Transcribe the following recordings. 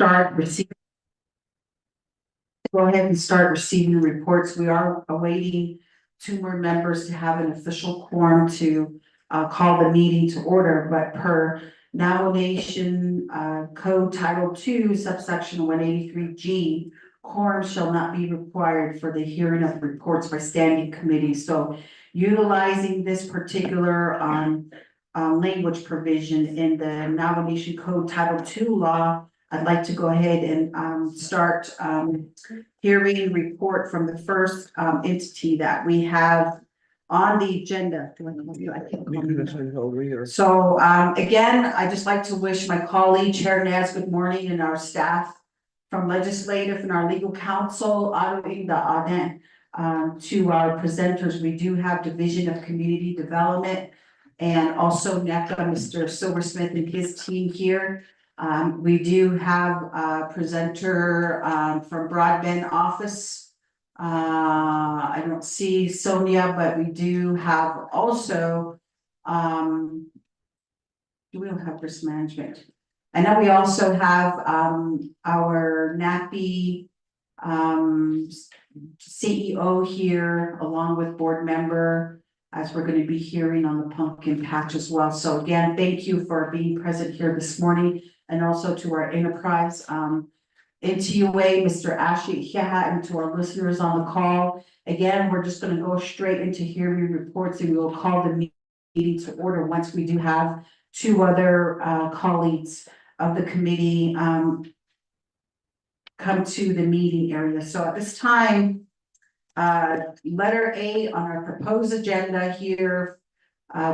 start receiving. Go ahead and start receiving reports. We are awaiting two more members to have an official quorum to call the meeting to order, but per Navajo Nation Code Title II, subsection 183G, quorum shall not be required for the hearing of reports by standing committee. So utilizing this particular language provision in the Navajo Nation Code Title II law, I'd like to go ahead and start hearing report from the first entity that we have on the agenda. So again, I just like to wish my colleague Chair Naz good morning, and our staff from legislative and our legal counsel, to our presenters. We do have Division of Community Development and also NECA, Mr. Silversmith and his team here. We do have a presenter from Broadband Office. I don't see Sonia, but we do have also, we don't have risk management. And then we also have our NAPI CEO here, along with board member, as we're going to be hearing on the pumpkin patch as well. So again, thank you for being present here this morning, and also to our enterprise NTUA, Mr. Ashley Hiahat, and to our listeners on the call. Again, we're just going to go straight into hearing reports, and we will call the meeting to order once we do have two other colleagues of the committee come to the meeting area. So at this time, letter A on our proposed agenda here,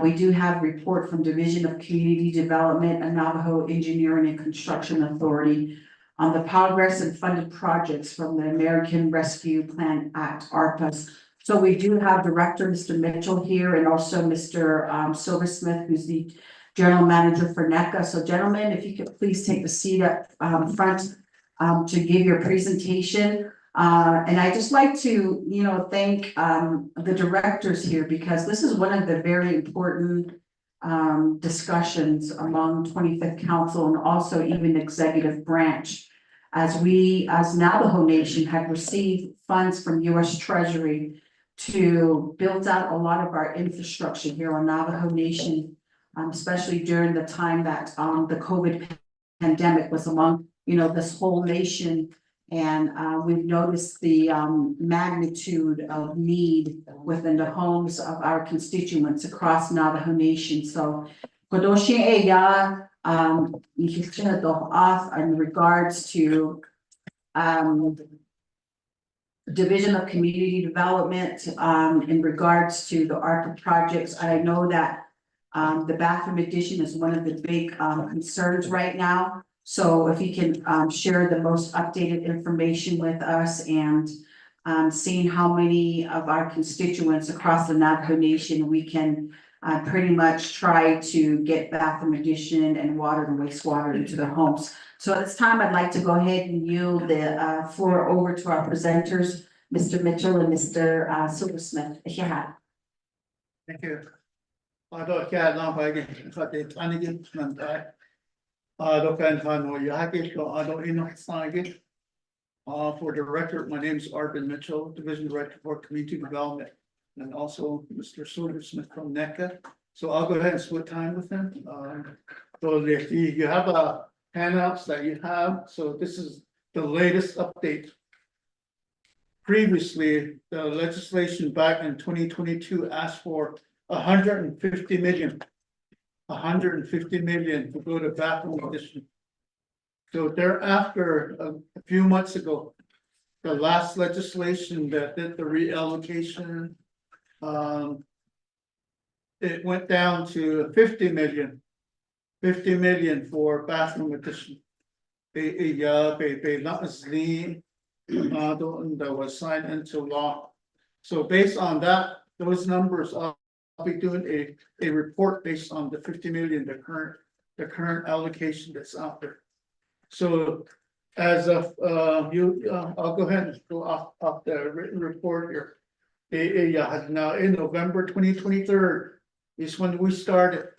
we do have report from Division of Community Development and Navajo Engineering and Construction Authority on the progress and funded projects from the American Rescue Plan Act, ARPAs. So we do have Director Mr. Mitchell here, and also Mr. Silversmith, who's the General Manager for NECA. So gentlemen, if you could please take the seat up front to give your presentation. And I just like to, thank the directors here, because this is one of the very important discussions among 25th Council and also even executive branch, as we as Navajo Nation have received funds from US Treasury to build out a lot of our infrastructure here on Navajo Nation, especially during the time that the COVID pandemic was among this whole nation. And we've noticed the magnitude of need within the homes of our constituents across Navajo Nation. So, in regards to Division of Community Development, in regards to the ARPA projects, I know that the bathroom addition is one of the big concerns right now. So if you can share the most updated information with us, and seeing how many of our constituents across the Navajo Nation we can pretty much try to get bathroom addition and water and wastewater into their homes. So at this time, I'd like to go ahead and yield the floor over to our presenters, Mr. Mitchell and Mr. Silversmith. Thank you. For the record, my name is Arvin Mitchell, Division Director for Community Development, and also Mr. Silversmith from NECA. So I'll go ahead and split time with them. So if you have handouts that you have, so this is the latest update. Previously, the legislation back in 2022 asked for 150 million. 150 million to go to bathroom addition. So thereafter, a few months ago, the last legislation that did the reallocation, it went down to 50 million. 50 million for bathroom addition. That was signed into law. So based on that, those numbers, I'll be doing a report based on the 50 million, the current allocation that's out there. So as of I'll go ahead and go off the written report here. Now in November 2023 is when we started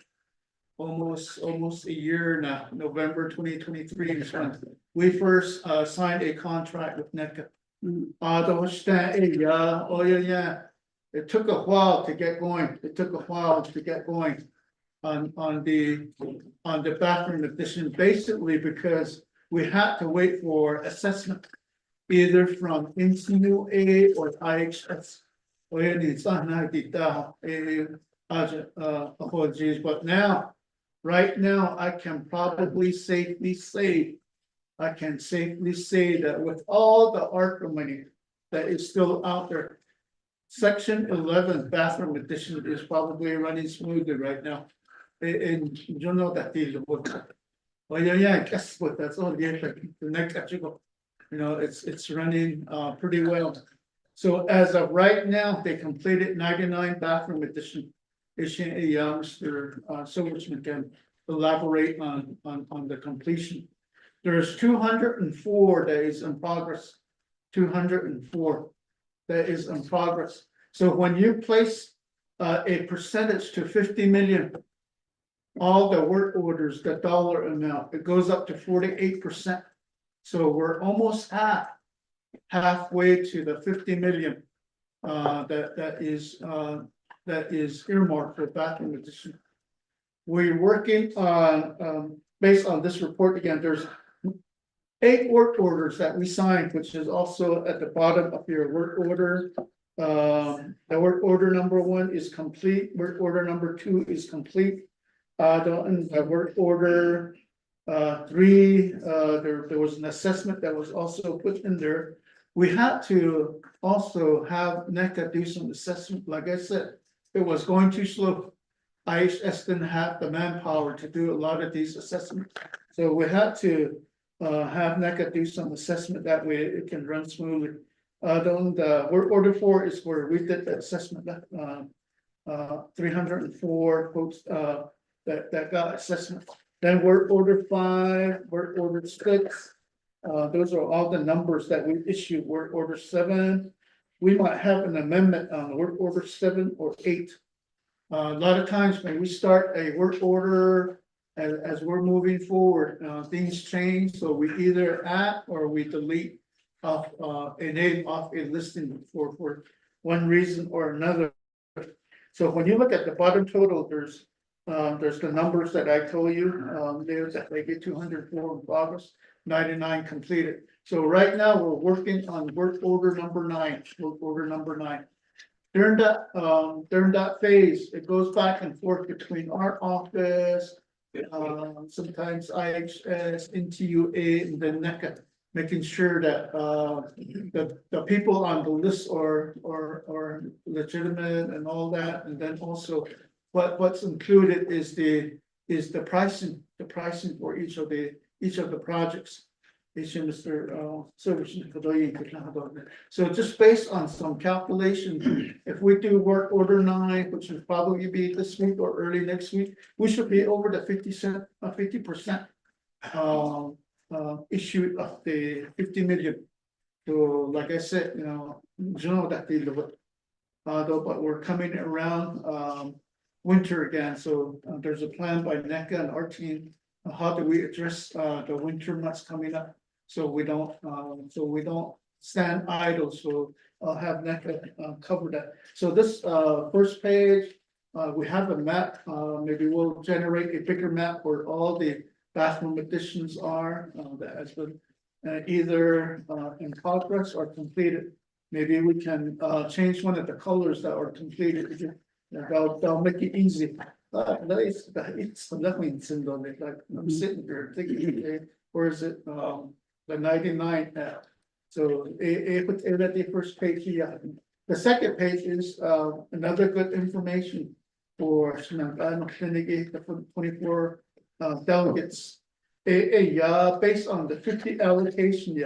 almost a year now, November 2023 is when we first signed a contract with NECA. Mm. Yeah. It took a while to get going. On the bathroom addition, basically because we had to wait for assessment. Either from NCUA or IHS. Apologies, but now, right now, I can probably safely say. I can safely say that with all the ARPA money that is still out there. Section 11 bathroom addition is probably running smoothly right now. And you know that deal with. Well, yeah, guess what, that's all the next actually. You know, it's running pretty well. So as of right now, they completed 99 bathroom addition. Mr. Silversmith can elaborate on the completion. There's 204 that is in progress. 204 that is in progress. So when you place a percentage to 50 million. All the work orders, the dollar amount, it goes up to 48%. So we're almost halfway to the 50 million. That is earmarked for bathroom addition. We're working on based on this report again, there's 8 work orders that we signed, which is also at the bottom of your work order. The work order number 1 is complete, work order number 2 is complete. The work order 3, there was an assessment that was also put in there. We had to also have NECA do some assessment. Like I said, it was going too slow. IHS didn't have the manpower to do a lot of these assessments. So we had to have NECA do some assessment, that way it can run smoothly. The work order 4 is where we did the assessment, 304 folks that got assessment. Then work order 5, work order 6. Those are all the numbers that we issued. Work order 7. We might have an amendment on work order 7 or 8. A lot of times when we start a work order, as we're moving forward, things change. So we either add or we delete off a name off a listing for one reason or another. So when you look at the bottom total, there's the numbers that I told you. There's that they get 204 in progress, 99 completed. So right now we're working on work order number 9. Work order number 9. During that phase, it goes back and forth between our office, sometimes IHS, NCUA, and then NECA, making sure that the people on the list are legitimate and all that, and then also what's included is the pricing for each of the projects. Mr. So just based on some calculation, if we do work order 9, which will probably be this week or early next week, we should be over the 50% issue of the 50 million. So like I said, that but we're coming around winter again. So there's a plan by NECA and our team. How do we address the winter months coming up? So we don't stand idle. So I'll have NECA cover that. So this first page, we have a map. Maybe we'll generate a bigger map where all the bathroom additions are that has been either in progress or completed. Maybe we can change one of the colors that are completed. They'll make it easy. It's nothing on it. Like I'm sitting here thinking, okay, where is it? The 99 app. So the first page here. The second page is another good information for the 24 delegates. Based on the 50 allocation,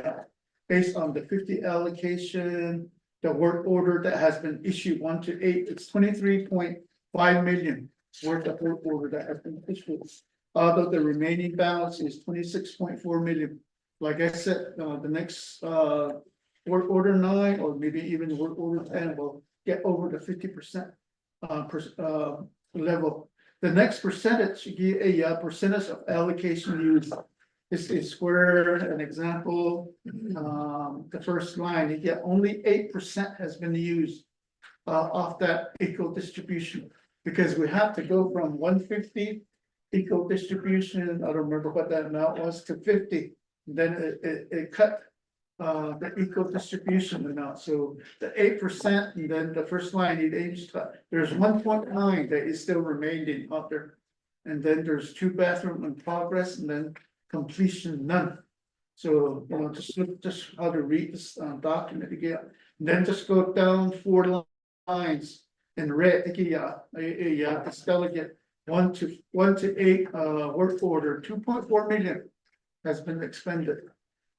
based on the 50 allocation, the work order that has been issued 1 to 8, it's 23.5 million worth of work order that has been issued. Although the remaining balance is 26.4 million. Like I said, the next work order 9 or maybe even work order 10 will get over the 50% level. The next percentage, a percentage of allocation used. This is where an example, the first line, you get only 8% has been used. Off that equal distribution, because we have to go from 150 equal distribution, I don't remember what that amount was, to 50. Then it cut the equal distribution amount, so the 8%, and then the first line, there's 1.9 that is still remaining out there. And then there's 2 bathroom in progress, and then completion none. So, just look, just how to read this document again, and then just go down 4 lines in red, it's delegate 1 to 8, work order, 2.4 million has been expended.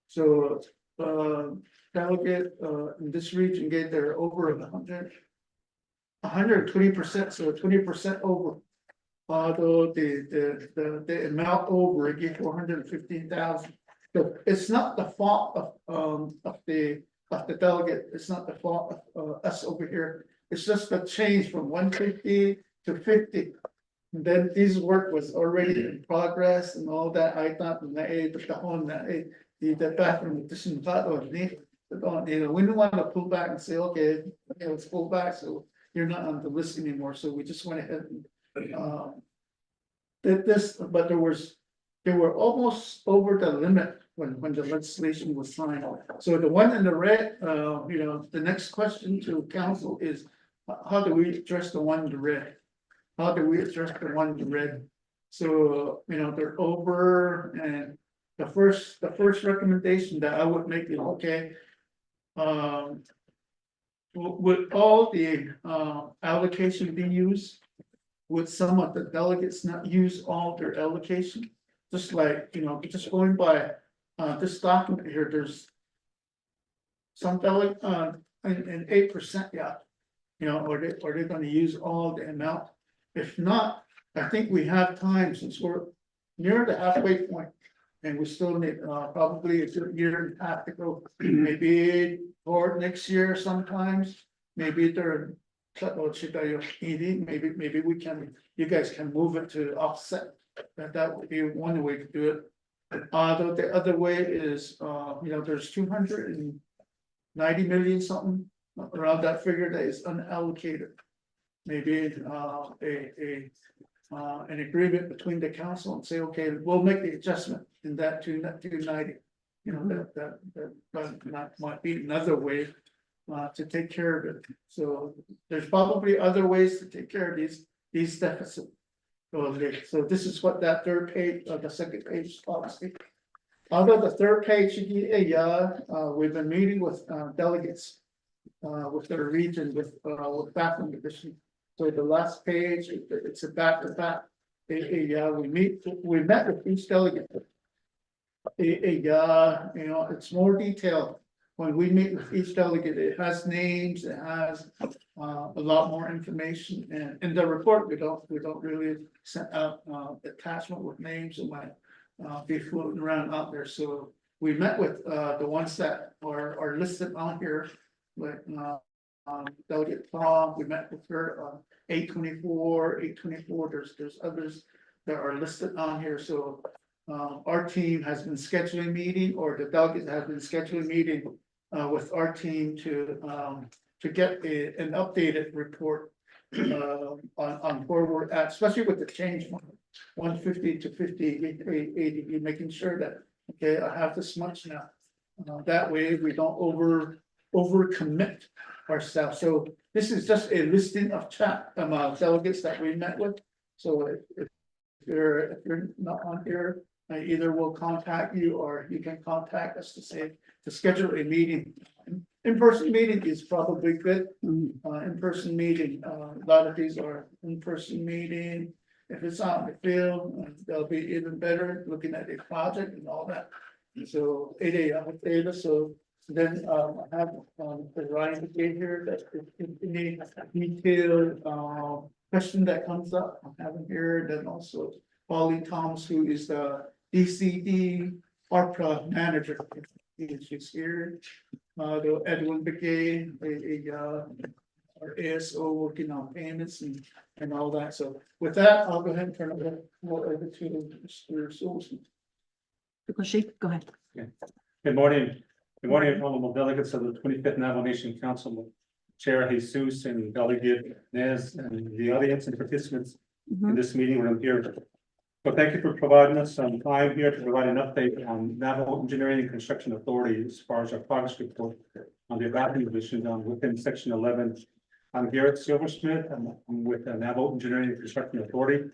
So, delegate, in this region gave their over 120%, so 20% over. Although the amount over, it gave 415,000. So it's not the fault of the delegate, it's not the fault of us over here. It's just a change from 150 to 50. And then this work was already in progress and all that. I thought the bathroom addition, we didn't want to pull back and say, okay, let's pull back, so you're not on the list anymore. So we just went ahead and did this, but they were almost over the limit when the legislation was signed. So the one in the red, the next question to council is, how do we address the one in the red? How do we address the one in the red? So, they're over, and the first recommendation that I would make is, okay. Would all the allocation be used? Would some of the delegates not use all their allocation? Just like, just going by this document here, there's some delegate and 8%, yeah. Are they gonna use all the amount? If not, I think we have time, since we're near the halfway point, and we still need probably a good year and a half to go. Maybe or next year sometimes, maybe they're maybe we can, you guys can move it to offset. That would be one way to do it. Though the other way is, there's 290 million something around that figure that is unallocated. Maybe an agreement between the council and say, okay, we'll make the adjustment in that 290. That might be another way to take care of it. So there's probably other ways to take care of these deficits. So this is what that third page, the second page policy. Although the third page, we've been meeting with delegates with their region with bathroom division. So the last page, it's a back-to-back. We met with each delegate. It's more detailed. When we meet with each delegate, it has names, it has a lot more information, and in the report, we don't really send out attachment with names that might be floating around out there. So we met with the ones that are listed on here, like Delegate Tom, we met with her 824, there's others that are listed on here. So our team has been scheduling meeting, or the delegates have been scheduling meeting with our team to get an updated report on where we're at, especially with the change from 150 to 50, 80, making sure that, okay, I have this much now. That way we don't over commit ourselves. So this is just a listing of delegates that we met with. So if you're not on here, I either will contact you, or you can contact us to schedule a meeting. In-person meeting is probably good. In-person meeting, a lot of these are in-person meeting. If it's out in the field, they'll be even better, looking at the project and all that. So 8 a.m. with data. So then I have the Ryan here that if any detailed question that comes up, I have him here. Then also Polly Thomas, who is the DCD ARPA manager. She's here. The Edwin Begay, our ASO working on payments and all that. So with that, I'll go ahead and turn it over to Mr. Silverstein. Go ahead. Good morning. Good morning, honorable delegates of the 25th Navajo Nation Council, Chair Jesus and Delegate Nez and the audience and participants in this meeting where I'm here. So thank you for providing us some time here to provide an update on Navajo Engineering and Construction Authority as far as our progress report on the adopting division within section 11. I'm Garrett Silversmith. I'm with the Navajo Engineering and Construction Authority.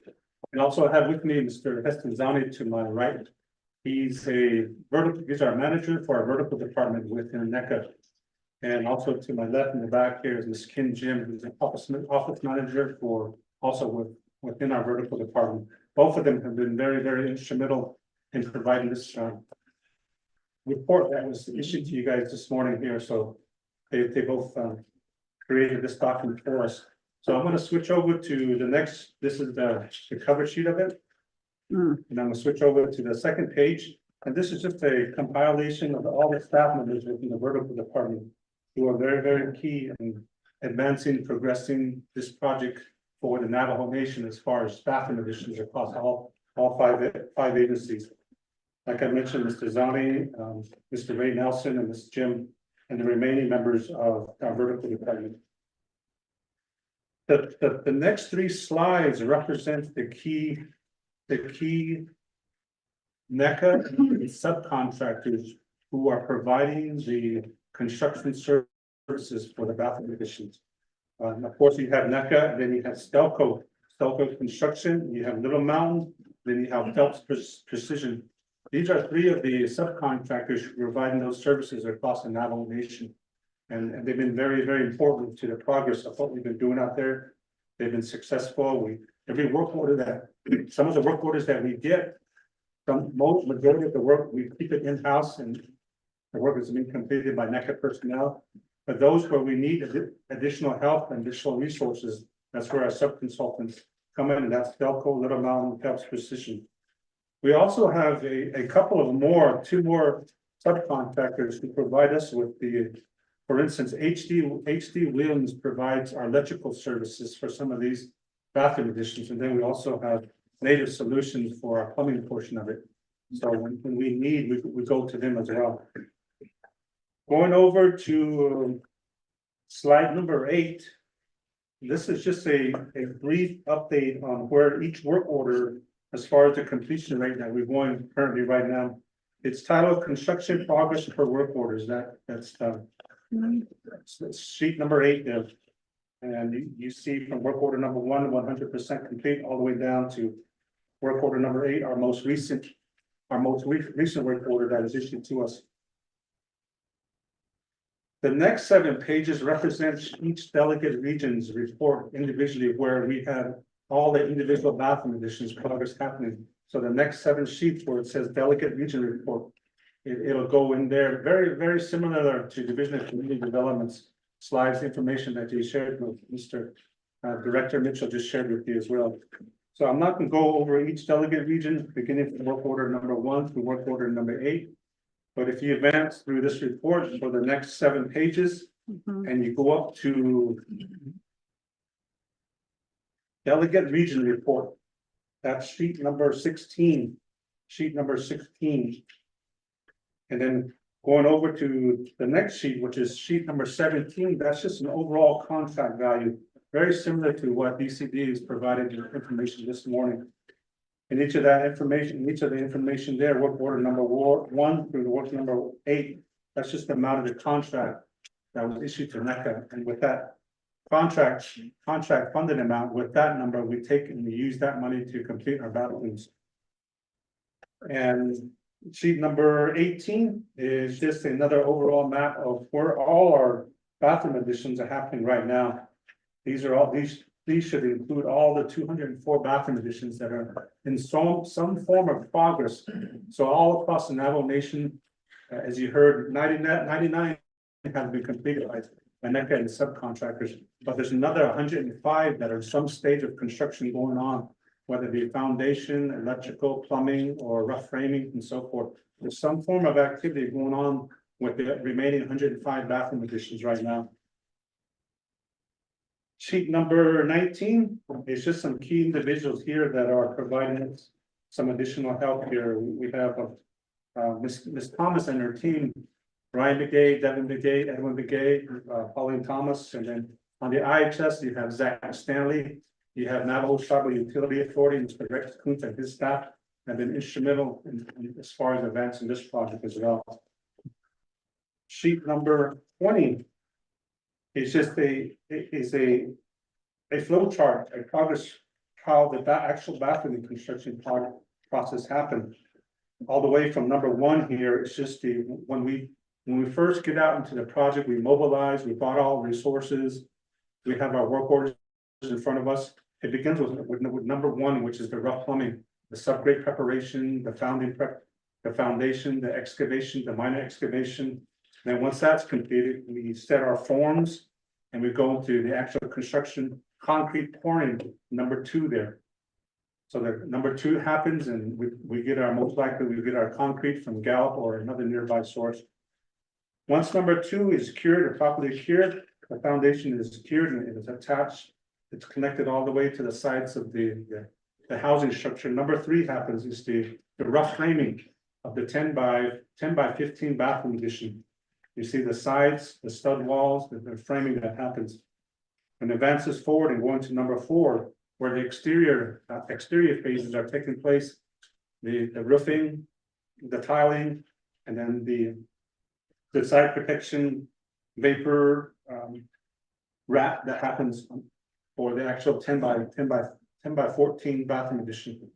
And also I have with me Mr. Heston Zani to my right. He's our manager for our vertical department within NECA. And also to my left in the back here is Ms. Kim Jim, who's an office manager for also within our vertical department. Both of them have been very, very instrumental in providing this report that was issued to you guys this morning here. So they both created this document for us. So I'm going to switch over to the next. This is the cover sheet of it. And I'm gonna switch over to the second page, and this is just a compilation of all the staff members within the vertical department who are very, very key in advancing, progressing this project for the Navajo Nation as far as staffing additions across all five agencies. Like I mentioned, Mr. Zani, Mr. Ray Nelson, and Ms. Jim, and the remaining members of our vertical department. The next three slides represent the key NECA subcontractors who are providing the construction services for the bathroom additions. Of course, you have NECA, then you have Stelco Construction, you have Little Mountain, then you have Phelps Precision. These are three of the subcontractors providing those services across the Navajo Nation. And they've been very, very important to the progress of what we've been doing out there. They've been successful. Every work order some of the work orders that we get, majority of the work, we keep it in-house and the work is being completed by NECA personnel. But those where we need additional help and additional resources, that's where our sub-consultants come in, and that's Delco, Little Mountain, Phelps Precision. We also have a couple of two more subcontractors who provide us with for instance, HD Williams provides our electrical services for some of these bathroom additions, and then we also have Native Solutions for our plumbing portion of it. So when we need, we go to them as well. Going over to slide number 8. This is just a brief update on where each work order, as far as the completion rate that we're going currently right now. It's titled Construction Progress per Work Orders. That's sheet number 8 there. And you see from work order number 1, 100% complete, all the way down to work order number 8, our most recent work order that is issued to us. The next 7 pages represents each delegate region's report individually, where we have all the individual bathroom additions progress happening. So the next 7 sheets where it says delegate region report, it'll go in there, very, very similar to Division of Community Development's slides information that you shared with Mr. Director Mitchell just shared with you as well. So I'm not going to go over each delegate region, beginning from work order number 1 through work order number 8. But if you advance through this report for the next 7 pages, and you go up to delegate region report, that's sheet number 16, and then going over to the next sheet, which is sheet number 17, that's just an overall contract value, very similar to what DCD has provided your information this morning. And each of the information there, work order number 1 through the work number 8, that's just the amount of the contract that was issued to NECA. And with that contract funded amount, with that number, we take and we use that money to complete our bathrooms. And sheet number 18 is just another overall map of where all our bathroom additions are happening right now. These should include all the 204 bathroom additions that are in some form of progress. So all across the Navajo Nation, as you heard, 99 have been completed by NECA and subcontractors, but there's another 105 that are in some stage of construction going on, whether it be foundation, electrical, plumbing, or rough framing, and so forth. There's some form of activity going on with the remaining 105 bathroom additions right now. Sheet number 19 is just some key individuals here that are providing us some additional help here. We have Ms. Thomas and her team, Ryan McGay, Devin McGay, Edwin McGay, Pauline Thomas, and then on the IHS, you have Zach Stanley. You have Navajo Tribal Utility Authority, Mr. Rex Kuntz and his staff have been instrumental in as far as advancing this project as well. Sheet number 20 is just a flow chart, a progress, how the actual bathroom construction process happened. All the way from number 1 here, it's just when we first get out into the project, we mobilize, we bought all resources, we have our work orders in front of us. It begins with number 1, which is the rough plumbing, the subgrade preparation, the foundation, the excavation, the minor excavation. Then once that's completed, we set our forms and we go to the actual construction, concrete pouring, number 2 there. So the number 2 happens and we get our, most likely we get our concrete from Gallup or another nearby source. Once number 2 is cured or properly cured, the foundation is cured and it is attached. It's connected all the way to the sides of the housing structure. Number 3 happens is the rough framing of the 10 by 15 bathroom addition. You see the sides, the stud walls, the framing that happens. And advances forward and going to number 4, where the exterior phases are taking place, the roofing, the tiling, and then the side protection, vapor wrap that happens for the actual 10 by 14 bathroom addition.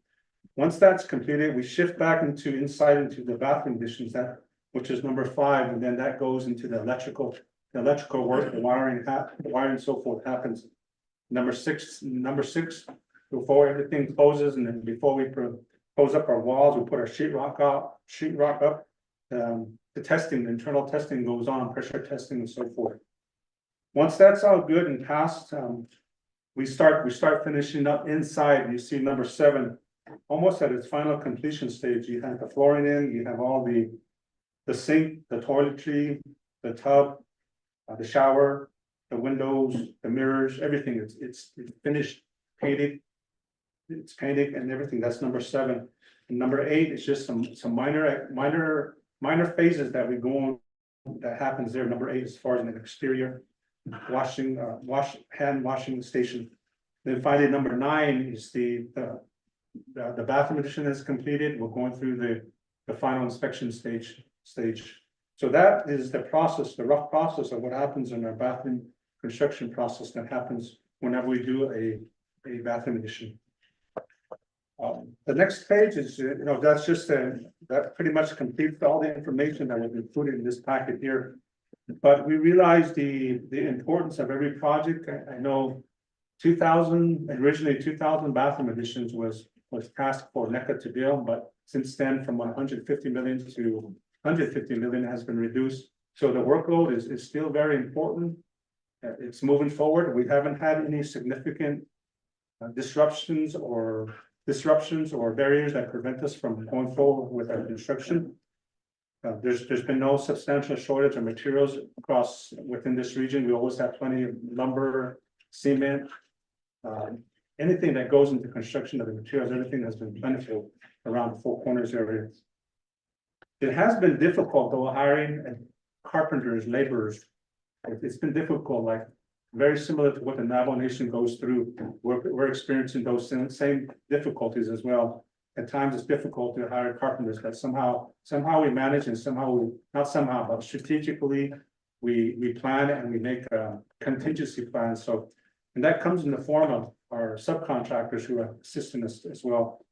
Once that's completed, we shift back into the bathroom additions, which is number 5, and then that goes into the electrical work, the wiring and so forth happens. Number six, before everything closes, and then before we close up our walls, we put our sheetrock up. The testing, the internal testing goes on, pressure testing and so forth. Once that's all good and passed, we start finishing up inside. You see number 7, almost at its final completion stage. You have the flooring in, you have all the sink, the toiletry, the tub, the shower, the windows, the mirrors, everything. It's finished, painted. It's painted and everything. That's number 7. And number 8 is just some minor phases that we go on that happens there. Number 8 as far as an exterior hand washing station. Then finally, number 9 is the bathroom addition is completed. We're going through the final inspection stage. So that is the process, the rough process of what happens in our bathroom construction process that happens whenever we do a bathroom addition. The next page is, that's just that pretty much completes all the information that was included in this packet here. But we realize the importance of every project. I know 2000 bathroom additions was tasked for NECA to build, but since then from 150 million to 150 million has been reduced. So the workload is still very important. It's moving forward. We haven't had any significant disruptions or barriers that prevent us from going forward with our construction. There's been no substantial shortage of materials within this region. We always have plenty of lumber, cement, anything that goes into construction of the materials, everything has been plentiful around the Four Corners area. It has been difficult though hiring carpenters, laborers. It's been difficult, like very similar to what the Navajo Nation goes through. We're experiencing those same difficulties as well. At times it's difficult to hire carpenters, but somehow we manage, and but strategically we plan and we make contingency plans. So, and that comes in the form of our subcontractors who are assisting us as well.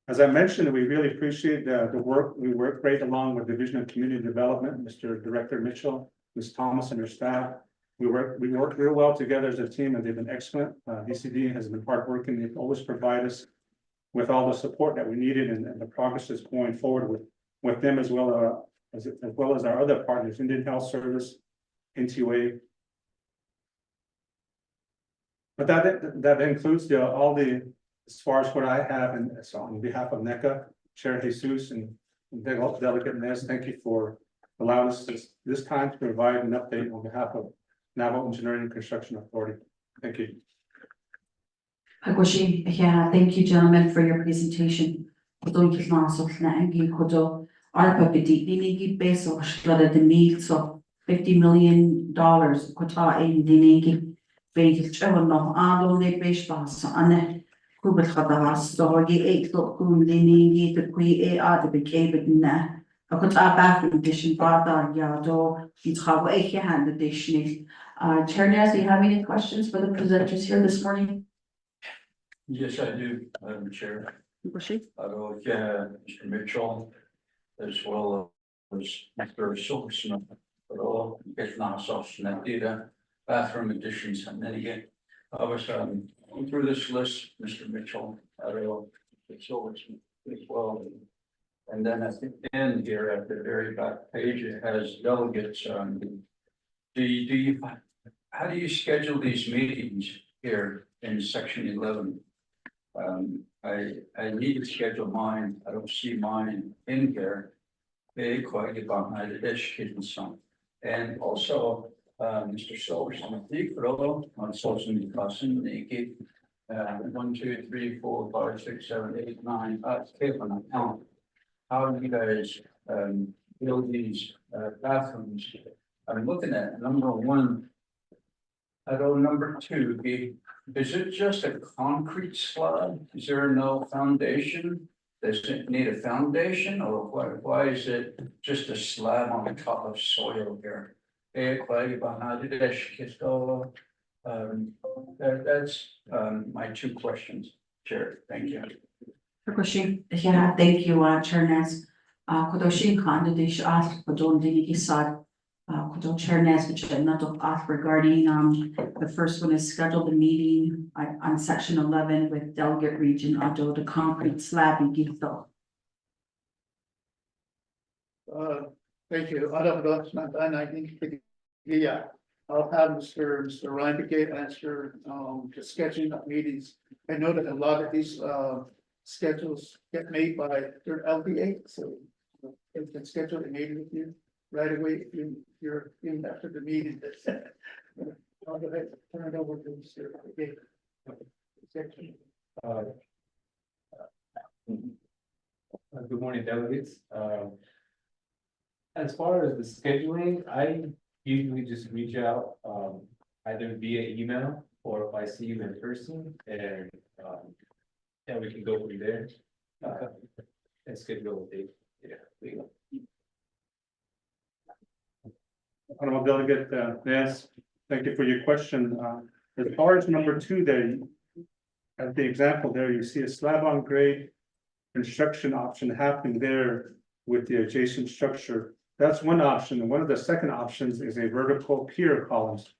As I mentioned, we really appreciate the work. We work great along with Division of Community Development, Mr. Director Mitchell, Ms. Thomas and her staff. We work real well together as a team, and they've been excellent. DCD has been hardworking. They've always provided us with all the support that we needed, and the progress is going forward with them as well as our other partners, Indian Health Service, NTUA. But that includes as far as what I have, and so on behalf of NECA, Chair Jesus and Delegate Nez, thank you for allowing us this time to provide an update on behalf of Navajo Engineering and Construction Authority. Thank you. Hagoshi, yeah, thank you, gentlemen, for your presentation. Although you can also kodo ARPA bidi dinigi peso shtada the need so $50 million kota in dinigi begi travel no ado ne beshbas ane kubet khadawas so gi eight lo kum dinigi the qui e ad be kebet na akota back edition bada ya do it's how I hand edition. Chair Naz, do you have any questions for the presenters here this morning? Yes, I do, Madam Chair. Hagoshi? I will, Mr. Mitchell, as well as Mr. Silverson, but all, if not, data, bathroom additions, and then again, I was, going through this list, Mr. Mitchell, I will, Silverson as well. And then at the end here, at the very back page, it has delegates, do you, how do you schedule these meetings here in section 11? I need to schedule mine. I don't see mine in here. Quite behind the dish kitchen some. And also, Mr. Silverson, on social media, Nikki, 1, 2, 3, 4, 5, 6, 7, 8, 9, on account. How do you guys build these bathrooms? I'm looking at number 1. I go number 2. Is it just a concrete slab? Is there no foundation? Does it need a foundation, or why is it just a slab on the top of soil here? That's my 2 questions, Chair. Thank you. Hagoshi, yeah, thank you, Chair Naz. Kodoshin Kandadish asked Kodon Dinigi Kodon Chair Naz, which I not asked regarding the first one is scheduled the meeting on section 11 with delegate region Ado the concrete slab in Gito. Thank you. I don't know, it's not done. I think, yeah, I'll have Mr. Ryan Begay answer, the sketching of meetings. I know that a lot of these, schedules get made by their LBA, so if they schedule a meeting with you right away, if you're in after the meeting. I'll go ahead, turn it over to Mr. Begay. Good morning, delegates. As far as the scheduling, I usually just reach out, either via email or if I see you in person, and yeah, we can go from there. And schedule a date. Yeah. Honorable Delegate Nez, thank you for your question. As far as number 2 there, at the example there, you see a slab on grade construction option happening there with the adjacent structure. That's one option, and one of the second options is a vertical pier columns.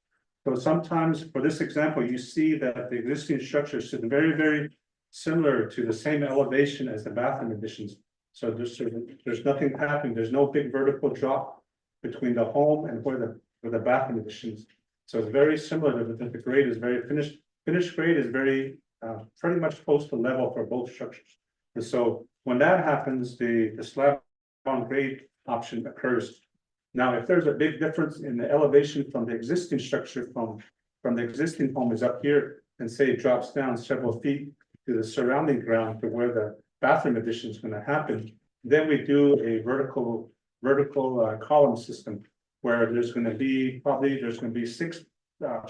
So sometimes for this example, you see that the existing structure is very, very similar to the same elevation as the bathroom additions. So there's nothing happening. There's no big vertical drop between the home and where the bathroom additions. So it's very similar. The grade is very finished grade is very pretty much close to level for both structures. And so when that happens, the slab on grade option occurs. Now, if there's a big difference in the elevation from the existing structure from the existing home is up here, and say it drops down several feet to the surrounding ground to where the bathroom addition is going to happen, then we do a vertical column system where there's going to be 6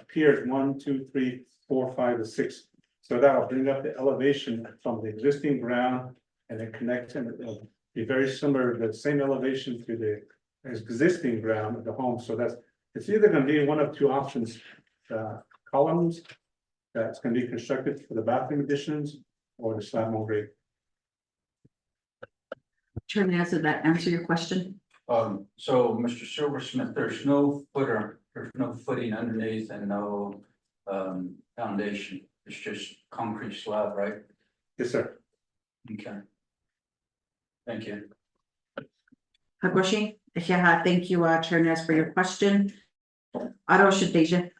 piers, 1, 2, 3, 4, 5, and 6. So that'll bring up the elevation from the existing ground, and it connects, and it'll be very similar, the same elevation to the existing ground of the home. So it's either going to be one of 2 options, columns that's going to be constructed for the bathroom additions, or the slab on grade. Chair Naz, did that answer your question? So Mr. Silversmith, there's no footing underneath and no foundation. It's just concrete slab, right? Yes, sir. Okay. Thank you. Hagoshi, yeah, thank you, Chair Naz, for your question. Aro Shadeja,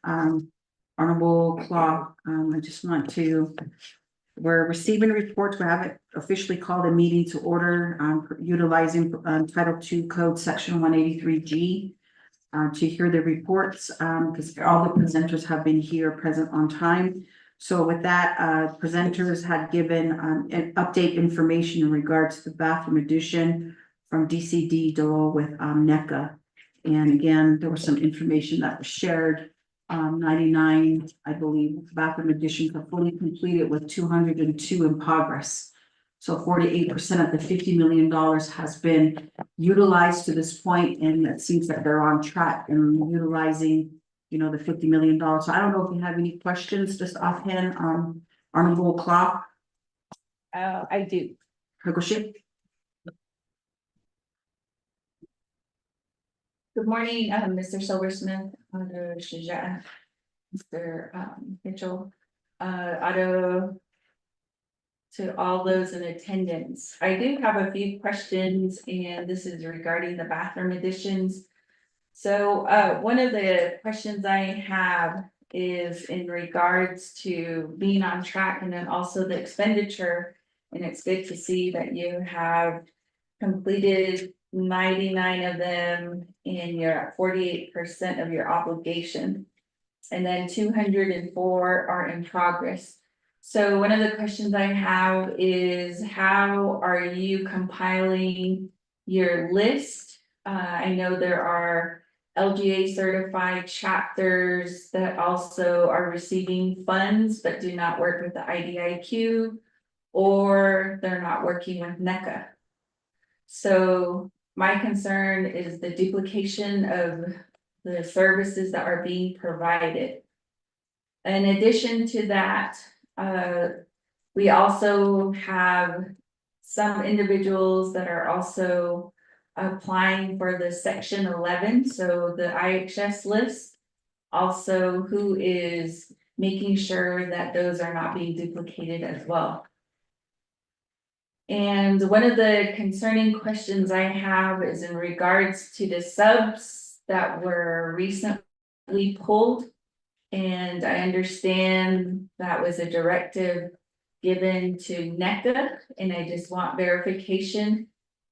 Honorable Claw, I just want to, we're receiving reports, we haven't officially called a meeting to order, utilizing Title II Code Section 183G. to hear the reports, because all the presenters have been here present on time. So with that, presenters had given an update information in regards to the bathroom addition from DCD Dole with NECA. And again, there was some information that was shared. 99, I believe, bathroom additions are fully completed with 202 in progress. So 48% of the $50 million has been utilized to this point, and it seems that they're on track and utilizing, you know, the $50 million. So I don't know if you have any questions just offhand, Honorable Clark. I do. Hagoshi? Good morning, Mr. Silversmith, Mr. Shaja, Mr. Mitchell, to all those in attendance. I do have a few questions, and this is regarding the bathroom additions. So, one of the questions I have is in regards to being on track and then also the expenditure. And it's good to see that you have completed 99 of them and you're at 48% of your obligation. And then 204 are in progress. So one of the questions I have is, how are you compiling your list? I know there are LGA certified chapters that also are receiving funds but do not work with the IDIQ, or they're not working with NECA. So my concern is the duplication of the services that are being provided. In addition to that, we also have some individuals that are also applying for the Section 11, so the IHS list. Also, who is making sure that those are not being duplicated as well. And one of the concerning questions I have is in regards to the subs that were recently pulled. And I understand that was a directive given to NECA, and I just want verification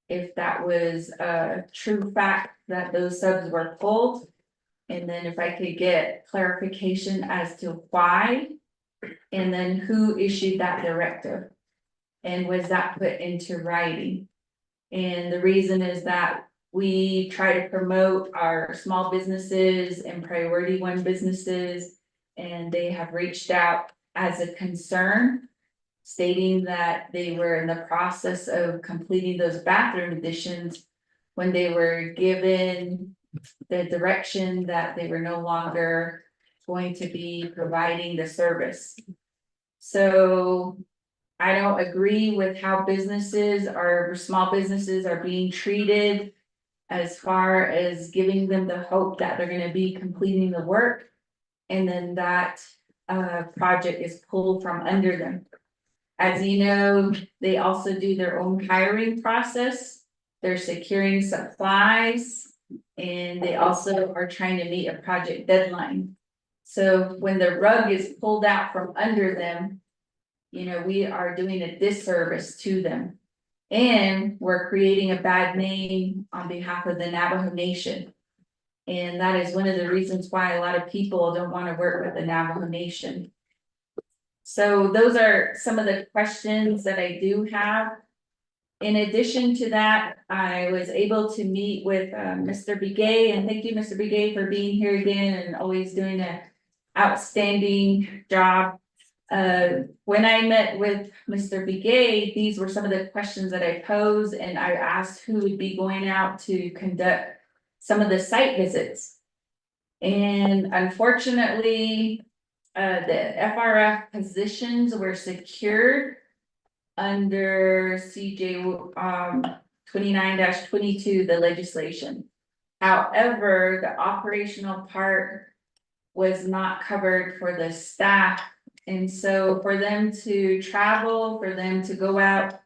if that was a true fact that those subs were pulled. And then if I could get clarification as to why, and then who issued that directive. And was that put into writing? And the reason is that we try to promote our small businesses and priority one businesses. And they have reached out as a concern, stating that they were in the process of completing those bathroom additions when they were given the direction that they were no longer going to be providing the service. So I don't agree with how businesses or small businesses are being treated as far as giving them the hope that they're gonna be completing the work. And then that project is pulled from under them. As you know, they also do their own hiring process. They're securing supplies. And they also are trying to meet a project deadline. So when the rug is pulled out from under them, you know, we are doing a disservice to them. And we're creating a bad name on behalf of the Navajo Nation. And that is one of the reasons why a lot of people don't want to work with the Navajo Nation. So those are some of the questions that I do have. In addition to that, I was able to meet with Mr. Begay, and thank you, Mr. Begay, for being here again and always doing an outstanding job. When I met with Mr. Begay, these were some of the questions that I posed, and I asked who would be going out to conduct some of the site visits. And unfortunately, the FRF positions were secured under CJ 29-22, the legislation. However, the operational part was not covered for the staff. And so for them to travel, for them to go out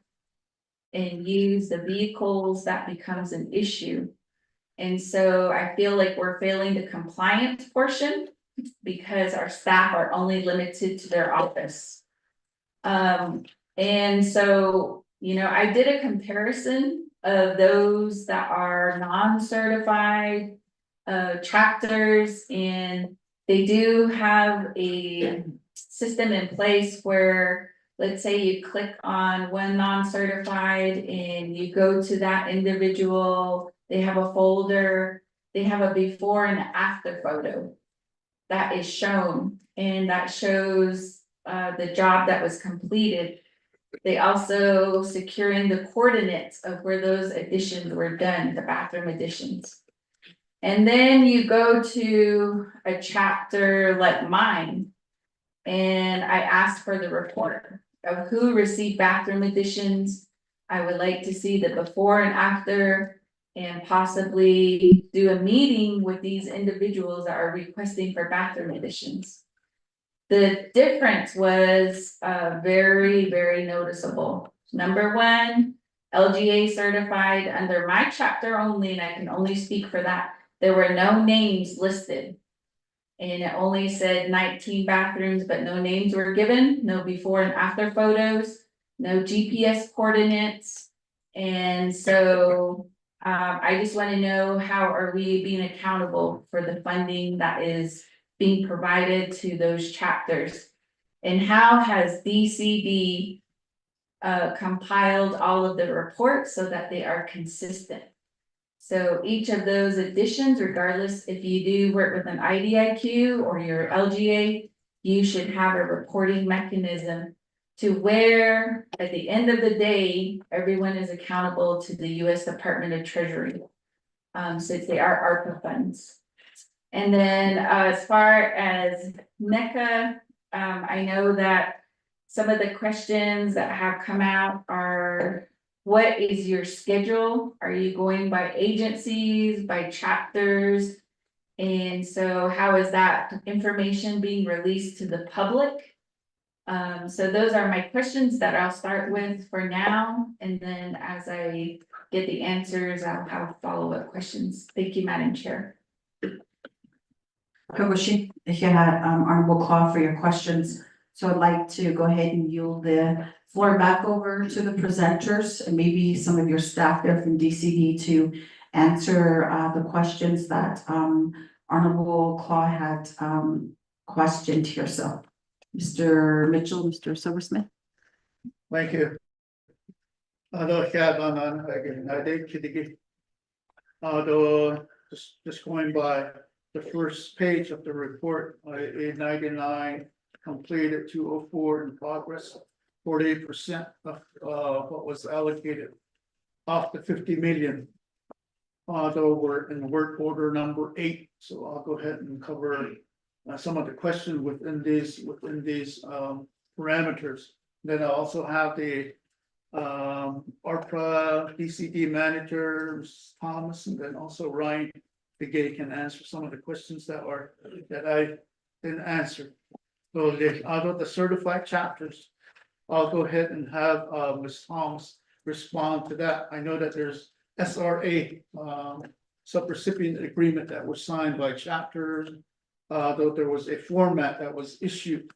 and use the vehicles, that becomes an issue. And so I feel like we're failing the compliance portion because our staff are only limited to their office. And so, you know, I did a comparison of those that are non-certified chapters, and they do have a system in place where, let's say you click on one non-certified and you go to that individual, they have a folder, they have a before and after photo that is shown, and that shows the job that was completed. They also securing the coordinates of where those additions were done, the bathroom additions. And then you go to a chapter like mine. And I asked for the report of who received bathroom additions. I would like to see the before and after. And possibly do a meeting with these individuals that are requesting for bathroom additions. The difference was very, very noticeable. Number one, LGA certified under my chapter only, and I can only speak for that. There were no names listed. And it only said 19 bathrooms, but no names were given, no before and after photos, no GPS coordinates. And so I just want to know, how are we being accountable for the funding that is being provided to those chapters? And how has DCD compiled all of the reports so that they are consistent? So each of those additions, regardless if you do work with an IDIQ or your LGA, you should have a reporting mechanism to where, at the end of the day, everyone is accountable to the US Department of Treasury. Since they are ARPA funds. And then as far as NECA, I know that some of the questions that have come out are, what is your schedule? Are you going by agencies, by chapters? And so how is that information being released to the public? So those are my questions that I'll start with for now, and then as I get the answers, I'll have follow-up questions. Thank you, Madam Chair. Kogoshi, if you had, Honorable Claw for your questions. So I'd like to go ahead and yield the floor back over to the presenters and maybe some of your staff there from DCD to answer, the questions that, Honorable Claw had, questioned here. So, Mr. Mitchell, Mr. Silversmith. Thank you. Although just going by the first page of the report, 899 completed, 204 in progress, 48% of what was allocated off the 50 million. Although we're in work order number 8, so I'll go ahead and cover some of the questions within these parameters. Then I also have the ARPA DCD manager, Thomas, and then also Ryan Begay can answer some of the questions that I didn't answer. So out of the certified chapters, I'll go ahead and have Ms. Thomas respond to that. I know that there's SRA subrecipient agreement that was signed by chapters. Though there was a format that was issued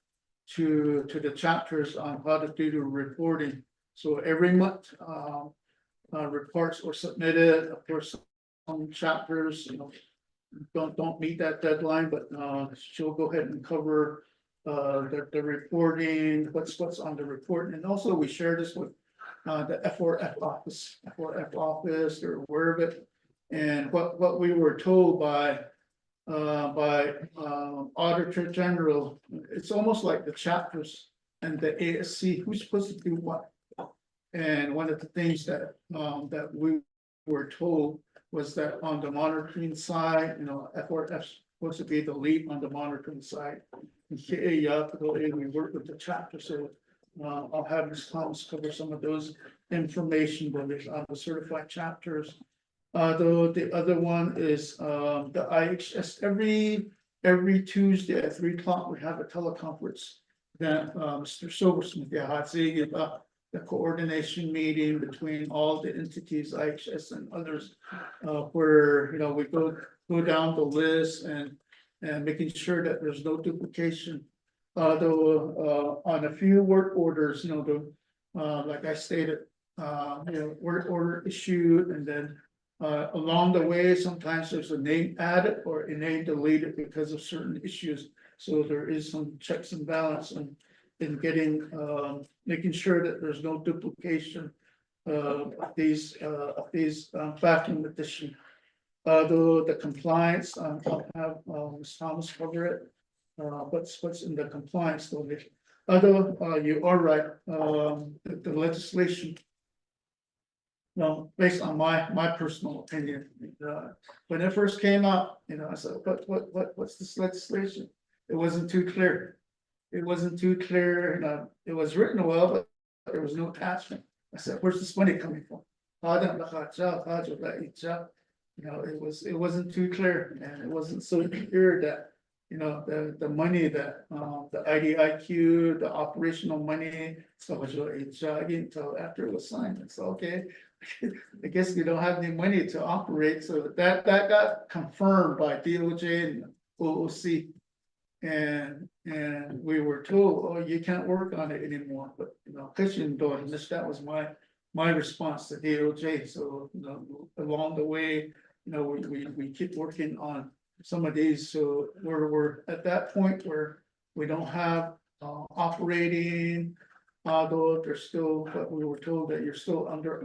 to the chapters on how to do the reporting. So every month, reports were submitted. Of course, some chapters, don't meet that deadline, but she'll go ahead and cover the reporting, what's on the report. And also we share this with the F4F office, they're aware of it. And what we were told by Auditor General, it's almost like the chapters and the ASC, who's supposed to do what? And one of the things that we were told was that on the monitoring side, F4F's supposed to be the lead on the monitoring side. And we work with the chapter, so I'll have Ms. Thomas cover some of those information on the certified chapters. Though the other one is the IHS, every Tuesday at 3 o'clock, we have a teleconference that Mr. Silversmith, the coordination meeting between all the entities, IHS and others, where we go down the list and making sure that there's no duplication. Though on a few work orders, like I stated, work order issued, and then Along the way, sometimes there's a name added or a name deleted because of certain issues. So there is some checks and balance in getting, making sure that there's no duplication of these vacuum addition. Though the compliance, I'll have, Ms. Thomas cover it. What's in the compliance though, although, you are right, the legislation. No, based on my personal opinion, when it first came out, I said, what's this legislation? It wasn't too clear. It wasn't too clear, it was written well, but there was no attachment. I said, where's this money coming from? It wasn't too clear, and it wasn't so clear that. The money that, the IDIQ, the operational money, so until after it was signed, it's okay. I guess we don't have any money to operate, so that got confirmed by DOJ and OOC. And we were told, oh, you can't work on it anymore, but Christian doing this, that was my response to DOJ, so along the way, we keep working on some of these, so we're at that point where we don't have operating. Although there's still, but we were told that you're still under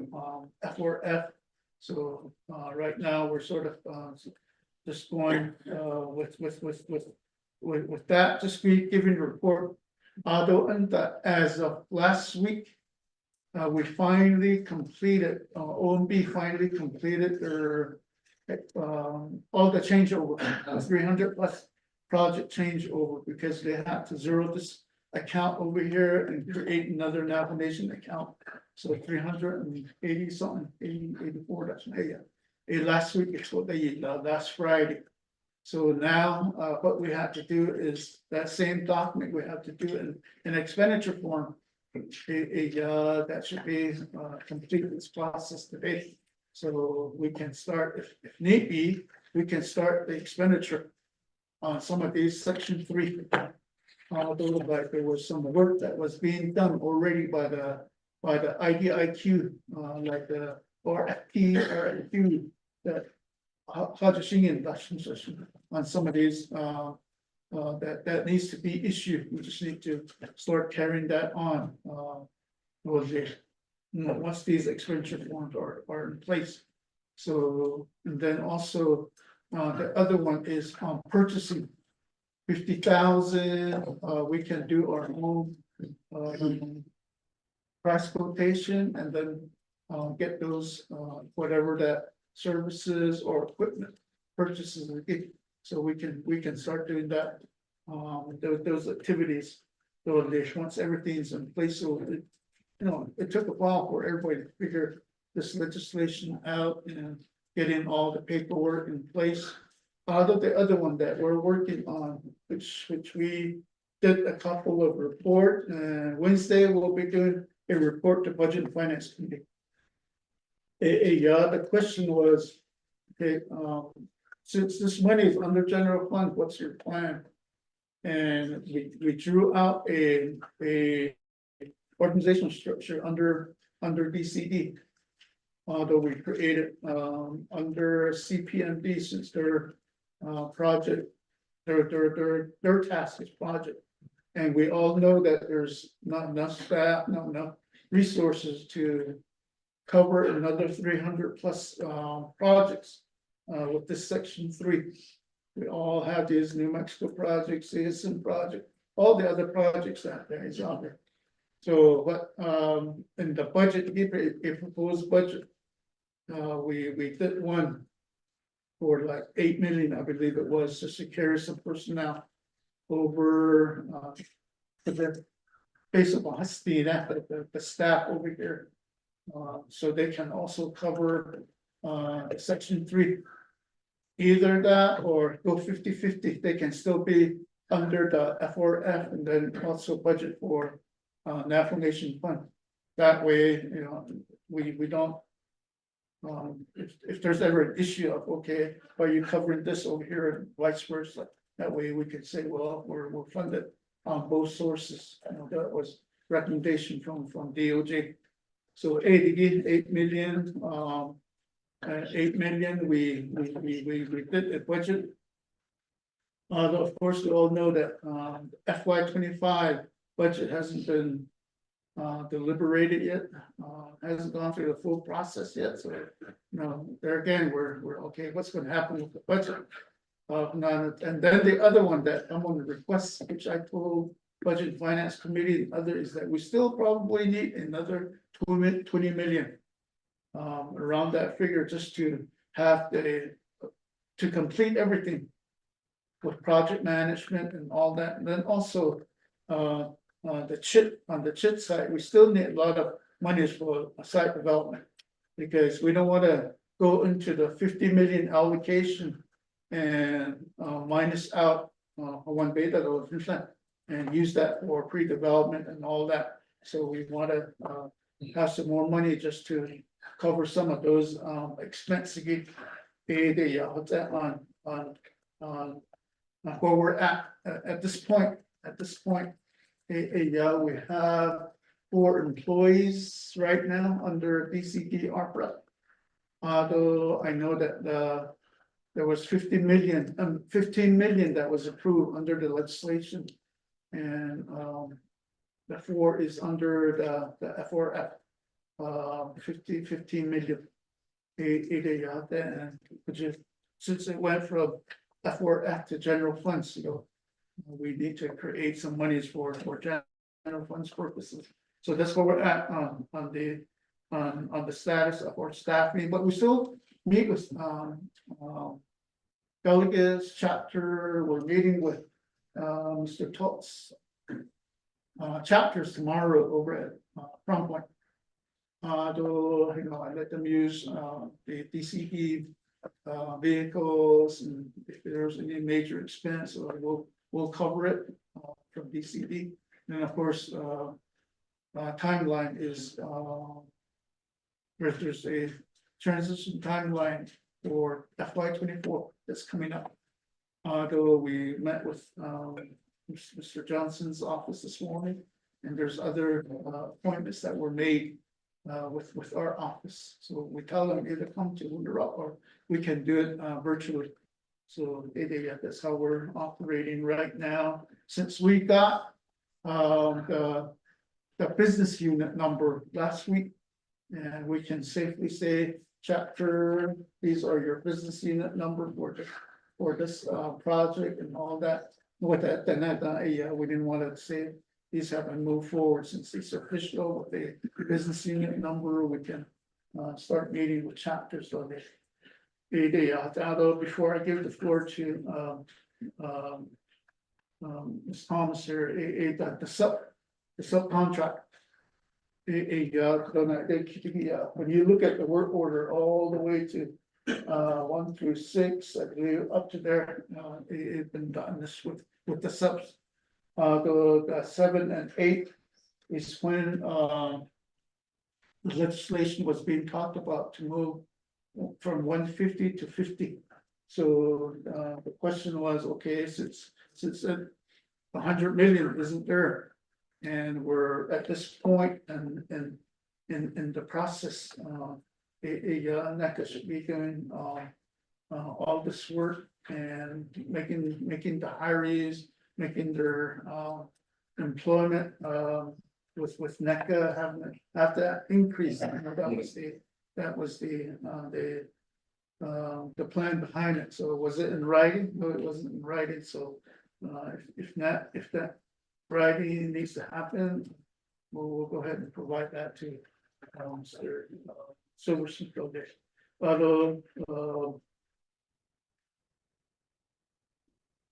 F4F. So right now, we're sort of just going with that, just giving a report. Although, and that as of last week, we finally completed, OMB finally completed their all the changeover, 300 plus project changeover, because they had to zero this account over here and create another navigation account. So 380 something, 84, that's last week, it's what they last Friday. So now, what we have to do is that same document, we have to do in an expenditure form. That should be complete this process today. So we can start, if need be, we can start the expenditure on some of these section 3. Although like there was some work that was being done already by the IDIQ, like the RFP, RFQ, that on some of these that needs to be issued. We just need to start carrying that on. Once these expenditure forms are in place. So, and then also, the other one is purchasing. 50,000, we can do our own price quotation and then get those whatever that services or equipment purchases we get. So we can start doing that, those activities. So once everything's in place, so it took a while for everybody to figure this legislation out and getting all the paperwork in place. The other one that we're working on, which we did a couple of reports, and Wednesday we'll be doing a report to Budget and Finance Committee. The question was, okay, since this money is under general fund, what's your plan? And we drew out a organizational structure under DCD. Although we created under CPMD, since their project, their task is project. And we all know that there's not enough staff, not enough resources to cover another 300 plus projects with this section 3. We all have these New Mexico projects, citizen project, all the other projects out there is out there. So what in the budget, a proposed budget, we did one for like 8 million, I believe it was, to secure some personnel over the base of the staff over here. So they can also cover section 3. Either that or go 50-50, they can still be under the F4F and then also budget for navigation fund. That way, we don't. If there's ever an issue of, okay, are you covering this over here and vice versa? That way we can say, well, we're funded on both sources. That was recommendation from DOJ. So 8 million, 8 million, we did a budget. Although, of course, we all know that, FY 25 budget hasn't been deliberated yet, hasn't gone through the full process yet, so, there again, we're okay, what's gonna happen with the budget? And then the other one that I'm gonna request, which I told Budget and Finance Committee, the other is that we still probably need another 20 million. Around that figure, just to have to complete everything. With project management and all that, and then also, on the chit side, we still need a lot of monies for site development. Because we don't wanna go into the 50 million allocation and minus out one beta and use that for pre-development and all that. So we wanna have some more money just to cover some of those expenses. What's that on where we're at this point, we have 4 employees right now under DCD ARPA. Although I know that there was 15 million that was approved under the legislation. And the 4 is under the F4F, 15 million. Which is, since it went from F4F to general funds, we need to create some monies for general funds purposes. So that's where we're at on the status of our staffing, but we still meet with delegates, chapter, we're meeting with Mr. Tots chapters tomorrow over at Prom Point. Though, I let them use the DCE vehicles, and if there's any major expense, we'll cover it from DCD. And of course, timeline is there's a transition timeline for FY 24 that's coming up. Though we met with Mr. Johnson's office this morning, and there's other appointments that were made with our office. So we tell them either come to Winterup or we can do it virtually. So that's how we're operating right now. Since we got the business unit number last week, and we can safely say, chapter, these are your business unit number for this project and all that. With that, then we didn't want to say these haven't moved forward since it's official with the business unit number. We can start meeting with chapters on it. Although before I give the floor to Ms. Thomas here, the subcontract. When you look at the work order all the way to 1 through 6, I believe up to there, it's been done this with the subs. The 7 and 8 is when the legislation was being talked about to move from 150 to 50. So the question was, okay, since 100 million isn't there, and we're at this point and in the process, NECA should be doing all this work and making the hires, making their employment with NECA have that increase. That was the plan behind it. So was it in writing? No, it wasn't in writing. So if that writing needs to happen, we'll go ahead and provide that to Mr. Silverson.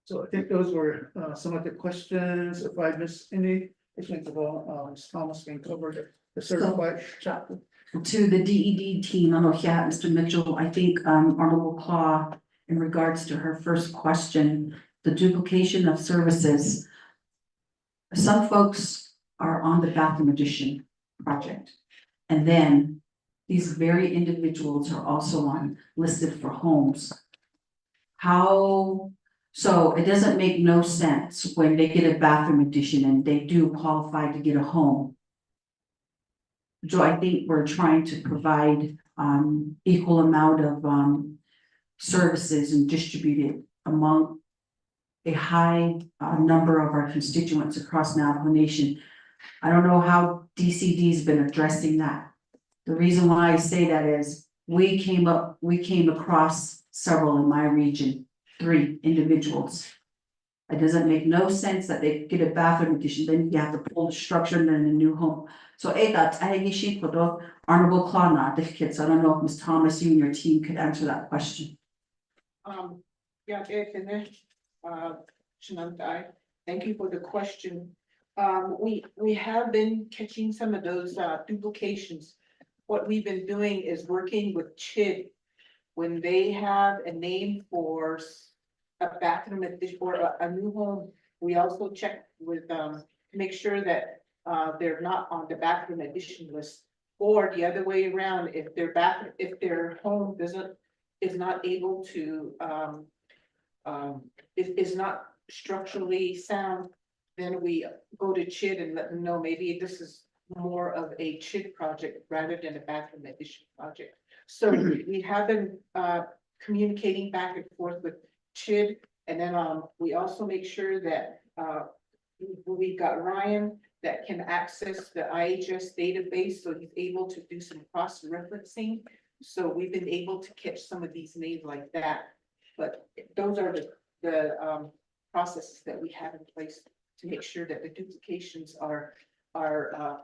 So I think those were some of the questions. If I missed any, I think Ms. Thomas can cover the certified chapter. To the DED team, Mr. Mitchell, I think Honorable Claw, in regards to her first question, the duplication of services. Some folks are on the bathroom addition project. And then these very individuals are also listed for homes. So it doesn't make no sense when they get a bathroom addition and they do qualify to get a home. Joe, I think we're trying to provide, equal amount of, services and distribute it among a high, number of our constituents across Navajo Nation. I don't know how DCD's been addressing that. The reason why I say that is, we came across several in my region, 3 individuals. It doesn't make no sense that they get a bathroom addition, then you have to pull the structure and then a new home. So that's Honorable Klana, the kids, I don't know if Ms. Thomas, you and your team could answer that question. Yeah, Shanantai, thank you for the question. We have been catching some of those duplications. What we've been doing is working with CHID. When they have a name for a bathroom addition or a new home, we also check with to make sure that they're not on the bathroom addition list. Or the other way around, if their home is not able to is not structurally sound, then we go to CHID and let them know maybe this is more of a CHID project rather than a bathroom addition project. So we have been communicating back and forth with CHID, and then we also make sure that we got Ryan that can access the IHS database, so he's able to do some cross-referencing. So we've been able to catch some of these names like that. But those are the processes that we have in place to make sure that the duplications are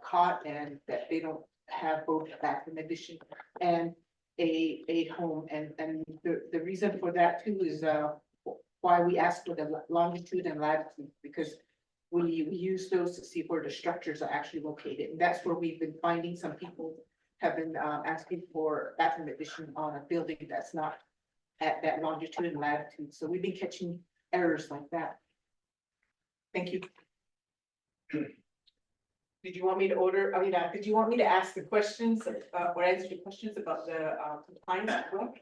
caught and that they don't have both a bathroom addition and a home. And the reason for that too is why we ask for the longitude and latitude, because we use those to see where the structures are actually located. And that's where we've been finding some people have been asking for bathroom addition on a building that's not at that longitude and latitude. So we've been catching errors like that. Thank you. Did you want me to did you want me to ask the questions or answer the questions about the compliance as well?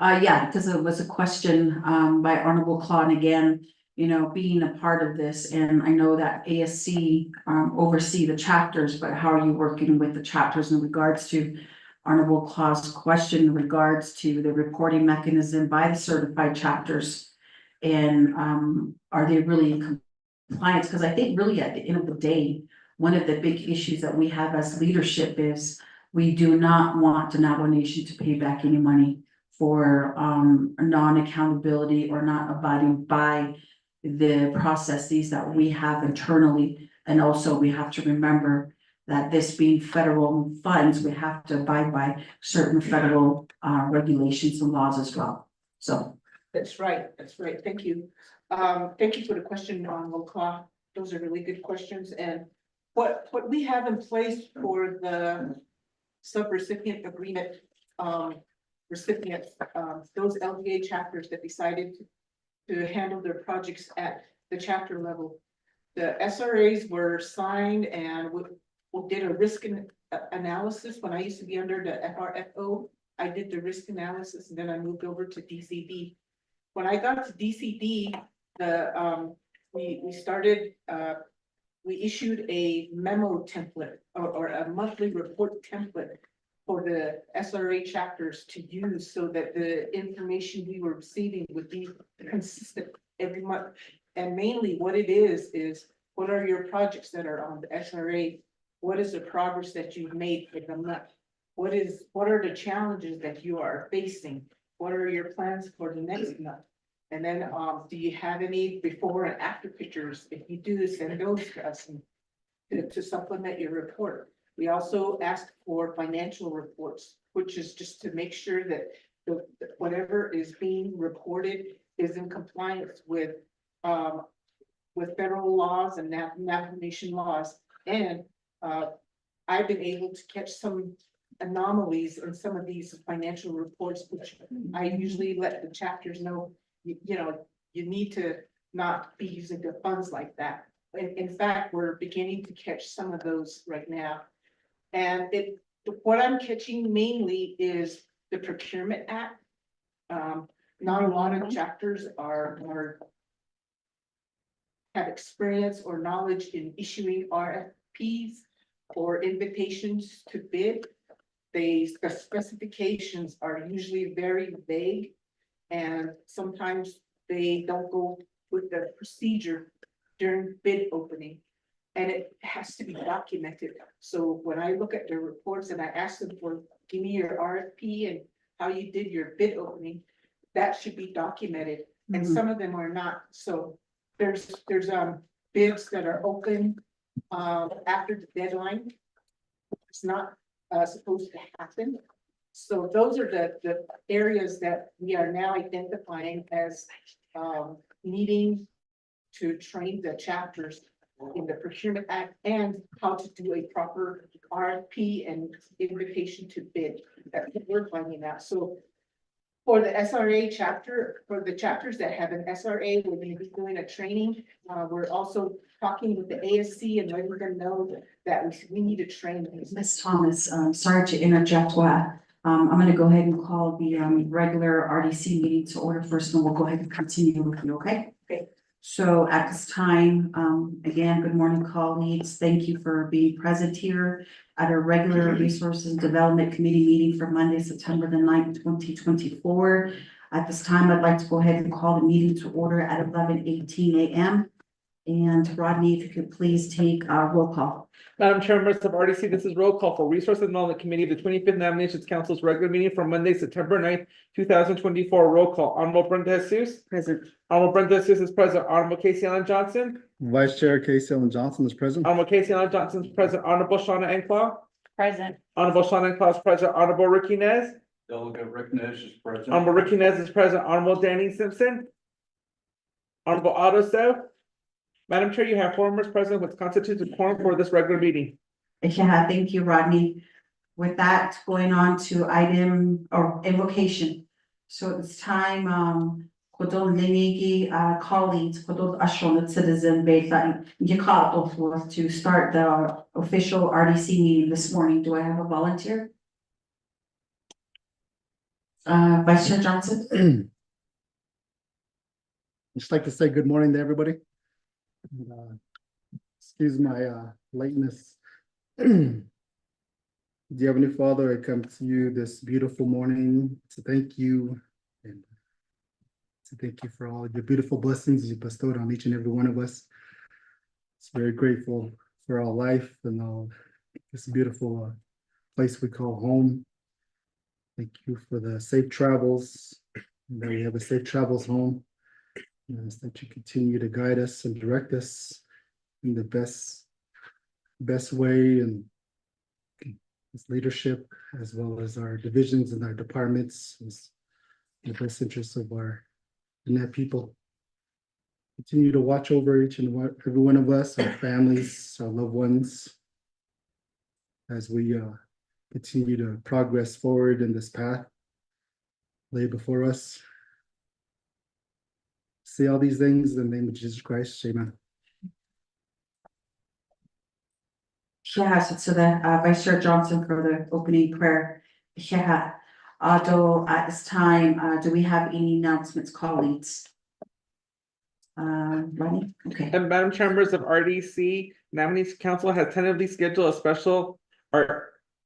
Yeah, because it was a question, by Honorable Claude again, you know, being a part of this, and I know that ASC, oversee the chapters, but how are you working with the chapters in regards to Honorable Claude's question in regards to the reporting mechanism by the certified chapters? And, are they really in compliance? Because I think really at the end of the day, one of the big issues that we have as leadership is we do not want the Navajo Nation to pay back any money for non-accountability or not abiding by the processes that we have internally. And also we have to remember that this being federal funds, we have to abide by certain federal regulations and laws as well. So. That's right, thank you. Thank you for the question on Loclaw. Those are really good questions. And what we have in place for the subrecipient agreement recipients, those LGA chapters that decided to handle their projects at the chapter level. The SRAs were signed and we did a risk analysis. When I used to be under the FRFO, I did the risk analysis and then I moved over to DCD. When I got to DCD, we issued a memo template or a monthly report template for the SRA chapters to use so that the information we were receiving would be consistent every month. And mainly what it is what are your projects that are on the SRA? What is the progress that you've made for the month? What are the challenges that you are facing? What are your plans for the next month? And then, do you have any before and after pictures? If you do, send those to us to supplement your report. We also ask for financial reports, which is just to make sure that whatever is being reported is in compliance with federal laws and Navajo Nation laws. And I've been able to catch some anomalies in some of these financial reports, which I usually let the chapters know, you know, you need to not be using the funds like that. In fact, we're beginning to catch some of those right now. And what I'm catching mainly is the Procurement Act. Not a lot of chapters have experience or knowledge in issuing RFPs or invitations to bid. The specifications are usually very vague. And sometimes they don't go with the procedure during bid opening. And it has to be documented. So when I look at the reports and I ask them for, give me your RFP and how you did your bid opening, that should be documented. And some of them are not. So there's bids that are open after the deadline. It's not supposed to happen. So those are the areas that we are now identifying as needing to train the chapters in the Procurement Act and how to do a proper RFP and invitation to bid. That's what we're finding out. So for the SRA chapter, for the chapters that have an SRA, we're going to be doing a training. We're also talking with the ASC and letting them know that we need to train these. Ms. Thomas, sorry to interject, I'm gonna go ahead and call the regular RDC meeting to order first, and we'll go ahead and continue with you, okay? Okay. So at this time, again, good morning, colleagues. Thank you for being present here at our regular Resources and Development Committee meeting for Monday, September the 9th, 2024. At this time, I'd like to go ahead and call the meeting to order at 11:18 a.m. And Rodney, if you could please take a roll call. Madam Chair, members of RDC, this is roll call for Resource and Development Committee of the 25th Nominations Council's regular meeting for Monday, September 9th, 2024. Roll call. Honorable Brenda Jesus. Present. Honorable Brenda Jesus is present. Honorable Casey Allen Johnson. Vice Chair Casey Ellen Johnson is present. Honorable Casey Allen Johnson is present. Honorable Shauna Enclaw. Present. Honorable Shauna Enclaw is present. Honorable Ricky Nez. Delegate Rick Nez is present. Honorable Ricky Nez is present. Honorable Danny Simpson. Honorable Otto Stowe. Madam Chair, you have 4 members present, which constitutes a quorum for this regular meeting. Yeah, thank you, Rodney. With that, going on to item or invocation. So at this time, Kodol Lenigi, colleagues, Kodol Ashon, citizen, Beta, Yakato was to start the official RDC meeting this morning. Do I have a volunteer? Vice Chair Johnson? Just like to say good morning to everybody. And, excuse my lateness. Dear Heavenly Father, I come to you this beautiful morning to thank you and to thank you for all your beautiful blessings you bestowed on each and every one of us. It's very grateful for our life and all this beautiful place we call home. Thank you for the safe travels, and that we have a safe travels home. And ask that you continue to guide us and direct us in the best way, and this leadership, as well as our divisions and our departments, is in the best interests of our net people. Continue to watch over each and every one of us, our families, our loved ones, as we continue to progress forward in this path laid before us. Say all these things in the name of Jesus Christ, amen. Yeah, so the Vice Chair Johnson for the opening prayer. Yeah, although at this time, do we have any announcements, colleagues? Ronnie, okay. And Madam Chair, members of RDC, Nomination Council has tentatively scheduled a special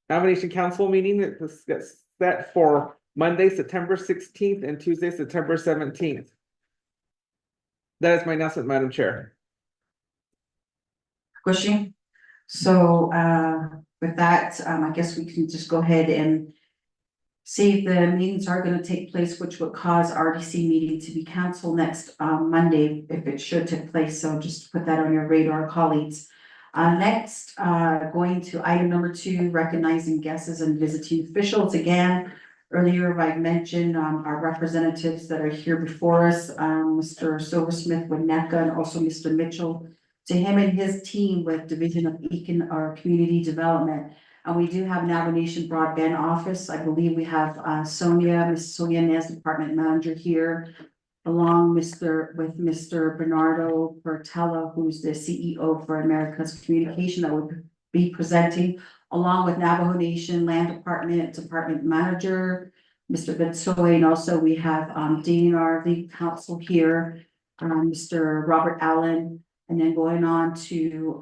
Nomination Council meeting that is set for Monday, September 16th and Tuesday, September 17th. That is my announcement, Madam Chair. Pushing. So with that, I guess we can just go ahead and see if the meetings are going to take place, which would cause RDC meeting to be canceled next Monday, if it should take place. So just to put that on your radar, colleagues. Next, going to item number 2, recognizing guests and visiting officials. Again, earlier I mentioned our representatives that are here before us, Mr. Silversmith Winnetka, and also Mr. Mitchell. To him and his team with Division of Community Development. And we do have Navigation Broadband Office. I believe we have Miss Sonia Nez, Department Manager here, along with Mr. Bernardo Bertella, who's the CEO for America's Communication, that will be presenting, along with Navajo Nation Land Department Manager, Mr. Betsoy, and also we have DNR Legal Counsel here, Mr. Robert Allen. And then going on to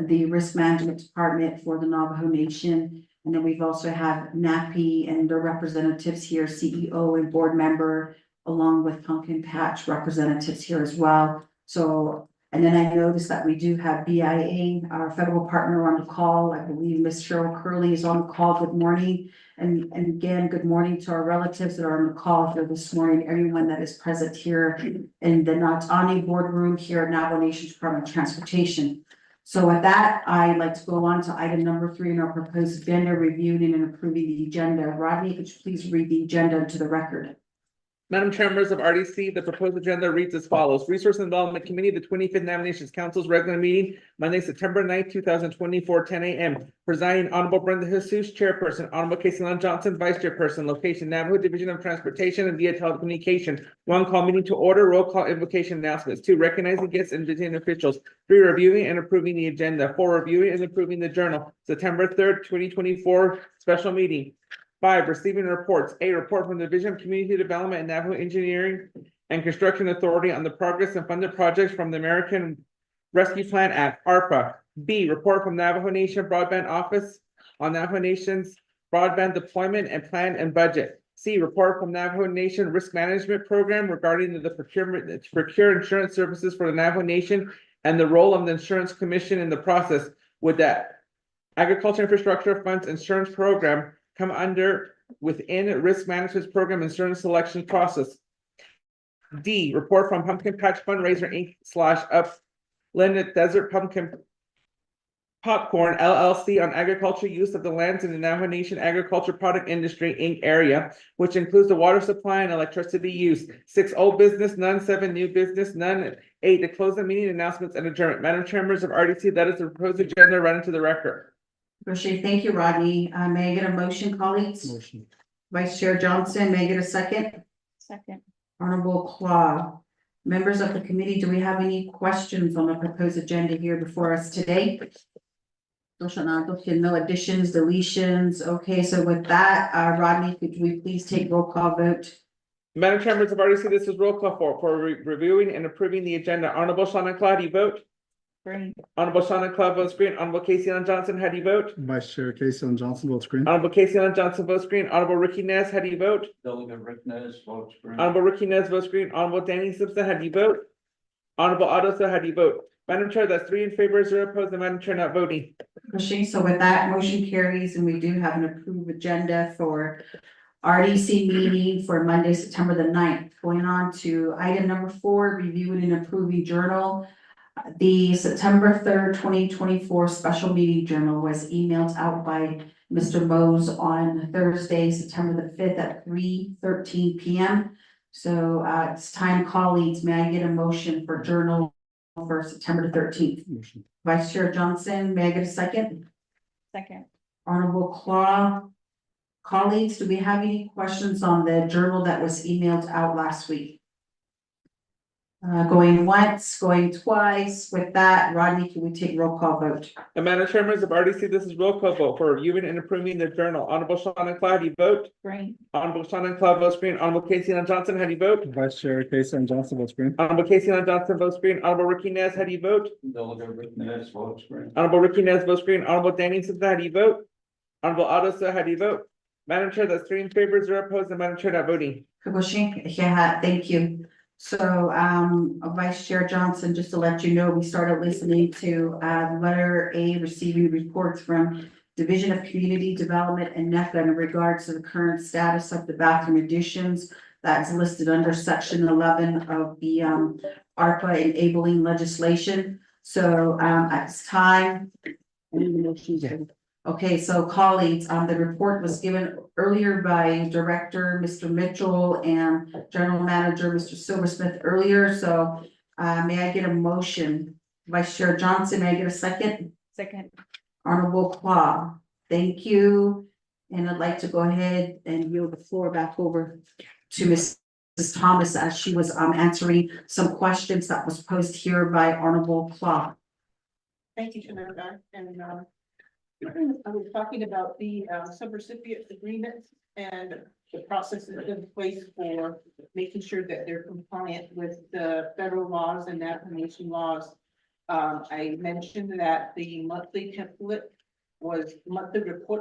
the Risk Management Department for the Navajo Nation. And then we've also had NAPI and their representatives here, CEO and board member, along with Pumpkin Patch representatives here as well. So, and then I noticed that we do have BIA, our federal partner, on the call. I believe Ms. Cheryl Curley is on the call. Good morning. And again, good morning to our relatives that are on the call here this morning, everyone that is present here in the Natani boardroom here at Navajo Nation Department of Transportation. So with that, I'd like to go on to item number 3 in our proposed agenda, reviewing and approving the agenda. Rodney, could you please read the agenda to the record? Madam Chair, members of RDC, the proposed agenda reads as follows. Resource and Development Committee, the 25th Nominations Council's regular meeting, Monday, September 9th, 2024, 10 a.m. Presiding Honorable Brenda Jesus, Chairperson, Honorable Casey Lon Johnson, Vice Chairperson, location Navajo Division of Transportation and via telecommunication. 1, call meeting to order, roll call invocation announcements. 2, recognizing guests and visiting officials. 3, reviewing and approving the agenda. 4, reviewing and approving the journal. September 3rd, 2024, special meeting. 5, receiving reports. A, report from the Division of Community Development and Navajo Engineering and Construction Authority on the progress and funded projects from the American Rescue Plan Act, ARPA. B, report from Navajo Nation Broadband Office on Navajo Nation's broadband deployment and plan and budget. C, report from Navajo Nation Risk Management Program regarding the procurement to procure insurance services for the Navajo Nation and the role of the Insurance Commission in the process. With that, Agriculture Infrastructure Funds Insurance Program come under within risk management program insurance selection process. D, report from Pumpkin Patch Fundraiser Inc. /Upland Desert Pumpkin Popcorn LLC on agriculture use of the lands in the Navajo Nation agriculture product industry Inc. area, which includes the water supply and electricity use. 6, old business, none. 7, new business, none. 8, to close the meeting, announcements and adjournment. Madam Chair, members of RDC, that is the proposed agenda run into the record. Appreciate, thank you, Rodney. May I get a motion, colleagues? Motion. Vice Chair Johnson, may I get a second? Second. Honorable Claw. Members of the committee, do we have any questions on the proposed agenda here before us today? No additions, deletions. Okay, so with that, Rodney, could we please take roll call vote? Madam Chair, members of RDC, this is roll call for reviewing and approving the agenda. Honorable Shannon Cloud, how do you vote? Green. Honorable Shannon Cloud votes green. Honorable Casey Lon Johnson, how do you vote? Vice Chair Casey Lon Johnson votes green. Honorable Casey Lon Johnson votes green. Honorable Ricky Nez, how do you vote? Delegate Rick Nez votes green. Honorable Ricky Nez votes green. Honorable Danny Simpson, how do you vote? Honorable Otto, how do you vote? Madam Chair, that's 3 in favor, 0 opposed, and Madam Chair not voting. Pushing, so with that, motion carries, and we do have an approved agenda for RDC meeting for Monday, September the 9th. Going on to item number 4, reviewing and approving journal. The September 3rd, 2024 special meeting journal was emailed out by Mr. Mose on Thursday, September the 5th at 3:13 p.m. So it's time, colleagues, may I get a motion for journal for September the 13th? Motion. Vice Chair Johnson, may I get a second? Second. Honorable Claw. Colleagues, do we have any questions on the journal that was emailed out last week? Going once, going twice. With that, Rodney, can we take roll call vote? And Madam Chair, members of RDC, this is roll call vote for reviewing and approving the journal. Honorable Shannon Cloud, how do you vote? Green. Honorable Shannon Cloud votes green. Honorable Casey Lon Johnson, how do you vote? Vice Chair Casey Lon Johnson votes green. Honorable Casey Lon Johnson votes green. Honorable Ricky Nez, how do you vote? Delegate Rick Nez votes green. Honorable Ricky Nez votes green. Honorable Danny Simpson, how do you vote? Honorable Otto, how do you vote? Madam Chair, that's 3 in favor, 0 opposed, and Madam Chair not voting. Kubushing, yeah, thank you. So, Vice Chair Johnson, just to let you know, we started listening to, letter A, receiving reports from Division of Community Development and NECA in regards to the current status of the bathroom additions. That's listed under section 11 of the, ARPA enabling legislation. So, at this time. Okay, so colleagues, the report was given earlier by Director Mr. Mitchell and General Manager Mr. Silversmith earlier, so may I get a motion? Vice Chair Johnson, may I get a second? Second. Honorable Claw, thank you. And I'd like to go ahead and yield the floor back over to Mrs. Thomas as she was answering some questions that was posed here by Honorable Claw. Thank you, Shannon, and I was talking about the subrecipient agreements and the processes in place for making sure that they're compliant with the federal laws and Navajo Nation laws. I mentioned that the monthly report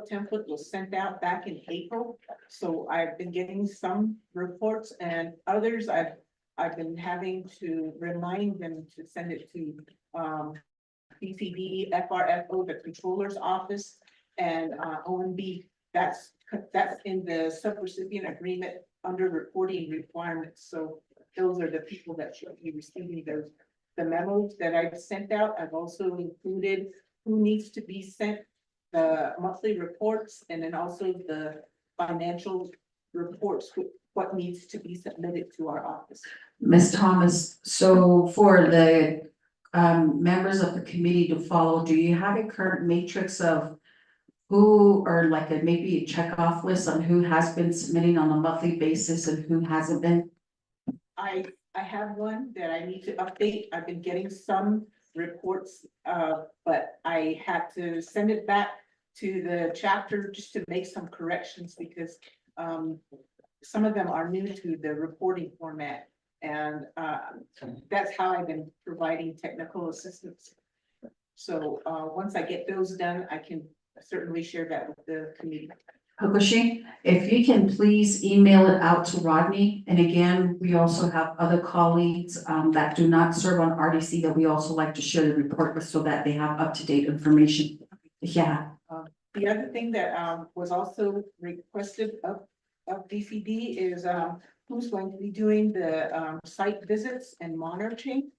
template was sent out back in April. So I've been getting some reports and others I've been having to remind them to send it to, BCD, FRFO, the controller's office, and, OMB. That's in the subrecipient agreement under reporting requirements. So those are the people that should be receiving those. The memos that I've sent out, I've also included who needs to be sent the monthly reports, and then also the financial reports, what needs to be submitted to our office. Ms. Thomas, so for the members of the committee to follow, do you have a current matrix of who, or like maybe a checkoff list on who has been submitting on a monthly basis and who hasn't been? I have one that I need to update. I've been getting some reports, but I had to send it back to the chapter just to make some corrections because some of them are new to the reporting format. And that's how I've been providing technical assistance. So once I get those done, I can certainly share that with the committee. Hakushi, if you can please email it out to Rodney, and again, we also have other colleagues that do not serve on RDC that we also like to share the report with so that they have up-to-date information. Yeah, The other thing that was also requested of DCD is who's going to be doing the site visits and monitoring.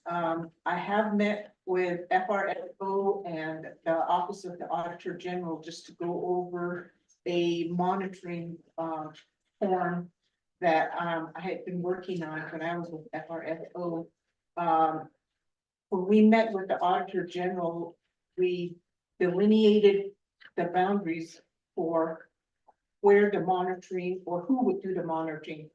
I have met with FRFO and the Office of the Auditor General just to go over a monitoring form that I had been working on when I was with FRFO. When we met with the Auditor General, we delineated the boundaries for where the monitoring or who would do the monitoring.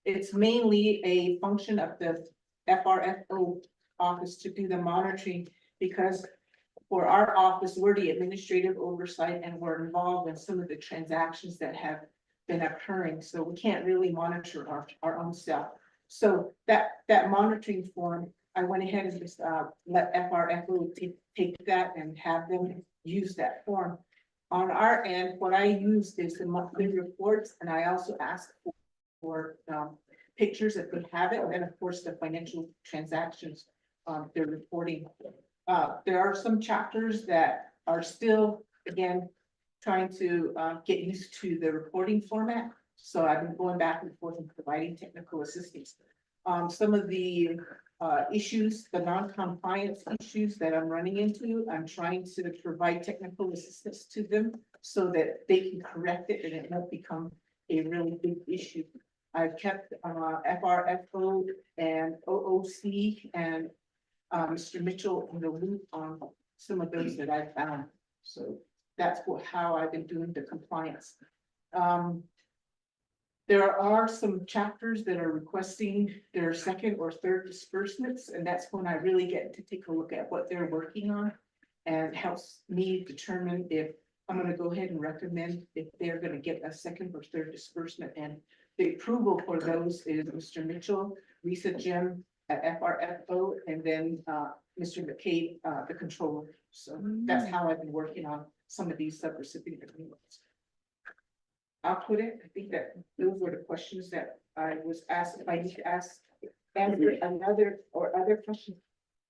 It's mainly a function of the FRFO office to do the monitoring because for our office, we're the administrative oversight and we're involved in some of the transactions that have been occurring. So we can't really monitor our own self. So that monitoring form, I went ahead and just let FRFO take that and have them use that form. On our end, what I used is the monthly reports, and I also asked for pictures if they have it, and of course the financial transactions they're reporting. There are some chapters that are still, again, trying to get used to the reporting format. So I've been going back and forth and providing technical assistance. Some of the issues, the non-compliance issues that I'm running into, I'm trying to provide technical assistance to them so that they can correct it and it won't become a really big issue. I've kept FRFO and OOC and Mr. Mitchell in the loop on some of those that I found. So that's how I've been doing the compliance. There are some chapters that are requesting their second or third disbursements, and that's when I really get to take a look at what they're working on and helps me determine if I'm going to go ahead and recommend if they're going to get a second or third disbursement. And the approval for those is Mr. Mitchell, Lisa Jim at FRFO, and then Mr. McCabe, the controller. So that's how I've been working on some of these subrecipient agreements. I'll put it, I think that those were the questions that I was asked. If I need to ask another or other questions,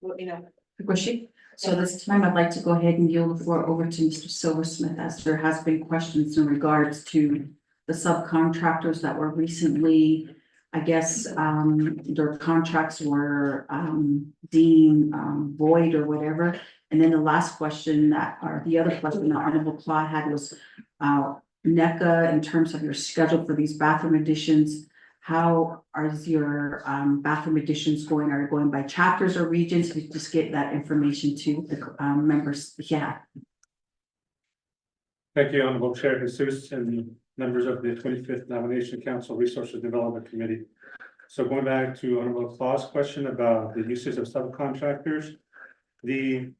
let me know. Hakushi, so this time I'd like to go ahead and yield the floor over to Mr. Silversmith as there has been questions in regards to the subcontractors that were recently, I guess, their contracts were deemed void or whatever. And then the last question or the other question that Honorable Claude had was NECA, in terms of your schedule for these bathroom additions, how are your bathroom additions going? Are you going by chapters or regions? We just get that information to the members. Yeah. Thank you, Honorable Chair Jesus and members of the 25th Nomination Council Resources Development Committee. So going back to Honorable Claude's question about the uses of subcontractors, the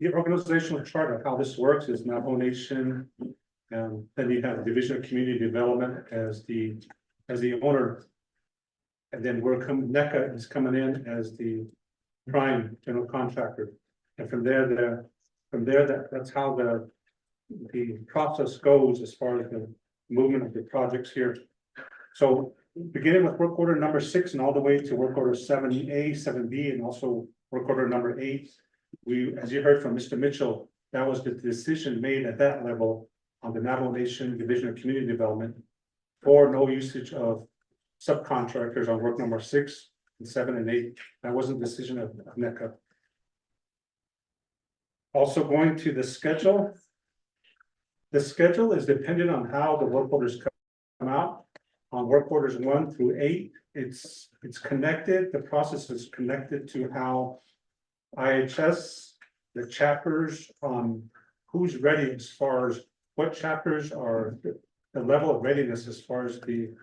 organizational chart of how this works is Navajo Nation. Then you have Division of Community Development as the owner. And then NECA is coming in as the prime general contractor. And from there, that's how the process goes as far as the movement of the projects here. So beginning with work order number 6 and all the way to work order 7A, 7B, and also work order number 8. We, as you heard from Mr. Mitchell, that was the decision made at that level on the Navajo Nation Division of Community Development for no usage of subcontractors on work number 6 and 7 and 8. That wasn't a decision of NECA. Also going to the schedule. The schedule is dependent on how the work orders come out. On work orders 1 through 8, it's connected, the process is connected to how IHS, the chapters on who's ready as far as what chapters are, the level of readiness as far as the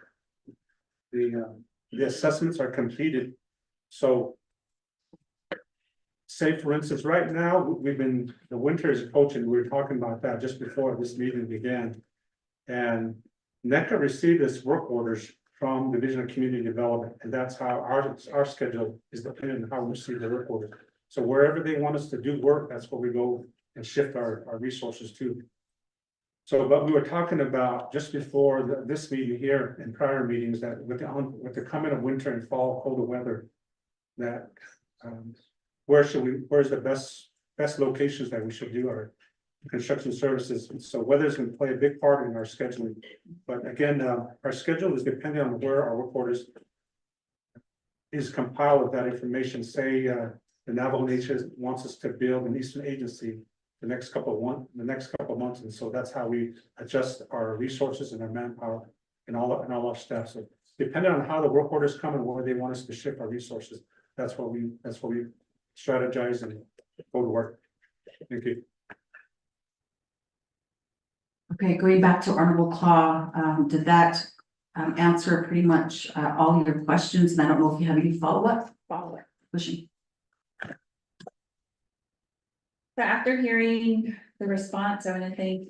assessments are completed. So say for instance, right now, the winter is approaching, we were talking about that just before this meeting began. And NECA received its work orders from Division of Community Development, and that's how our schedule is dependent on how we receive the work orders. So wherever they want us to do work, that's where we go and shift our resources to. So, but we were talking about just before this meeting here and prior meetings that with the coming of winter and fall, colder weather, that where's the best locations that we should do our construction services. So weather is going to play a big part in our scheduling. But again, our schedule is dependent on where our work orders is compiled with that information. Say the Navajo Nation wants us to build an Eastern agency the next couple of months, and so that's how we adjust our resources and our manpower and all our staff. So depending on how the work orders come and where they want us to shift our resources, that's what we strategize and go to work. Thank you. Okay, going back to Honorable Claw, did that answer pretty much all your questions? And I don't know if you have any follow-up? Pushing. So after hearing the response, I want to thank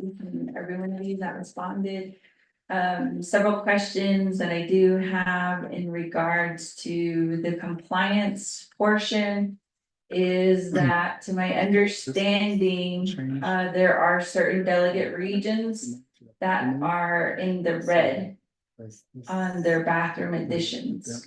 every one of you that responded. Several questions that I do have in regards to the compliance portion is that, to my understanding, there are certain delegate regions that are in the red on their bathroom additions.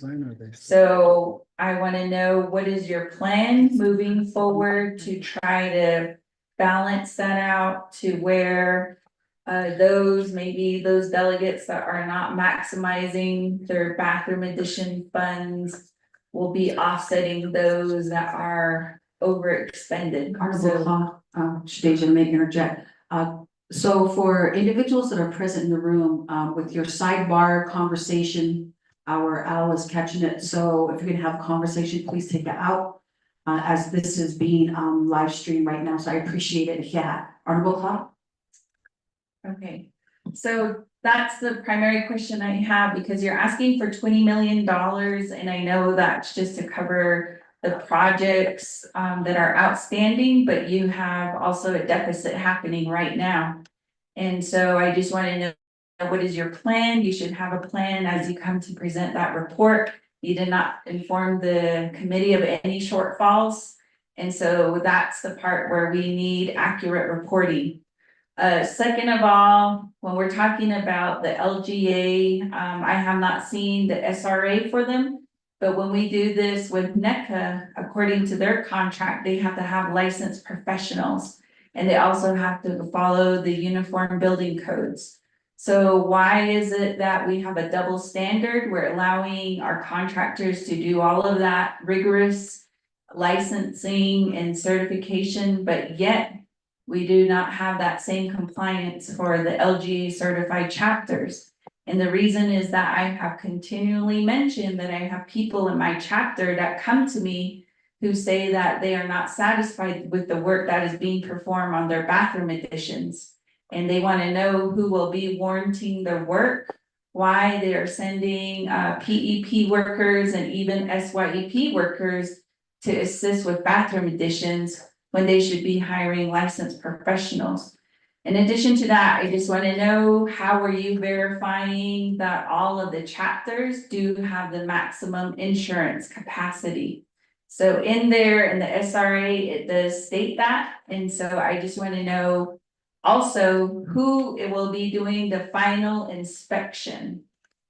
So I want to know, what is your plan moving forward to try to balance that out to where maybe those delegates that are not maximizing their bathroom addition funds will be offsetting those that are overexpended. Honorable Claw, Shadeja, may interject. So for individuals that are present in the room, with your sidebar conversation, our owl is catching it. So if you're gonna have a conversation, please take it out. As this is being live streamed right now, so I appreciate it. Yeah, Honorable Claw. Okay, so that's the primary question I have, because you're asking for $20 million, and I know that's just to cover the projects that are outstanding, but you have also a deficit happening right now. And so I just want to know, what is your plan? You should have a plan as you come to present that report. You did not inform the committee of any shortfalls. And so that's the part where we need accurate reporting. Second of all, when we're talking about the LGA, I have not seen the SRA for them. But when we do this with NECA, according to their contract, they have to have licensed professionals. And they also have to follow the uniform building codes. So why is it that we have a double standard? We're allowing our contractors to do all of that rigorous licensing and certification, but yet we do not have that same compliance for the LGA certified chapters. And the reason is that I have continually mentioned that I have people in my chapter that come to me who say that they are not satisfied with the work that is being performed on their bathroom additions. And they want to know who will be warranting the work, why they are sending PEP workers and even SYEP workers to assist with bathroom additions when they should be hiring licensed professionals. In addition to that, I just want to know, how are you verifying that all of the chapters do have the maximum insurance capacity? So in there, in the SRA, it does state that, and so I just wanna know also who it will be doing the final inspection.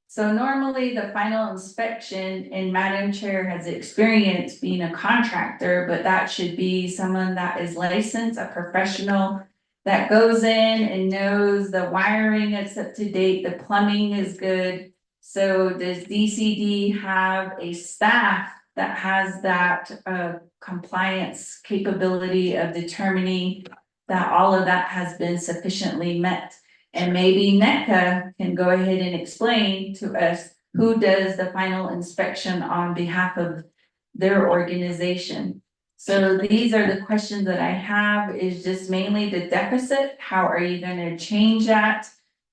So normally the final inspection, and Madam Chair has experience being a contractor, but that should be someone that is licensed, a professional. That goes in and knows the wiring is up to date, the plumbing is good. So does DCD have a staff that has that compliance capability of determining that all of that has been sufficiently met? And maybe NECA can go ahead and explain to us who does the final inspection on behalf of their organization. So these are the questions that I have, is just mainly the deficit. How are you gonna change that?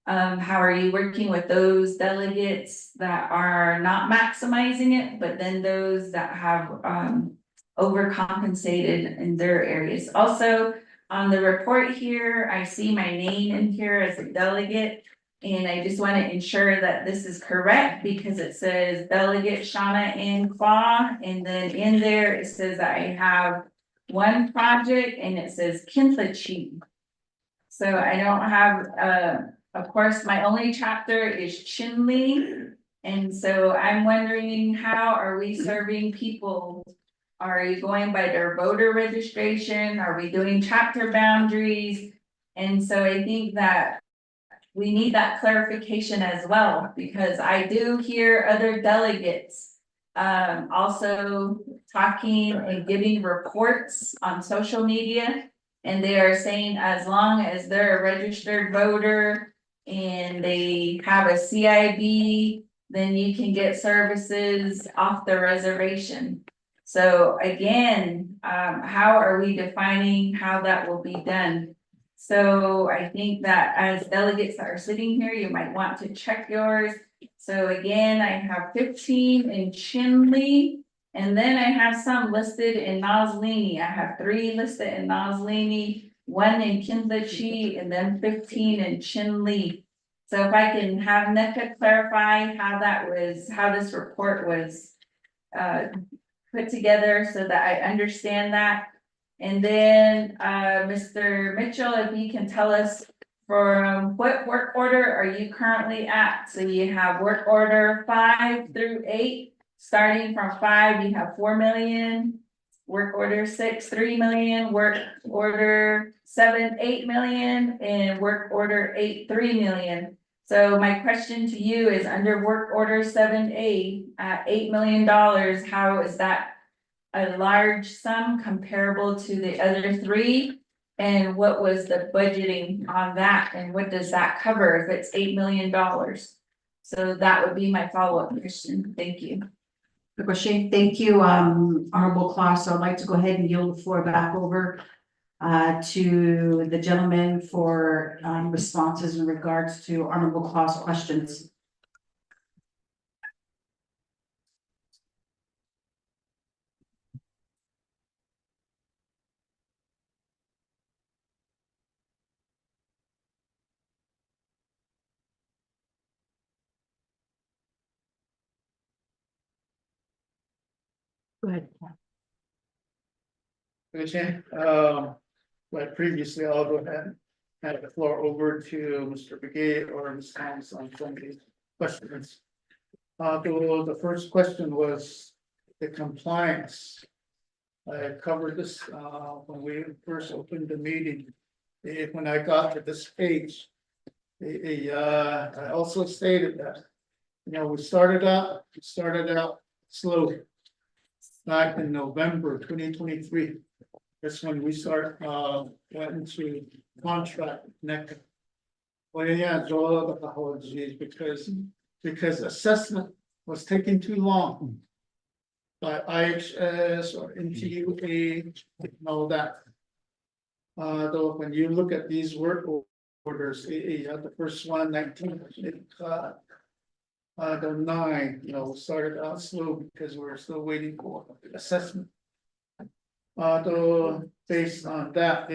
How are you working with those delegates that are not maximizing it, but then those that have overcompensated in their areas? Also, on the report here, I see my name in here as a delegate. And I just wanna ensure that this is correct, because it says Delegate Shauna Ann Claw, and then in there it says that I have one project and it says Kintlachie. So I don't have, of course, my only chapter is Chinle. And so I'm wondering, how are we serving people? Are you going by their voter registration? Are we doing chapter boundaries? And so I think that we need that clarification as well, because I do hear other delegates also talking and giving reports on social media. And they are saying as long as they're a registered voter and they have a CIB, then you can get services off the reservation. So again, how are we defining how that will be done? So I think that as delegates that are sitting here, you might want to check yours. So again, I have 15 in Chinle, and then I have some listed in Noslini. I have 3 listed in Noslini, 1 in Kintlachie, and then 15 in Chinle. So if I can have NECA clarify how this report was put together so that I understand that. And then, Mr. Mitchell, if you can tell us from what work order are you currently at? So you have work order 5 through 8, starting from 5, you have 4 million. Work order 6, 3 million, work order 7, 8 million, and work order 8, 3 million. So my question to you is, under work order 7A at $8 million, how is that a large sum comparable to the other 3? And what was the budgeting on that, and what does that cover if it's $8 million? So that would be my follow-up question. Thank you. Ricochet, thank you, Honorable Claus. So I'd like to go ahead and yield the floor back over to the gentleman for responses in regards to Honorable Claus questions. Go ahead. Okay, like previously, I'll go ahead and hand the floor over to Mr. Begay or Ms. Thomas on some of these questions. The first question was the compliance. I covered this, when we first opened the meeting. When I got to this page, I also stated that, we started out slowly. Back in November 2023, that's when we went into contract NECA. Well, yeah, all of the apologies because assessment was taking too long. By IHS or NTUA and all that. Though when you look at these work orders, you have the first one, 19, the 9, started out slow because we're still waiting for assessment. Though based on that,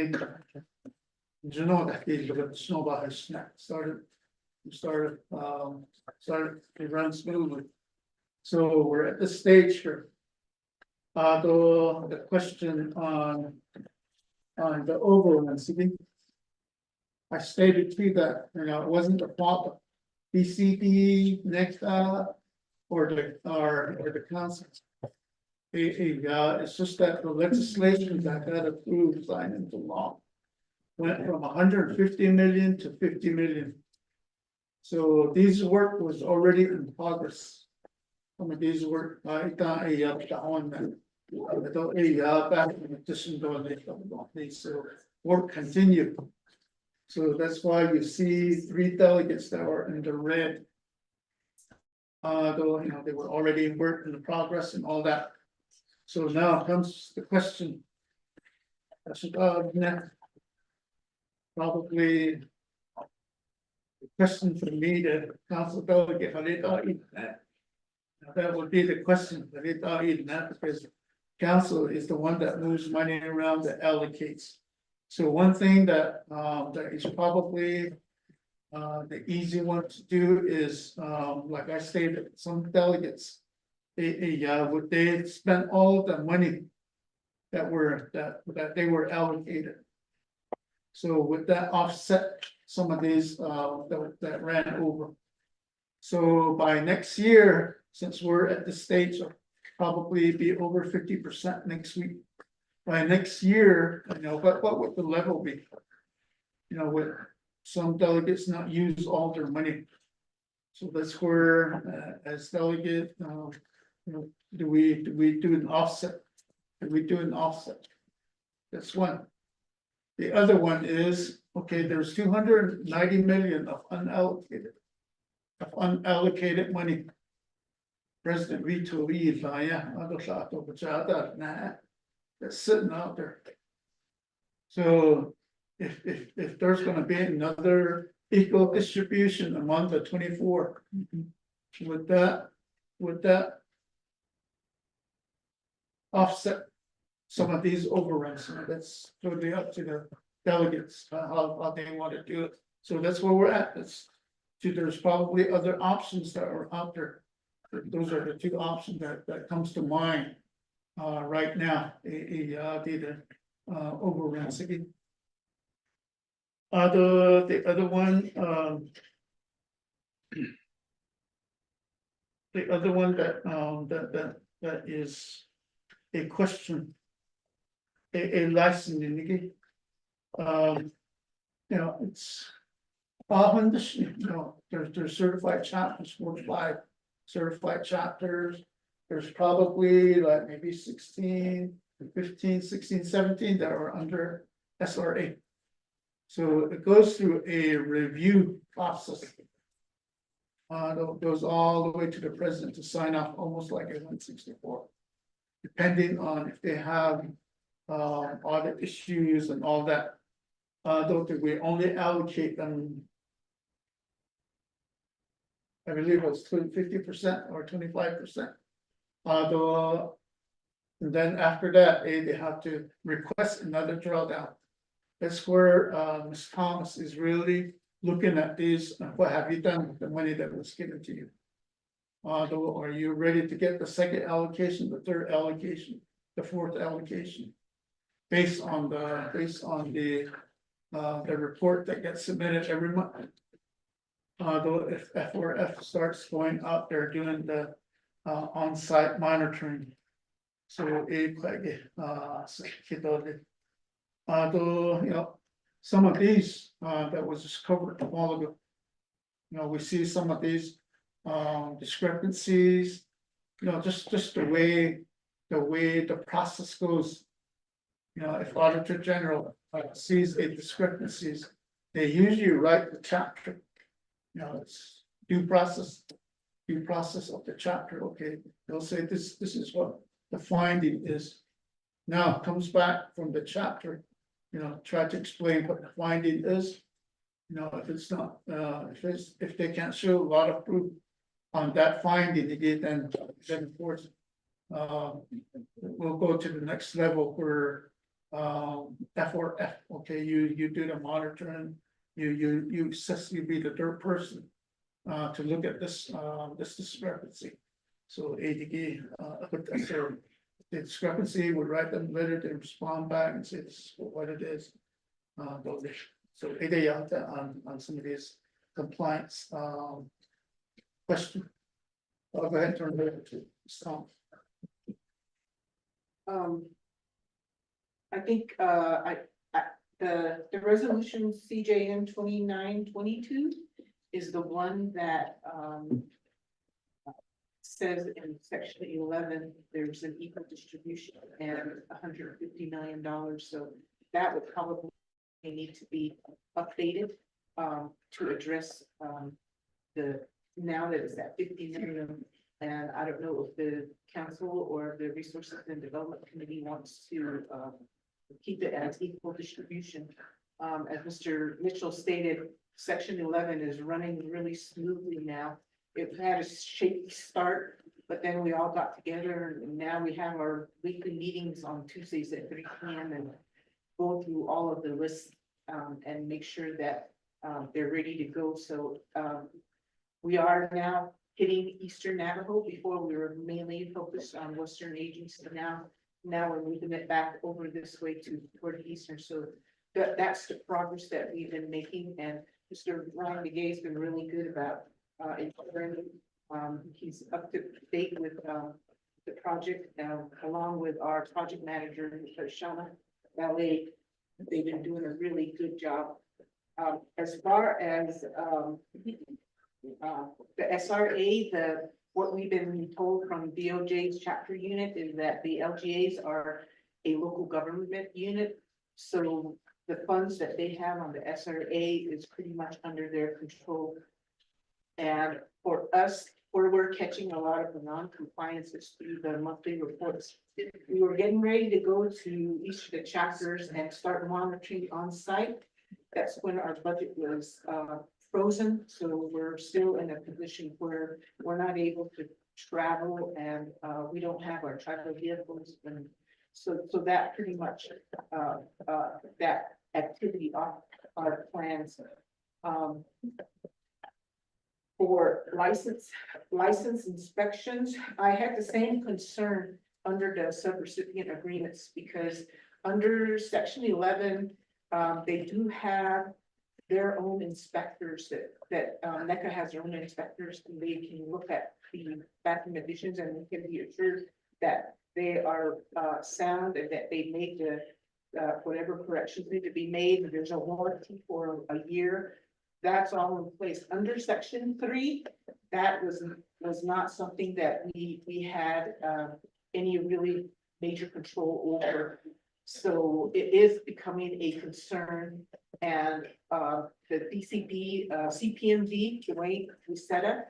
snowball has snapped, started to run smoothly. So we're at the stage here The question on the overruns, I stated too that, it wasn't the fault of BCD, NECA, or the council. It's just that the legislation that got approved, signed into law, went from 150 million to 50 million. So these work was already in progress. Some of these work, back in addition to these, so work continued. So that's why you see 3 delegates that were in the red. Though, they were already working in progress and all that. So now comes the question. Next. Probably. The question for me, the council delegate, that would be the question, because council is the one that moves money around, that allocates. So one thing that is probably the easy one to do is, like I stated, some delegates, they spent all of the money that they were allocated. So with that offset some of these that ran over. So by next year, since we're at the stage of probably be over 50% next week. By next year, what would the level be? With some delegates not use all their money. So that's where, as delegate, do we do an offset? Do we do an offset? That's one. The other one is, okay, there's 290 million of unallocated money. President Vito that's sitting out there. So if there's gonna be another equal distribution among the 24, would that offset some of these overruns? That's totally up to the delegates, how they want to do it. So that's where we're at. There's probably other options that are out there. Those are the 2 options that comes to mind right now. The overruns again. The other one, that is a question. A licensing again. It's often this, there's certified chapters, 4 to 5 certified chapters. There's probably like maybe 16, 15, 16, 17 that are under SRA. So it goes through a review process. It goes all the way to the president to sign off, almost like a 164. Depending on if they have audit issues and all that. Though we only allocate them. I believe it was 50% or 25%. Though, and then after that, they have to request another drawdown. That's where Ms. Thomas is really looking at these. What have you done with the money that was given to you? Though, are you ready to get the 2nd allocation, the 3rd allocation, the 4th allocation? Based on the report that gets submitted every month. Though if F4F starts going out there doing the on-site monitoring. So though, some of these that was just covered a while ago. We see some of these discrepancies, just the way the process goes. If Auditor General sees a discrepancies, they usually write the chapter. It's due process of the chapter. Okay, they'll say this is what the finding is. Now it comes back from the chapter, try to explain what the finding is. If it's not, if they can't show a lot of proof on that finding, then of course. We'll go to the next level where F4F, okay, you do the monitoring, you be the third person to look at this discrepancy. So ADG, the discrepancy, we write them a letter, they respond back and say this is what it is. So they out on some of these compliance, question. I'll go ahead and turn it over to Tom. I think, the resolution CJN 2922 is the one that, says in section 11, there's an equal distribution and $150 million, so that would probably need to be updated, to address, the, now that it's at 50 million. And I don't know if the council or the Resources and Development Committee wants to, keep it as equal distribution. As Mr. Mitchell stated, section 11 is running really smoothly now. It had a shaky start, but then we all got together and now we have our weekly meetings on Tuesdays at 3 p.m. and go through all of the lists, and make sure that, they're ready to go. So, we are now hitting Eastern Navajo. Before we were mainly focused on Western agency. Now we're moving it back over this way toward the Eastern. So that's the progress that we've been making. And Mr. Ryan McGay has been really good about, ensuring, he's up to date with, the project, along with our project manager, Shauna Ballet. They've been doing a really good job. As far as, the SRA, what we've been told from DOJ's chapter unit is that the LGAs are a local government unit. So the funds that they have on the SRA is pretty much under their control. And for us, where we're catching a lot of the non-compliances through the monthly reports, we were getting ready to go to each of the chapters and start monitoring on site. That's when our budget was, frozen, so we're still in a position where we're not able to travel and we don't have our travel vehicles, and so that pretty much that activity off our plans. For license inspections, I had the same concern under the subrecipient agreements, because under section 11, they do have their own inspectors that NECA has their own inspectors, and they can look at the bathroom additions and we can be assured that they are sound and that they made the whatever corrections need to be made. There's a warranty for a year. That's all in place. Under section 3, that was not something that we had any really major control over. So it is becoming a concern, and the DCB, CPMD, Dwayne Lucetta,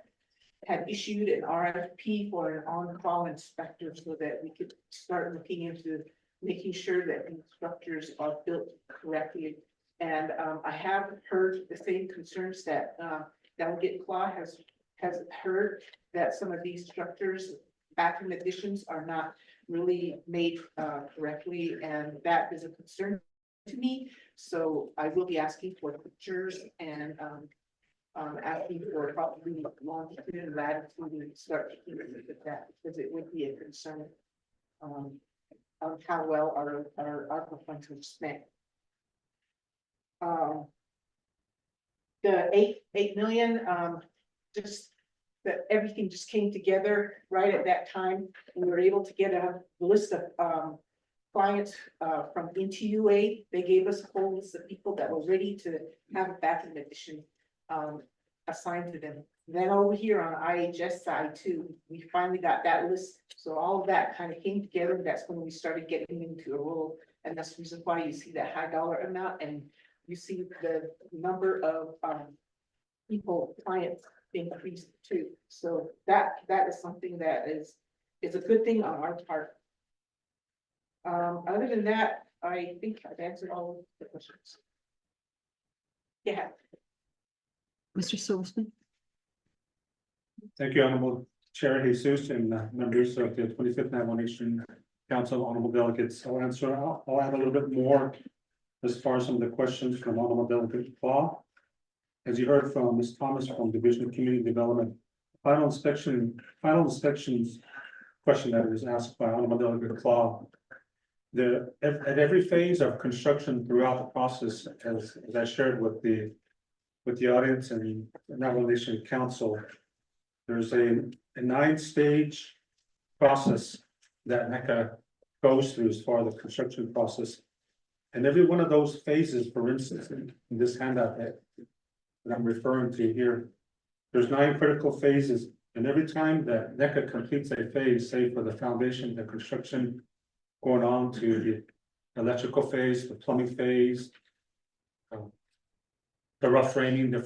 had issued an RFP for an on-call inspector so that we could start looking into making sure that these structures are built correctly. And I have heard the same concerns that Delegate Claw has heard, that some of these structures, bathroom additions, are not really made correctly, and that is a concern to me. So I will be asking for pictures and asking for probably longitude and latitude and start taking a look at that, because it would be a concern on how well our ARPA funds are spent. The 8 million, just that everything just came together right at that time. We were able to get a list of clients from NTUA. They gave us a whole list of people that were ready to have a bathroom addition assigned to them. Then over here on IHS side too, we finally got that list. So all of that kind of came together. That's when we started getting into a role, and that's the reason why you see that high dollar amount, and you see the number of people, clients increased too. So that is something that is a good thing on our part. Other than that, I think I've answered all of the questions. Yeah. Mr. Silversman? Thank you, Honorable Chair Jesus and members of the 25th Navajo Nation Council, honorable delegates. I'll add a little bit more as far as some of the questions from Honorable Delegate Claw. As you heard from Ms. Thomas from Division of Community Development, final inspections question that was asked by Honorable Delegate Claude. At every phase of construction throughout the process, as I shared with the audience and Navajo Council, there's a 9-stage process that NECA goes through as far as the construction process. And every one of those phases, for instance, in this handout that I'm referring to here, there's 9 critical phases, and every time that NECA completes a phase, say for the foundation, the construction, going on to the electrical phase, the plumbing phase, the rough framing, the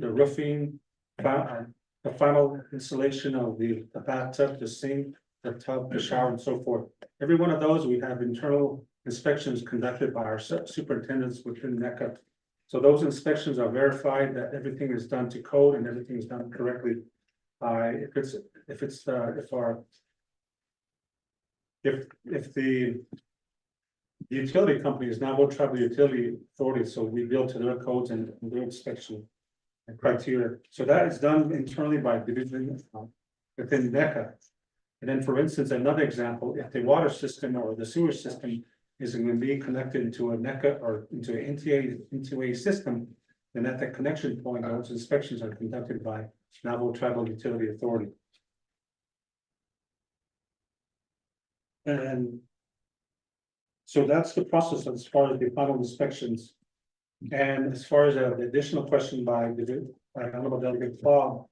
roofing, the final installation of the bathtub, the sink, the tub, the shower, and so forth. Every one of those, we have internal inspections conducted by our superintendents within NECA. So those inspections are verified that everything is done to code and everything is done correctly. If the utility company is Navajo Tribal Utility Authority, so we build to their codes and their inspection and criteria. So that is done internally by division within NECA. And then, for instance, another example, if the water system or the sewer system is going to be connected into a NECA or into a system, then at that connection point, those inspections are conducted by Navajo Tribal Utility Authority. And so that's the process as far as the final inspections. And as far as the additional question by Honorable Delegate Claude,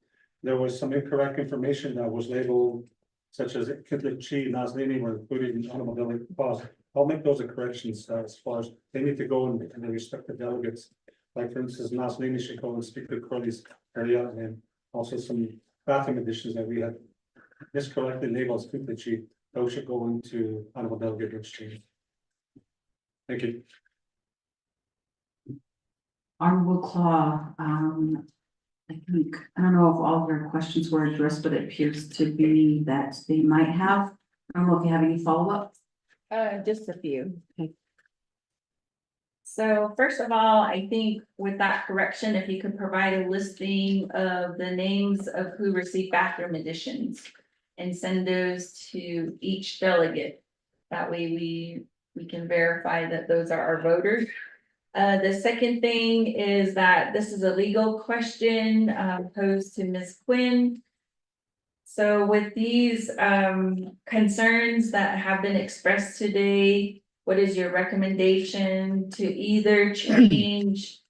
there was some incorrect information that was labeled, such as Kitlik Chi, Naslini were included in Honorable Delegate Claude. I'll make those corrections as far as they need to go in the respective delegates. Like, for instance, Naslini should go and speak with Curly's area, and also some bathroom additions that we had miscorrectly labeled as Kitlik Chi. Those should go into Honorable Delegate Exchange. Thank you. Honorable Claw, I think, I don't know if all of your questions were addressed, but it appears to be that they might have. I don't know if you have any follow-up. Just a few. So first of all, I think with that correction, if you could provide a listing of the names of who received bathroom additions and send those to each delegate. That way we can verify that those are our voters. The second thing is that this is a legal question posed to Ms. Quinn. So with these concerns that have been expressed today, what is your recommendation to either change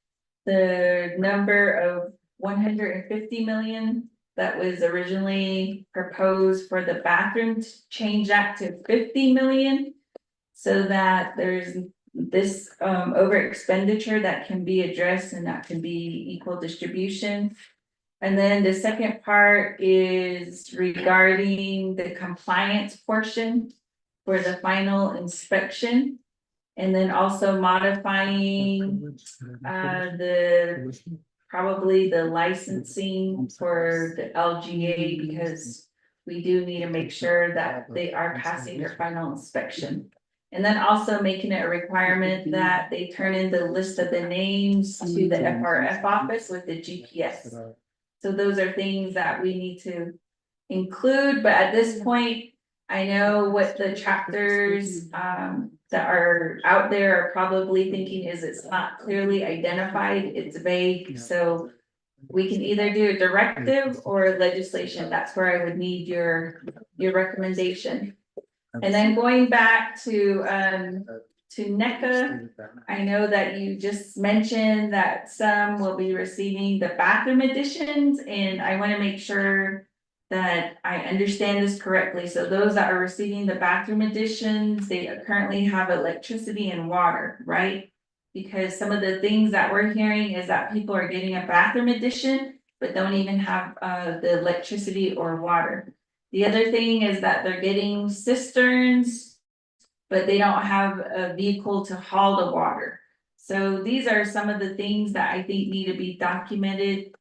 the number of 150 million that was originally proposed for the bathroom, to change that to 50 million? So that there's this over expenditure that can be addressed and that can be equal distribution. And then the second part is regarding the compliance portion for the final inspection. And then also modifying probably the licensing for the LGA, because we do need to make sure that they are passing their final inspection. And then also making it a requirement that they turn in the list of the names to the FRF office with the GPS. So those are things that we need to include, but at this point, I know what the chapters that are out there are probably thinking is it's not clearly identified, it's vague, so we can either do a directive or legislation. That's where I would need your recommendation. And then going back to NECA, I know that you just mentioned that some will be receiving the bathroom additions, and I want to make sure that I understand this correctly. So those that are receiving the bathroom additions, they currently have electricity and water, right? Because some of the things that we're hearing is that people are getting a bathroom addition, but don't even have the electricity or water. The other thing is that they're getting cisterns, but they don't have a vehicle to haul the water. So these are some of the things that I think need to be documented,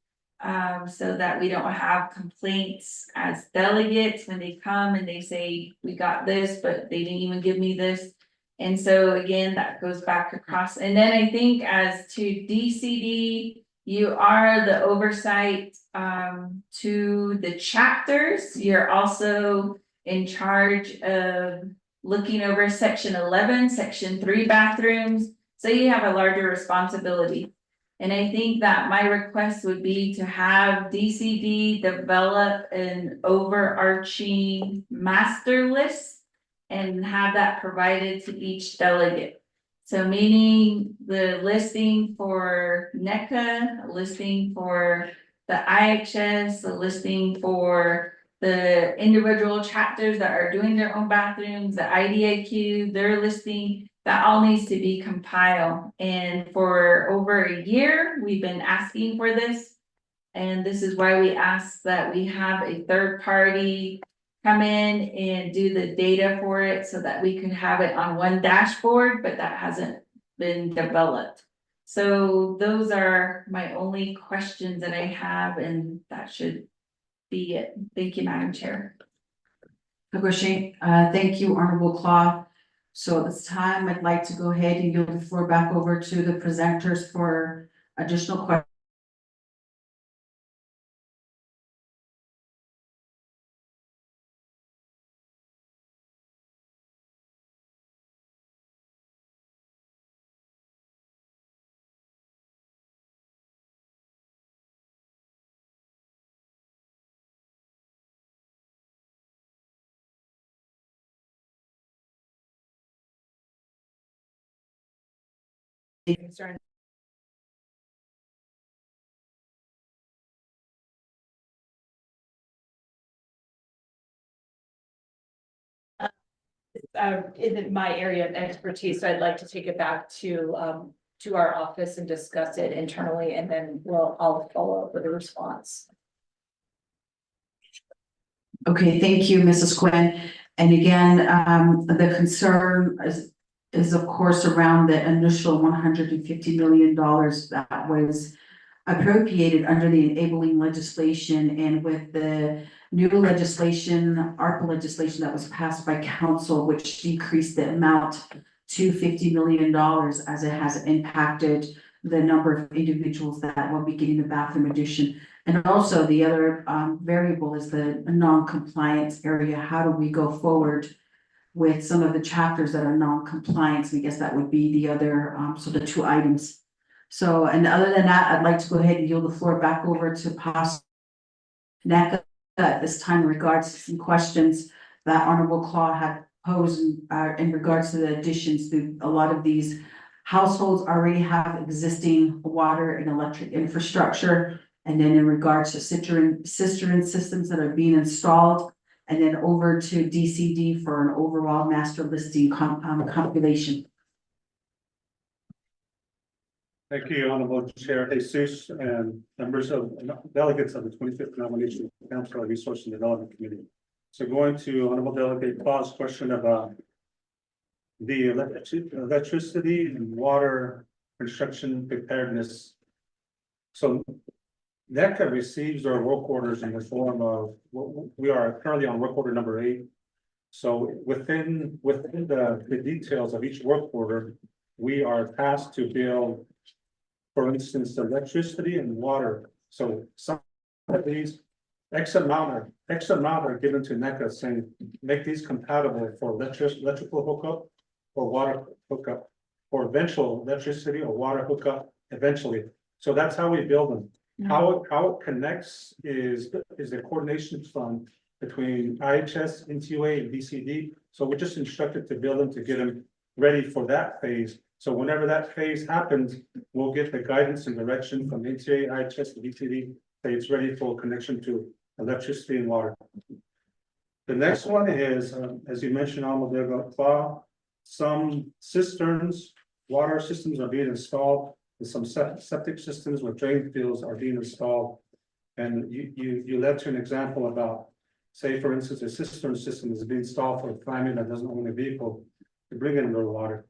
so that we don't have complaints as delegates when they come and they say, we got this, but they didn't even give me this. And so again, that goes back across. And then I think as to DCD You are the oversight to the chapters. You're also in charge of looking over section 11, section 3 bathrooms. So you have a larger responsibility. And I think that my request would be to have DCD develop an overarching master list and have that provided to each delegate. So meaning the listing for NECA, a listing for the IHS, a listing for the individual chapters that are doing their own bathrooms, the IDIQ, their listing, that all needs to be compiled. And for over a year, we've been asking for this. And this is why we ask that we have a third party come in and do the data for it so that we can have it on one dashboard, but that hasn't been developed. So those are my only questions that I have, and that should be it. Thank you, Madam Chair. Hagoshi, thank you, Honorable Claude. So at this time, I'd like to go ahead and yield the floor back over to the presenters for additional questions. concern. In my area of expertise, so I'd like to take it back to our office and discuss it internally, and then I'll follow up with a response. Okay, thank you, Mrs. Quinn. And again, the concern is of course around the initial $150 million that was appropriated under the enabling legislation, and with the new legislation, ARPA legislation that was passed by council, which decreased the amount to $50 million, as it has impacted the number of individuals that will be getting the bathroom addition. And also the other variable is the non-compliance area. How do we go forward with some of the chapters that are non-compliance? I guess that would be the other, so the two items. So, and other than that, I'd like to go ahead and yield the floor back over to NECA at this time in regards to some questions that Honorable Claude had posed in regards to the additions. To a lot of these households already have existing water and electric infrastructure. And then in regards to cistern systems that are being installed, and then over to DCD for an overall master listing compilation. Thank you, Honorable Chair Jesus, and members of delegates of the 25th Nomination Council Resource and Development Committee. So going to Honorable Delegate Claude's question about the electricity and water construction preparedness. So NECA receives our work orders in the form of, we are currently on work order number 8. So within the details of each work order, we are tasked to build, for instance, electricity and water. So some of these X amount are given to NECA saying, make these compatible for electrical hookup or water hookup, or eventual electricity or water hookup eventually. So that's how we build them. How it connects is a coordination fund between IHS, NTUA, and DCD. So we're just instructed to build them to get them ready for that phase. So whenever that phase happens, we'll get the guidance and direction from NTA, IHS, and DCD, say it's ready for connection to electricity and water. The next one is, as you mentioned, Claude, some cisterns, water systems are being installed, and some septic systems with drain fields are being installed. And you led to an example about, say, for instance, a cistern system is being installed for a family that doesn't own a vehicle to bring in their water.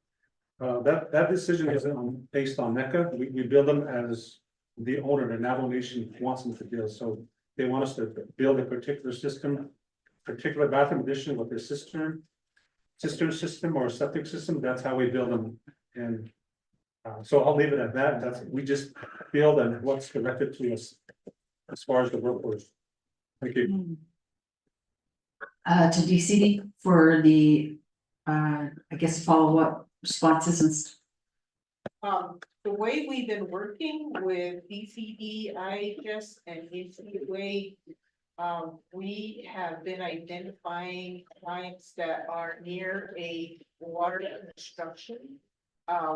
That decision isn't based on NECA. We build them as the owner, the Navajo Nation wants them to build. So they want us to build a particular system, particular bathroom addition with their cistern system or septic system. That's how we build them. And So I'll leave it at that. That's, we just feel that what's directed to us as far as the workforce. Thank you. To DCD for the, I guess, follow-up responses and The way we've been working with DCD, IHS and NCUA. We have been identifying clients that are near a water construction.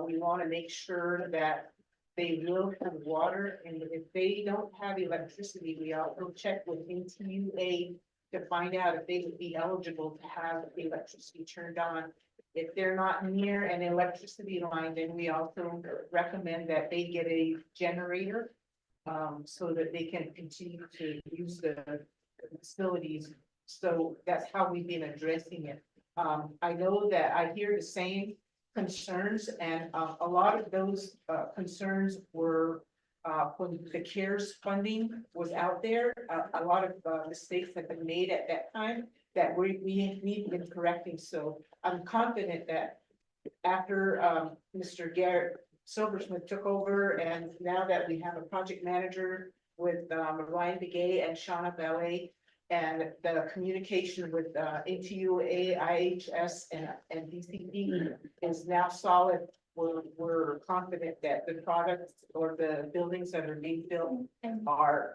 We want to make sure that they will have water, and if they don't have electricity, we also check with NCUA to find out if they would be eligible to have electricity turned on. If they're not near an electricity line, then we also recommend that they get a generator. So that they can continue to use the facilities. So that's how we've been addressing it. I know that I hear the same concerns, and a lot of those concerns were when the CARES funding was out there. A lot of mistakes have been made at that time that we've been correcting. So I'm confident that after Mr. Garrett Silversmith took over, and now that we have a project manager with Ryan Begay and Shauna Ballet, and the communication with NTUA, IHS and DCD is now solid, we're confident that the products or the buildings that are being built are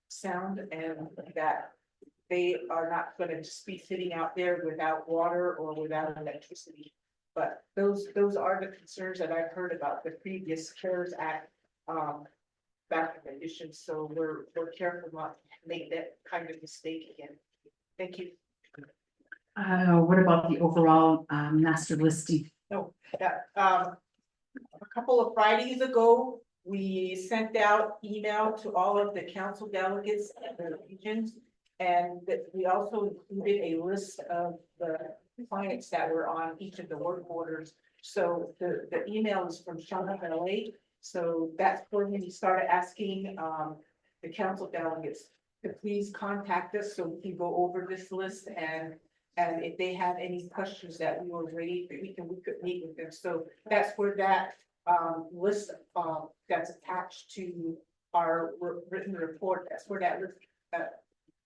sound, and that they are not going to just be sitting out there without water or without electricity. But those are the concerns that I've heard about the previous CARES Act back edition. So we're careful not to make that kind of mistake again. Thank you. what about the overall master listing? A couple of Fridays ago, we sent out email to all of the council delegates and the regions. And that we also included a list of the clients that were on each of the work orders. So the email is from Shauna Ballet. So that's where we started asking the council delegates to please contact us so we can go over this list, and if they have any questions that we were ready, we could meet with them. So that's where that list that's attached to our written report, that's where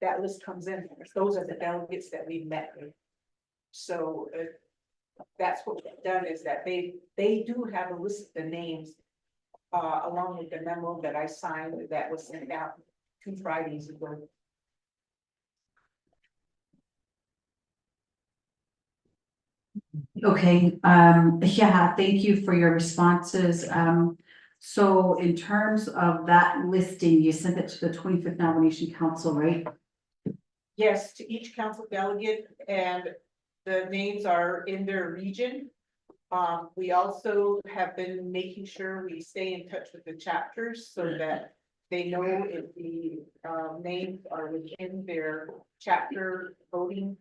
that list comes in. Those are the delegates that we met with. So that's what we've done, is that they do have a list of the names along with the memo that I signed that was sent out 2 Fridays ago. Okay, yeah, thank you for your responses. So in terms of that listing, you sent it to the 25th Nomination Council, right? Yes, to each council delegate, and the names are in their region. We also have been making sure we stay in touch with the chapters so that they know if the names are within their chapter voting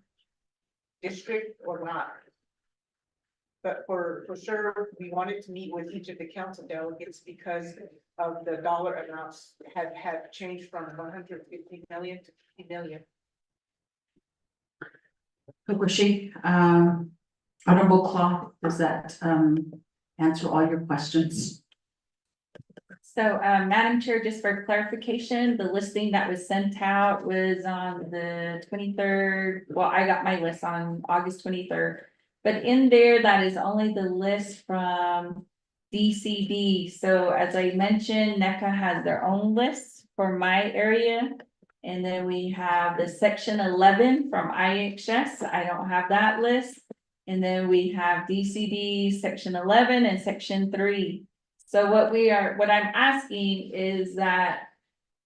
district or not. But for sure, we wanted to meet with each of the council delegates because of the dollar amounts had changed from 150 million to 50 million. Fukushi, Honorable Claw, does that answer all your questions? So, Madam Chair, just for clarification, the listing that was sent out was on the 23rd. Well, I got my list on August 23rd, but in there, that is only the list from DCD. So as I mentioned, NECA has their own list for my area. And then we have the section 11 from IHS. I don't have that list. And then we have DCD section 11 and section 3. So what I'm asking is that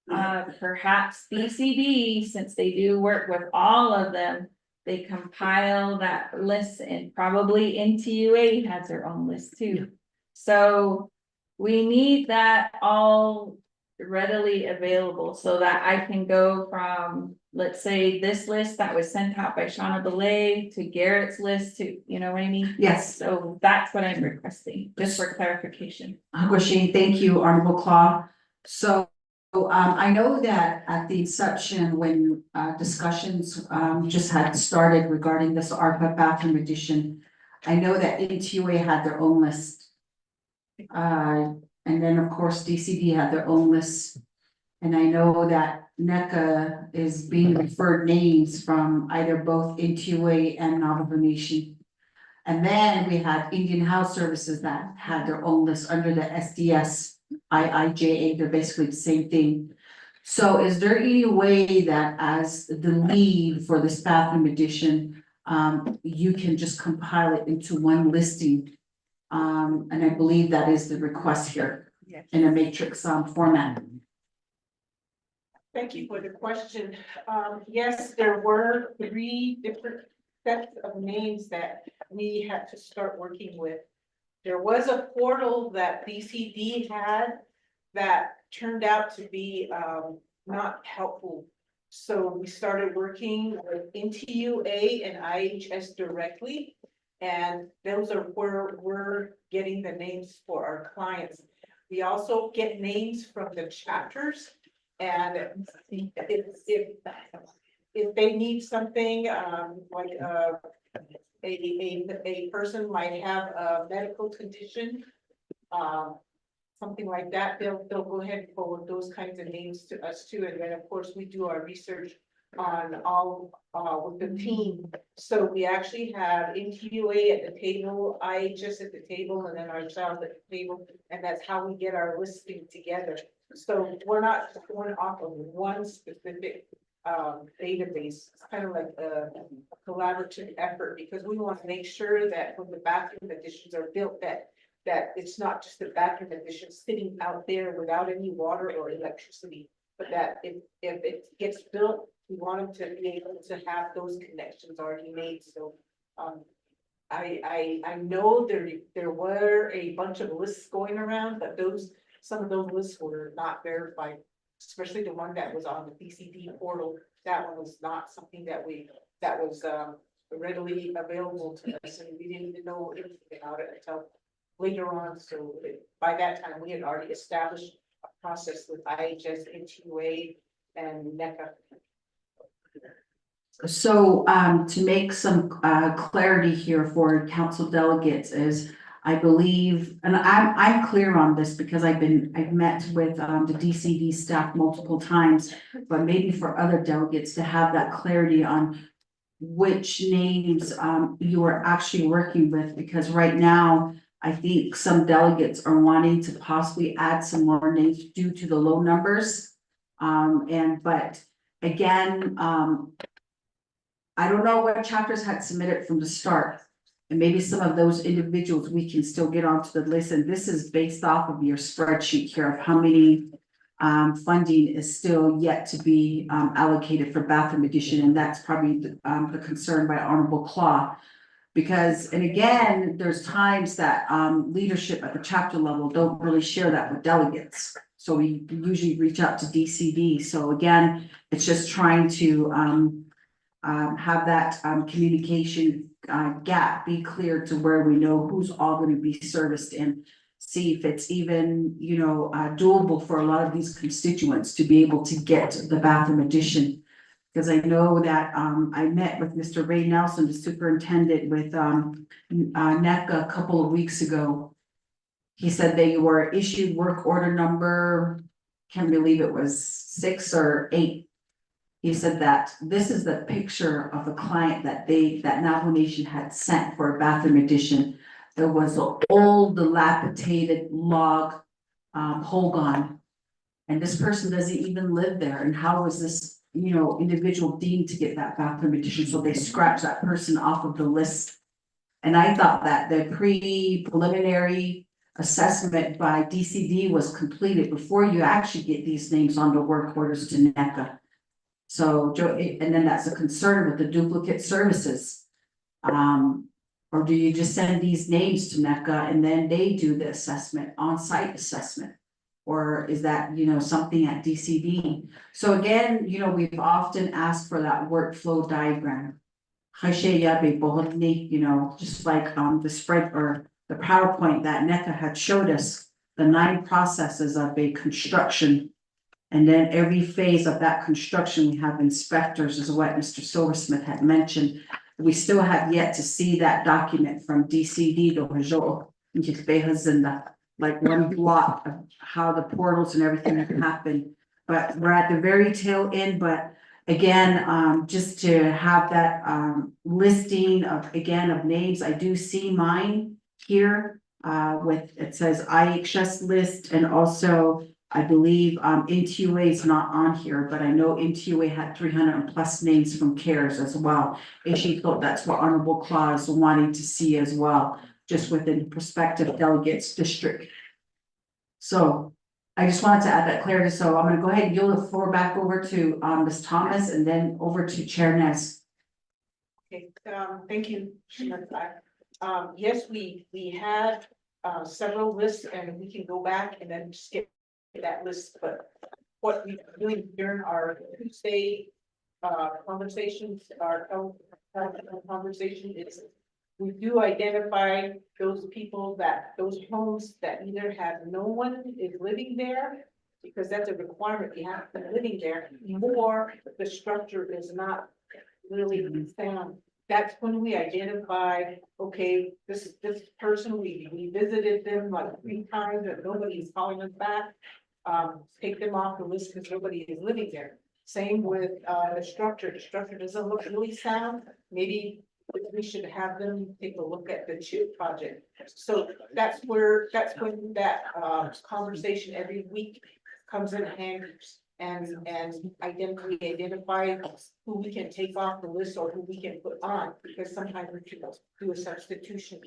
perhaps DCD, since they do work with all of them, they compile that list, and probably NTUA has their own list too. So we need that all readily available so that I can go from, let's say, this list that was sent out by Shauna Belay to Garrett's list to, you know what I mean? Yes. So that's what I'm requesting, just for clarification. Hakushi, thank you, Honorable Claw. So I know that at the inception, when discussions just had started regarding this ARPA bathroom addition, I know that NTUA had their own list. And then, of course, DCD had their own lists. And I know that NECA is being referred names from either both NTUA and Navajo Nation. And then we had Indian Health Services that had their own list under the SDS IIJA, they're basically the same thing. So is there any way that as the lead for this bathroom addition, you can just compile it into one listing? And I believe that is the request here in a matrix format. Thank you for the question. Yes, there were 3 different sets of names that we had to start working with. There was a portal that BCD had that turned out to be not helpful. So we started working with NTUA and IHS directly. And those are where we're getting the names for our clients. We also get names from the chapters. And if they need something, like a person might have a medical condition, something like that, they'll go ahead and forward those kinds of names to us too. And then, of course, we do our research on all with the team. So we actually have NTUA at the table, IHS at the table, and then ourselves at the table, and that's how we get our listing together. So we're not just going off of one specific database. It's kind of like a collaborative effort, because we want to make sure that when the bathroom additions are built, that it's not just a bathroom addition sitting out there without any water or electricity, but that if it gets built, we want them to be able to have those connections already made. So I know there were a bunch of lists going around, but some of those lists were not verified, especially the one that was on the BCD portal. That one was not something that was readily available to us, and we didn't even know anything about it until later on. So by that time, we had already established a process with IHS, NTUA, and NECA. So to make some clarity here for council delegates is, I believe, and I'm clear on this because I've met with the DCD staff multiple times, but maybe for other delegates to have that clarity on which names you are actually working with, because right now I think some delegates are wanting to possibly add some more names due to the low numbers. But again, I don't know what chapters had submitted from the start. And maybe some of those individuals we can still get onto the list. And this is based off of your spreadsheet here of how many funding is still yet to be allocated for bathroom addition. And that's probably the concern by Honorable Claw. Because, and again, there's times that leadership at the chapter level don't really share that with delegates. So we usually reach out to DCD. So again, it's just trying to have that communication gap be clear to where we know who's all going to be serviced, and see if it's even, you know, doable for a lot of these constituents to be able to get the bathroom addition. Because I know that I met with Mr. Ray Nelson, the superintendent with NECA a couple of weeks ago. He said they were issued work order number, can't believe it was 6 or 8. He said that this is the picture of the client that Navajo Nation had sent for a bathroom addition. There was an old dilapidated log hogan, and this person doesn't even live there. And how was this, you know, individual deemed to get that bathroom addition? So they scratched that person off of the list. And I thought that the preliminary assessment by DCD was completed before you actually get these names on the work orders to NECA. So, and then that's a concern with the duplicate services. Or do you just send these names to NECA and then they do the assessment, on-site assessment? Or is that, you know, something at DCD? So again, you know, we've often asked for that workflow diagram. You know, just like the spread or the PowerPoint that NECA had showed us, the 9 processes of a construction. And then every phase of that construction, we have inspectors, is what Mr. Silversmith had mentioned. We still have yet to see that document from DCD to Hajo. like one block of how the portals and everything have happened. But we're at the very tail end, but again, just to have that, listing of, again, of names, I do see mine here. With, it says IHS list, and also, I believe, NTUA is not on here, but I know NTUA had 300+ names from CARES as well. And she thought that's what Honorable Claus wanting to see as well, just within prospective delegates district. So I just wanted to add that clarity, so I'm gonna go ahead and yield the floor back over to, Ms. Thomas, and then over to Chair Nez. Okay, thank you, Chairman. Yes, we had several lists, and we can go back and then skip that list, but what we doing during our Tuesday conversations, our conversation is we do identify those people those homes that either have no one is living there, because that's a requirement, you have to be living there, or the structure is not really sound. That's when we identify, okay, this person, we visited them like 3 times and nobody is calling us back. Take them off the list because nobody is living there. Same with the structure doesn't look really sound, maybe we should have them take a look at the CHIP project. So that's when that conversation every week comes in handy. And identify who we can take off the list or who we can put on, because sometimes we can do a substitution.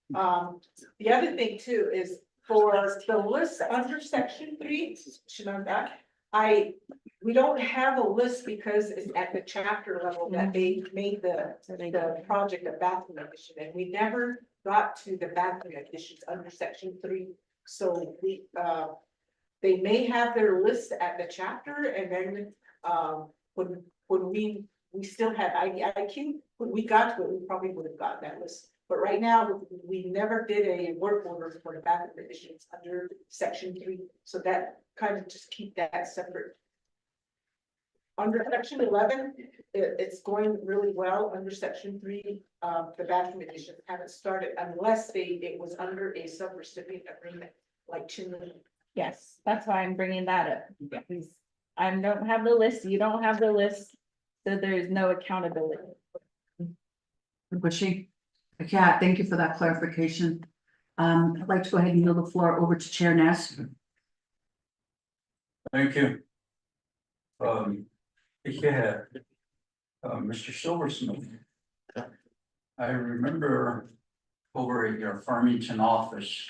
The other thing too is for the list under section 3, we don't have a list because it's at the chapter level that they made the project a bathroom addition, and we never got to the bathroom additions under section 3. So they may have their list at the chapter, and then, when we still had IDIQ, when we got to it, we probably would have gotten that list. But right now, we never did a work order for the bathroom additions under section 3, so that kind of just keep that separate. Under section 11, it's going really well. Under section 3, the bathroom additions haven't started unless it was under a sub-recipient agreement, like Chinle. Yes, that's why I'm bringing that up. Because I don't have the list, you don't have the list, so there's no accountability. Bushy. Yeah, thank you for that clarification. I'd like to go ahead and yield the floor over to Chair Ness. Thank you. Yeah, Mr. Silversmith. I remember over at your Farmington office,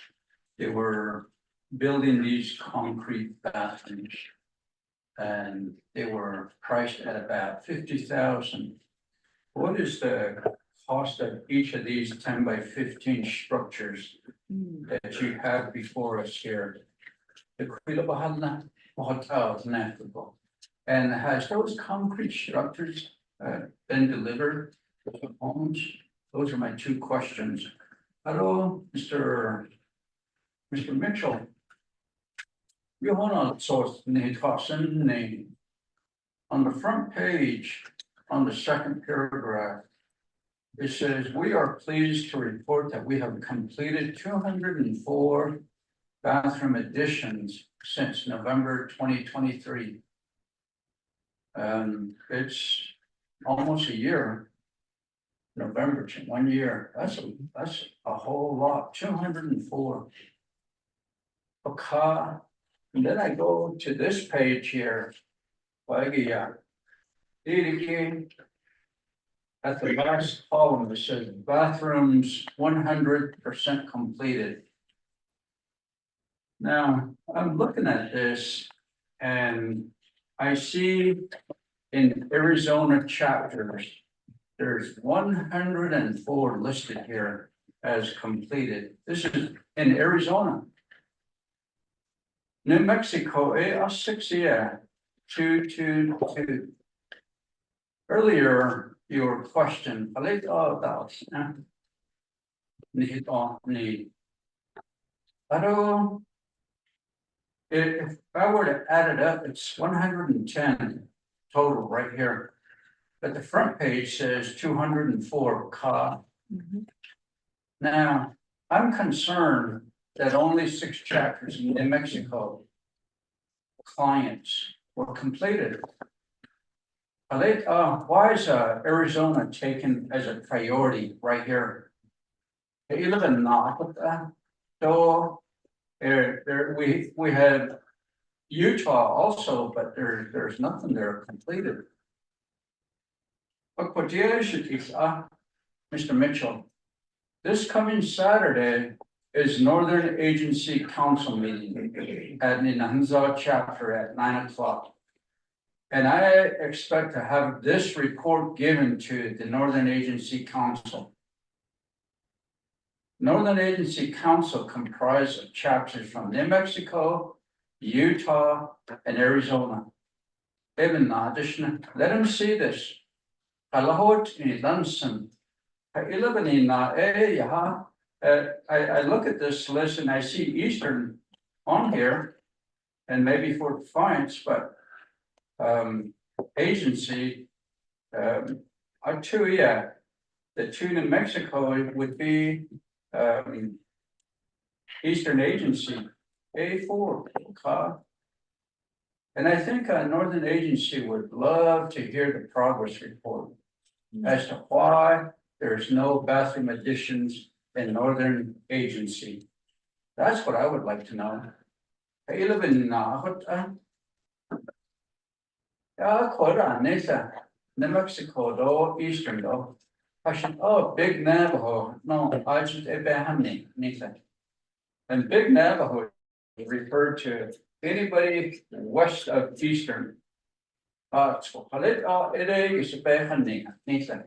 they were building these concrete bathrooms. And they were priced at about 50,000. What is the cost of each of these 10 by 15 structures that you have before us here? And has those concrete structures been delivered to homes? Those are my 2 questions. Hello, Mr. Mitchell. You want to source the name on the front page, on the 2nd paragraph. It says, we are pleased to report that we have completed 204 bathroom additions since November 2023. It's almost a year. November, 1 year. That's a whole lot. 204. And then I go to this page here. At the last column, it says bathrooms 100% completed. Now, I'm looking at this and I see in Arizona chapters, there's 104 listed here as completed. This is in Arizona. New Mexico, 222. Earlier, your question, if I were to add it up, it's 110 total right here. But the front page says 204 ka. Now, I'm concerned that only 6 chapters in New Mexico clients were completed. Why is Arizona taken as a priority right here? You live in Napa, so we have Utah also, but there's nothing there completed. But what the issue is, Mr. Mitchell, this coming Saturday is Northern Agency Council meeting at Ninanza chapter at 9 o'clock. And I expect to have this report given to the Northern Agency Council. Northern Agency Council comprised of chapters from New Mexico, Utah, and Arizona. Even addition, let them see this. Alahot in Dunson. I look at this list and I see Eastern on here. And maybe Fort Defiance, but agency, the two in Mexico would be Eastern Agency, A4. And I think Northern Agency would love to hear the progress report as to why there's no bathroom additions in Northern Agency. That's what I would like to know. I live in New Mexico, though, Eastern, though. I should, Big Navajo. No, I just, and Big Navajo is referred to anybody west of Eastern. It is a Behani, Nathan.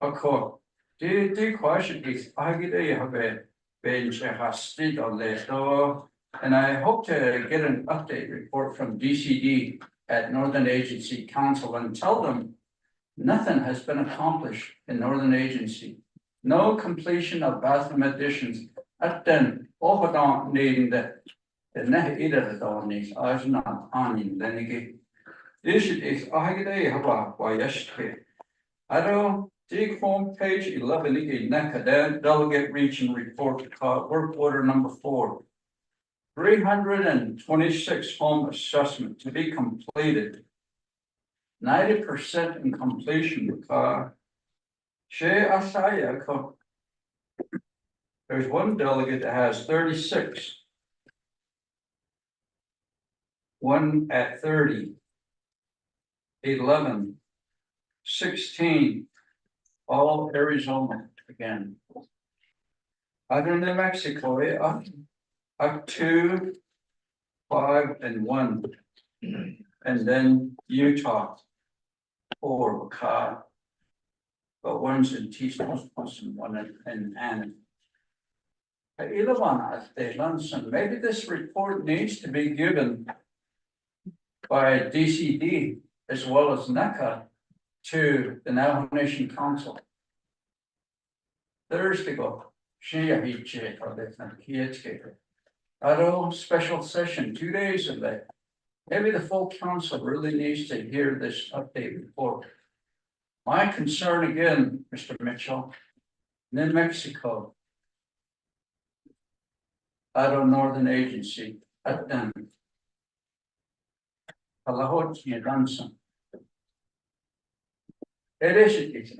Okay, the question is, I get a bench a street on there, and I hope to get an update report from DCD at Northern Agency Council and tell them nothing has been accomplished in Northern Agency. No completion of bathroom additions. At then, overdawn needing the either the donnies, I was not on in Lenny. This is I get a haba by yesterday. I don't dig home page 11 again, NACA delegate region report work order number 4. 326 home assessment to be completed. 90% in completion. There's one delegate that has 36. One at 30. 11. 16. All Arizona again. Other New Mexico, up 2, 5, and 1. And then Utah, 4, but one's in T-Stones, and one in Annan. Maybe this report needs to be given by DCD as well as NECA to the Navajo Nation Council. Thursday go. Special session, 2 days of that. Maybe the full council really needs to hear this update report. My concern again, Mr. Mitchell, New Mexico. Northern Agency, at them. Alahot Ransom. It is.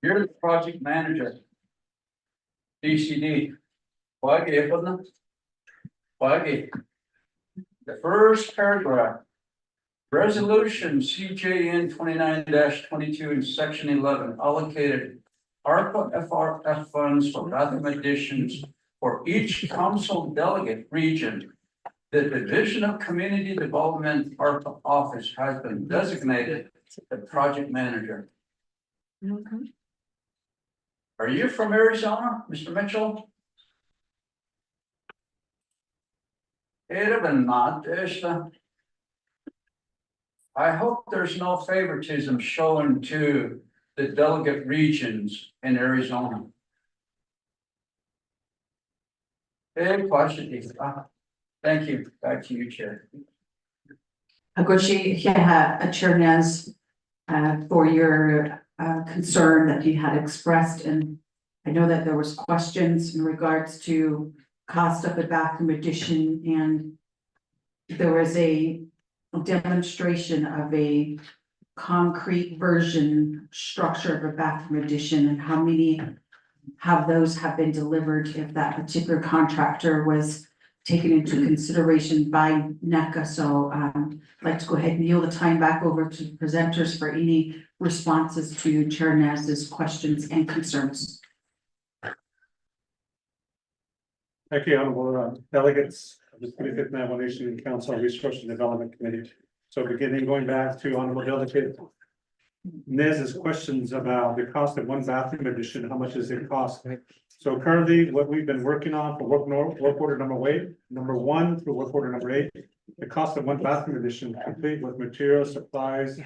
You're the project manager. DCD. The first paragraph. Resolution CJN 29-22 in section 11 allocated ARPA FRF funds for bathroom additions for each council delegate region. The Division of Community Development ARPA office has been designated the project manager. Are you from Arizona, Mr. Mitchell? I hope there's no favoritism shown to the delegate regions in Arizona. Thank you. Back to you, Chair. Agoshi, Chernez, for your concern that you had expressed in I know that there was questions in regards to cost of the bathroom addition and there was a demonstration of a concrete version structure of a bathroom addition and how many have those have been delivered if that particular contractor was taken into consideration by NECA. So I'd like to go ahead and yield the time back over to the presenters for any responses to Chair Naz's questions and concerns. Thank you, honorable delegates of the 25th Navajo Nation Council Resource and Development Committee. So beginning going back to honorable delegate Nez's questions about the cost of one bathroom addition, how much does it cost? So currently, what we've been working on for work order number 1 through work order number 8, the cost of one bathroom addition, complete with materials, supplies,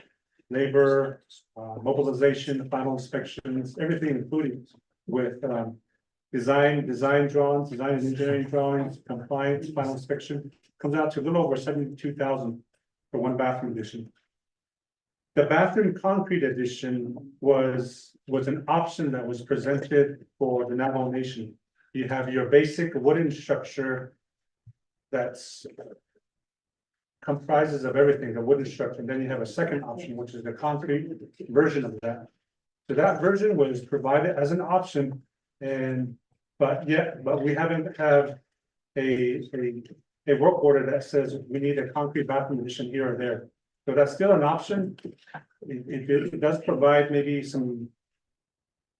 labor, mobilization, final inspections, everything including with design drawings, design and engineering drawings, compliance, final inspection, comes out to a little over 72,000 for one bathroom addition. The bathroom concrete addition was an option that was presented for the Navajo Nation. You have your basic wooden structure that's comprises of everything, the wooden structure, and then you have a second option, which is the concrete version of that. So that version was provided as an option, but we haven't have a work order that says we need a concrete bathroom addition here or there. So that's still an option. It does provide maybe some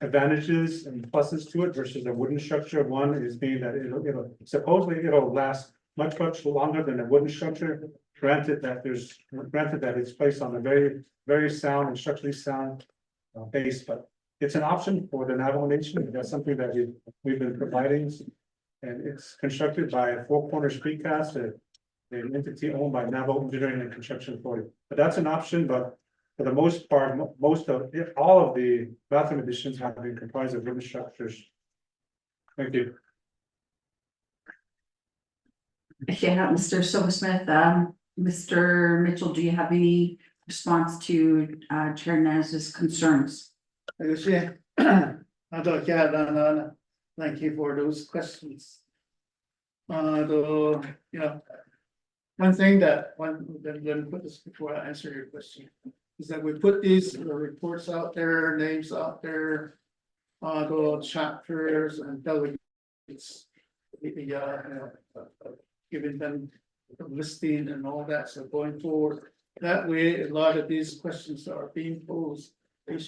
advantages and pluses to it versus a wooden structure. One is being that it'll supposedly it'll last much longer than a wooden structure. Granted that it's placed on a very sound and structurally sound base, but it's an option for the Navajo Nation. That's something that we've been providing. And it's constructed by Four Corners Precast, an entity owned by Navajo Engineering and Construction Authority. But that's an option, but for the most part, all of the bathroom additions have been comprised of wooden structures. Thank you. Yeah, Mr. Silversmith, Mr. Mitchell, do you have any response to Chair Naz's concerns? Thank you for those questions. One thing then put this before I answer your question, is that we put these reports out there, names out there, the chapters and delegates, giving them the listing and all that, so going forward, that way, a lot of these questions that are being posed, and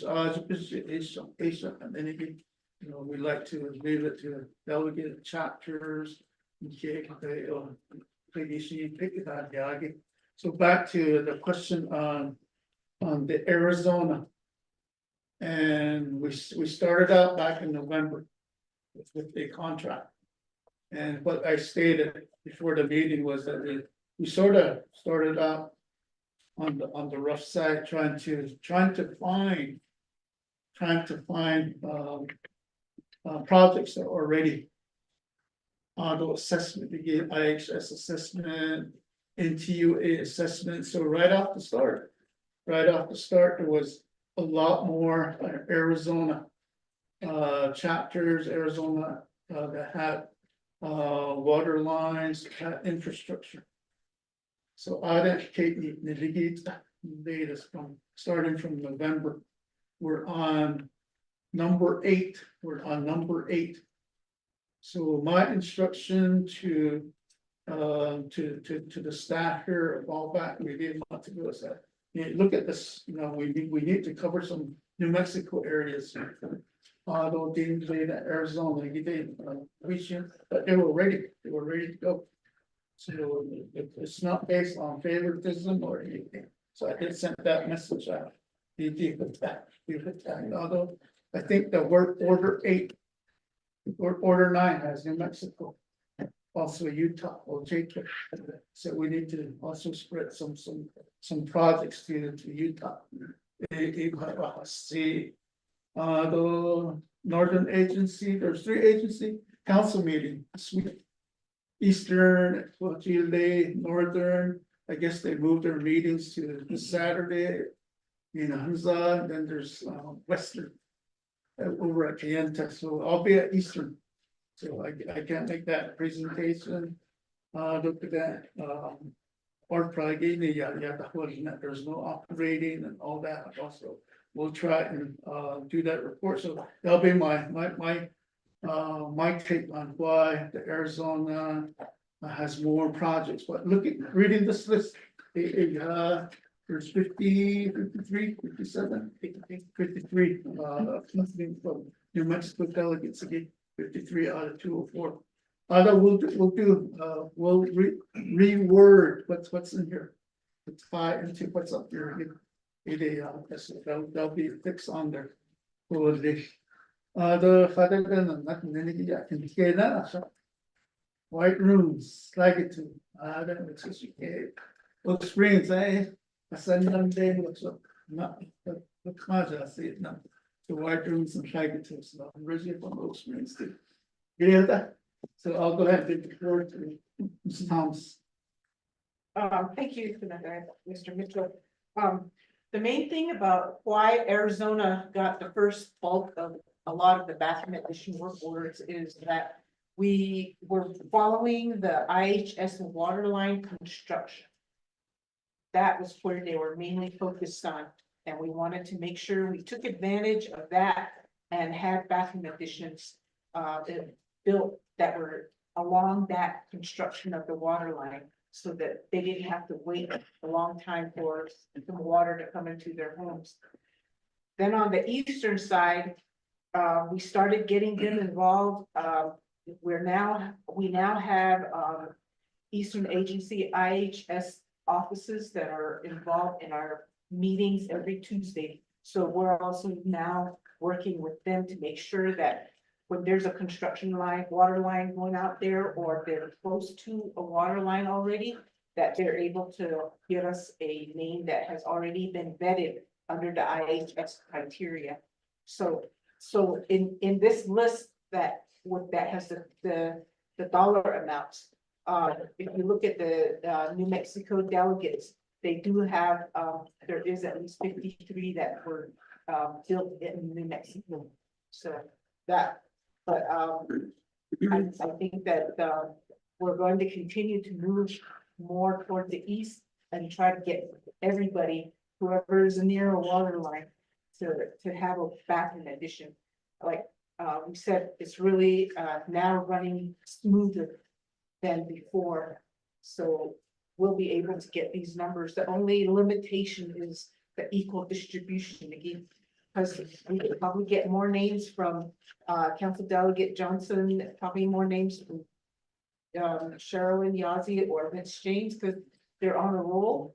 then again, we like to leave it to delegate chapters. So back to the question on the Arizona. And we started out back in November with a contract. And what I stated before the meeting was that we sort of started out on the rough side, trying to find projects that are already auto assessment, we gave IHS assessment, NTUA assessment. So right off the start, there was a lot more Arizona chapters, Arizona that had water lines, had infrastructure. So IHK navigate data starting from November. We're on number 8. So my instruction to the staff here a while back, we didn't want to go is that, look at this, we need to cover some New Mexico areas. Although data, Arizona, but they were ready to go. So it's not based on favoritism or anything. So I did send that message out. Although I think the work order 8 or order 9 has New Mexico, also Utah or Jacob. So we need to also spread some projects to Utah. See, the Northern Agency, there's 3 agency council meeting this week. Eastern, Chile, Northern, I guess they moved their meetings to this Saturday. Hunza, then there's Western. over at Kayenta, so I'll be at Eastern. So I can't make that presentation. Look at that, or probably, yeah, the holding that there's no operating and all that also. We'll try and, do that report, so that'll be my take on why the Arizona has more projects, but reading this list, there's 50, 53, 57, 53, nothing from New Mexico delegates again, 53 out of 204. We'll reword what's in here. Let's buy into what's up here. That'll be fixed on there. Other than nothing, anything I can say. White rooms, like it to, I don't know, it's just, Oak Springs, a sunny day, looks up, not, the closet, I see it now. The white rooms and like it to, so I'm originally from Oak Springs too. Yeah, that, so I'll go ahead and give the floor to Mr. Thomas. Thank you for that, Mr. Mitchell. The main thing about why Arizona got the first bulk of a lot of the bathroom addition work orders is that we were following the IHS water line construction. That was where they were mainly focused on, and we wanted to make sure we took advantage of that and had bathroom additions built that were along that construction of the water line, so that they didn't have to wait a long time for some water to come into their homes. Then on the eastern side, we started getting them involved. We now have Eastern Agency IHS offices that are involved in our meetings every Tuesday. So we're also now working with them to make sure that when there's a construction line, water line going out there, or they're close to a water line already, that they're able to give us a name that has already been vetted under the IHS criteria. So in this list that has the dollar amounts, if you look at the New Mexico delegates, they do have, there is at least 53 that were built in New Mexico. So that, but I think that we're going to continue to move more toward the east and try to get everybody, whoever is near a water line, to have a bathroom addition. Like we said, it's really now running smoother than before. So we'll be able to get these numbers. The only limitation is the equal distribution again, because we could probably get more names from Council Delegate Johnson, probably more names from Sherilyn Yazzie or Vince James, because they're on a roll.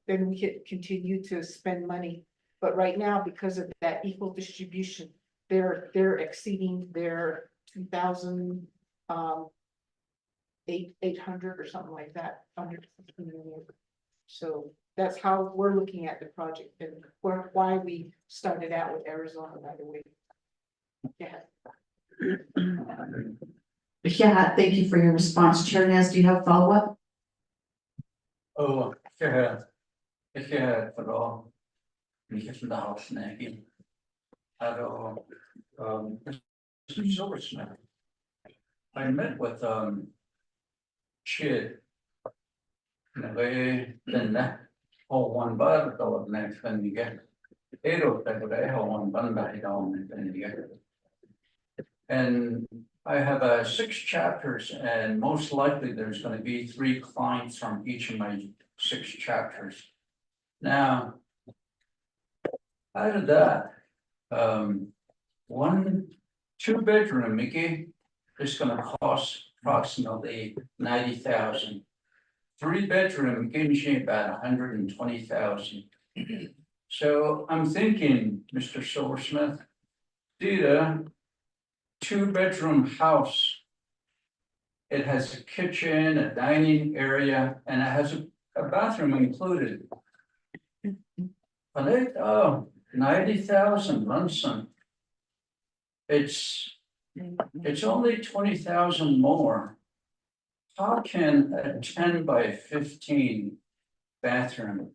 Then we could continue to spend money. But right now, because of that equal distribution, they're exceeding their 2,000 800 or something like that under. So that's how we're looking at the project and why we started out with Arizona, by the way. Yeah. Yeah, thank you for your response. Chair Nez, do you have follow-up? Oh, sure. Ik vooral niet van de halsnijking. Mr. Silversmith. I met with Chid. Then one bar the next when you get one bun and I have 6 chapters, and most likely there's going to be 3 clients from each of my 6 chapters. Now, out of that, 1 2-bedroom, Mickey, is going to cost approximately $90,000. 3-bedroom gives you about $120,000. So I'm thinking, Mr. Silversmith, did a 2-bedroom house. It has a kitchen, a dining area, and it has a bathroom included. But it, 90,000 Munson. It's only 20,000 more. How can a 10 by 15 bathroom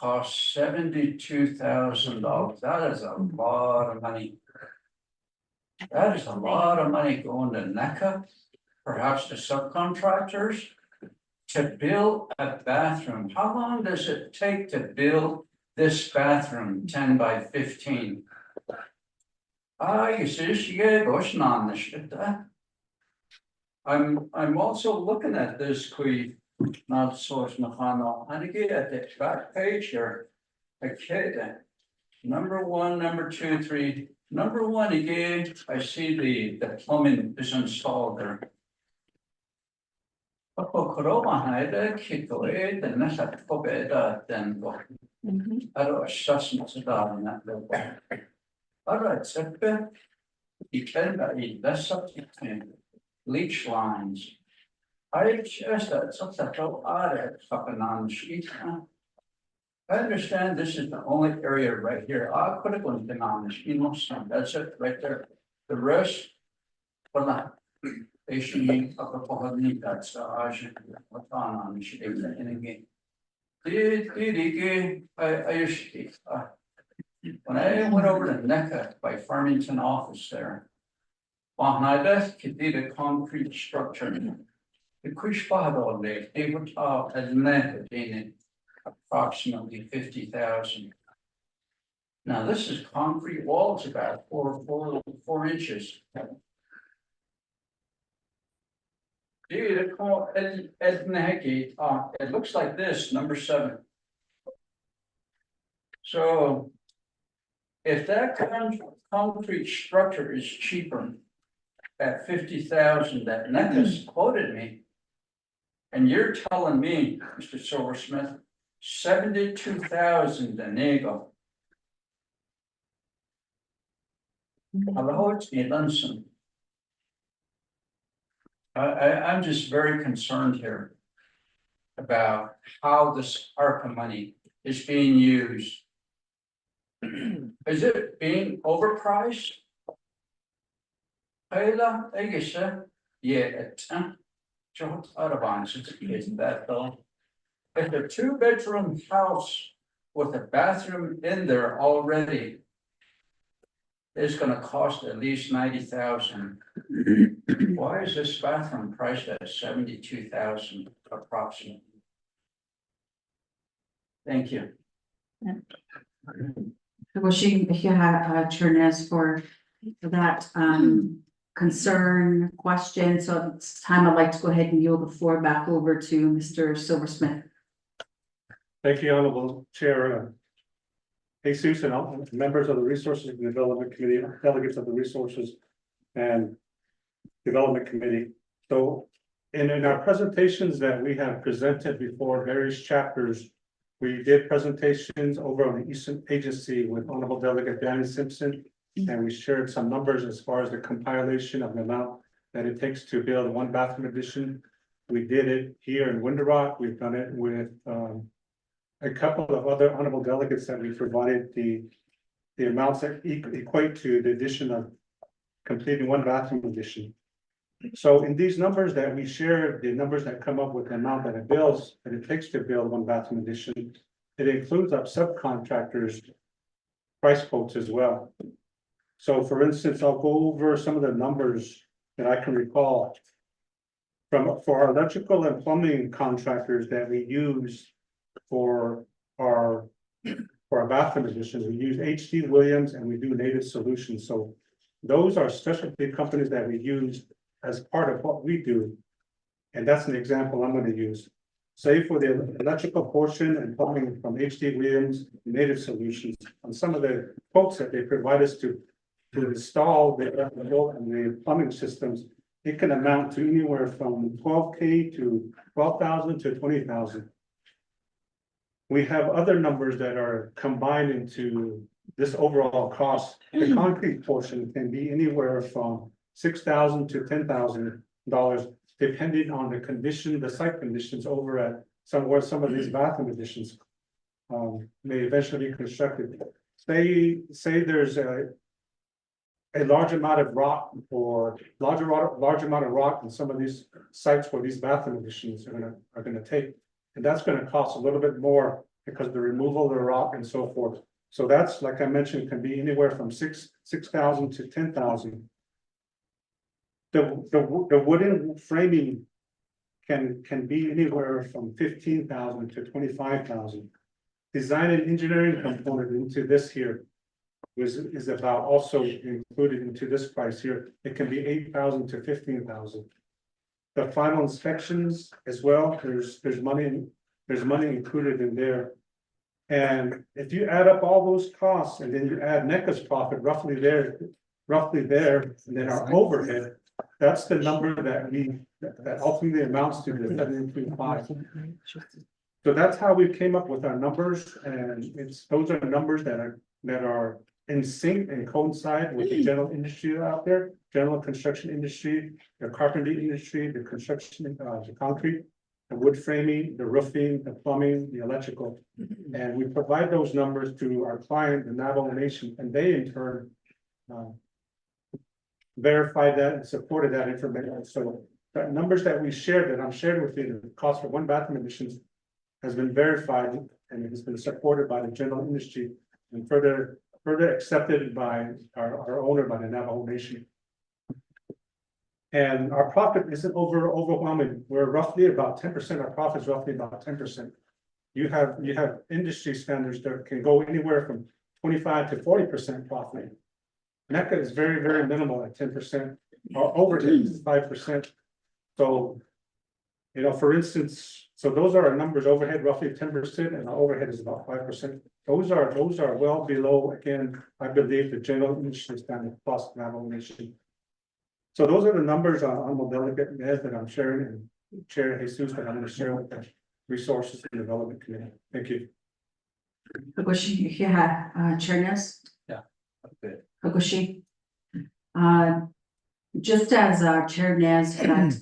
cost $72,000. That is a lot of money. That is a lot of money going to NECA, perhaps to subcontractors. To build a bathroom, how long does it take to build this bathroom 10 by 15? You see, she goes on the shit. I'm also looking at this not source Mahano, and again at the back page here. Okay, number 1, number 2, 3. Number 1 again, I see the plumbing is installed there. Alright, so you can that's something leach lines. I just something so odd fucking on the sheet. I understand this is the only area right here. I could have gone on the sheet, that's it right there. The rest, well, not. They should be up above me, that's I should what's on the sheet and again. I used to when I went over to NECA by Farmington office there. Behind us, could be the concrete structure. The Kushbahadol there, they were taught as NECA in approximately 50,000. Now this is concrete walls about 4 inches. Dude, it looks like this, number 7. So if that concrete structure is cheaper at 50,000 that NECA's quoted me, and you're telling me, Mr. Silversmith, 72,000 the nego. Hello, it's me, Lunson. I'm just very concerned here about how this ARPA money is being used. Is it being overpriced? Ayla, I guess, yeah, it's out of bounds, isn't that though? If a 2-bedroom house with a bathroom in there already is gonna cost at least 90,000. Why is this bathroom priced at 72,000 approximately? Thank you. Well, if you have Chernez for that concern question, so at this time I'd like to go ahead and yield the floor back over to Mr. Silversmith. Thank you, Honorable Chair. Jesus and all members of the Resources and Development Committee, delegates of the Resources and Development Committee. So in our presentations that we have presented before various chapters, we did presentations over on the Eastern Agency with Honorable Delegate Danny Simpson, and we shared some numbers as far as the compilation of the amount that it takes to build a 1-bathroom addition. We did it here in Window Rock. We've done it with a couple of other honorable delegates that we provided the amounts that equate to the addition of completing 1-bathroom addition. So in these numbers that we shared, the numbers that come up with the amount that it takes to build 1-bathroom addition, it includes our subcontractors' price quotes as well. So for instance, I'll go over some of the numbers that I can recall for our electrical and plumbing contractors that we use for our bathroom additions. We use HD Williams and we do Native Solutions. So those are specialty companies that we use as part of what we do. And that's an example I'm going to use. Say for the electrical portion and plumbing from HD Williams, Native Solutions, on some of the quotes that they provide us to install the electrical and the plumbing systems, it can amount to anywhere from $12,000 to $12,000 to $20,000. We have other numbers that are combined into this overall cost. The concrete portion can be anywhere from $6,000 to $10,000, depending on the condition, the site conditions over at some of these bathroom additions may eventually be constructed. Say there's a large amount of rock or large amount of rock in some of these sites where these bathroom additions are gonna take, and that's gonna cost a little bit more because the removal of the rock and so forth. So that's, like I mentioned, can be anywhere from 6,000 to 10,000. The wooden framing can be anywhere from 15,000 to 25,000. Design and engineering component into this here is about also included into this price here. It can be 8,000 to 15,000. The final inspections as well, there's money included in there. And if you add up all those costs and then you add NECA's profit roughly there, and then our overhead, that's the number that ultimately amounts to the 735. So that's how we came up with our numbers, and those are numbers that are in sync and coincide with the general industry out there, general construction industry, the carpentry industry, the construction, the concrete, the wood framing, the roofing, the plumbing, the electrical. And we provide those numbers to our client, the Navajo Nation, and they in turn verified that and supported that information. So the numbers that we shared, that I'm sharing with you, the cost for one bathroom additions has been verified and it has been supported by the general industry and further accepted by our owner, by the Navajo Nation. And our profit isn't overwhelming. We're roughly about 10%. Our profit is roughly about 10%. You have industry standards that can go anywhere from 25 to 40% profit. NECA is very, very minimal at 10%. Our overhead is 5%. So, you know, for instance, so those are our numbers, overhead roughly 10%, and our overhead is about 5%. Those are well below, again, I believe, the general industry standard plus Navajo Nation. So those are the numbers on Honorable Delegate Nez that I'm sharing, and Chair Jesus that I'm going to share with the Resources and Development Committee. Thank you. Hagoshi, yeah, Chair Nez? Okay. Hagoshi. Just as Chair Nez had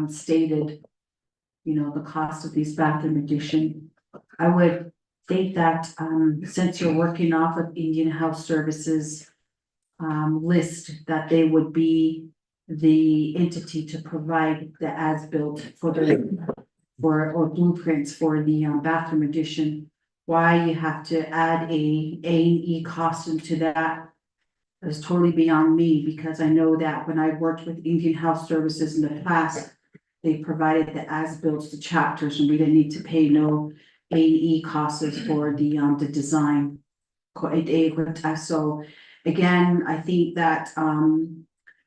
stated, you know, the cost of these bathroom addition, I would think that since you're working off of Indian Health Services list, that they would be the entity to provide the as-built for or blueprints for the bathroom addition. Why you have to add A&E cost into that is totally beyond me, because I know that when I worked with Indian Health Services in the past, they provided the as-built to chapters, and we didn't need to pay no A&E costs for the design. So again, I think that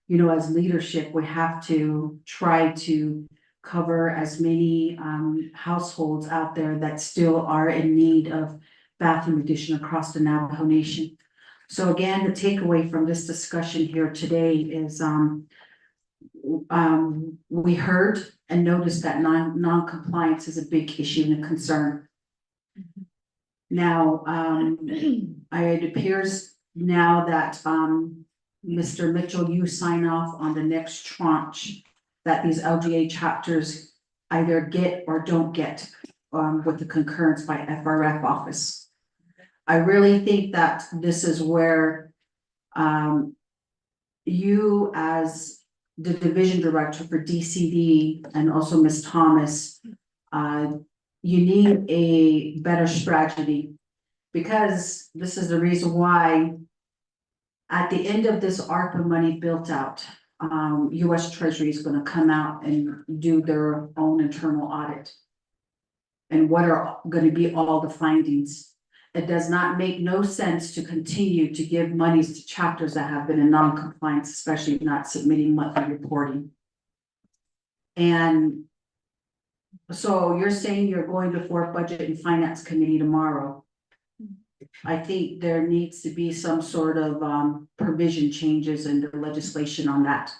you know, as leadership, we have to try to cover as many households out there that still are in need of bathroom addition across the Navajo Nation. So again, the takeaway from this discussion here today is we heard and noticed that non-compliance is a big issue and a concern. Now, it appears now that Mr. Mitchell, you sign off on the next tranche that these LGA chapters either get or don't get with the concurrence by FRF office. I really think that this is where you as the division director for DCD and also Ms. Thomas, you need a better strategy, because this is the reason why at the end of this ARPA money built out, US Treasury is going to come out and do their own internal audit. And what are going to be all the findings? It does not make no sense to continue to give monies to chapters that have been in non-compliance, especially not submitting monthly reporting. And so you're saying you're going before Budget and Finance Committee tomorrow. I think there needs to be some sort of provision changes in the legislation on that.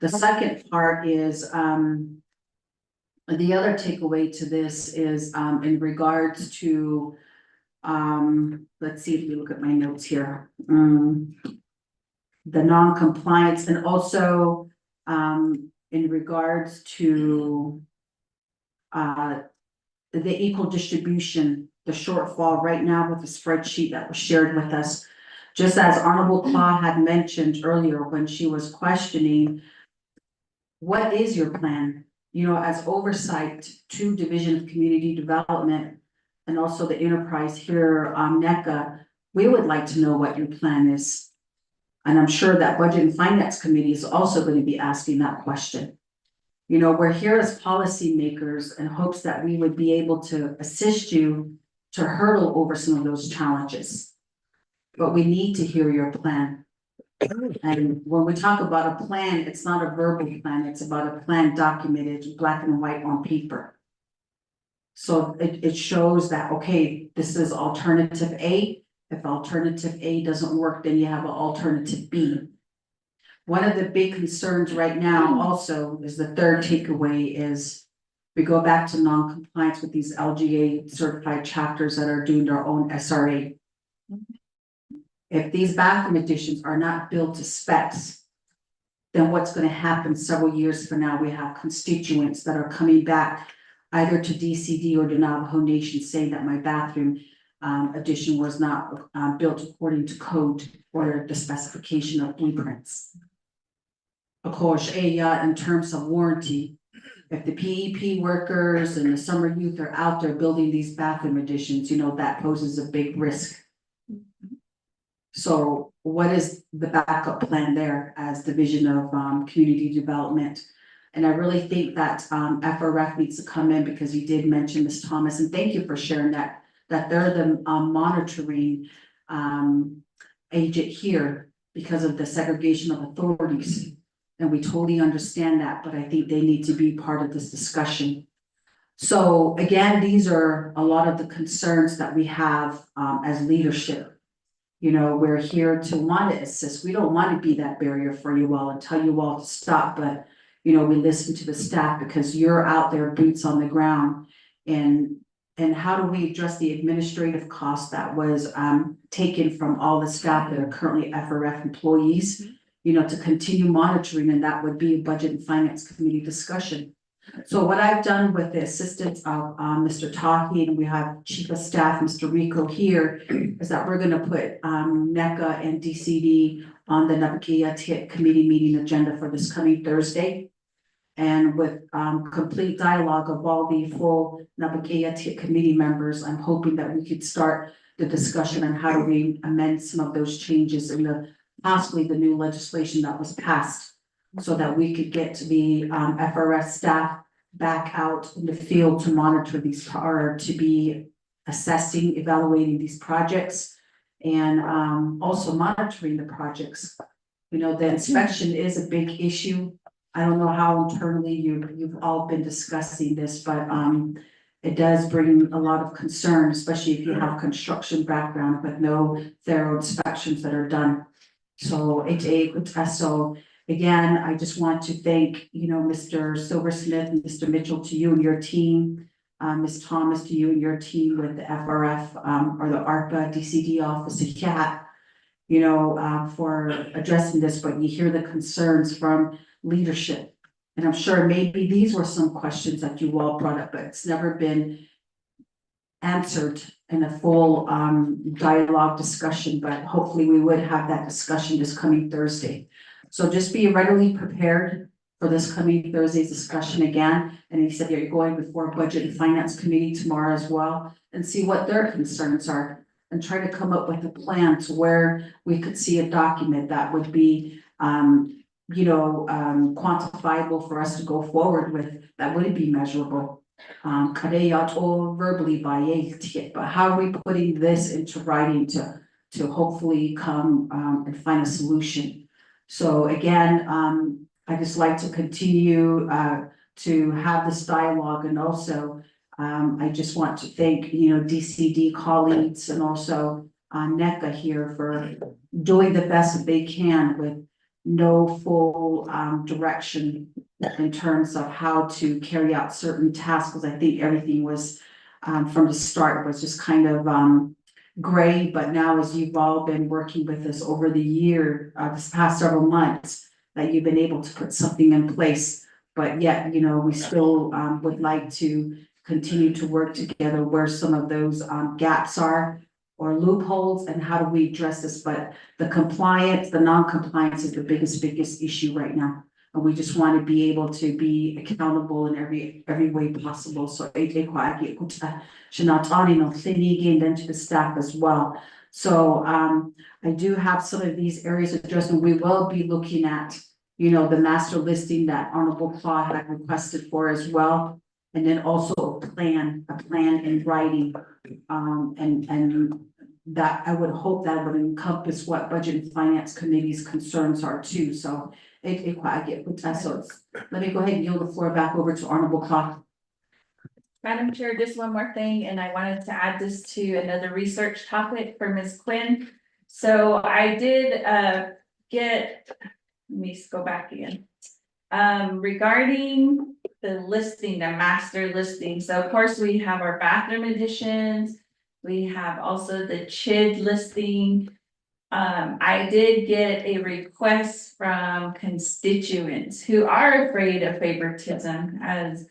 The second part is the other takeaway to this is in regards to let's see if you look at my notes here. The non-compliance, and also in regards to the equal distribution, the shortfall right now with the spreadsheet that was shared with us. Just as Honorable Claw had mentioned earlier when she was questioning, what is your plan? You know, as oversight to Division of Community Development, and also the enterprise here, NECA, we would like to know what your plan is. And I'm sure that Budget and Finance Committee is also going to be asking that question. You know, we're here as policymakers in hopes that we would be able to assist you to hurdle over some of those challenges. But we need to hear your plan. And when we talk about a plan, it's not a verbal plan, it's about a plan documented black and white on paper. So it shows that, okay, this is alternative A. If alternative A doesn't work, then you have an alternative B. One of the big concerns right now also is the third takeaway is we go back to non-compliance with these LGA certified chapters that are doing their own SRA. If these bathroom additions are not built to specs, then what's going to happen several years from now, we have constituents that are coming back either to DCD or the Navajo Nation saying that my bathroom addition was not built according to code or the specification of blueprints. Of course, in terms of warranty, if the PEP workers and the summer youth are out there building these bathroom additions, you know, that poses a big risk. So what is the backup plan there as Division of Community Development? And I really think that FRF needs to come in because you did mention Ms. Thomas, and thank you for sharing that they're the monitoring agent here because of the segregation of authorities. And we totally understand that, but I think they need to be part of this discussion. So again, these are a lot of the concerns that we have as leadership. You know, we're here to want to assist. We don't want to be that barrier for you all and tell you all to stop, but you know, we listen to the staff because you're out there, boots on the ground. And how do we address the administrative cost that was taken from all the staff that are currently FRF employees, you know, to continue monitoring, and that would be a Budget and Finance Committee discussion. So what I've done with the assistance of Mr. Taki, and we have Chief of Staff, Mr. Rico here, is that we're gonna put NECA and DCD on the Napakeya Committee meeting agenda for this coming Thursday. And with complete dialogue of all the full Napakeya Committee members, I'm hoping that we could start the discussion on how do we amend some of those changes in possibly the new legislation that was passed, so that we could get the FRS staff back out in the field to monitor these, or to be assessing, evaluating these projects, and also monitoring the projects. You know, the inspection is a big issue. I don't know how internally you've all been discussing this, but it does bring a lot of concern, especially if you have construction background, but no thorough inspections that are done. So again, I just want to thank, you know, Mr. Silversmith and Mr. Mitchell, to you and your team, Ms. Thomas, to you and your team with the FRF or the ARPA DCD office of CAT, you know, for addressing this, but you hear the concerns from leadership. And I'm sure maybe these were some questions that you all brought up, but it's never been answered in a full dialogue discussion, but hopefully we would have that discussion this coming Thursday. So just be readily prepared for this coming Thursday's discussion again. And he said you're going before Budget and Finance Committee tomorrow as well, and see what their concerns are and try to come up with a plan to where we could see a document that would be quantifiable for us to go forward with, that wouldn't be measurable. Verbally but how are we putting this into writing to hopefully come and find a solution? So again, I just like to continue to have this dialogue, and also I just want to thank, you know, DCD colleagues and also NECA here for doing the best that they can with no full direction in terms of how to carry out certain tasks, because I think everything was from the start was just kind of gray. But now, as you've all been working with us over the year, this past several months, that you've been able to put something in place. But yet, you know, we still would like to continue to work together where some of those gaps are, or loopholes, and how do we address this? But the compliance, the non-compliance is the biggest issue right now. And we just want to be able to be accountable in every way possible. So and then to the staff as well. So I do have some of these areas of adjustment. We will be looking at, you know, the master listing that Honorable Claude had requested for as well. And then also a plan in writing. And that I would hope that would encompass what Budget and Finance Committee's concerns are too. So so let me go ahead and yield the floor back over to Honorable Claude. Madam Chair, just one more thing, and I wanted to add this to another research topic for Ms. Quinn. So I did get, let me just go back again. Regarding the listing, the master listing, so of course we have our bathroom additions. We have also the CHID listing. I did get a request from constituents who are afraid of favoritism, as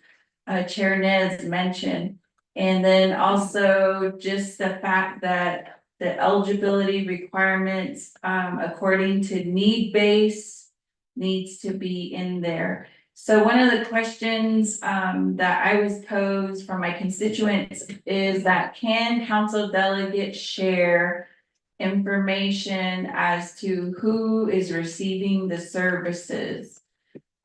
Chair Nez mentioned. And then also just the fact that the eligibility requirements, according to need base, needs to be in there. So one of the questions that I was posed from my constituents is that can council delegates share information as to who is receiving the services?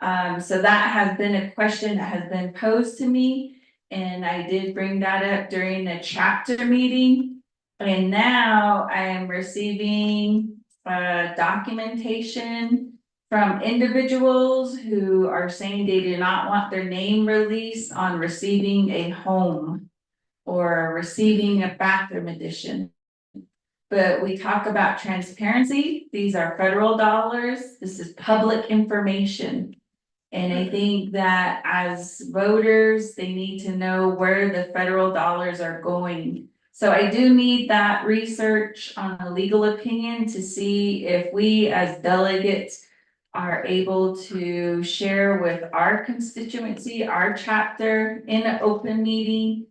So that has been a question that has been posed to me, and I did bring that up during the chapter meeting. And now I am receiving documentation from individuals who are saying they do not want their name released on receiving a home or receiving a bathroom addition. But we talk about transparency. These are federal dollars. This is public information. And I think that as voters, they need to know where the federal dollars are going. So I do need that research on a legal opinion to see if we as delegates are able to share with our constituency, our chapter in an open meeting,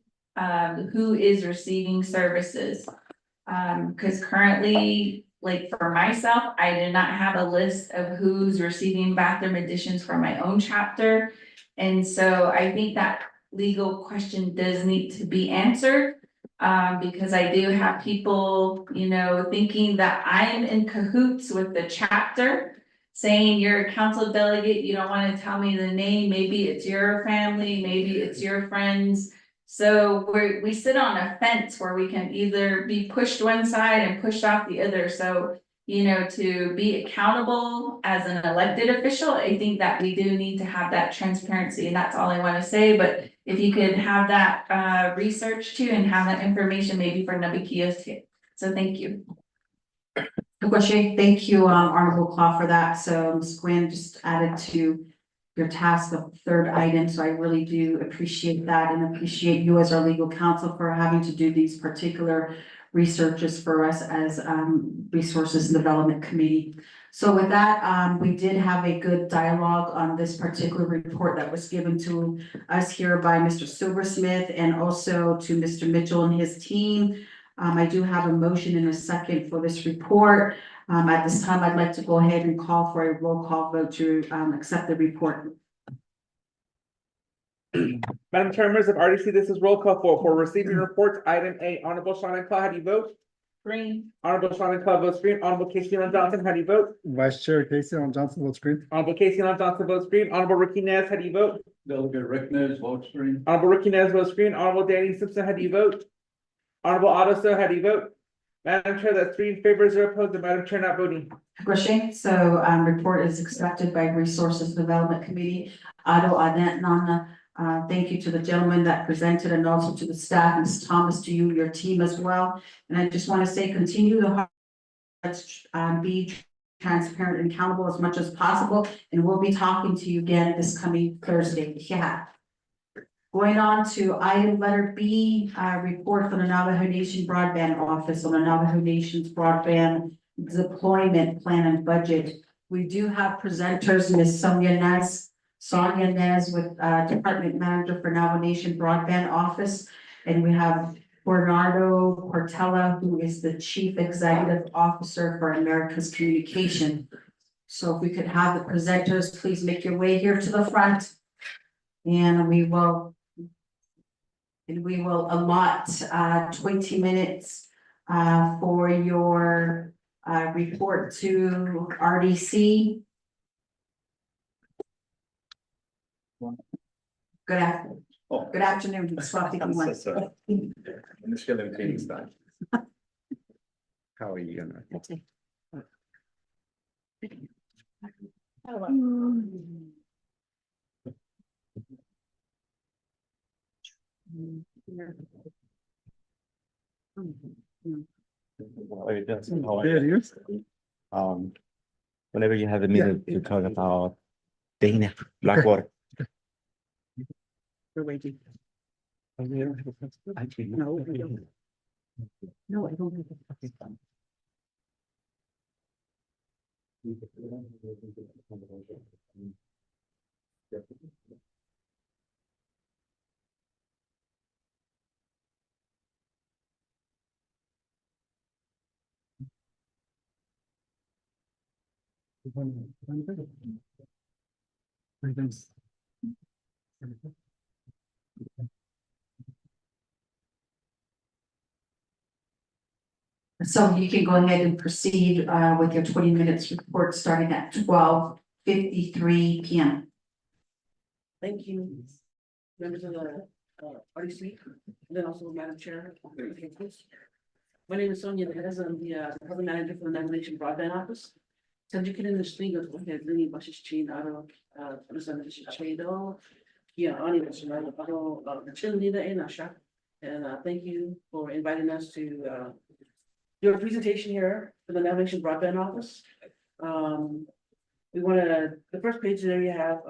who is receiving services. Because currently, like for myself, I did not have a list of who's receiving bathroom additions for my own chapter. And so I think that legal question does need to be answered. Because I do have people, you know, thinking that I'm in cahoots with the chapter. Saying you're a council delegate, you don't want to tell me the name, maybe it's your family, maybe it's your friends. So we sit on a fence where we can either be pushed one side and pushed off the other. So, you know, to be accountable as an elected official, I think that we do need to have that transparency, and that's all I want to say. But if you could have that research too and have that information maybe for Nabikios too. So thank you. Thank you, Honorable Claude, for that. So Ms. Quinn just added to your task of third item. So I really do appreciate that and appreciate you as our legal counsel for having to do these particular researches for us as Resources and Development Committee. So with that, we did have a good dialogue on this particular report that was given to us here by Mr. Silversmith and also to Mr. Mitchell and his team. I do have a motion and a second for this report. At this time, I'd like to go ahead and call for a roll call vote to accept the report. Madam Chair, members of RDC, this is roll call for receiving reports. Item A, Honorable Sean Claude, how do you vote? Green. Honorable Sean Claude votes green. Honorable Casey Johnson, how do you vote? Vice Chair Casey Johnson votes green. Honorable Casey Johnson votes green. Honorable Ricky Nez, how do you vote? Delegate Rick Nez votes green. Honorable Ricky Nez votes green. Honorable Danny Simpson, how do you vote? Honorable Otto So, how do you vote? Madam Chair, that's 3 in favor, 0 opposed, the Madam Chair not voting. So report is accepted by Resources Development Committee. Otto Adet Nana, thank you to the gentleman that presented and also to the staff, Ms. Thomas, to you, your team as well. And I just want to say, continue the hard, let's be transparent and accountable as much as possible. And we'll be talking to you again this coming Thursday. Yeah. Going on to item letter B, report from the Navajo Nation Broadband Office on the Navajo Nation's broadband deployment plan and budget. We do have presenters, Ms. Sonia Nez with Department Manager for Navajo Nation Broadband Office. And we have Bernardo Portella, who is the Chief Executive Officer for America's Communication. So if we could have the presenters, please make your way here to the front. And we will allot 20 minutes for your report to RDC. Good afternoon. Swati Kumar. How are you gonna? Whenever you have a minute to talk about Dana Blackwater. We're waiting. Actually, No, I don't. No, I don't. So you can go ahead and proceed with your 20 minutes report starting at 12:53 p.m. Thank you, members of the RDC, and then also Madam Chair. My name is Sonia Perez, I'm the program manager for the Navigation Broadband Office. Tendrikin industry of Henry Bashishin Aro, Representative Chado, Ani National Chilnida in Asha. And thank you for inviting us to do a presentation here for the Navigation Broadband Office. We the first page there you have,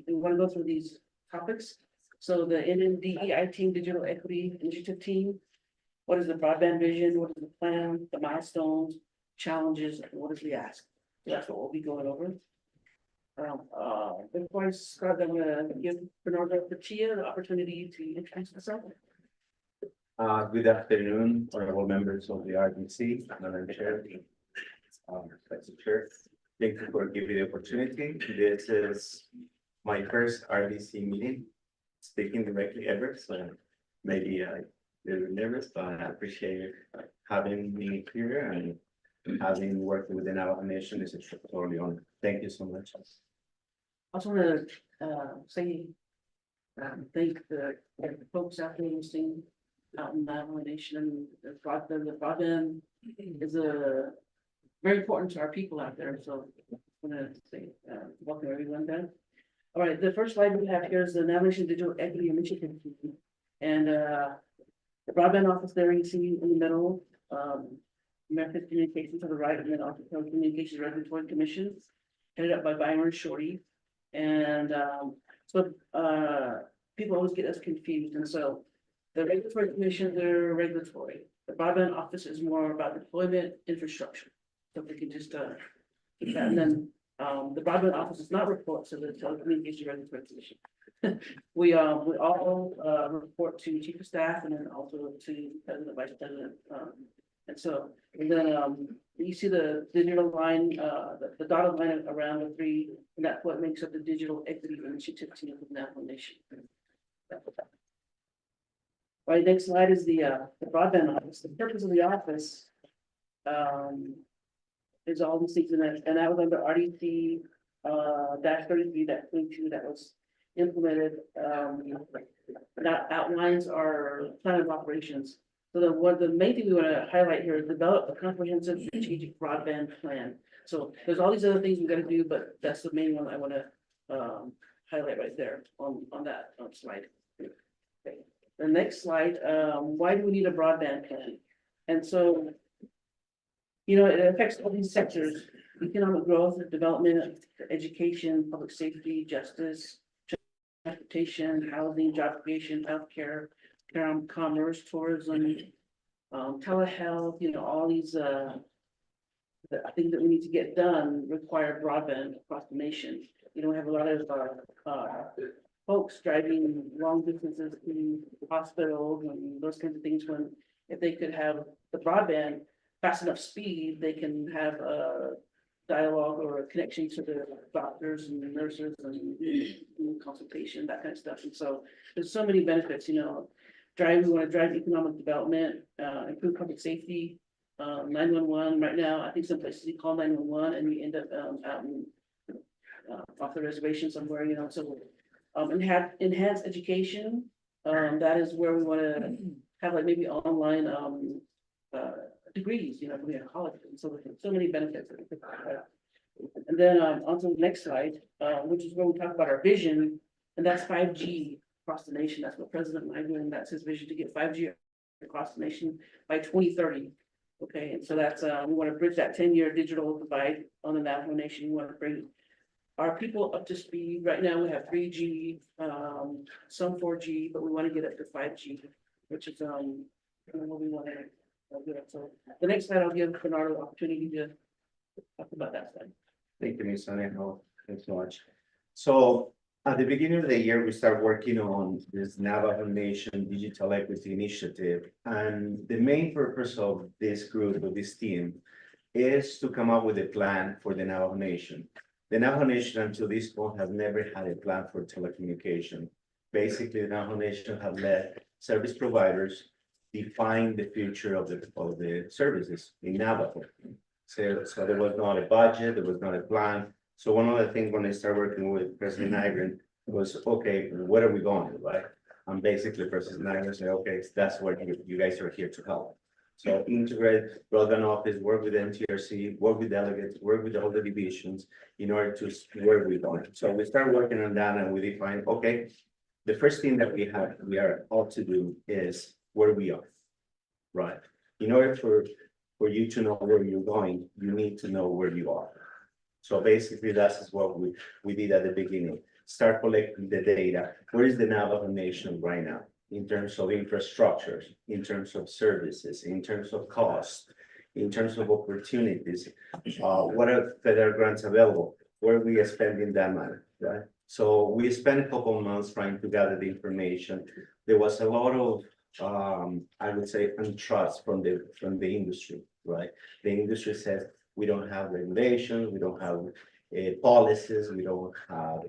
we want to go through these topics. So the NNDEI team, Digital Equity Initiative team. What is the broadband vision? What is the plan, the milestones, challenges, and what is the ask? So that's what we'll be going over. Before I start, I'm gonna give Bernardo Pachia the opportunity to introduce himself. Good afternoon, honorable members of the RDC, Madam Chair. Vice Chair, thank you for giving me the opportunity. This is my first RDC meeting, speaking directly ever, so maybe a little nervous, but I appreciate having me here and having worked within our nation. This is totally on. Thank you so much. I also want to say thank the folks out there listening out in the nation. The broadband is very important to our people out there. So I want to say welcome everyone then. All right, the first slide we have here is the Navigation Digital Equity Initiative. And the broadband office there you see in the middle, American Communications to the right, and then also Communications Regulatory Commission, headed up by Byron Shorty. And people always get us confused, and so the Regulatory Commission, they're regulatory. The broadband office is more about deployment infrastructure. So if we can just keep that, and then the broadband office does not report to the Telecommunications Regulatory Commission. We all report to Chief of Staff and then also to President, Vice President. And then you see the digital line, the dotted line around the three, and that's what makes up the Digital Equity Initiative team of the National Nation. All right, next slide is the broadband office. The purpose of the office is all these things, and that was under RDC -33, that 22 that was implemented. That outlines our plan of operations. So the main thing we want to highlight here is develop a comprehensive strategic broadband plan. So there's all these other things we got to do, but that's the main one I want to highlight right there on that slide. Okay. The next slide, why do we need a broadband plan? And so, you know, it affects all these sectors: economic growth, development, education, public safety, justice, transportation, housing, job creation, healthcare, commerce, tourism, telehealth, you know, all these things that we need to get done require broadband across the nation. You know, we have a lot of folks driving long distances to hospitals and those kinds of things, when if they could have the broadband fast enough speed, they can have dialogue or a connection to the doctors and the nurses and consultation, that kind of stuff. And so there's so many benefits, we want to drive economic development, improve public safety. 911 right now, I think some places you call 911 and you end up out in off the reservation somewhere, so enhance education. That is where we want to have like maybe online degrees, we have college, and so there's so many benefits. And then on to the next slide, which is where we talk about our vision, and that's 5G across the nation. That's what President Biden, that's his vision, to get 5G across the nation by 2030. Okay, and so that's we want to bridge that 10-year digital divide on the Navajo Nation. We want to bring our people up to speed. Right now we have 3G, some 4G, but we want to get up to 5G, which is what we want to do. So the next slide, I'll give Bernardo the opportunity to talk about that slide. Thank you, Ms. Anejo. Thanks so much. So at the beginning of the year, we started working on this Navajo Nation Digital Equity Initiative. And the main purpose of this group, of this team, is to come up with a plan for the Navajo Nation. The Navajo Nation until this point has never had a plan for telecommunication. Basically, the Navajo Nation have let service providers define the future of the services in Navajo. So there was not a budget, there was not a plan. So one of the things when I started working with President Nygren was, okay, what are we going, right? And basically President Nygren said, okay, that's what you guys are here to help. So integrate broadband office, work with NTRC, work with delegates, work with all the divisions in order to where we're going. So we started working on that and we defined, okay, the first thing that we are ought to do is where we are, right? In order for you to know where you're going, you need to know where you are. So basically, that's what we did at the beginning. Start collecting the data. Where is the Navajo Nation right now? In terms of infrastructures, in terms of services, in terms of cost, in terms of opportunities. What are federal grants available? Where we are spending that money, right? So we spent a couple of months trying to gather the information. There was a lot of I would say untrust from the industry, right? The industry says we don't have regulations, we don't have policies, we don't have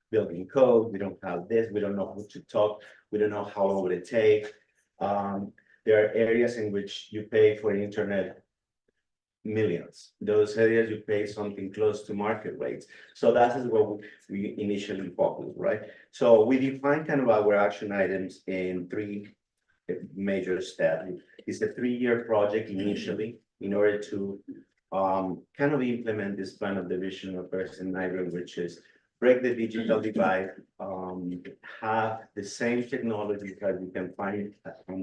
building code, we don't have this, we don't know who to talk, we don't know how long will it take. There are areas in which you pay for internet millions. Those areas you pay something close to market rates. So that is what we initially focused, right? So we define kind of our action items in 3 major steps. It's a 3-year project initially in order to kind of implement this plan of the vision of President Nygren, which is break the digital divide, have the same technology that you can find on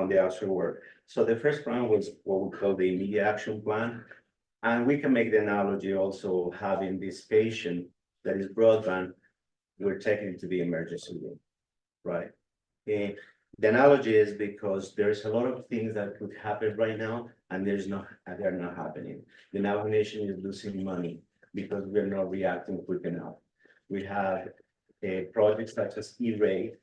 the outside world. So the first plan was what we call the immediate action plan. And we can make the analogy also having this patient that is broadband, we're taking to the emergency room, right? And the analogy is because there's a lot of things that could happen right now and they're not happening. The Navajo Nation is losing money because we're not reacting quick enough. We have a project such as E-Rate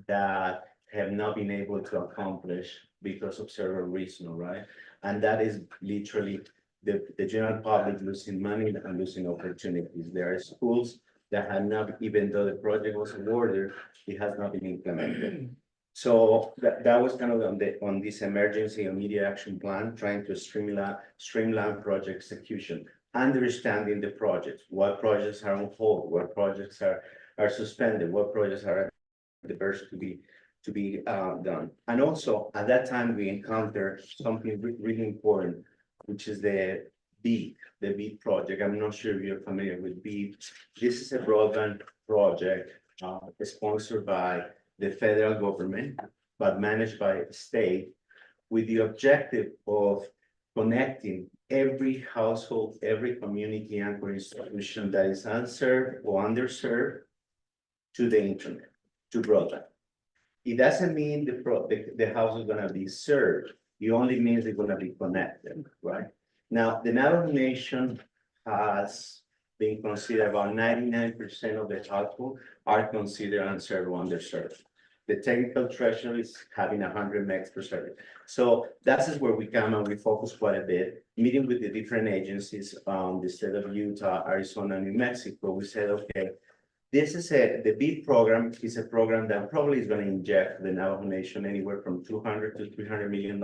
that have not been able to accomplish because of several reasons, right? And that is literally the general public losing money and losing opportunities. There are schools that have not, even though the project was awarded, it has not been implemented. So that was kind of on this emergency immediate action plan, trying to streamline project execution, understanding the projects, what projects are on hold, what projects are suspended, what projects are at the verge to be done. And also at that time we encountered something really important, which is the BEAD project. I'm not sure if you're familiar with BEAD. This is a broadband project sponsored by the federal government, but managed by the state, with the objective of connecting every household, every community anchor institution that is unserved or underserved to the internet, to broadband. It doesn't mean the house is gonna be served. It only means they're gonna be connected, right? Now, the Navajo Nation has been considered about 99% of the households are considered unserved or underserved. The technical threshold is having 100 megs per second. So that's where we come and we focus quite a bit, meeting with the different agencies, the state of Utah, Arizona, New Mexico. We said, okay, the BEAD program is a program that probably is going to inject the Navajo Nation anywhere from $200 to $300 million.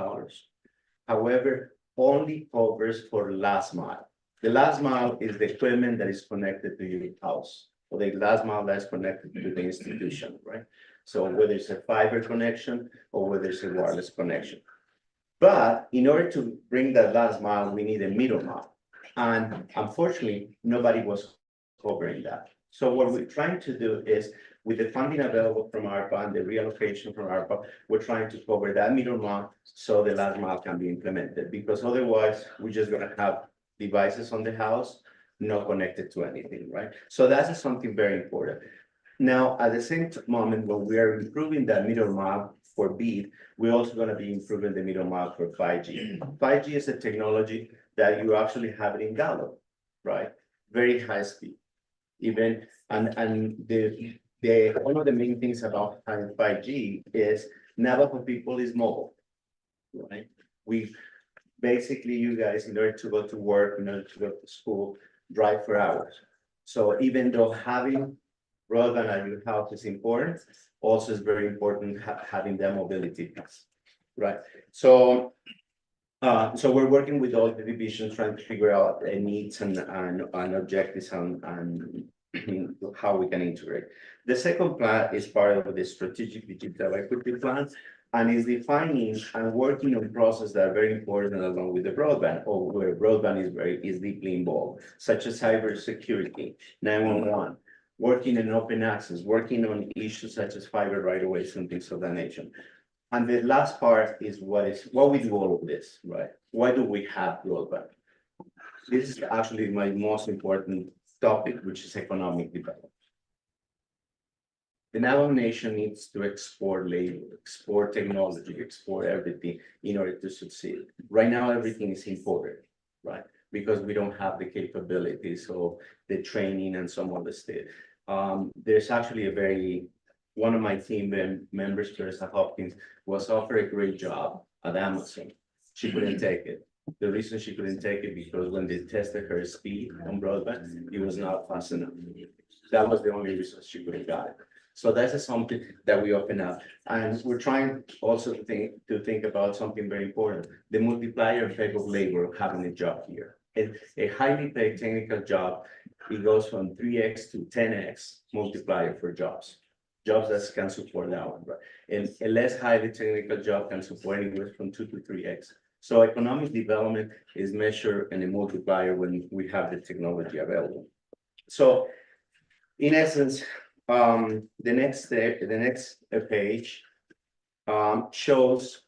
However, only covers for last mile. The last mile is the equipment that is connected to your house, or the last mile that's connected to the institution, right? So whether it's a fiber connection or whether it's a wireless connection. But in order to bring that last mile, we need a middle mile. And unfortunately, nobody was covering that. So what we're trying to do is, with the funding available from ARPA and the reallocation from ARPA, we're trying to cover that middle mile so the last mile can be implemented, because otherwise we're just gonna have devices on the house not connected to anything, right? So that's something very important. Now, at the same moment, when we are improving that middle mile for BEAD, we're also gonna be improving the middle mile for 5G. 5G is a technology that you actually have it in Gallup, right? Very high speed. Even, and one of the main things about having 5G is Navajo people is mobile, right? We, basically, you guys, in order to go to work, in order to go to school, drive for hours. So even though having broadband at your house is important, also is very important having that mobility piece, right? So, so we're working with all the divisions trying to figure out needs and objectives and how we can integrate. The second plan is part of the strategic digital equity plan, and is defining and working on processes that are very important along with the broadband, or where broadband is deeply involved, such as cybersecurity, 911. Working in open access, working on issues such as fiber right of ways and things of that nature. And the last part is what we do all of this, right? Why do we have broadband? This is actually my most important topic, which is economic development. The Navajo Nation needs to export labor, export technology, export everything in order to succeed. Right now, everything is imported, right? Because we don't have the capabilities of the training and some of the state. There's actually one of my team members, Teresa Hopkins, was offered a great job at Amazon. She couldn't take it. The reason she couldn't take it because when they tested her speed on broadband, it was not fast enough. That was the only reason she couldn't get it. So that's something that we open up, and we're trying also to think about something very important: the multiplier effect of labor having a job here. A highly paid technical job, it goes from 3x to 10x multiplier for jobs that can support that one, right? And a less highly technical job can support anywhere from 2 to 3x. So economic development is measured in a multiplier when we have the technology available. So in essence, the next page shows,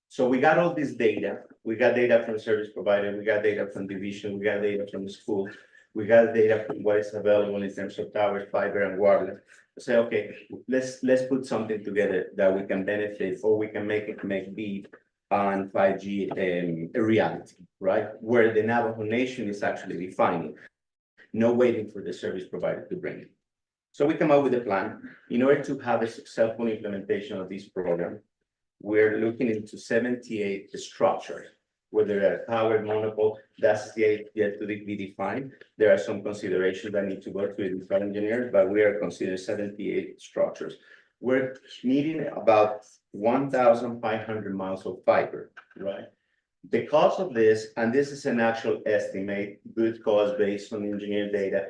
so we got all this data. We got data from service provider, we got data from division, we got data from the school, we got data from what is available in terms of towers, fiber, and wireless. Say, okay, let's put something together that we can benefit, or we can make BEAD on 5G a reality, right? Where the Navajo Nation is actually defining, no waiting for the service provider to bring it. So we come up with a plan. In order to have a successful implementation of this program, we're looking into 78 structures, whether they're powered monopole, that's yet to be defined. There are some considerations that need to go to a design engineer, but we are considering 78 structures. We're needing about 1,500 miles of fiber, right? The cost of this, and this is an actual estimate, good cost based on engineer data,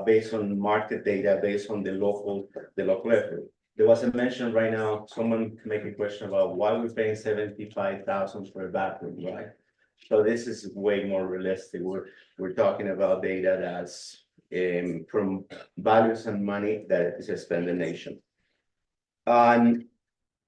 based on market data, based on the local effort. There was a mention right now, someone making a question about why we're paying 75,000 for a bathroom, right? So this is way more realistic. We're talking about data that's from values and money that is spent in the nation. And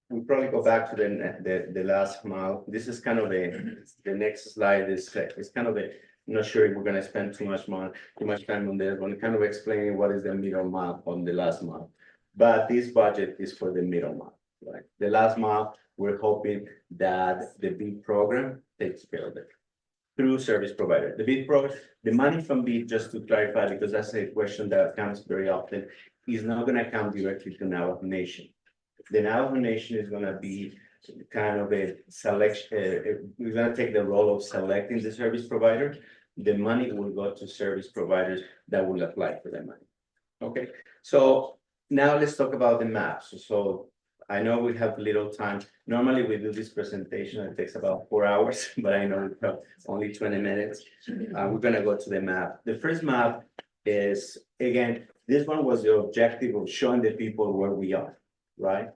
we'll probably go back to the last mile. This is kind of the next slide is kind of I'm not sure if we're gonna spend too much time on this one, kind of explaining what is the middle mile on the last mile. But this budget is for the middle mile, right? The last mile, we're hoping that the BEAD program takes care of it through service provider. The BEAD program, the money from BEAD, just to clarify, because that's a question that comes very often, is not gonna come directly to Navajo Nation. The Navajo Nation is gonna be kind of a selection, we're gonna take the role of selecting the service provider. The money will go to service providers that will apply for the money. Okay, so now let's talk about the maps. So I know we have little time. Normally we do this presentation, it takes about 4 hours, but I know we have only 20 minutes. We're gonna go to the map. The first map is, again, this one was the objective of showing the people where we are, right?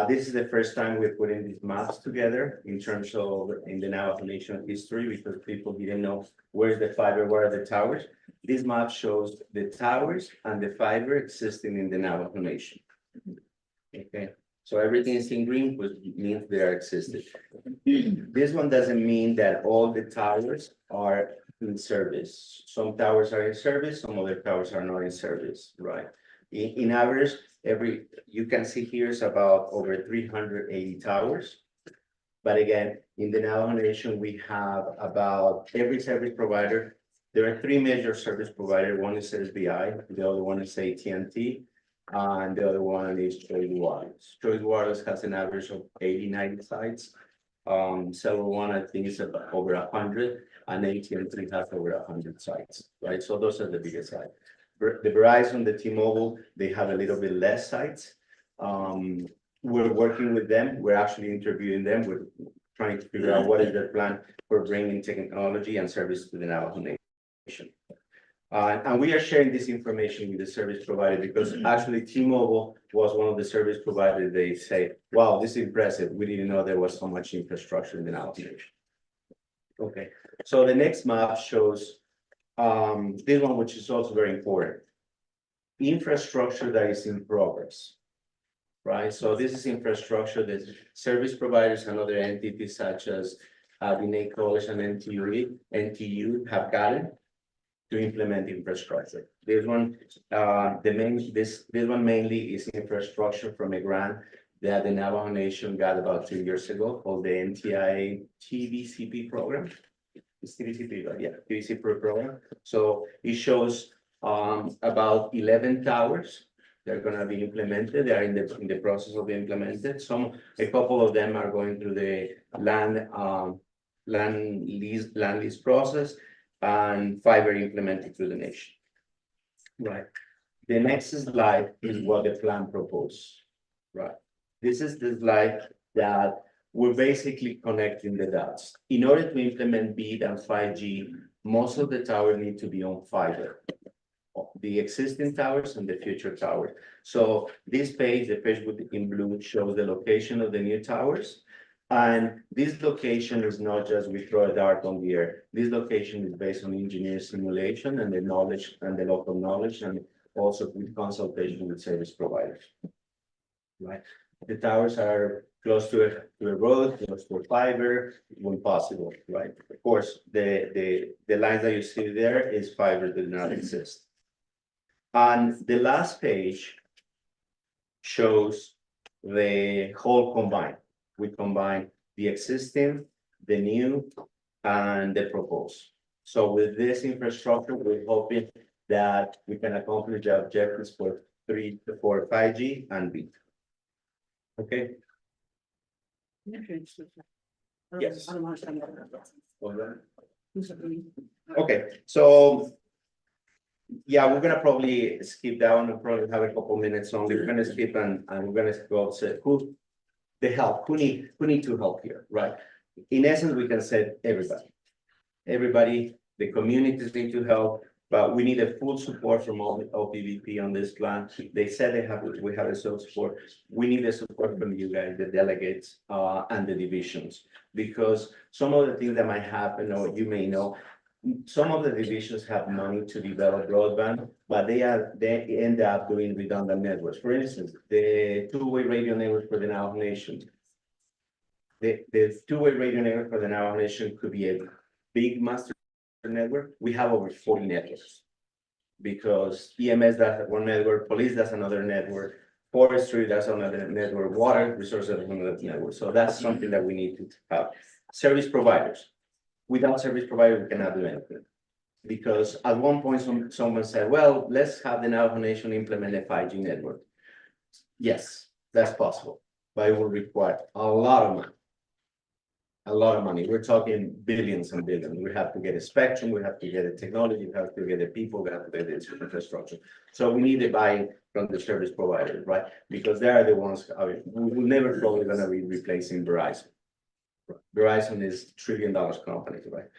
This is the first time we're putting these maps together in terms of in the Navajo Nation history, because people didn't know where's the fiber, where are the towers. This map shows the towers and the fiber existing in the Navajo Nation. Okay, so everything is in green, which means they are existing. This one doesn't mean that all the towers are in service. Some towers are in service, some other towers are not in service, right? In average, you can see here is about over 380 towers. But again, in the Navajo Nation, we have about every service provider. There are 3 major service providers. One is SBI, the other one is AT&T, and the other one is Choice Wireless. Choice Wireless has an average of 80-90 sites. Cellular One, I think, is about over 100, and AT&T has over 100 sites, right? So those are the biggest sites. The Verizon, the T-Mobile, they have a little bit less sites. We're working with them. We're actually interviewing them. We're trying to figure out what is their plan for bringing technology and service to the Navajo Nation. And we are sharing this information with the service provider because actually T-Mobile was one of the service providers. They say, wow, this is impressive. We didn't know there was so much infrastructure in the Navajo Nation. Okay, so the next map shows this one, which is also very important. Infrastructure that is in progress, right? So this is infrastructure that service providers and other entities such as Binet College and NTU have gotten to implement infrastructure. This one, this one mainly is infrastructure from a grant that the Navajo Nation got about 2 years ago called the NTIA TVCP program. It's TVCP, right? Yeah, TVCP program. So it shows about 11 towers. They're gonna be implemented. They are in the process of being implemented. A couple of them are going through the land lease process, and fiber implemented through the nation. Right. The next slide is what the plan proposed. Right. This is the slide that we're basically connecting the dots. In order to implement BEAD and 5G, most of the towers need to be on fiber. The existing towers and the future towers. So this page, the page in blue, shows the location of the new towers. And this location is not just we throw a dart on the air. This location is based on engineer simulation and the knowledge and the local knowledge, and also with consultation with service providers. Right. The towers are close to a road, close to a fiber, when possible, right? Of course, the lines that you see there is fiber that does not exist. And the last page shows the whole combined. We combine the existing, the new, and the proposed. So with this infrastructure, we're hoping that we can accomplish the objectives for 5G and BEAD. Okay. Yes. I don't understand that. Okay, so yeah, we're gonna probably skip down and probably have a couple minutes only. We're gonna skip and we're gonna go say who need to help here, right? In essence, we can say everybody, the communities need to help, but we need a full support from all OPVP on this plan. They said we have a support. We need the support from you guys, the delegates, and the divisions, because some of the things that might happen, or you may know, some of the divisions have money to develop broadband, but they end up doing redundant networks. For instance, the two-way radio network for the Navajo Nation. The two-way radio network for the Navajo Nation could be a big master network. We have over 40 networks because EMS does one network, police does another network, forestry does another network, water resources does another network. So that's something that we need to have. Service providers. Without service provider, we cannot do anything. Because at one point, someone said, well, let's have the Navajo Nation implement a 5G network. Yes, That's possible, but it will require a lot of money. A lot of money. We're talking billions and billions. We have to get a spectrum, we have to get a technology, we have to get the people, we have to get the infrastructure. So we need a buy from the service providers, right? Because they are the ones, I mean, we're never probably gonna be replacing Verizon. Verizon is $1 trillion company, right?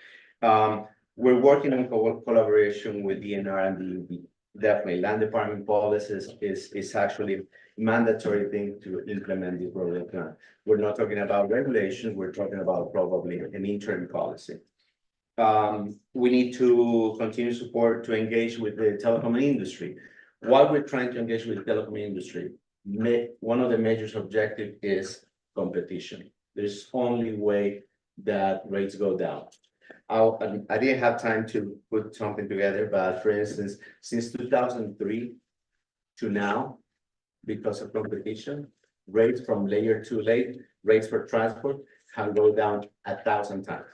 We're working on collaboration with DNR and DEP. Definitely, land department policies is actually mandatory thing to implement this program plan. We're not talking about regulation, we're talking about probably an interim policy. We need to continue support to engage with the telecom industry. While we're trying to engage with the telecom industry, one of the major objectives is competition. There's only way that rates go down. I didn't have time to put something together, but for instance, since 2003 to now, because of competition, rates from layer 2 rates for transport have gone down 1,000 times.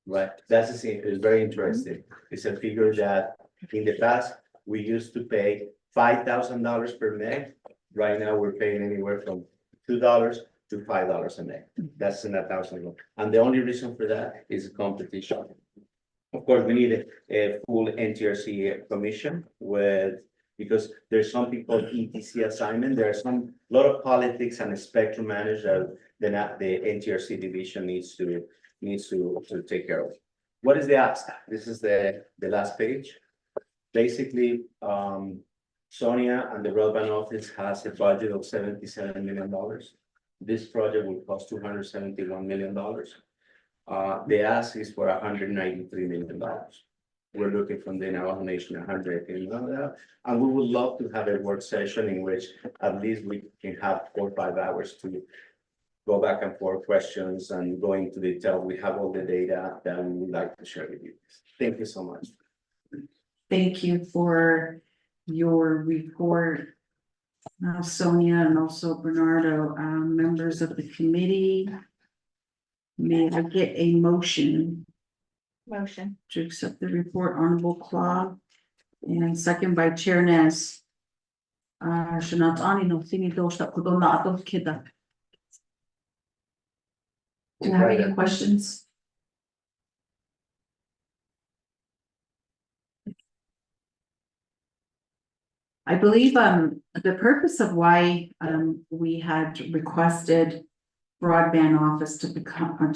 Right, that's is very interesting. It's a figure that in the past, we used to pay $5,000 per meg. Right now, we're paying anywhere from $2 to $5 a meg. That's in 1,000. And the only reason for that is competition. Of course, we need a full NTRC commission because there's something called ETC assignment. There are a lot of politics and spectrum management that the NTRC division needs to take care of. What is the ask? This is the last page. Basically, Sonia and the broadband office has a budget of $77 million. This project will cost $271 million. The ask is for $193 million. We're looking from the Navajo Nation $180 million. And we would love to have a work session in which at least we can have 4 or 5 hours to go back and forth questions and go into detail. We have all the data that we would like to share with you. Thank you so much. Thank you for your report. Sonia and also Bernardo, members of the committee. May I get a motion Motion. to accept the report, Honorable Claude, and second by Chair Nez. Do you have any questions? I believe the purpose of why we had requested broadband office to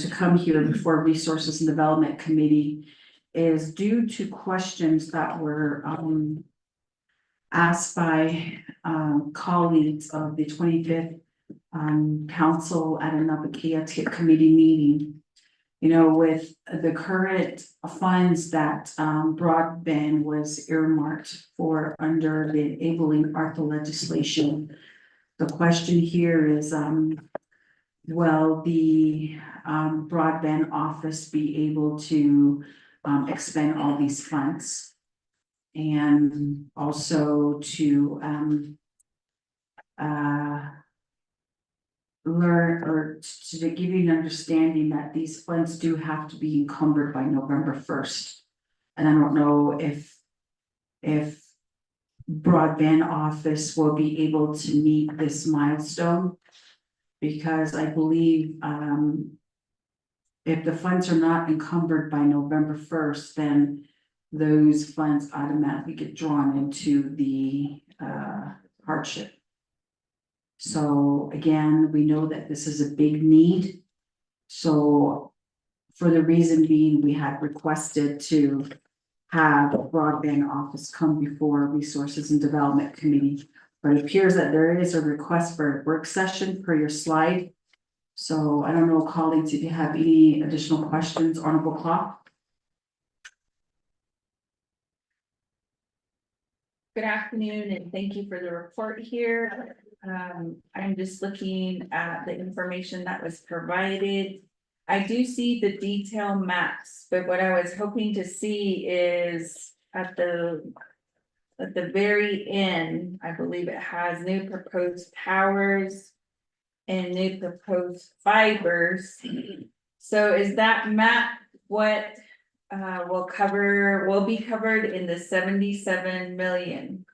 come here before Resources and Development Committee is due to questions that were asked by colleagues of the 25th Council at an Napakeya committee meeting. You know, with the current funds that broadband was earmarked for under the enabling ARPA legislation. The question here is, will the broadband office be able to expend all these funds? And also to learn or to give you an understanding that these funds do have to be encumbered by November 1st. And I don't know if broadband office will be able to meet this milestone. Because I believe if the funds are not encumbered by November 1st, then those funds automatically get drawn into the hardship. So again, we know that this is a big need. So for the reason being, we had requested to have a broadband office come before Resources and Development Committee. But it appears that there is a request for a work session per your slide. So I don't know, colleagues, if you have any additional questions, Honorable Claude. Good afternoon, and thank you for the report here. I'm just looking at the information that was provided. I do see the detail maps, but what I was hoping to see is at the very end, I believe it has new proposed towers and new proposed fibers. So is that map what will be covered in the 77 million?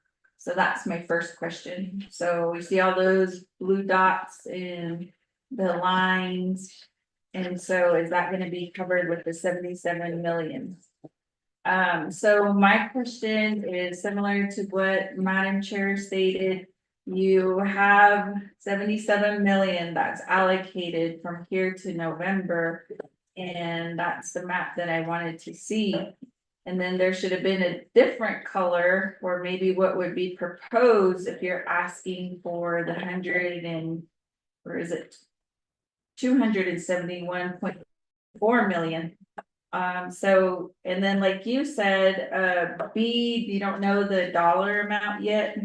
So that's my first question. So we see all those blue dots in the lines. And so is that gonna be covered with the 77 million? So my question is similar to what Madam Chair stated. You have 77 million that's allocated from here to November. And that's the map that I wanted to see. And then there should have been a different color, or maybe what would be proposed if you're asking for the 100 and, or is it 271.4 million. So, and then like you said, B, you don't know the dollar amount yet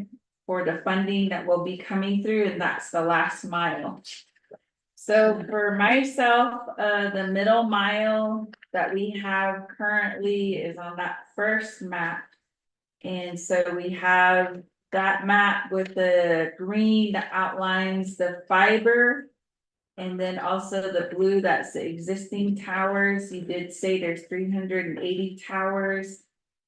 for the funding that will be coming through, and that's the last mile. So for myself, the middle mile that we have currently is on that first map. And so we have that map with the green that outlines the fiber. And then also the blue, that's the existing towers. You did say there's 380 towers.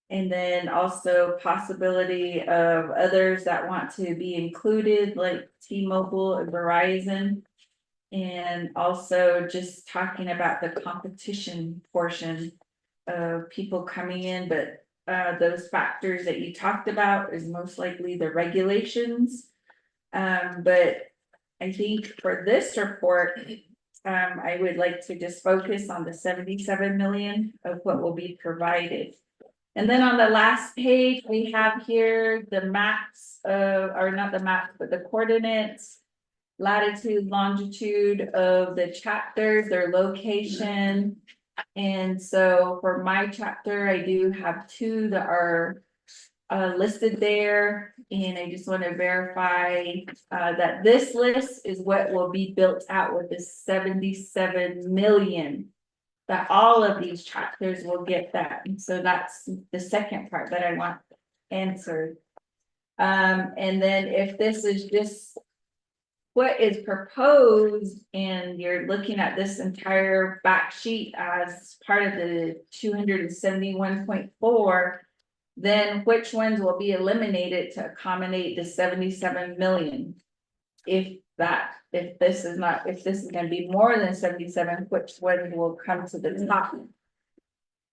And then also possibility of others that want to be included, like T-Mobile and Verizon. And also just talking about the competition portion of people coming in, but those factors that you talked about is most likely the regulations. But I think for this report, I would like to just focus on the 77 million of what will be provided. And then on the last page, we have here the maps or not the maps, but the coordinates, latitude, longitude of the chapters, their location. And so for my chapter, I do have 2 that are listed there. And I just want to verify that this list is what will be built out with this 77 million. That all of these chapters will get that. And so that's the second part that I want answered. And then if this is just what is proposed and you're looking at this entire back sheet as part of the 271.4, then which ones will be eliminated to accommodate the 77 million? If this is gonna be more than 77, which one will come to the top?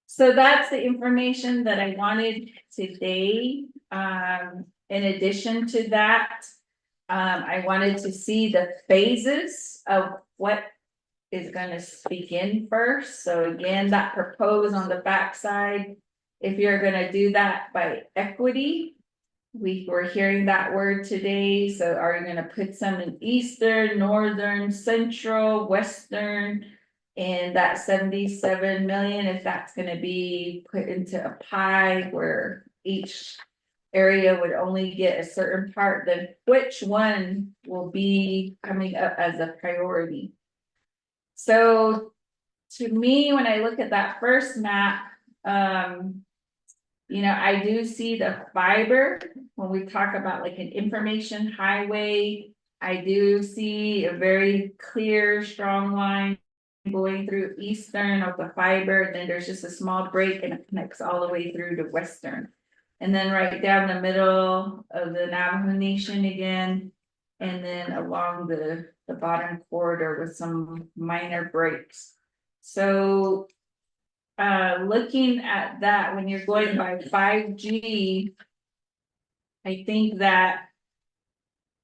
So that's the information that I wanted today. In addition to that, I wanted to see the phases of what is gonna begin first. So again, that proposed on the backside, if you're gonna do that by equity, we were hearing that word today. So are you gonna put some in eastern, northern, central, western? And that 77 million, if that's gonna be put into a pie where each area would only get a certain part, then which one will be coming up as a priority? So to me, when I look at that first map, you know, I do see the fiber when we talk about like an information highway. I do see a very clear, strong line going through eastern of the fiber, and then there's just a small break and it connects all the way through to western. And then right down the middle of the Navajo Nation again, and then along the bottom corridor with some minor breaks. So looking at that, when you're going by 5G, I think that,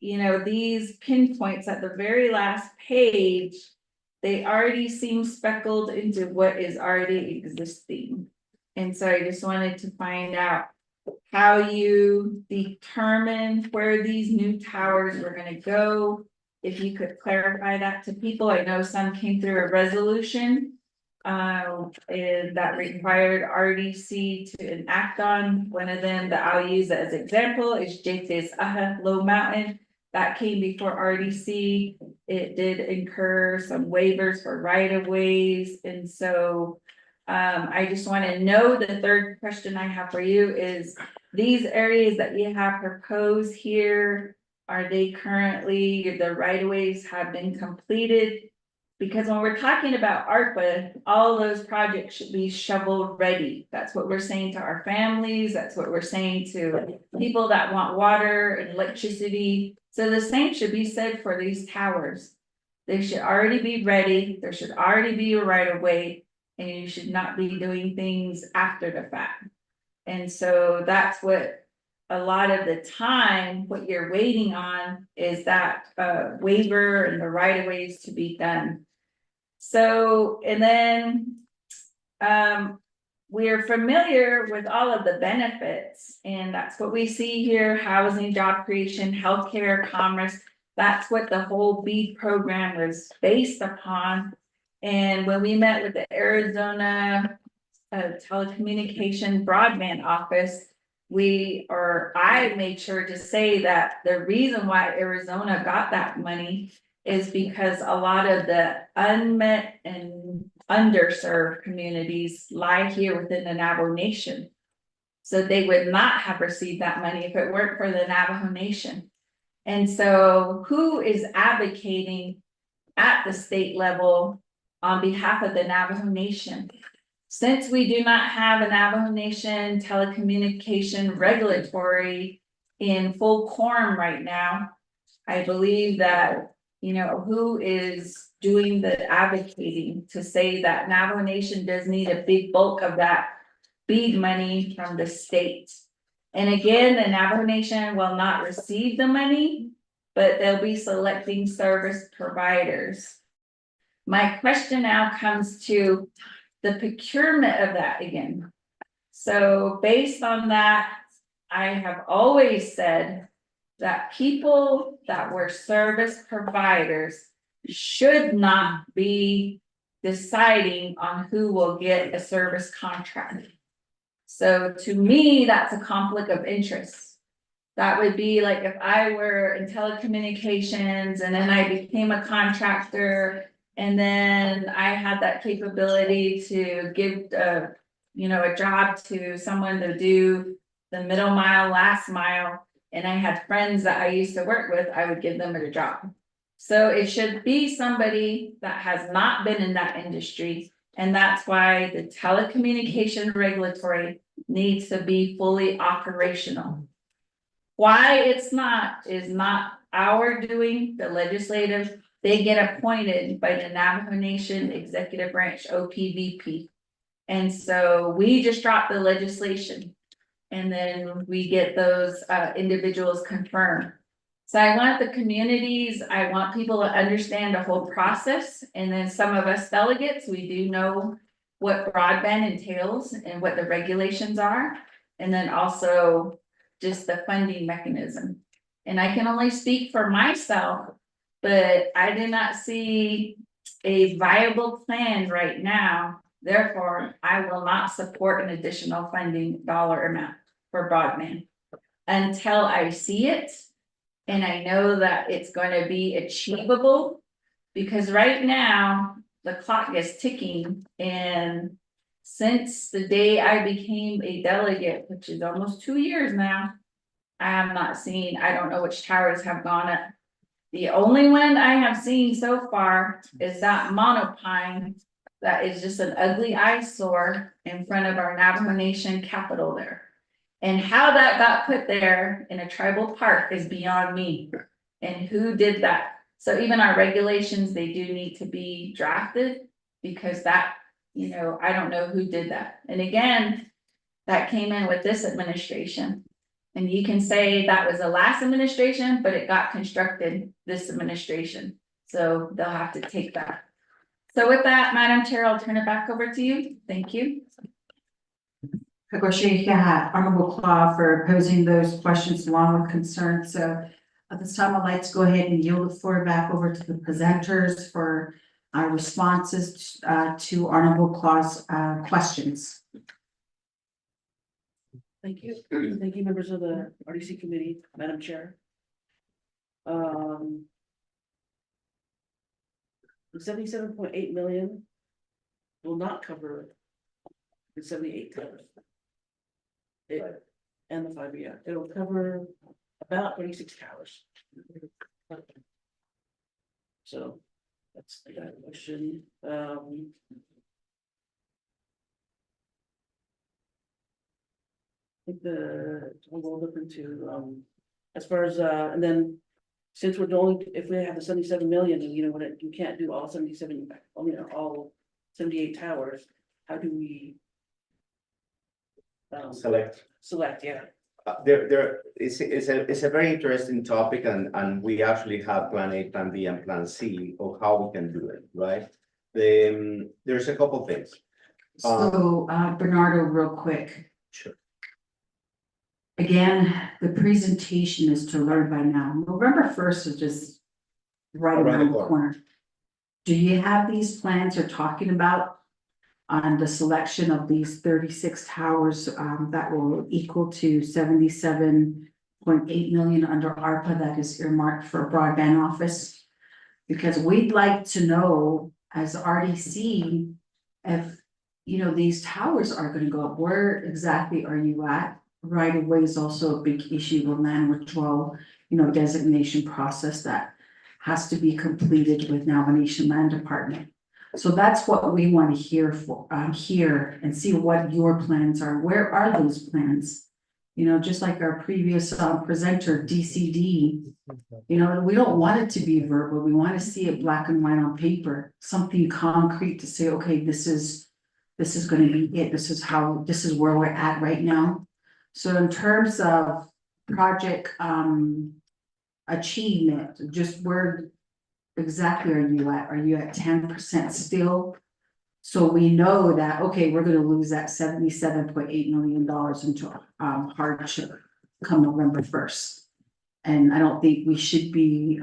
you know, these pinpoints at the very last page, they already seem speckled into what is already existing. And so I just wanted to find out how you determine where these new towers were gonna go. If you could clarify that to people. I know some came through a resolution and that required RDC to enact on. One of them that I'll use as example is Jefes Low Mountain. That came before RDC. It did incur some waivers for right of ways. And so I just want to know, the third question I have for you is, these areas that you have proposed here, are they currently, the right of ways have been completed? Because when we're talking about ARPA, all those projects should be shovel ready. That's what we're saying to our families. That's what we're saying to people that want water and electricity. So the same should be said for these towers. They should already be ready. There should already be a right of way. And you should not be doing things after the fact. And so that's what a lot of the time, what you're waiting on is that waiver and the right of ways to be done. So, and then, we're familiar with all of the benefits, and that's what we see here: housing, job creation, healthcare, commerce. That's what the whole BEAD program was based upon. And when we met with the Arizona telecommunication broadband office, I made sure to say that the reason why Arizona got that money is because a lot of the unmet and underserved communities lie here within the Navajo Nation. So they would not have received that money if it weren't for the Navajo Nation. And so who is advocating at the state level on behalf of the Navajo Nation? Since we do not have a Navajo Nation telecommunication regulatory in full quorum right now, I believe that, who is doing the advocating to say that Navajo Nation does need a big bulk of that BEAD money from the state. And again, the Navajo Nation will not receive the money, but they'll be selecting service providers. My question now comes to the procurement of that again. So based on that, I have always said that people that were service providers should not be deciding on who will get a service contract. So to me, that's a conflict of interest. That would be like if I were in telecommunications and then I became a contractor, and then I had that capability to give a job to someone to do the middle mile, last mile. And I had friends that I used to work with, I would give them a job. So it should be somebody that has not been in that industry. And that's why the telecommunication regulatory needs to be fully operational. Why it's not is not our doing, the legislative. They get appointed by the Navajo Nation Executive Branch, OPVP. And so we just drop the legislation. And then we get those individuals confirmed. So I want the communities, I want people to understand the whole process. And then some of us delegates, we do know what broadband entails and what the regulations are. And then also just the funding mechanism. And I can only speak for myself, but I do not see a viable plan right now. Therefore, I will not support an additional funding dollar amount for broadband until I see it. And I know that it's going to be achievable, because right now the clock is ticking. And since the day I became a delegate, which is almost 2 years now, I have not seen, I don't know which towers have gone up. The only one I have seen so far is that monopine that is just an ugly eyesore in front of our Navajo Nation Capitol there. And how that got put there in a tribal park is beyond me. And who did that? So even our regulations, they do need to be drafted, because that, I don't know who did that. And again, that came in with this administration. And you can say that was the last administration, but it got constructed this administration. So they'll have to take that. So with that, Madam Chair, I'll turn it back over to you. Thank you. Honorable Claw for posing those questions along with concerns. So at this time, I'd like to go ahead and yield the floor back over to the presenters for responses to Honorable Claw's questions. Thank you. Thank you, members of the RDC committee, Madam Chair. The 77.8 million will not cover the 78 towers. And the 5, yeah, it'll cover about 26 towers. So That's that question, I think we'll look into, as far as, and then. Since we're only, if we have the 77 million, and you know what, you can't do all 77, I mean, all 78 towers, how do we? Select. Select, yeah. It's a very interesting topic and we actually have plan A, plan B and plan C of how we can do it, right? There's a couple things. So, Bernardo, real quick. Sure. Again, the presentation is to learn by now. November first is just right around the corner. Do you have these plans you're talking about on the selection of these 36 towers that will equal to 77.8 million under ARPA that is earmarked for a broadband office? Because we'd like to know as RDC if, you know, these towers are gonna go up, where exactly are you at? Right of way is also a big issue with land withdrawal, you know, designation process that has to be completed with now Venetian Land Department. So that's what we want to hear here and see what your plans are. Where are those plans? You know, just like our previous presenter, DCD, you know, we don't want it to be verbal. We want to see it black and white on paper, something concrete to say, okay, this is going to be it. This is where we're at right now. So in terms of project achievement, just where exactly are you at? Are you at 10% still? So we know that, okay, we're gonna lose that $77.8 million into hardship come November 1st. And I don't think we should be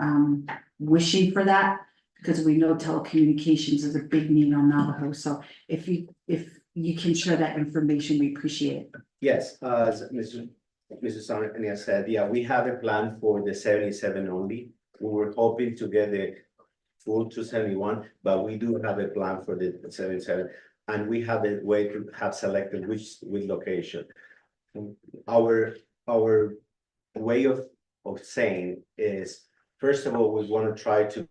wishing for that because we know telecommunications is a big need on Navajo. So if you can share that information, we appreciate it. Yes, as Mrs. Sonia said, yeah, we have a plan for the 77 only. We were hoping to get the full 271, but we do have a plan for the 77. And we have a way to have selected which location. Our way of saying is, first of all, we want to try to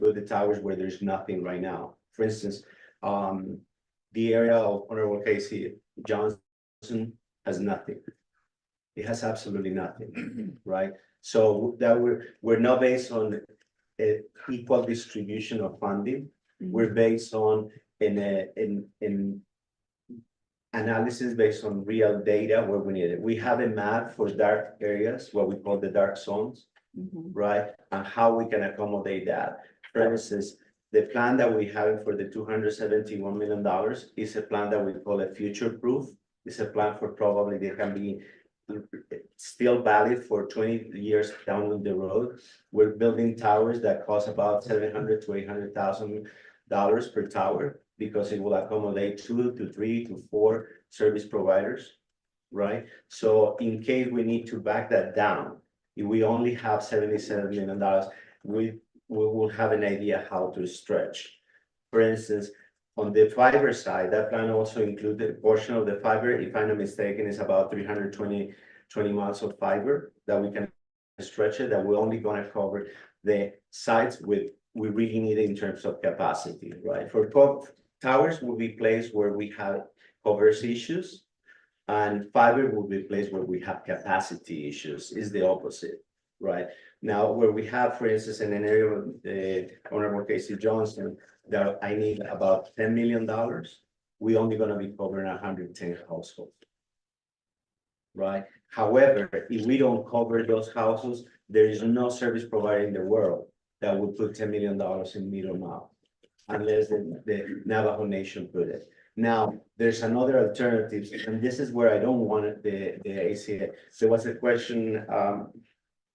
build the towers where there's nothing right now. For instance, the area of Honorable Casey Johnson has nothing. It has absolutely nothing, right? So that we're not based on equal distribution of funding. We're based on an analysis based on real data where we need it. We have a map for dark areas, what we call the dark zones, right? And how we can accommodate that. For instance, the plan that we have for the $271 million is a plan that we call a future proof. It's a plan for probably they can be still valid for 20 years down the road. We're building towers that cost about $700,000 to $800,000 per tower because it will accommodate 2 to 3 to 4 service providers, right? So in case we need to back that down, if we only have $77 million, we will have an idea how to stretch. For instance, on the fiber side, that plan also included a portion of the fiber, if I'm not mistaken, is about 320 miles of fiber that we can stretch it, that we're only gonna cover the sites we really need in terms of capacity, right? For towers will be placed where we have coverage issues, and fiber will be placed where we have capacity issues, is the opposite, right? Now, where we have, for instance, in an area of the Honorable Casey Johnson, that I need about $10 million, we only gonna be covering 110 households. Right? However, if we don't cover those households, there is no service provider in the world that would put $10 million in middle mile, unless the Navajo Nation put it. Now, there's another alternative, and this is where I don't want the ACA. There was a question,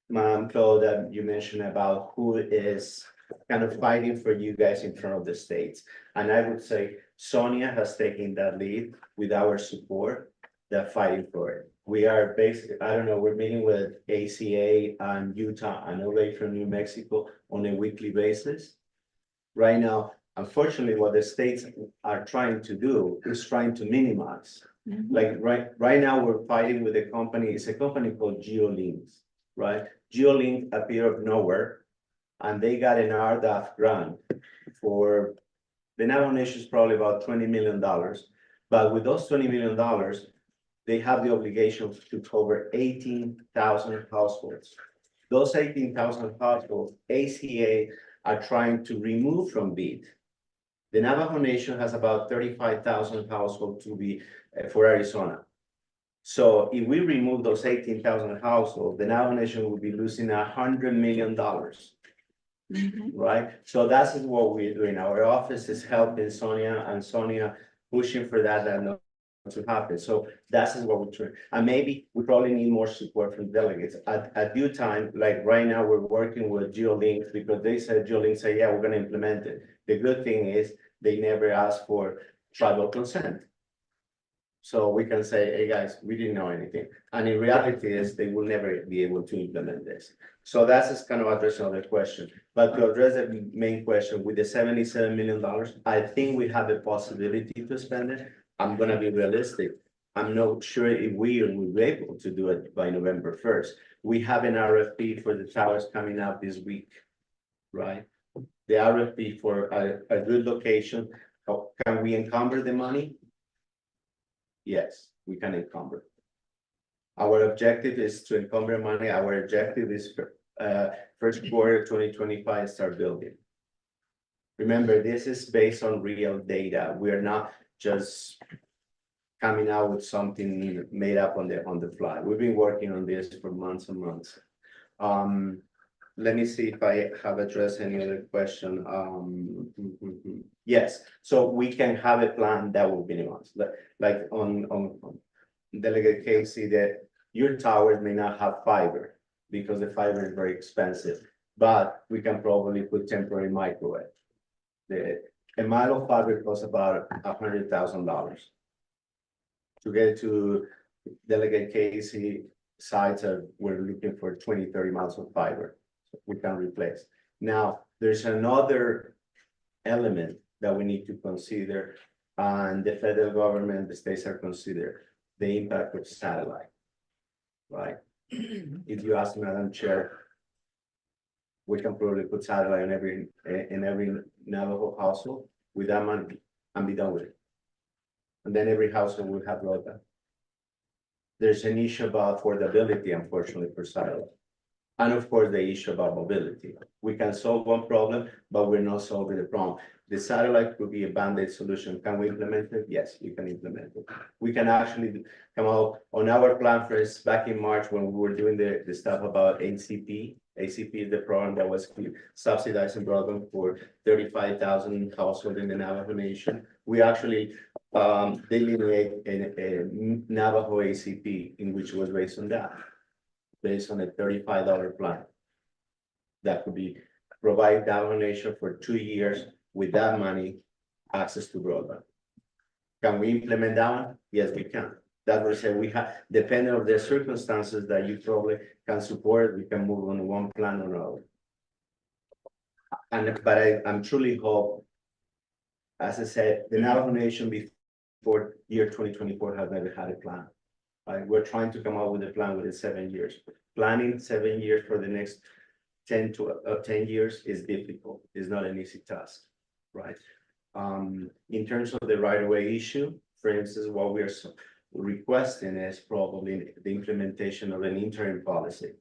Madam Claude, that you mentioned about who is kind of fighting for you guys in front of the states. And I would say Sonia has taken that lead with our support, that fighting for it. We are basically, I don't know, we're meeting with ACA and Utah and away from New Mexico on a weekly basis. Right now, unfortunately, what the states are trying to do is trying to minimize. Like right now, we're fighting with a company, it's a company called GeoLinks, right? GeoLink appeared of nowhere. and they got an RDOF grant for, the Navajo Nation is probably about $20 million. But with those $20 million, they have the obligation to cover 18,000 households. Those 18,000 households, ACA are trying to remove from BEAD. The Navajo Nation has about 35,000 households to be for Arizona. So if we remove those 18,000 households, the Navajo Nation will be losing $100 million. Right? So that's what we're doing. Our office is helping Sonia, and Sonia pushing for that and not to happen. So that's what we're doing. And maybe we probably need more support from delegates. At due time, like right now, we're working with GeoLink because they said, GeoLink said, yeah, we're gonna implement it. The good thing is they never asked for tribal consent. So we can say, hey, guys, we didn't know anything. And in reality is they will never be able to implement this. So that's just kind of addressing other question. But to address the main question, with the $77 million, I think we have a possibility to spend it. I'm gonna be realistic. I'm not sure if we will be able to do it by November 1st. We have an RFP for the towers coming out this week, right? The RFP for a good location. Can we encumber the money? Yes, we can encumber. Our objective is to encumber money. Our objective is first quarter 2025 start building. Remember, this is based on real data. We are not just coming out with something made up on the fly. We've been working on this for months and months. Let me see if I have addressed any other question. Yes, so we can have a plan that will minimize, like on Delegate Casey, that your towers may not have fiber because the fiber is very expensive, but we can probably put temporary microwave. A mile of fiber costs about $100,000. To get to Delegate Casey sites, we're looking for 20-30 miles of fiber. We can replace. Now, there's another element that we need to consider, and the federal government, the states are considering the impact of satellite, right? If you ask Madam Chair, we can probably put satellite in every Navajo household with that money and be done with it. And then every household will have broadband. There's an issue about affordability, unfortunately, for satellite. And of course, the issue about mobility. We can solve one problem, but we're not solving the problem. The satellite could be a band-aid solution. Can we implement it? Yes, we can implement it. We can actually come out on our plan first back in March when we were doing the stuff about ACP. ACP is the program that was subsidizing broadband for 35,000 households in the Navajo Nation. We actually delineate a Navajo ACP in which was based on that. Based on a $35 plan. That could be provide Navajo Nation for 2 years with that money, access to broadband. Can we implement that one? Yes, we can. That will say we have, depending on the circumstances that you probably can support, we can move on one plan or another. And but I'm truly hope, as I said, the Navajo Nation before year 2024 has never had a plan. We're trying to come up with a plan within 7 years. Planning 7 years for the next 10 years is difficult. It's not an easy task, right? In terms of the right-of-way issue, for instance, what we are requesting is probably the implementation of an interim policy.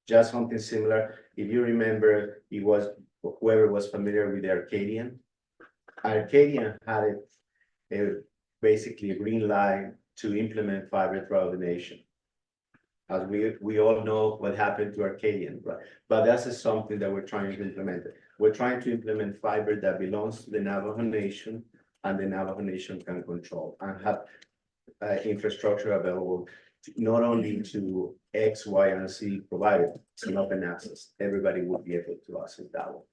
Just something similar. If you remember, it was whoever was familiar with the Arcadian. Arcadian had basically a green light to implement fiber throughout the nation. As we all know what happened to Arcadian, right? But that's something that we're trying to implement. We're trying to implement fiber that belongs to the Navajo Nation and the Navajo Nation can control and have infrastructure available not only to X, Y, and Z providers, it's an open access. Everybody will be able to access that one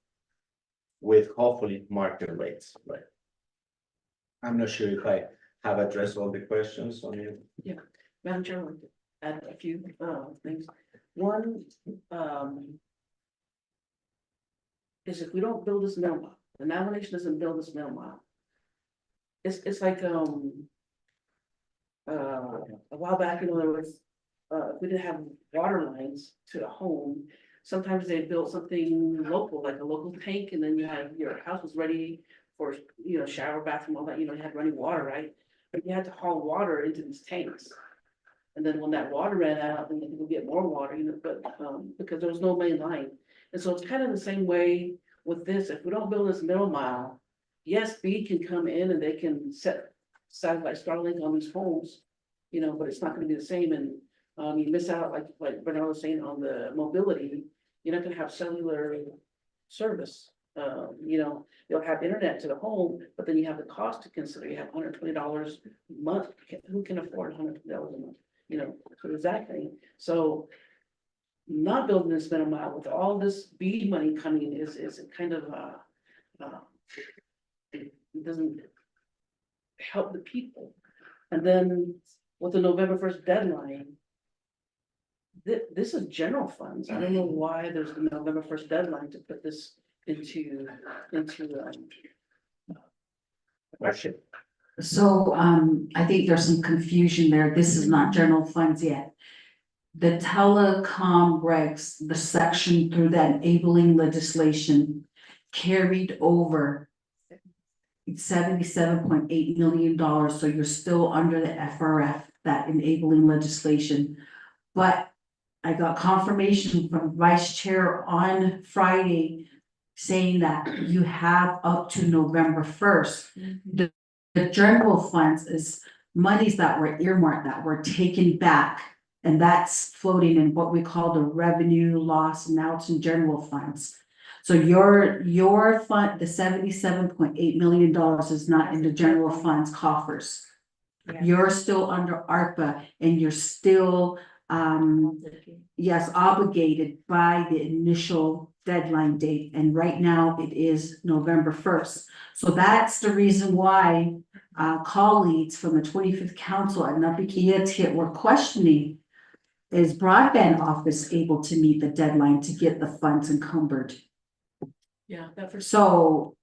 with hopefully market rates, right? I'm not sure if I have addressed all the questions on you. Madam Chair, I want to add a few things. One is if we don't build this mill mile, the Navajo Nation doesn't build this mill mile. It's like a while back, there was we didn't have water lines to the home. sometimes they built something local, like a local tank, and then you had, your house was ready for, shower, bathroom, all that, you had running water, right? But you had to haul water into these tanks. And then when that water ran out, then you could get more water, but, because there was no main line. And so it's kind of the same way with this, if we don't build this middle mile, yes, B can come in and they can set satellite Starlink on these homes, but it's not gonna be the same, and, you miss out, like Bernard was saying, on the mobility, you're not gonna have cellular service. You'll have internet to the home, but then you have the cost to consider, you have $120 a month, who can afford $120 a month? So there's that thing, so. Not building this middle mile with all this BEAD money coming is kind of, it doesn't help the people. And then with the November 1st deadline, this is general funds. I don't know why there's the November 1st deadline to put this into. Question. So, I think there's some confusion there. This is not general funds yet. The telecom regs, the section through that enabling legislation carried over $77.8 million, so you're still under the FRF, that enabling legislation. But I got confirmation from Vice Chair on Friday saying that you have up to November 1st. The general funds is monies that were earmarked, that were taken back. And that's floating in what we call the revenue loss, now it's in general funds. So your fund, the $77.8 million is not in the general funds coffers. You're still under ARPA and you're still, yes, obligated by the initial deadline date. And right now it is November 1st. So that's the reason why colleagues from the 25th Council at Napikiyetit were questioning, is broadband office able to meet the deadline to get the funds encumbered? Yeah, that for. So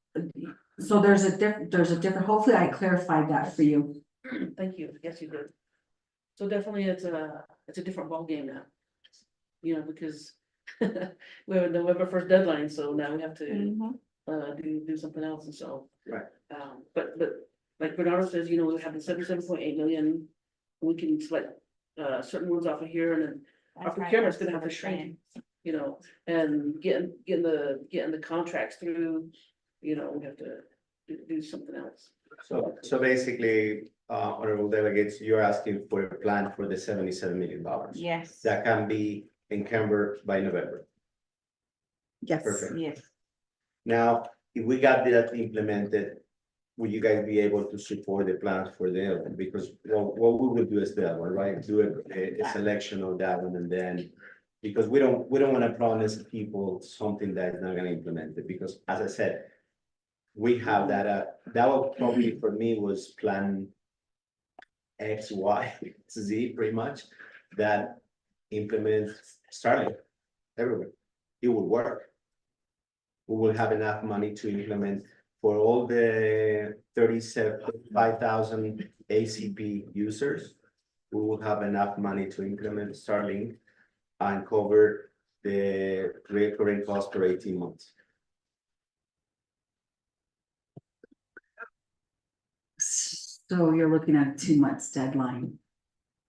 there's a different, hopefully I clarified that for you. Thank you, yes, you did. So definitely it's a different ballgame now. Because we have a November 1st deadline, so now we have to do something else, and so. Right. But like Bernardo says, we have the 77.8 million, we can select certain ones off of here, and then our procurement's gonna have to shrink, and getting the contracts through, we have to do something else. So basically, honorable delegates, you're asking for a plan for the $77 million. Yes. That can be encumbered by November. Yes. Perfect. Yes. Now, if we got that implemented, will you guys be able to support the plans for the other one? Because what we will do is that one, right? Do a selection of that one, and then, because we don't want to promise people something that is not going to implement it, because as I said, we have that, that was probably for me was plan X, Y, Z pretty much, that implements Starlink everywhere. It will work. We will have enough money to implement for all the 35,000 ACP users. We will have enough money to implement Starlink and cover the recurring cost for 18 months. So you're looking at a 2 months deadline.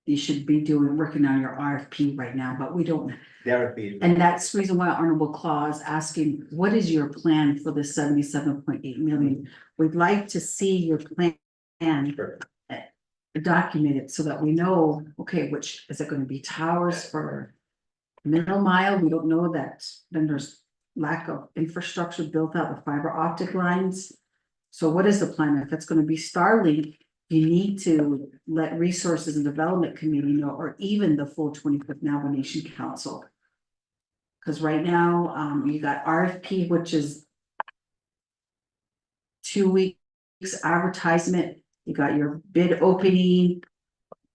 You should be working on your RFP right now, but we don't. Therapy. And that's the reason why Honorable Claus asking, what is your plan for the 77.8 million? We'd like to see your plan documented so that we know, okay, which is it going to be towers for middle mile? We don't know that. Then there's lack of infrastructure built out with fiber optic lines. So what is the plan? If it's going to be Starlink, you need to let Resources and Development Committee know, or even the full 25th Navajo Nation Council. Because right now, you got RFP, which is 2 weeks advertisement. You got your bid opening,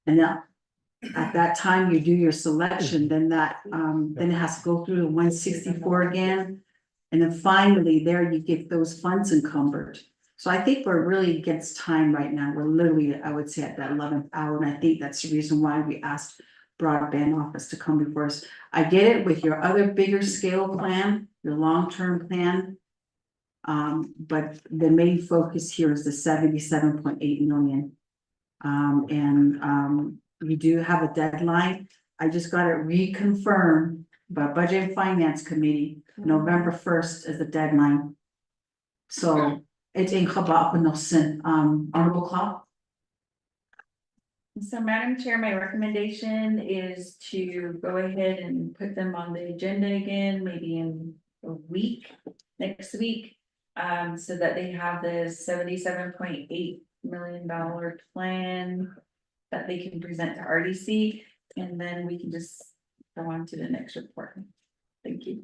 and then at that time you do your selection. Then then it has to go through the 164 again, and then finally there you get those funds encumbered. So I think we're really against time right now. We're literally, I would say, at that 11th hour, and I think that's the reason why we asked broadband office to come before us. I get it with your other bigger scale plan, your long-term plan. But the main focus here is the 77.8 million. We do have a deadline. I just got it reconfirmed by Budget and Finance Committee, November 1st is the deadline. So it's in Kabaapanosin, Honorable Clough. So Madam Chair, my recommendation is to go ahead and put them on the agenda again, maybe in a week, next week. So that they have the $77.8 million plan that they can present to RDC, and then we can just go on to the next report. Thank you.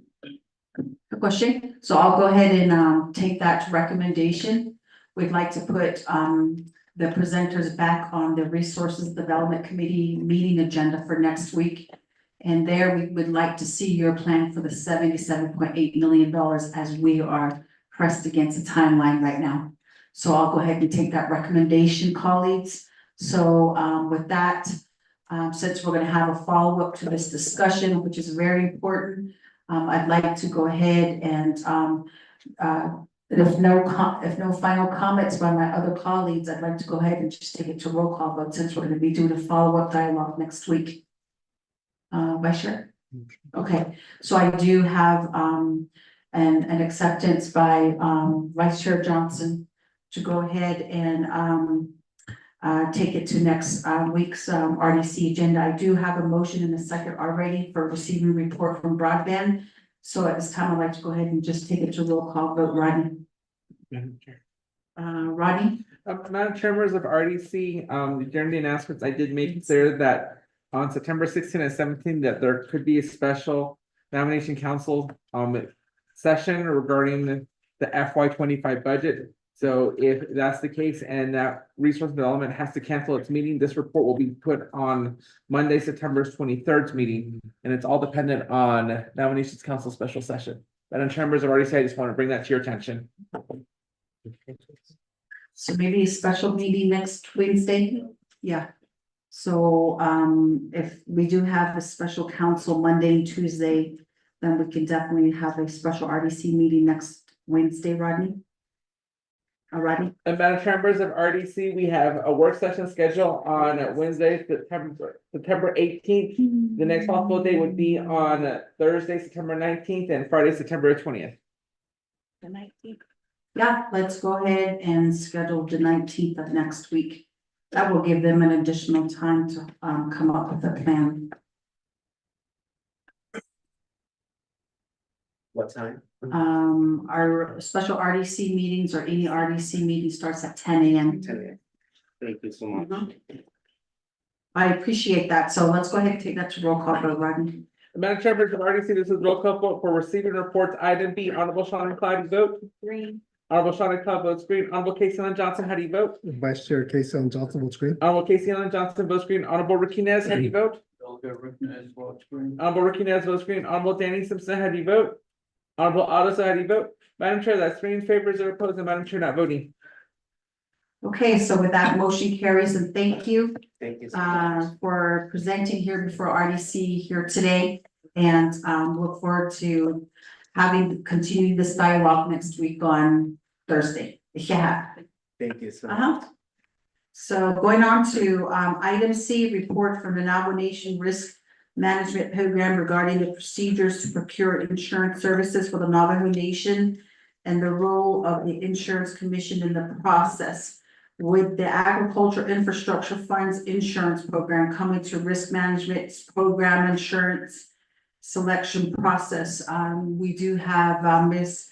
A question, so I'll go ahead and take that recommendation. We'd like to put the presenters back on the Resources Development Committee meeting agenda for next week. And there we would like to see your plan for the $77.8 million as we are pressed against the timeline right now. So I'll go ahead and take that recommendation, colleagues. So with that, since we're gonna have a follow-up to this discussion, which is very important, I'd like to go ahead and if no final comments by my other colleagues, I'd like to go ahead and just take it to roll call vote since we're gonna be doing a follow-up dialogue next week. Vice Chair? Okay, so I do have an acceptance by Vice Chair Johnson to go ahead and take it to next week's RDC agenda. I do have a motion in a second already for receiving report from broadband. So at this time, I'd like to go ahead and just take it to roll call vote. Rodney? Rodney? Madam Chair, members of RDC, during the announcements, I did make clear that on September 16 and 17, that there could be a special nomination council session regarding the FY25 budget. So if that's the case and that Resource Development has to cancel its meeting, this report will be put on Monday, September 23rd's meeting. And it's all dependent on Nominations Council special session. Madam Chair, members have already said, I just want to bring that to your attention. So maybe a special meeting next Wednesday? Yeah. So if we do have a special council Monday and Tuesday, then we can definitely have a special RDC meeting next Wednesday, Rodney. Rodney? And Madam Chair, members of RDC, we have a work session scheduled on Wednesday, September 18th. The next possible day would be on Thursday, September 19th and Friday, September 20th. The 19th. Yeah, let's go ahead and schedule the 19th of next week. That will give them an additional time to come up with a plan. What time? Our special RDC meetings or any RDC meeting starts at 10 a.m. 10 a.m. Thank you so much. I appreciate that. So let's go ahead and take that to roll call vote, Rodney. Madam Chair, members of RDC, this is roll call vote for receiving reports. Item B, Honorable Sean Cloud, you vote. Green. Honorable Sean Cloud votes green. Honorable Casey Ellen Johnson, how do you vote? Vice Chair Casey Ellen Johnson votes green. Honorable Casey Ellen Johnson votes green. Honorable Ricky Nez, how do you vote? Honorable Ricky Nez votes green. Honorable Danny Simpson, how do you vote? Honorable Otto, how do you vote? Madam Chair, that's 3 in favor, 0 opposed, and Madam Chair not voting. Okay, so with that, motion carries, and thank you Thank you so much. for presenting here before RDC here today. And look forward to having continued this dialogue next week on Thursday. Yeah. Thank you so much. So going on to item C, report from the Navajo Nation Risk Management Program regarding the procedures to procure insurance services for the Navajo Nation and the role of the Insurance Commission in the process. With the Agriculture Infrastructure Fund's insurance program coming to risk management program insurance selection process, we do have Ms.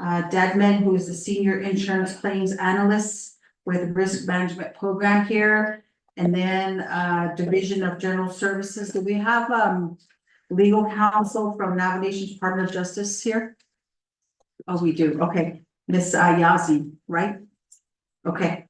Dedman, who is the Senior Insurance Claims Analyst with Risk Management Program here. And then Division of General Services. Do we have legal counsel from Navajo Nation Department of Justice here? Oh, we do. Okay, Ms. Yazi, right? Okay.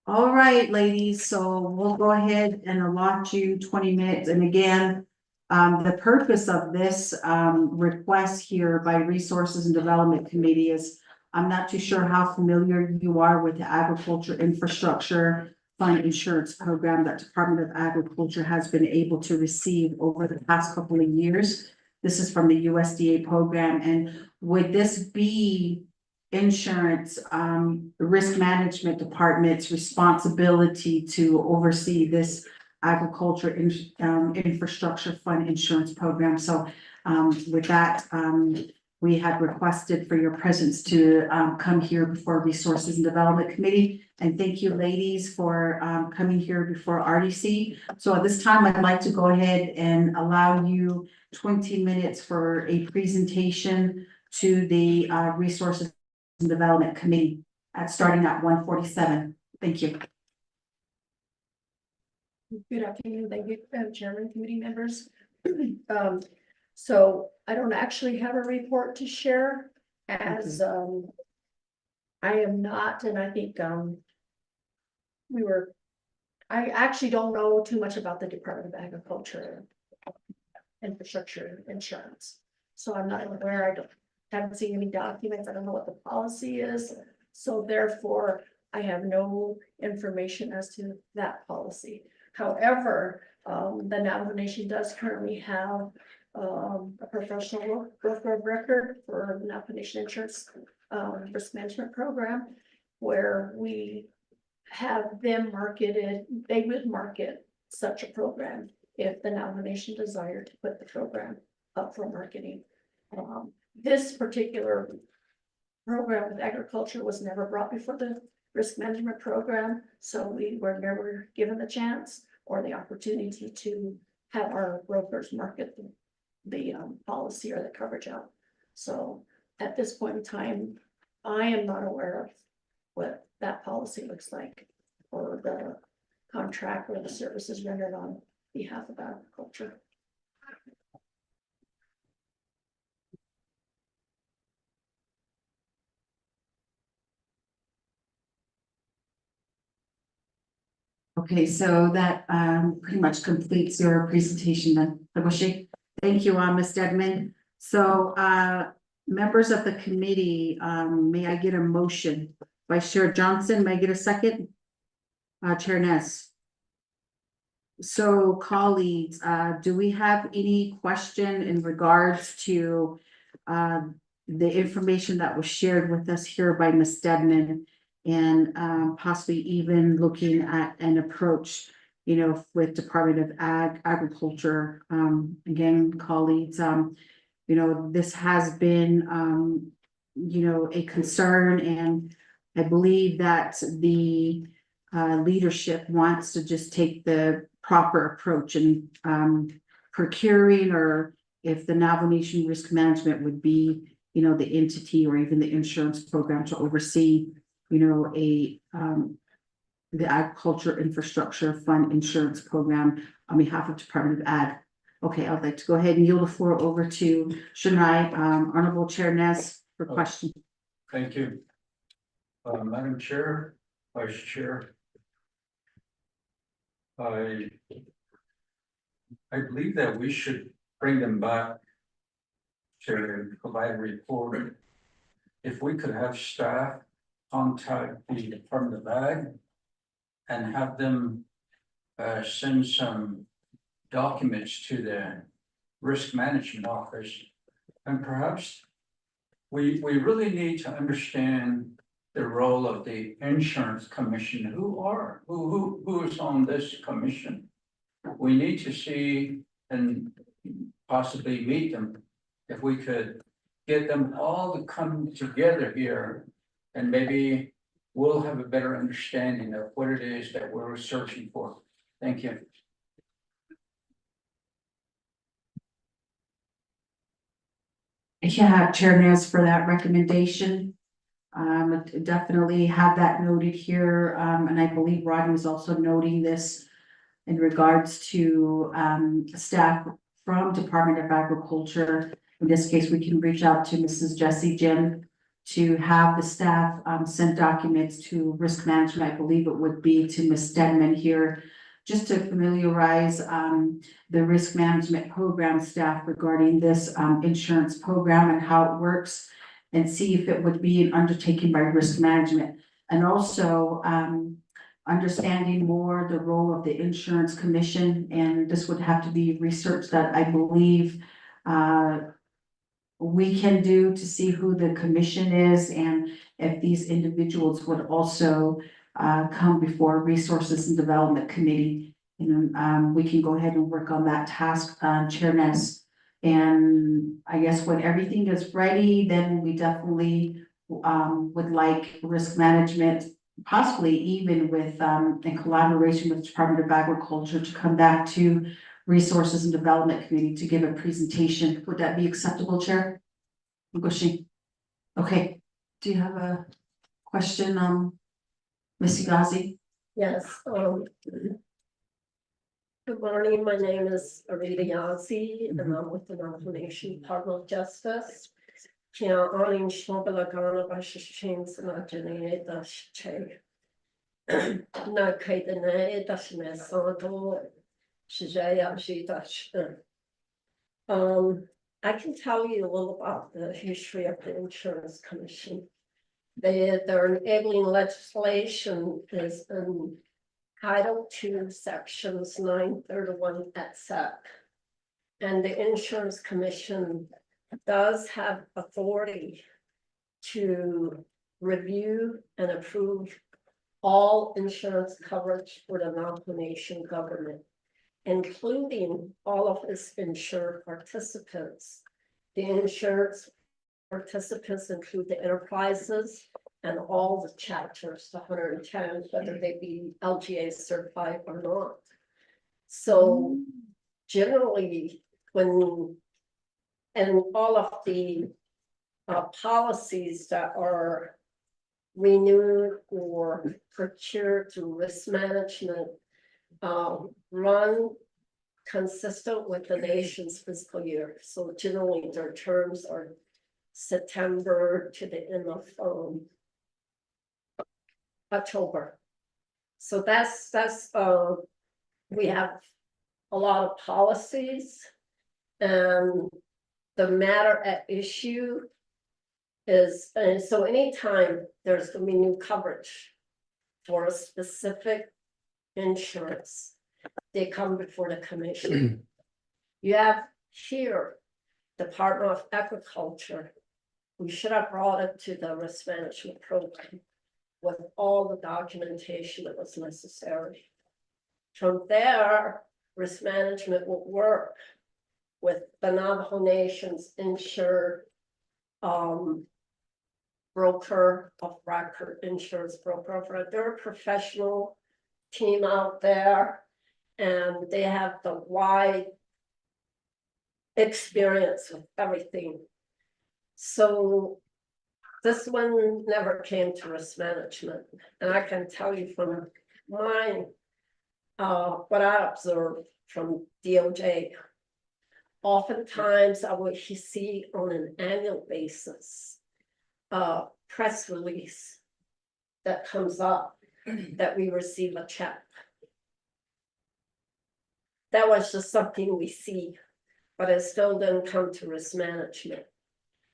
All right, ladies, so we'll go ahead and allot you 20 minutes. And again, the purpose of this request here by Resources and Development Committee is, I'm not too sure how familiar you are with the Agriculture Infrastructure Fund Insurance Program that Department of Agriculture has been able to receive over the past couple of years. This is from the USDA program, and would this be insurance, risk management department's responsibility to oversee this agriculture infrastructure fund insurance program? So, with that, we had requested for your presence to, come here before Resources and Development Committee. And thank you, ladies, for, coming here before RDC. So at this time, I'd like to go ahead and allow you 20 minutes for a presentation to the, Resources and Development Committee starting at 1:47. Thank you. Good afternoon, thank you, Chairman, committee members. So I don't actually have a report to share as, I am not, and I think, I actually don't know too much about the Department of Agriculture infrastructure insurance. So I'm not aware, haven't seen any documents, I don't know what the policy is. So therefore, I have no information as to that policy. However, the Navajo Nation does currently have a professional broker of record for the Navajo Nation Insurance Risk Management Program, where we have them marketed, they would market such a program if the Navajo Nation desired to put the program up for marketing. This particular program with agriculture was never brought before the risk management program, so we were never given the chance or the opportunity to have our brokers market the policy or the coverage out. So at this point in time, I am not aware of what that policy looks like or the contract or the services rendered on behalf of agriculture. Okay, so that pretty much completes your presentation then, Tagoshi. Thank you, Ms. Stedman. So members of the committee, may I get a motion? Vice Chair Johnson, may I get a second? Chair Ness. So colleagues, do we have any question in regards to the information that was shared with us here by Ms. Stedman? And possibly even looking at an approach, you know, with Department of Agriculture. Again, colleagues, you know, this has been, you know, a concern, and I believe that the leadership wants to just take the proper approach and procuring, or if the Navajo Nation Risk Management would be, you know, the entity or even the insurance program to oversee, you know, the Agriculture Infrastructure Fund Insurance Program on behalf of Department of Ag. Okay, I'd like to go ahead and yield the floor over to Shunai, Honorable Chair Ness for questions. Thank you. Madam Chair, Vice Chair. I believe that we should bring them back to provide a report. If we could have staff contact the Department of Ag and have them send some documents to the risk management office. And perhaps we really need to understand the role of the insurance commission. Who is on this commission? We need to see and possibly meet them. If we could get them all to come together here, and maybe we'll have a better understanding of what it is that we're searching for. Thank you. Yeah, Chair Ness for that recommendation. Definitely have that noted here, and I believe Rodney was also noting this in regards to staff from Department of Agriculture. In this case, we can reach out to Mrs. Jessie Jim to have the staff send documents to risk management. I believe it would be to Ms. Stedman here, just to familiarize the risk management program staff regarding this insurance program and how it works, and see if it would be an undertaking by risk management. And also, understanding more the role of the insurance commission, and this would have to be research that I believe we can do to see who the commission is and if these individuals would also come before Resources and Development Committee. And we can go ahead and work on that task, Chair Ness. And I guess when everything is ready, then we definitely would like risk management, possibly even with in collaboration with the Department of Agriculture, to come back to Resources and Development Committee to give a presentation. Would that be acceptable, Chair? Ngozi? Okay, do you have a question, Ms. Igazi? Yes, good morning, my name is Arita Yazi, and I'm with the Nomination Department of Justice. Kia aning shobala gana bashishin sanajane dashe. Na kaidane dashne santo shijaya shidash. I can tell you a little about the history of the Insurance Commission. Their enabling legislation is in Title II, Sections 931 et sec. And the Insurance Commission does have authority to review and approve all insurance coverage for the non-nation government, including all of its insured participants. The insurance participants include the enterprises and all the chapters, the 110, whether they be LGA certified or not. So generally, and all of the policies that are renewed or procured through risk management run consistent with the nation's fiscal year. So generally their terms are September to the end of October. So that's we have a lot of policies, and the matter at issue is, and so anytime there's gonna be new coverage for a specific insurance, they come before the commission. You have here Department of Agriculture. We should have brought it to the risk management program with all the documentation that was necessary. From there, risk management will work with the Navajo Nation's insured broker of record, insurance broker of record. They're a professional team out there, and they have the wide experience with everything. So this one never came to risk management, and I can tell you from mine, what I observed from DOJ. Oftentimes I would see on an annual basis press release that comes up that we receive a check. That was just something we see, but it still didn't come to risk management.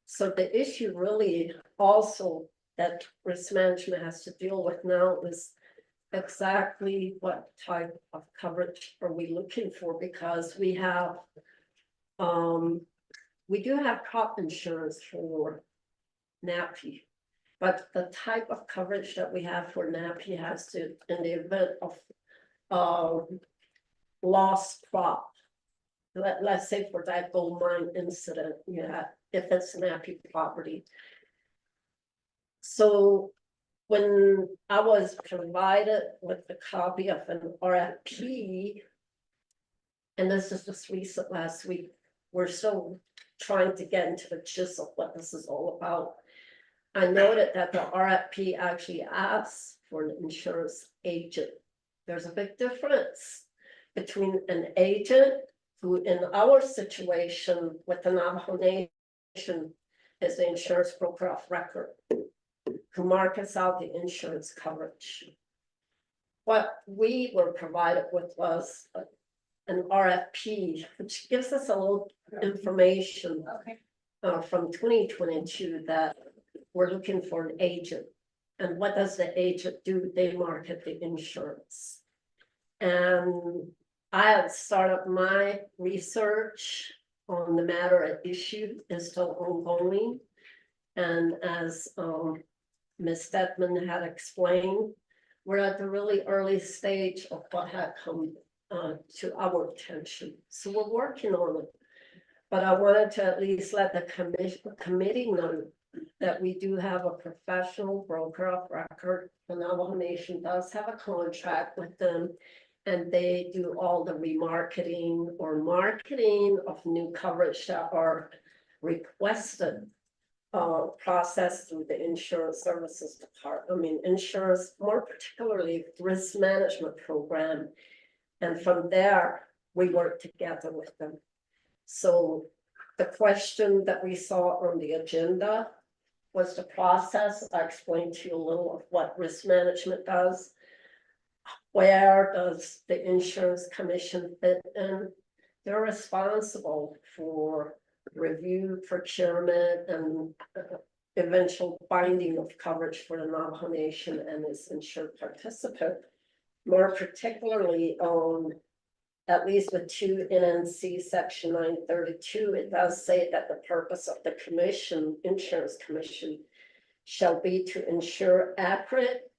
So the issue really also that risk management has to deal with now is exactly what type of coverage are we looking for, because we have we do have crop insurance for NAPI, but the type of coverage that we have for NAPI has to, in the event of lost crop, let's say for that gold mine incident, you have, if it's NAPI property. So when I was provided with the copy of an RFP, and this is just recent last week, we're still trying to get into the gist of what this is all about. I noted that the RFP actually asks for an insurance agent. There's a big difference between an agent who, in our situation with the Navajo Nation, is the insurance broker of record, who markets out the insurance coverage. What we were provided with was an RFP, which gives us a little information from 2022 that we're looking for an agent. And what does the agent do? They market the insurance. And I have started my research on the matter at issue, is still ongoing. And as Ms. Stedman had explained, we're at the really early stage of what had come to our attention. So we're working on it. But I wanted to at least let the committee know that we do have a professional broker of record. The Navajo Nation does have a contract with them. And they do all the remarketing or marketing of new coverage that are requested. Processed through the insurance services department, I mean, insurance, more particularly risk management program. And from there, we work together with them. So the question that we saw on the agenda was the process. I explained to you a little of what risk management does. Where does the insurance commission fit in? They're responsible for review, procurement, and eventual binding of coverage for the Navajo Nation and its insured participant. More particularly on, at least with 2 NNC section 932, it does say that the purpose of the commission, insurance commission, shall be to ensure accurate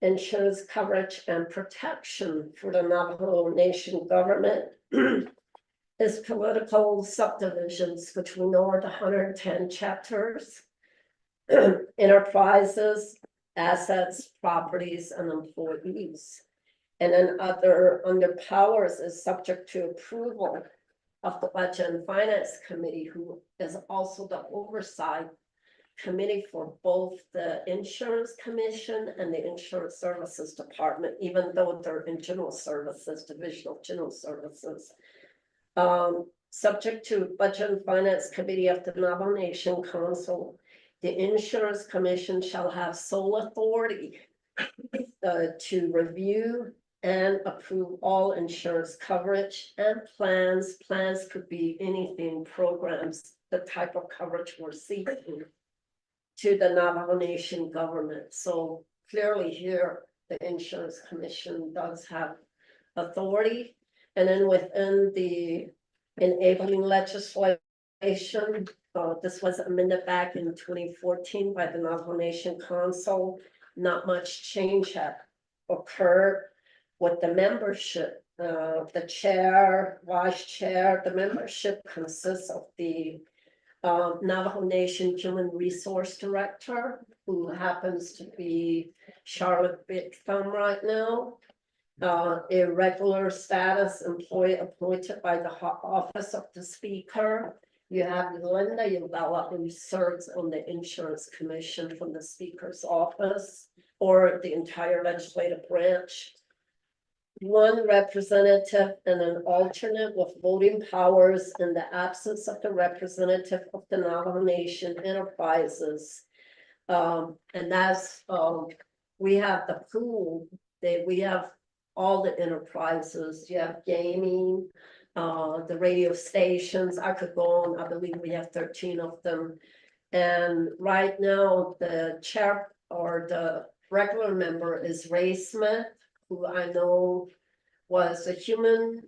insurance coverage and protection for the Navajo Nation government. Is political subdivisions, which we know are the 110 chapters, enterprises, assets, properties, and employees. And then under powers is subject to approval of the Budget and Finance Committee, who is also the oversight committee for both the Insurance Commission and the Insurance Services Department, even though they're in General Services, Division of General Services. Subject to Budget and Finance Committee of the Navajo Nation Council, the Insurance Commission shall have sole authority to review and approve all insurance coverage and plans. Plans could be anything, programs, the type of coverage we're seeking to the Navajo Nation government. So clearly here, the Insurance Commission does have authority. And then within the enabling legislation, this was amended back in 2014 by the Navajo Nation Council. Not much change had occurred with the membership. The chair, vice chair, the membership consists of the Navajo Nation Human Resource Director, who happens to be Charlotte Big Thumb right now. A regular status employee appointed by the office of the speaker. You have Linda Yubella, who serves on the Insurance Commission from the Speaker's office or the entire legislative branch. One representative and an alternate with voting powers in the absence of the representative of the Navajo Nation Enterprises. And that's, we have the pool, we have all the enterprises, you have gaming, the radio stations, I could go on, I believe we have 13 of them. And right now, the chair or the regular member is Ray Smith, who I know was the Human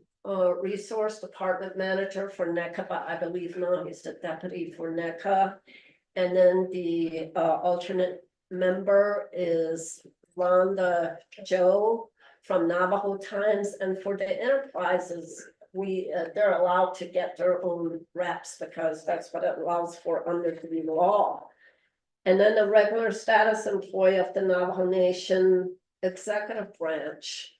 Resource Department Manager for NECA, but I believe now he's the deputy for NECA. And then the alternate member is Rhonda Joe from Navajo Times, and for the enterprises, they're allowed to get their own reps because that's what it allows for under the law. And then the regular status employee of the Navajo Nation executive branch,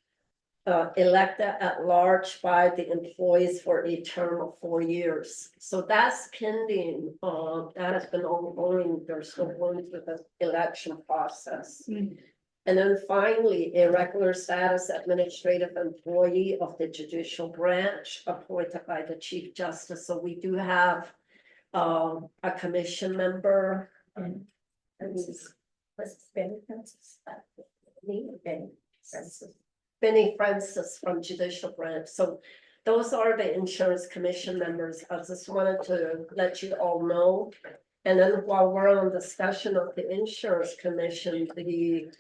elected at large by the employees for a term of 4 years. So that's pending, that has been ongoing, they're still going through the election process. And then finally, a regular status administrative employee of the judicial branch appointed by the Chief Justice. So we do have a commission member. Benny Francis from judicial branch. So those are the insurance commission members. I just wanted to let you all know. And then while we're on discussion of the insurance commission, the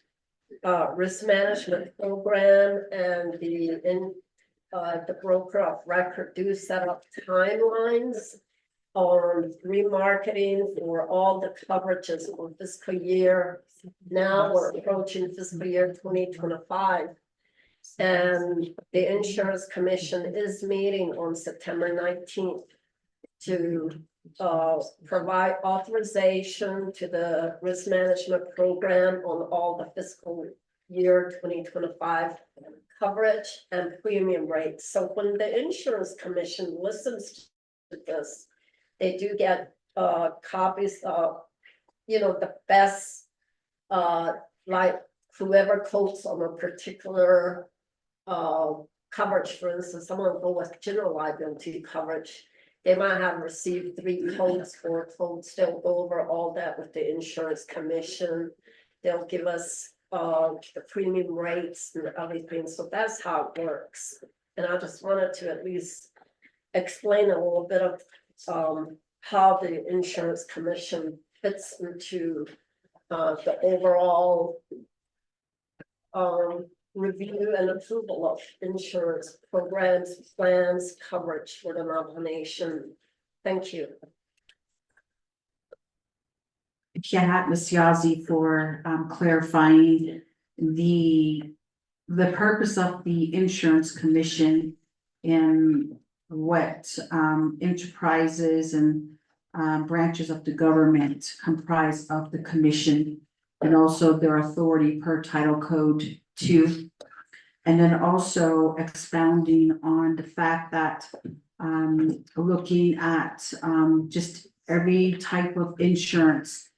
risk management program and the broker of record do set up timelines on remarketing for all the coverages for fiscal year. Now we're approaching fiscal year 2025. And the insurance commission is meeting on September 19th to provide authorization to the risk management program on all the fiscal year 2025 coverage and premium rates. So when the insurance commission listens to this, they do get copies of, the best, like whoever quotes on a particular coverage. For instance, someone go with general liability coverage. They might have received 3 quotes, 4 quotes. They'll go over all that with the insurance commission. They'll give us the premium rates and everything. So that's how it works. And I just wanted to at least explain a little bit of how the insurance commission fits into the overall review and approval of insurance programs, plans, coverage for the Navajo Nation. Thank you. Yeah, Ms. Yazzie, for clarifying the purpose of the insurance commission and what enterprises and branches of the government comprise of the commission, and also their authority per Title Code 2. And then also expounding on the fact that looking at just every type of insurance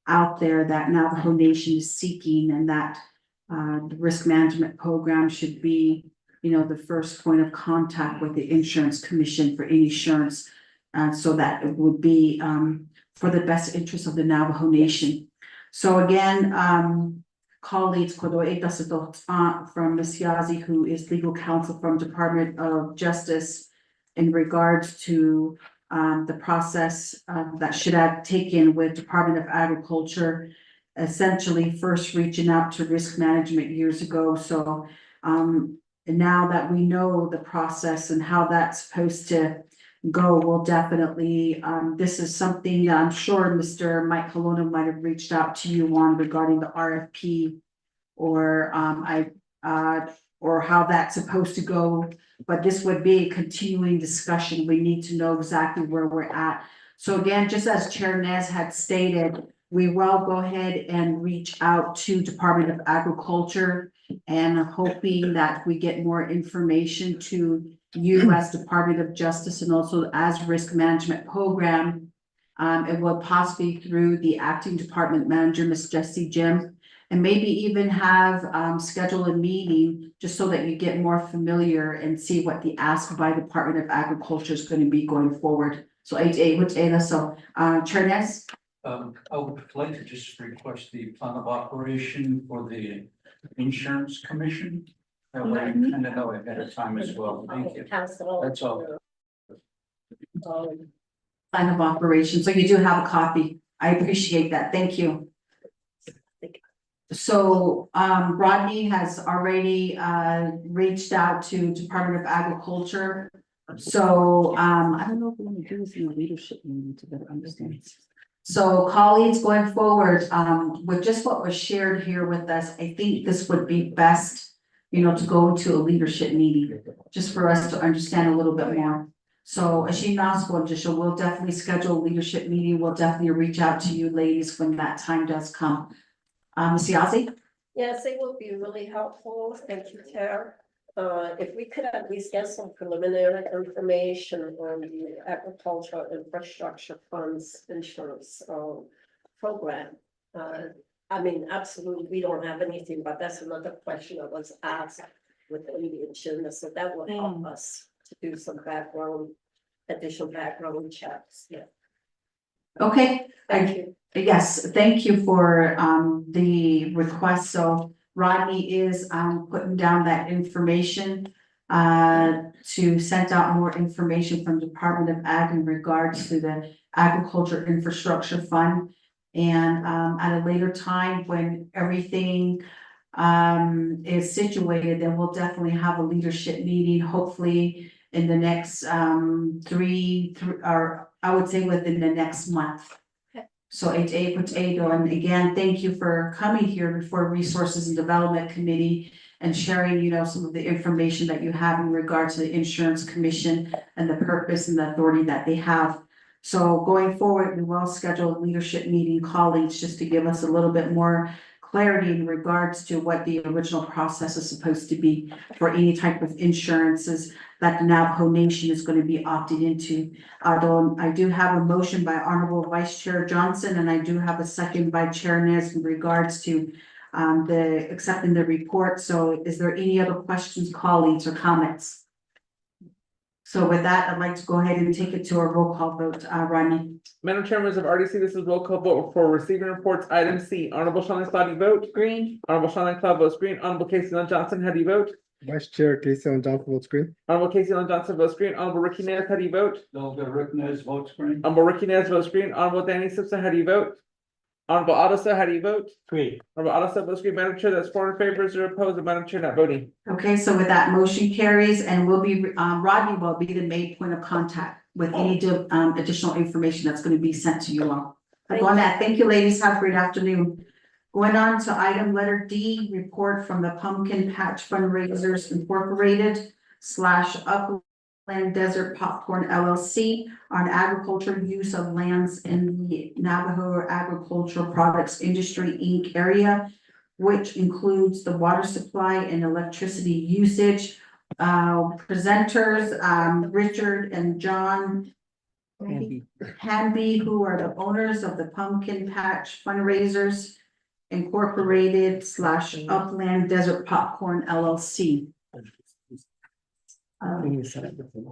out there that Navajo Nation is seeking, and that the risk management program should be, the first point of contact with the insurance commission for any insurance, so that it would be for the best interest of the Navajo Nation. So again, colleagues, from Ms. Yazzie, who is legal counsel from Department of Justice, in regards to the process that should have taken with Department of Agriculture, essentially first reaching out to risk management years ago. So and now that we know the process and how that's supposed to go, we'll definitely, this is something that I'm sure Mr. Mike Colonna might have reached out to you on regarding the RFP, or or how that's supposed to go. But this would be a continuing discussion. We need to know exactly where we're at. So again, just as Chair Nez had stated, we will go ahead and reach out to Department of Agriculture, and hoping that we get more information to you as Department of Justice, and also as Risk Management Program. It will possibly through the acting department manager, Ms. Jessie Jim, and maybe even have schedule a meeting just so that you get more familiar and see what the ask by Department of Agriculture is going to be going forward. So Chair Nez? I would like to just request the plan of operation for the insurance commission. That way I kind of know ahead of time as well. Thank you. That's all. Plan of operation, so you do have a copy. I appreciate that, thank you. So Rodney has already reached out to Department of Agriculture. So I don't know if we want to do this in a leadership meeting to better understand. So colleagues, going forward, with just what was shared here with us, I think this would be best, to go to a leadership meeting, just for us to understand a little bit more. So we'll definitely schedule a leadership meeting. We'll definitely reach out to you ladies when that time does come. Ms. Yazzie? Yes, it will be really helpful. Thank you, Chair. If we could at least get some preliminary information on the agricultural infrastructure funds insurance program. I mean, absolutely, we don't have anything, but that's another question that was asked with the agenda, so that will help us to do some additional background checks. Yeah. Okay. Thank you. Yes, thank you for the request. So Rodney is putting down that information. to send out more information from Department of Ag in regards to the Agriculture Infrastructure Fund. And, at a later time, when everything, is situated, then we'll definitely have a leadership meeting, hopefully in the next, or I would say within the next month. So it's a potato, and again, thank you for coming here before Resources and Development Committee and sharing, some of the information that you have in regard to the Insurance Commission and the purpose and the authority that they have. So going forward, we will schedule a leadership meeting, colleagues, just to give us a little bit more clarity in regards to what the original process is supposed to be for any type of insurances that the Navajo Nation is going to be opted into. Although I do have a motion by Honorable Vice Chair Johnson, and I do have a second by Chair Nez in regards to the accepting the report. So is there any other questions, colleagues, or comments? So with that, I'd like to go ahead and take it to a roll call vote. Rodney? Madam Chair, members of RDC, this is roll call vote for receiving reports, item C. Honorable Shannon Cloud, you vote? Green. Honorable Shannon Cloud votes green. Honorable Casey Lynn Johnson, how do you vote? Vice Chair Casey Allen Johnson votes green. Honorable Casey Lynn Johnson votes green. Honorable Ricky Nez, how do you vote? Rick Nez votes green. Honorable Ricky Nez votes green. Honorable Danny Simpson, how do you vote? Honorable Ottosa, how do you vote? Green. Honorable Ottosa votes green. Madam Chair, that's 4 in favor, 0 opposed, and Madam Chair not voting. Okay, so with that, motion carries, and will be, Rodney will be the main point of contact with any additional information that's going to be sent to you all. On that, thank you, ladies. Have a great afternoon. Going on to item letter D, report from the Pumpkin Patch Fundraisers Incorporated / Upland Desert Popcorn LLC on agriculture use of lands in the Navajo Agricultural Products Industry Inc. area, which includes the water supply and electricity usage. Presenters, Richard and John Hanby, who are the owners of the Pumpkin Patch Fundraisers Incorporated / Upland Desert Popcorn LLC.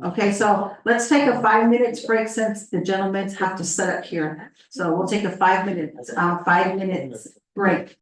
Okay, so let's take a 5 minutes break since the gentlemen have to set up here. So we'll take a 5 minutes break.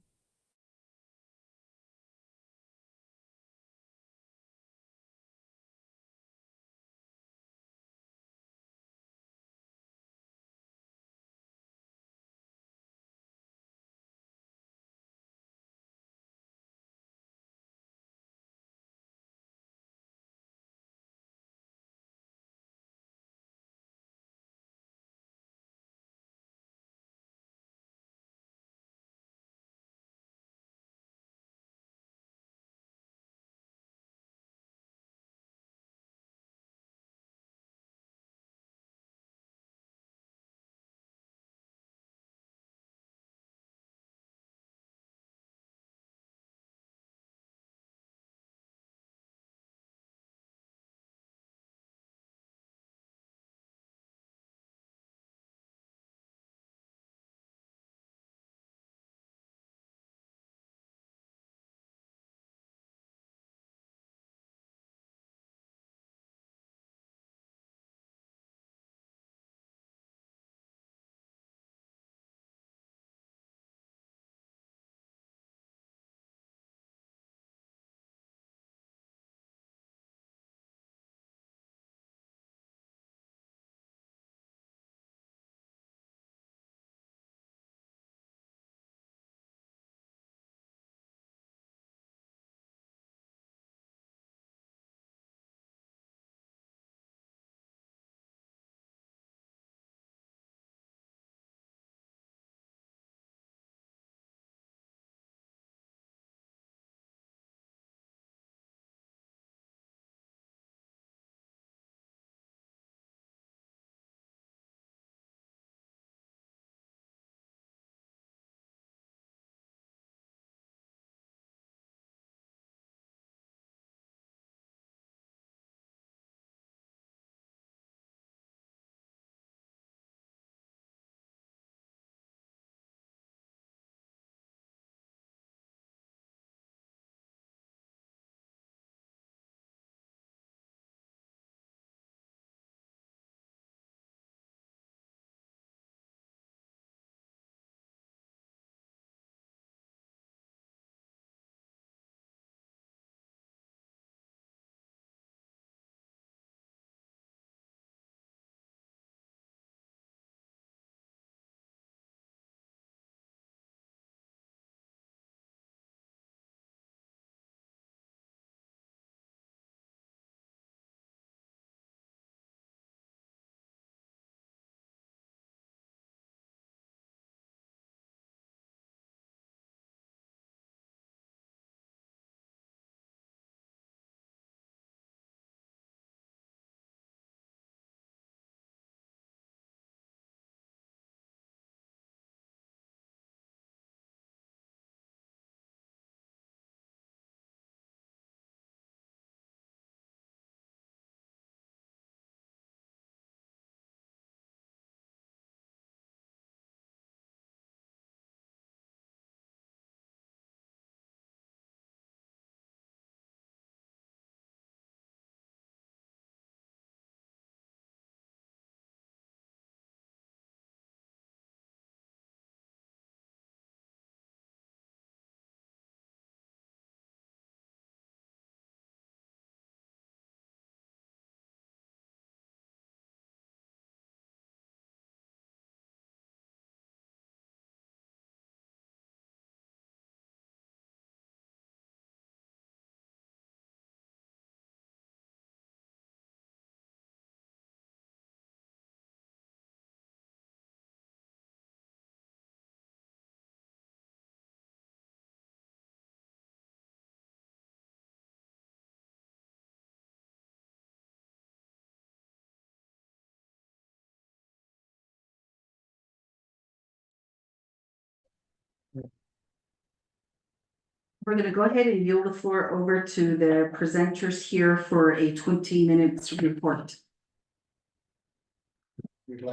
We're gonna go ahead and yield the floor over to the presenters here for a 20 minutes report.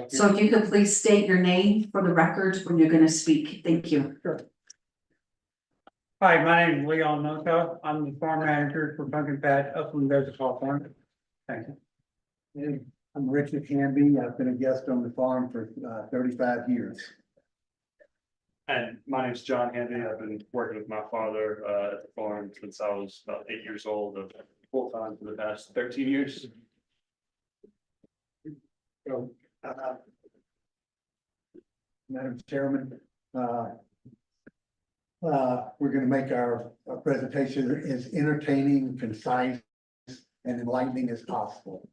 So if you could please state your name for the record when you're gonna speak. Thank you. Hi, my name is Leon Noto. I'm the farm manager for Pumpkin Patch Upland Desert Farm. Thank you. I'm Richard Canby. I've been a guest on the farm for 35 years. And my name's John Handy. I've been working with my father at the farm since I was about 8 years old, full time for the past 13 years. So, Madam Chairman, we're gonna make our presentation as entertaining, concise, and enlightening as possible.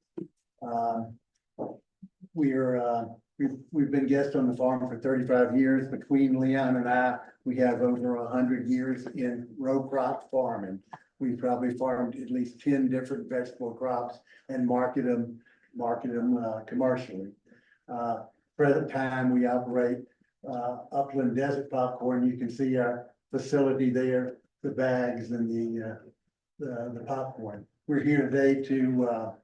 We've been guests on the farm for 35 years. Between Leon and I, we have over 100 years in row crop farming. We probably farmed at least 10 different vegetable crops and market them commercially. Present time, we operate Upland Desert Popcorn. You can see our facility there, the bags and the popcorn. We're here today to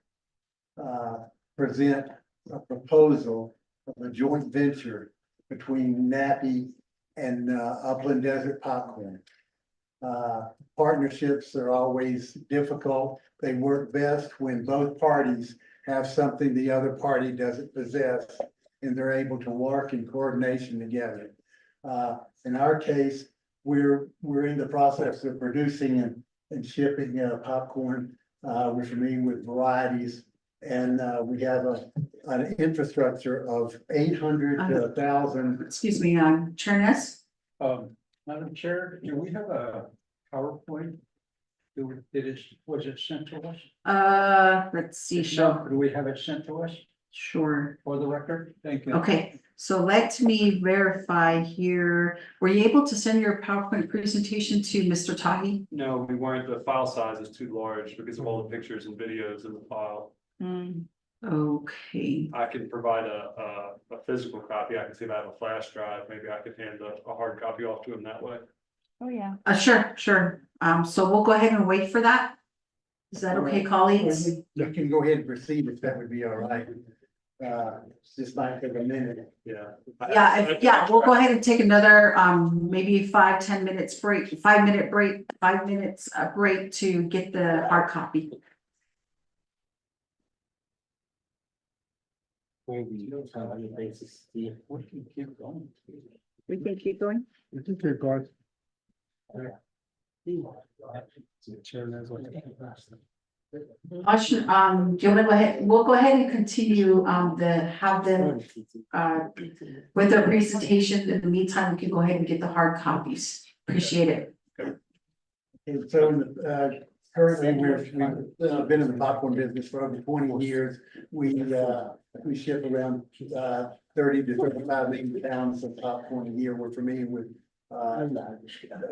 present a proposal of a joint venture between NAPI and Upland Desert Popcorn. Partnerships are always difficult. They work best when both parties have something the other party doesn't possess, and they're able to work in coordination together. In our case, we're in the process of producing and shipping popcorn. We're familiar with varieties, and we have an infrastructure of 800 to 1,000. Excuse me, Chernes? Madam Chair, do we have a PowerPoint? Was it sent to us? Let's see, Do we have it sent to us sure. for the record? Thank you. Okay, so let me verify here. Were you able to send your PowerPoint presentation to Mr. Tahi? No, we weren't. The file size is too large because of all the pictures and videos in the file. Okay, I can provide a physical copy. I can see if I have a flash drive. Maybe I could hand a hard copy off to him that way. Oh, yeah. sure. So we'll go ahead and wait for that. Is that okay, colleagues? You can go ahead and proceed if that would be all right. Just might take a minute. Yeah. Yeah, we'll go ahead and take another, maybe 5-10 minutes break, 5 minute break, 5 minutes break to get the hard copy. We can keep going. We can keep going? You can keep going. Do you wanna go ahead, we'll go ahead and continue, have them, with their presentation. In the meantime, we can go ahead and get the hard copies. Appreciate it. And so, currently, we've been in the popcorn business for over 20 years. We ship around 30 to 35 million pounds of popcorn a year. We're familiar with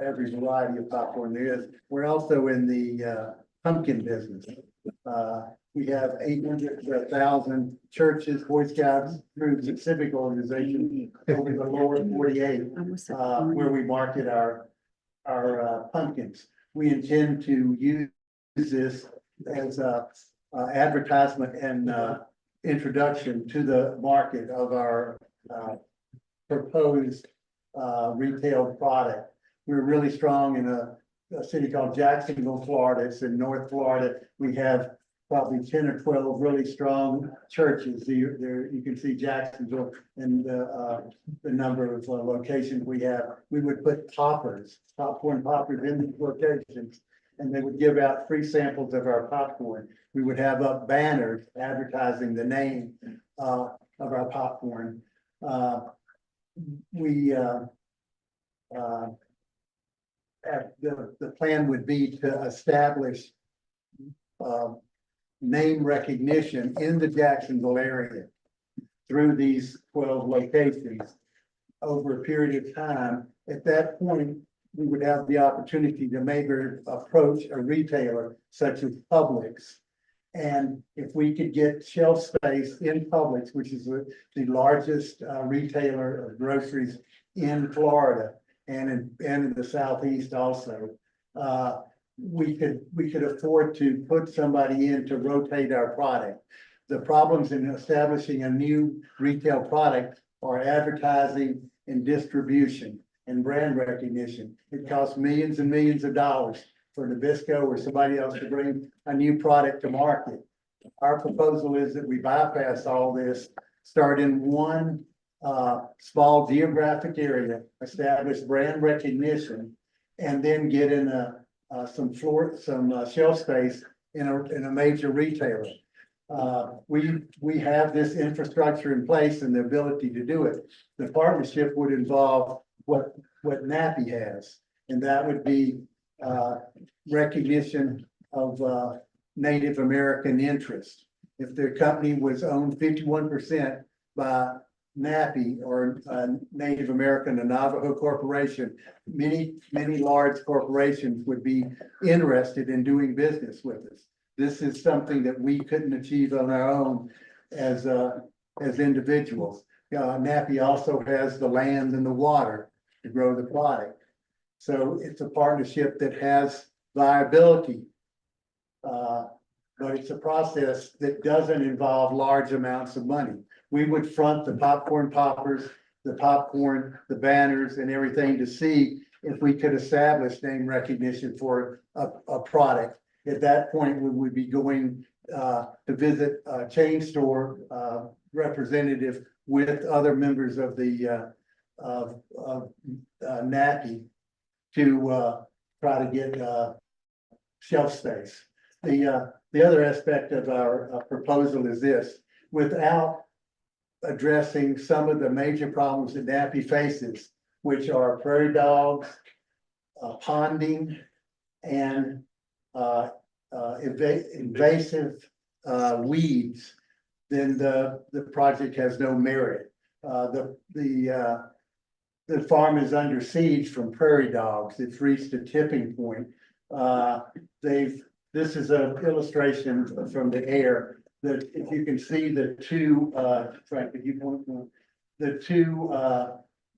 every variety of popcorn there is. We're also in the pumpkin business. We have 800 to 1,000 churches, Boy Scouts, groups, and civic organizations over the lower 48, where we market our pumpkins. We intend to use this as a advertisement and introduction to the market of our proposed retail product. We're really strong in a city called Jacksonville, Florida. It's in North Florida. We have probably 10 or 12 really strong churches. There you can see Jacksonville and the number of locations we have. We would put popcorn poppers in these locations, and they would give out free samples of our popcorn. We would have up banners advertising the name of our popcorn. The plan would be to establish name recognition in the Jacksonville area through these 12 locations over a period of time. At that point, we would have the opportunity to maybe approach a retailer such as Publix. And if we could get shelf space in Publix, which is the largest retailer of groceries in Florida and in the Southeast also, we could afford to put somebody in to rotate our product. The problems in establishing a new retail product are advertising and distribution and brand recognition. It costs millions and millions of dollars for Nabisco or somebody else to bring a new product to market. Our proposal is that we bypass all this, start in one small geographic area, establish brand recognition, and then get in some shelf space in a major retailer. We have this infrastructure in place and the ability to do it. The partnership would involve what NAPI has, and that would be recognition of Native American interest. If their company was owned 51% by NAPI or Native American and Navajo Corporation, many large corporations would be interested in doing business with us. This is something that we couldn't achieve on our own as individuals. NAPI also has the land and the water to grow the product. So it's a partnership that has viability. But it's a process that doesn't involve large amounts of money. We would front the popcorn poppers, the popcorn, the banners and everything to see if we could establish name recognition for a product. At that point, we would be going to visit a chain store representative with other members of the NAPI to try to get shelf space. The other aspect of our proposal is this: without addressing some of the major problems that NAPI faces, which are prairie dogs, ponding, and invasive weeds, then the project has no merit. The farm is under siege from prairie dogs. It's reached a tipping point. This is an illustration from the air that if you can see the two, Frank, could you point to the two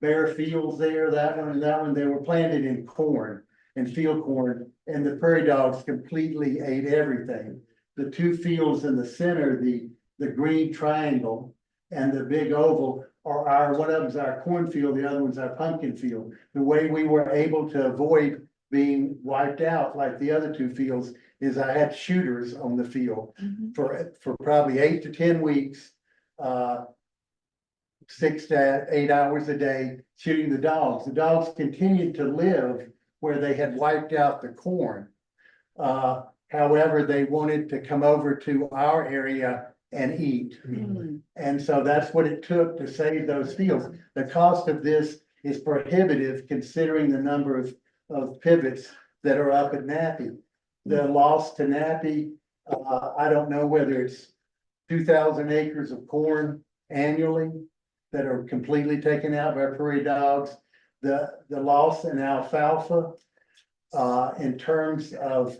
bare fields there, that one and that one, they were planted in corn and field corn, and the prairie dogs completely ate everything. The two fields in the center, the green triangle and the big oval are one of them's our cornfield, the other one's our pumpkin field. The way we were able to avoid being wiped out like the other two fields is I had shooters on the field for probably 8 to 10 weeks, 6 to 8 hours a day shooting the dogs. The dogs continued to live where they had wiped out the corn. However, they wanted to come over to our area and eat. And so that's what it took to save those fields. The cost of this is prohibitive considering the number of pivots that are up at NAPI. The loss to NAPI, I don't know whether it's 2,000 acres of corn annually that are completely taken out by prairie dogs. The loss in alfalfa, in terms of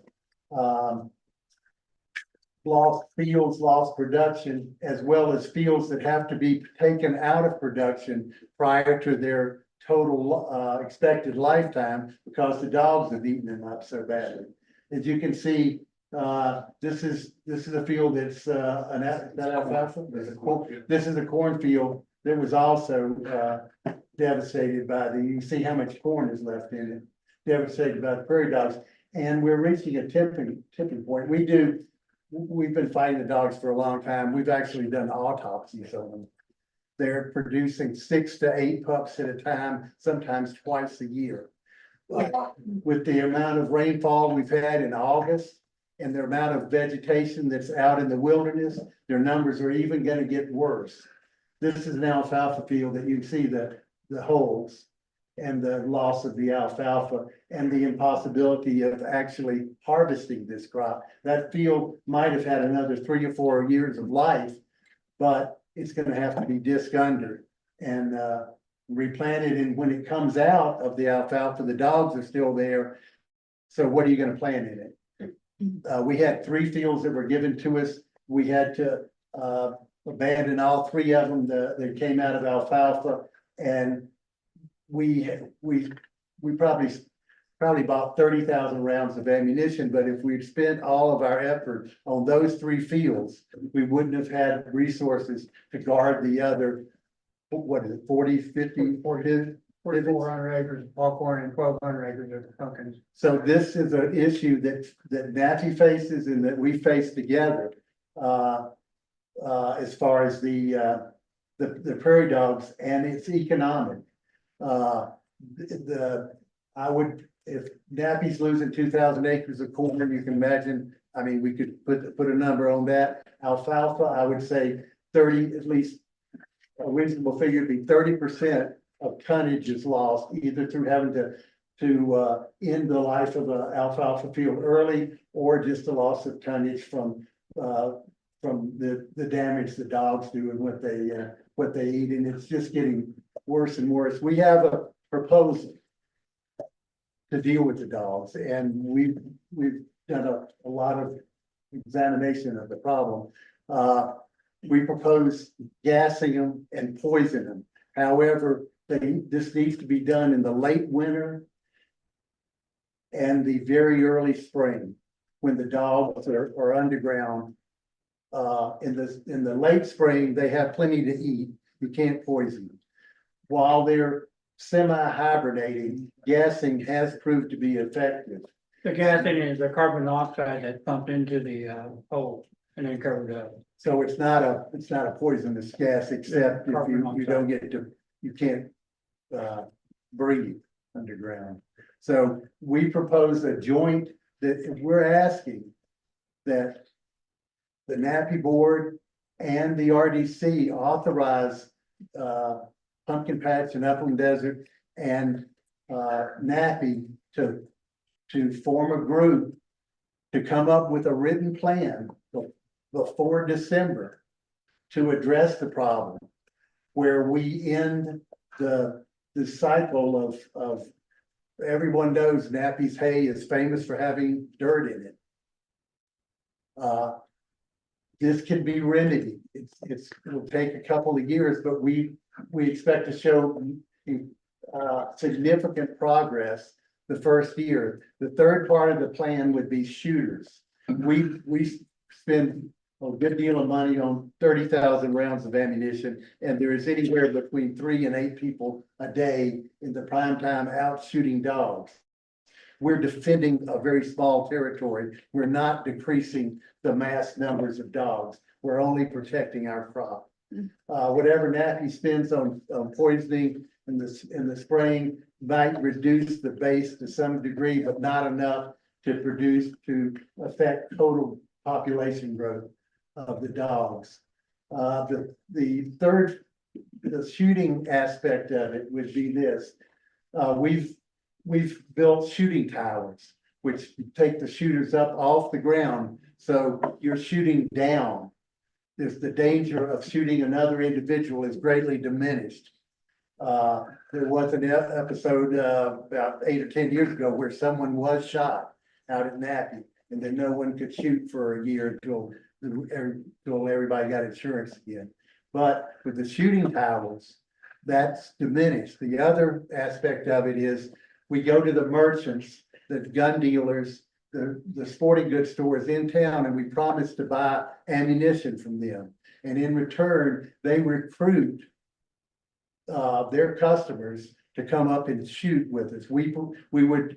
lost fields, lost production, as well as fields that have to be taken out of production prior to their total expected lifetime because the dogs have eaten them up so badly. As you can see, this is a field that's that alfalfa. This is a cornfield that was also devastated by you can see how much corn is left in it, devastated by the prairie dogs. And we're reaching a tipping point. We've been fighting the dogs for a long time. We've actually done autopsies on them. They're producing 6 to 8 pups at a time, sometimes twice a year. With the amount of rainfall we've had in August and the amount of vegetation that's out in the wilderness, their numbers are even going to get worse. This is an alfalfa field that you can see the holes and the loss of the alfalfa and the impossibility of actually harvesting this crop. That field might have had another 3 or 4 years of life, but it's going to have to be disc under and replanted. And when it comes out of the alfalfa, the dogs are still there. So what are you going to plant in it? We had 3 fields that were given to us. We had to abandon all 3 of them that came out of alfalfa, and we probably probably bought 30,000 rounds of ammunition, but if we'd spent all of our effort on those 3 fields, we wouldn't have had resources to guard the other, what is it, 40, 50, 4,400 acres of popcorn and 1,200 acres of pumpkins. So this is an issue that NATI faces and that we face together. As far as the prairie dogs, and it's economic. I would, if NAPI's losing 2,000 acres of corn, you can imagine, I mean, we could put a number on that. Alfalfa, I would say 30, at least a reasonable figure would be 30% of tonnage is lost, either through having to end the life of an alfalfa field early, or just the loss of tonnage from the damage the dogs do and what they eat, and it's just getting worse and worse. We have a proposal to deal with the dogs, and we've done a lot of examination of the problem. We propose gassing them and poisoning them. However, this needs to be done in the late winter and the very early spring, when the dogs are underground. In the late spring, they have plenty to eat. You can't poison them. While they're semi-hibernating, gassing has proved to be effective. The gassing is the carbon monoxide that's pumped into the hole and then covered up. So it's not a poisonous gas, except if you don't get to, you can't breathe underground. So we propose a joint that we're asking that the NAPI board and the RDC authorize Pumpkin Patch and Upland Desert and NAPI to form a group to come up with a written plan before December to address the problem, where we end the cycle of everyone knows NAPI's hay is famous for having dirt in it. This can be remedied. It'll take a couple of years, but we expect to show significant progress the first year. The third part of the plan would be shooters. We spend a good deal of money on 30,000 rounds of ammunition, and there is anywhere between 3 and 8 people a day in the prime time out shooting dogs. We're defending a very small territory. We're not decreasing the mass numbers of dogs. We're only protecting our crop. Whatever NAPI spends on poisoning in the spring might reduce the base to some degree, but not enough to affect total population growth of the dogs. The shooting aspect of it would be this. We've built shooting towers, which take the shooters up off the ground, so you're shooting down. There's the danger of shooting another individual is greatly diminished. There was an episode about 8 or 10 years ago where someone was shot out at NAPI, and then no one could shoot for a year until everybody got insurance again. But with the shooting towers, that's diminished. The other aspect of it is we go to the merchants, the gun dealers, the sporting goods stores in town, and we promise to buy ammunition from them. And in return, they recruit their customers to come up and shoot with us. We would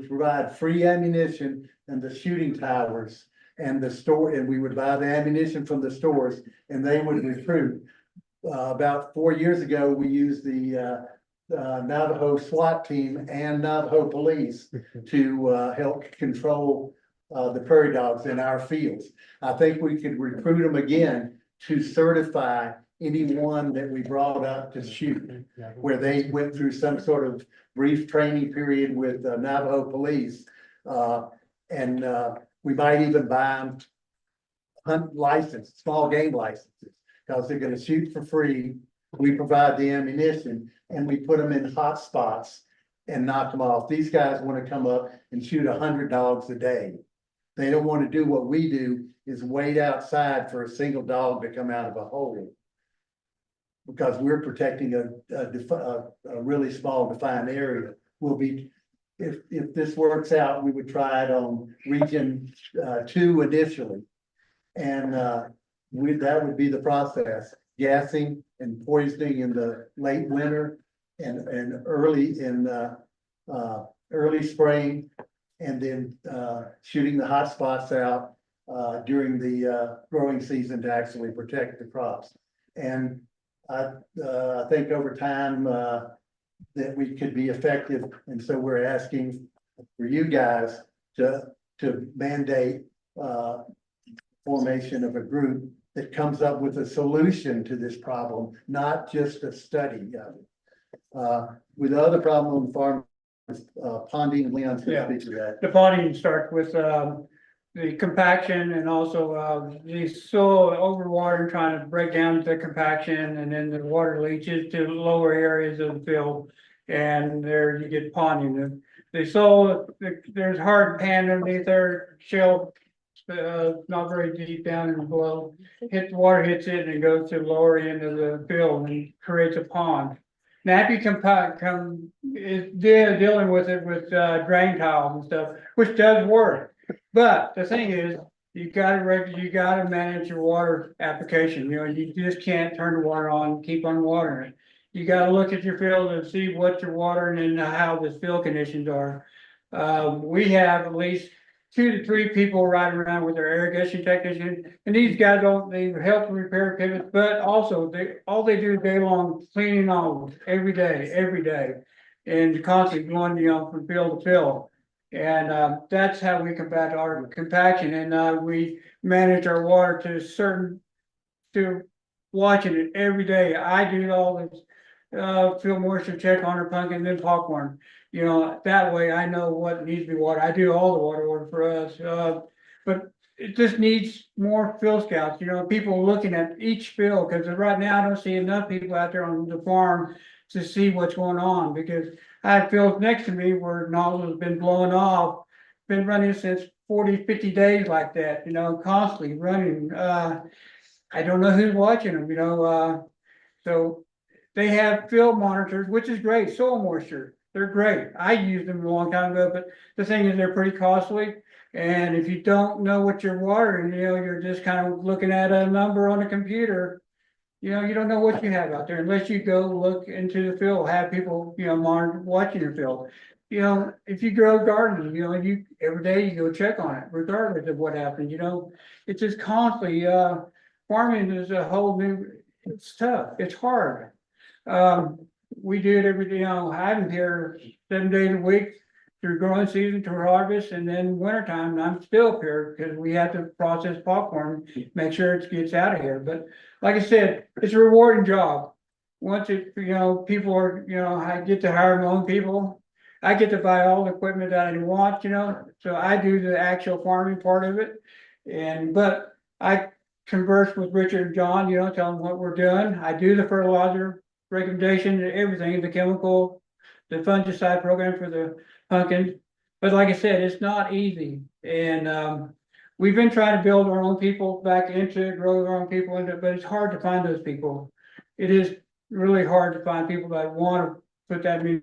provide free ammunition and the shooting towers and the store, and we would buy the ammunition from the stores, and they would recruit. About 4 years ago, we used the Navajo SWAT team and Navajo police to help control the prairie dogs in our fields. I think we could recruit them again to certify anyone that we brought up to shoot, where they went through some sort of brief training period with Navajo police. And we might even buy them hunt license, small game licenses, because they're gonna shoot for free. We provide the ammunition and we put them in hot spots and knock them off. These guys want to come up and shoot 100 dogs a day. They don't want to do what we do, is wait outside for a single dog to come out of a hole. Because we're protecting a really small defined area. We'll be if this works out, we would try it on region, 2 initially. And, that would be the process, gassing and poisoning in the late winter and early in, early spring. And then, shooting the hot spots out, during the, growing season to actually protect the crops. And I think over time, that we could be effective, and so we're asking for you guys to mandate, formation of a group that comes up with a solution to this problem, not just a study of it. With the other problem on the farm, is, ponding, Leon's gonna speak to that. The ponding starts with, the compaction and also, the soil overwater trying to break down the compaction, and then the water leaches to lower areas of the field. And there you get ponding. The soil, there's hard pan underneath there, shell, not very deep down and below. The water hits it and it goes to the lower end of the field and creates a pond. Now, if you is dealing with it with, drain tiles and stuff, which does work. But the thing is, you gotta manage your water application, you just can't turn the water on, and keep on watering it. You gotta look at your field and see what you're watering and how the field conditions are. We have at least 2 to 3 people riding around with their irrigation technician, and these guys they help repair pivots, but also all they do day long, cleaning olives every day. And constantly going, from field to field. And that's how we combat our compaction, and we manage our water to watching it every day. I do all this field moisture check on our pumpkin and popcorn. That way I know what needs to be watered. I do all the water work for us. But it just needs more field scouts, people looking at each field, because right now I don't see enough people out there on the farm to see what's going on, because I have fields next to me where nozzles have been blowing off, been running since 40, 50 days like that, constantly running. I don't know who's watching them, so they have field monitors, which is great, soil moisture, they're great. I used them a long time ago, but the thing is they're pretty costly. And if you don't know what you're watering, you're just kind of looking at a number on a computer. You don't know what you have out there unless you go look into the field, have people, monitor, watching your field. If you grow gardening, you every day you go check on it, regardless of what happens, it's just constantly, farming is a whole new, it's tough, it's hard. We do it every day, I'm here 7 days a week through growing season to harvest, and then wintertime, I'm still up here because we have to process popcorn, make sure it gets out of here. But like I said, it's a rewarding job. Once people are, I get to hire my own people. I get to buy all the equipment that I want, so I do the actual farming part of it. But I converse with Richard and John, tell them what we're doing. I do the fertilizer recommendation, everything, the chemical, the fungicide program for the pumpkins. But like I said, it's not easy. And we've been trying to build our own people back into it, grow our own people into it, but it's hard to find those people. It is really hard to find people that want to put that many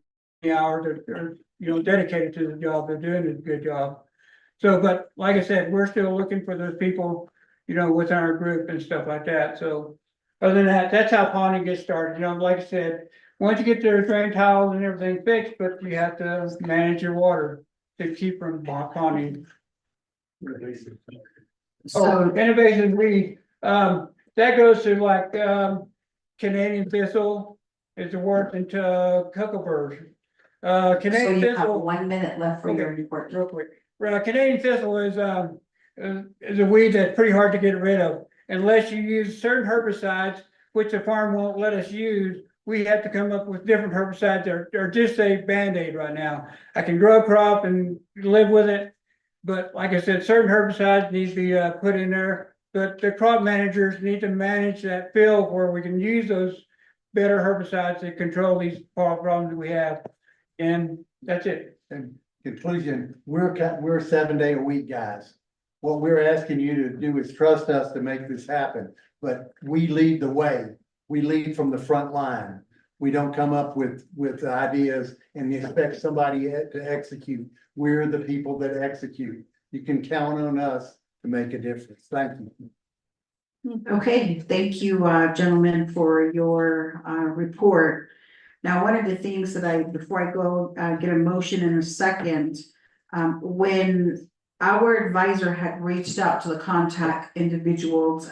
hours or dedicated to the job. They're doing a good job. So, but like I said, we're still looking for those people, within our group and stuff like that. So other than that, that's how ponding gets started. Like I said, once you get their drain tiles and everything fixed, but you have to manage your water to keep from ponding. So innovation weed, that goes to like, Canadian thistle is the word into cucumber. So Canadian you have thistle. 1 minute left for your Okay, report. real quick. Canadian thistle is a weed that's pretty hard to get rid of. Unless you use certain herbicides, which the farm won't let us use, we have to come up with different herbicides or just a Band-Aid right now. I can grow a crop and live with it, but like I said, certain herbicides need to be put in there. But the crop managers need to manage that field where we can use those better herbicides to control these problems we have. And that's it. In conclusion, we're 7 day a week guys. What we're asking you to do is trust us to make this happen, but we lead the way. We lead from the front line. We don't come up with ideas and expect somebody to execute. We're the people that execute. You can count on us to make a difference. Thank you. Okay, thank you, gentlemen, for your report. Now, one of the things that before I go, get a motion in a second, when our advisor had reached out to the contact individuals,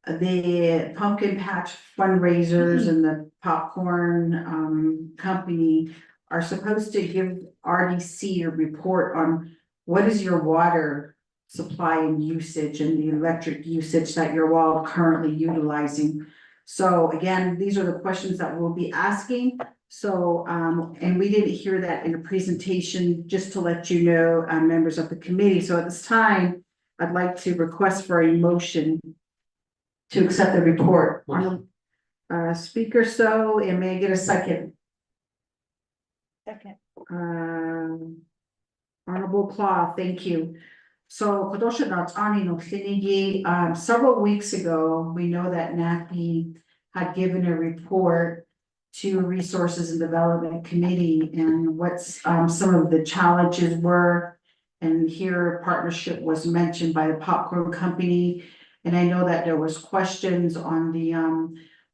the pumpkin patch fundraisers and the popcorn company are supposed to give RDC a report on what is your water supply and usage and the electric usage that you're all currently utilizing. So again, these are the questions that we'll be asking. So, and we didn't hear that in a presentation, just to let you know, members of the committee. So at this time, I'd like to request for a motion to accept the report. Speaker So, and may I get a second? Second. Honorable Claw, thank you. So, several weeks ago, we know that NAPI had given a report to Resources and Development Committee and what's some of the challenges were. And here partnership was mentioned by the popcorn company. And I know that there was questions on the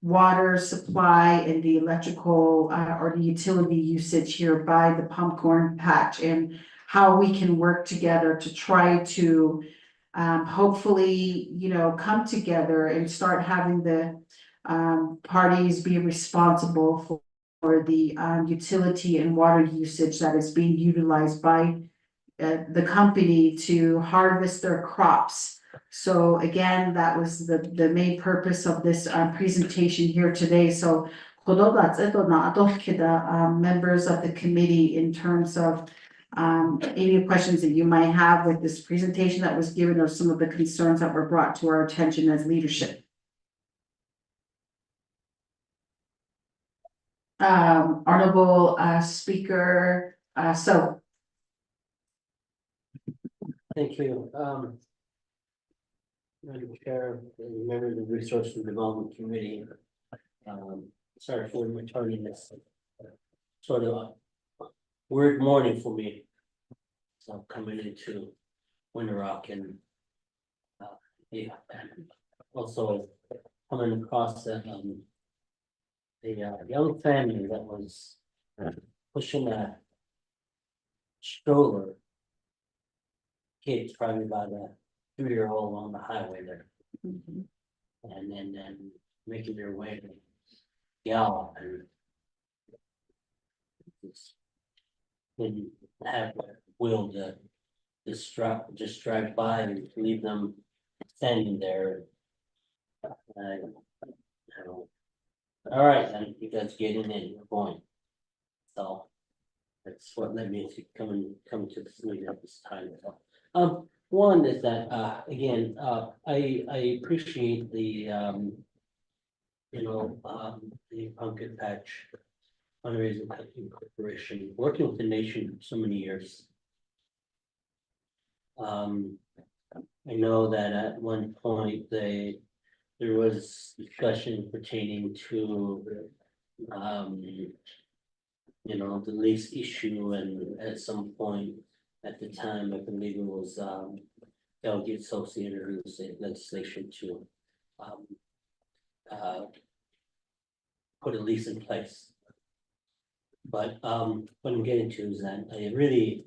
water supply and the electrical or the utility usage here by the pumpkin patch and how we can work together to try to hopefully, come together and start having the parties be responsible for the utility and water usage that is being utilized by the company to harvest their crops. So again, that was the main purpose of this presentation here today. So members of the committee in terms of any questions that you might have with this presentation that was given or some of the concerns that were brought to our attention as leadership. Honorable Speaker, So. Thank you. Madam Chair, member of the Resource and Development Committee. Sorry for returning this sort of weird morning for me. So coming into Winter Rock and yeah, also coming across a young family that was pushing a stroller. Kids, probably about a 3-year-old on the highway there. And then making their way to Gallup and didn't have a will to just drive by and leave them standing there. I don't. All right, then you guys get in and you're going. So that's what led me to come to this meeting at this time. So, one is that again, I appreciate the the pumpkin patch fundraising corporation working with the nation for so many years. I know that at one point there was discussion pertaining to the lease issue, and at some point at the time, I believe it was Delegate Associated legislation to put a lease in place. But what I'm getting to is that I really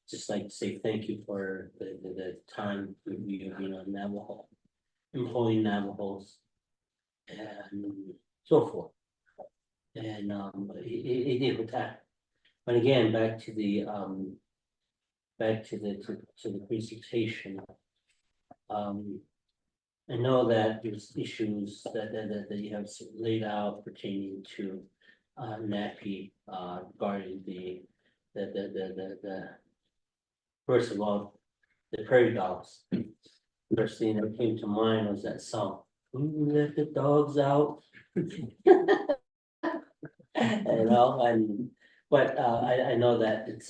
just like to say thank you for the time you on Navajo, employing Navajos and so forth. And it did with that. But again, back to the presentation. I know that there's issues that you have laid out pertaining to NAPI regarding the first of all, the prairie dogs. First thing that came to mind was that song, "Who let the dogs out?" But I know that it's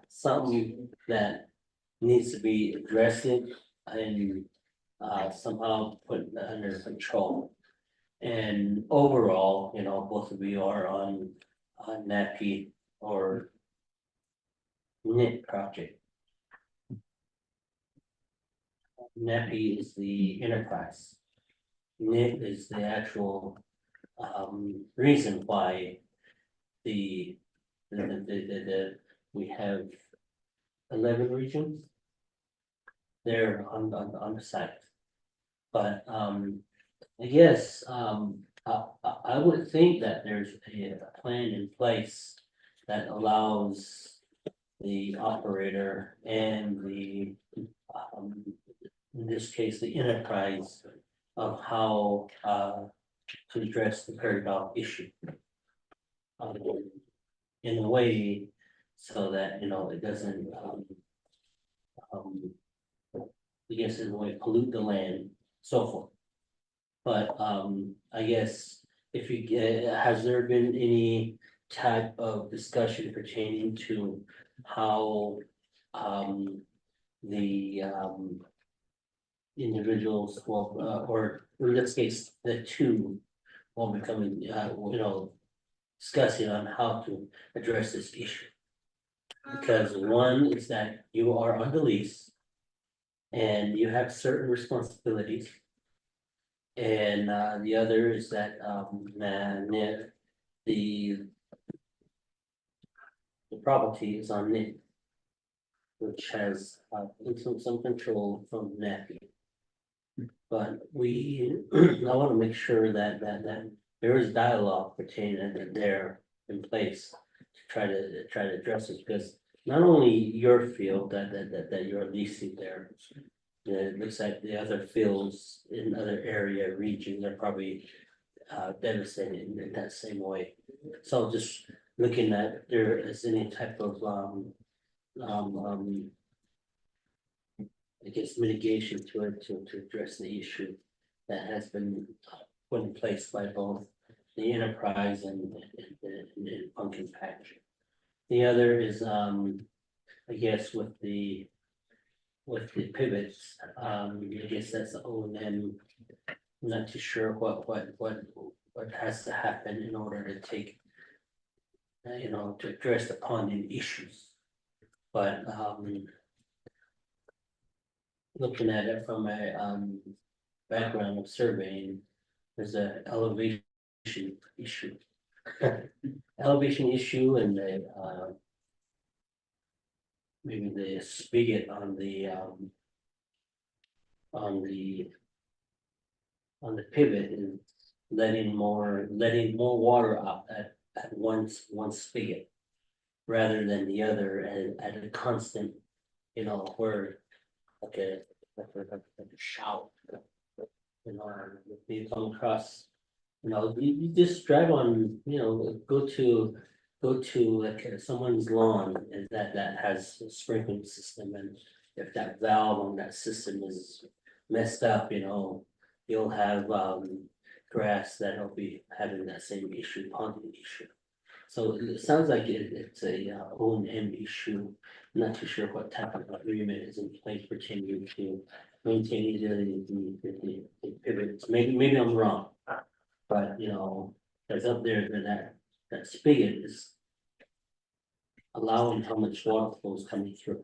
something that needs to be addressed and somehow put under control. And overall, you know, both of you are on NAPI or NIT project. NAPI is the enterprise. NIT is the actual reason why the we have 11 regions. They're on the site. But I guess I would think that there's a plan in place that allows the operator and the in this case, the enterprise of how to address the prairie dog issue. In a way so that, you know, it doesn't I guess in a way pollute the land, so forth. But I guess if you has there been any type of discussion pertaining to how the individuals will or in this case, the two will becoming you know, discussing on how to address this issue. Because one is that you are on the lease and you have certain responsibilities. And the other is that the property is on NIT, which has some control from NAPI. But we, I want to make sure that there is dialogue pertaining there in place to try to address this, because not only your field that you're leasing there, it looks like the other fields in other area regions are probably devastated in that same way. So just looking at there is any type of I guess mitigation to it to address the issue that has been put in place by both the enterprise and Pumpkin Patch. The other is I guess with the pivots, I guess that's the O&M. I'm not too sure what has to happen in order to take you know, to address the ponding issues. But looking at it from a background of surveying, there's a elevation issue. Elevation issue and the maybe the spigot on the pivot is letting more water out at one spigot rather than the other at a constant, you know, where like a shout. You know, you come across, you know, you just drive on, you know, go to like someone's lawn and that has a sprinkling system, and if that valve on that system is messed up, you know, you'll have grass that'll be having that same issue, ponding issue. So it sounds like it's a O&M issue. I'm not too sure what type of agreement is in place pertaining to maintaining the pivots. Maybe I'm wrong. But you know, there's up there that spigot is allowing how much water flows coming through.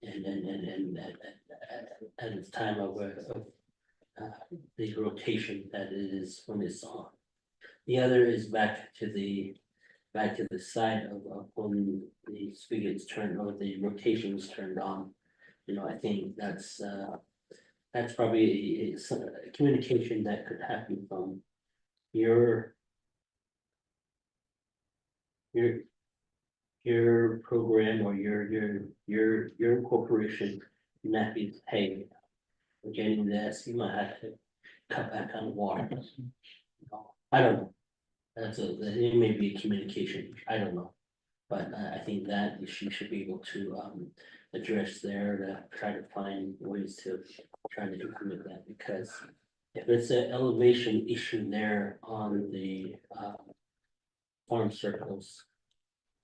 And at its time of the rotation that it is when it's on. The other is back to the side of when the spigot's turned or the rotation is turned on. You know, I think that's probably a communication that could happen from your program or your corporation, and that means, hey, we're getting this, you might have to cut back on water. I don't know. It may be a communication, I don't know. But I think that issue should be able to address there to try to find ways to try to implement that, because if it's an elevation issue there on the farm circles,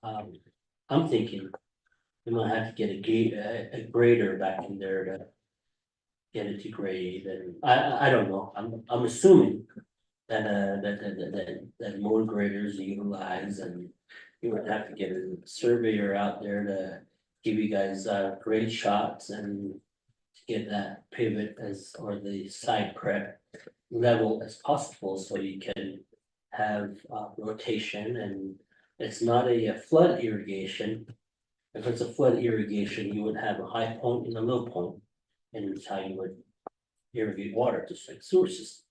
I'm thinking we might have to get a grader back in there to get it to grade, and I don't know, I'm assuming that motor graders utilize, and you would have to get a surveyor out there to give you guys grade shots and to get that pivot or the side prep level as possible, so you can have rotation, and it's not a flood irrigation. If it's a flood irrigation, you would have a high point and a low point, and it's how you would irrigate water, just like sewer system.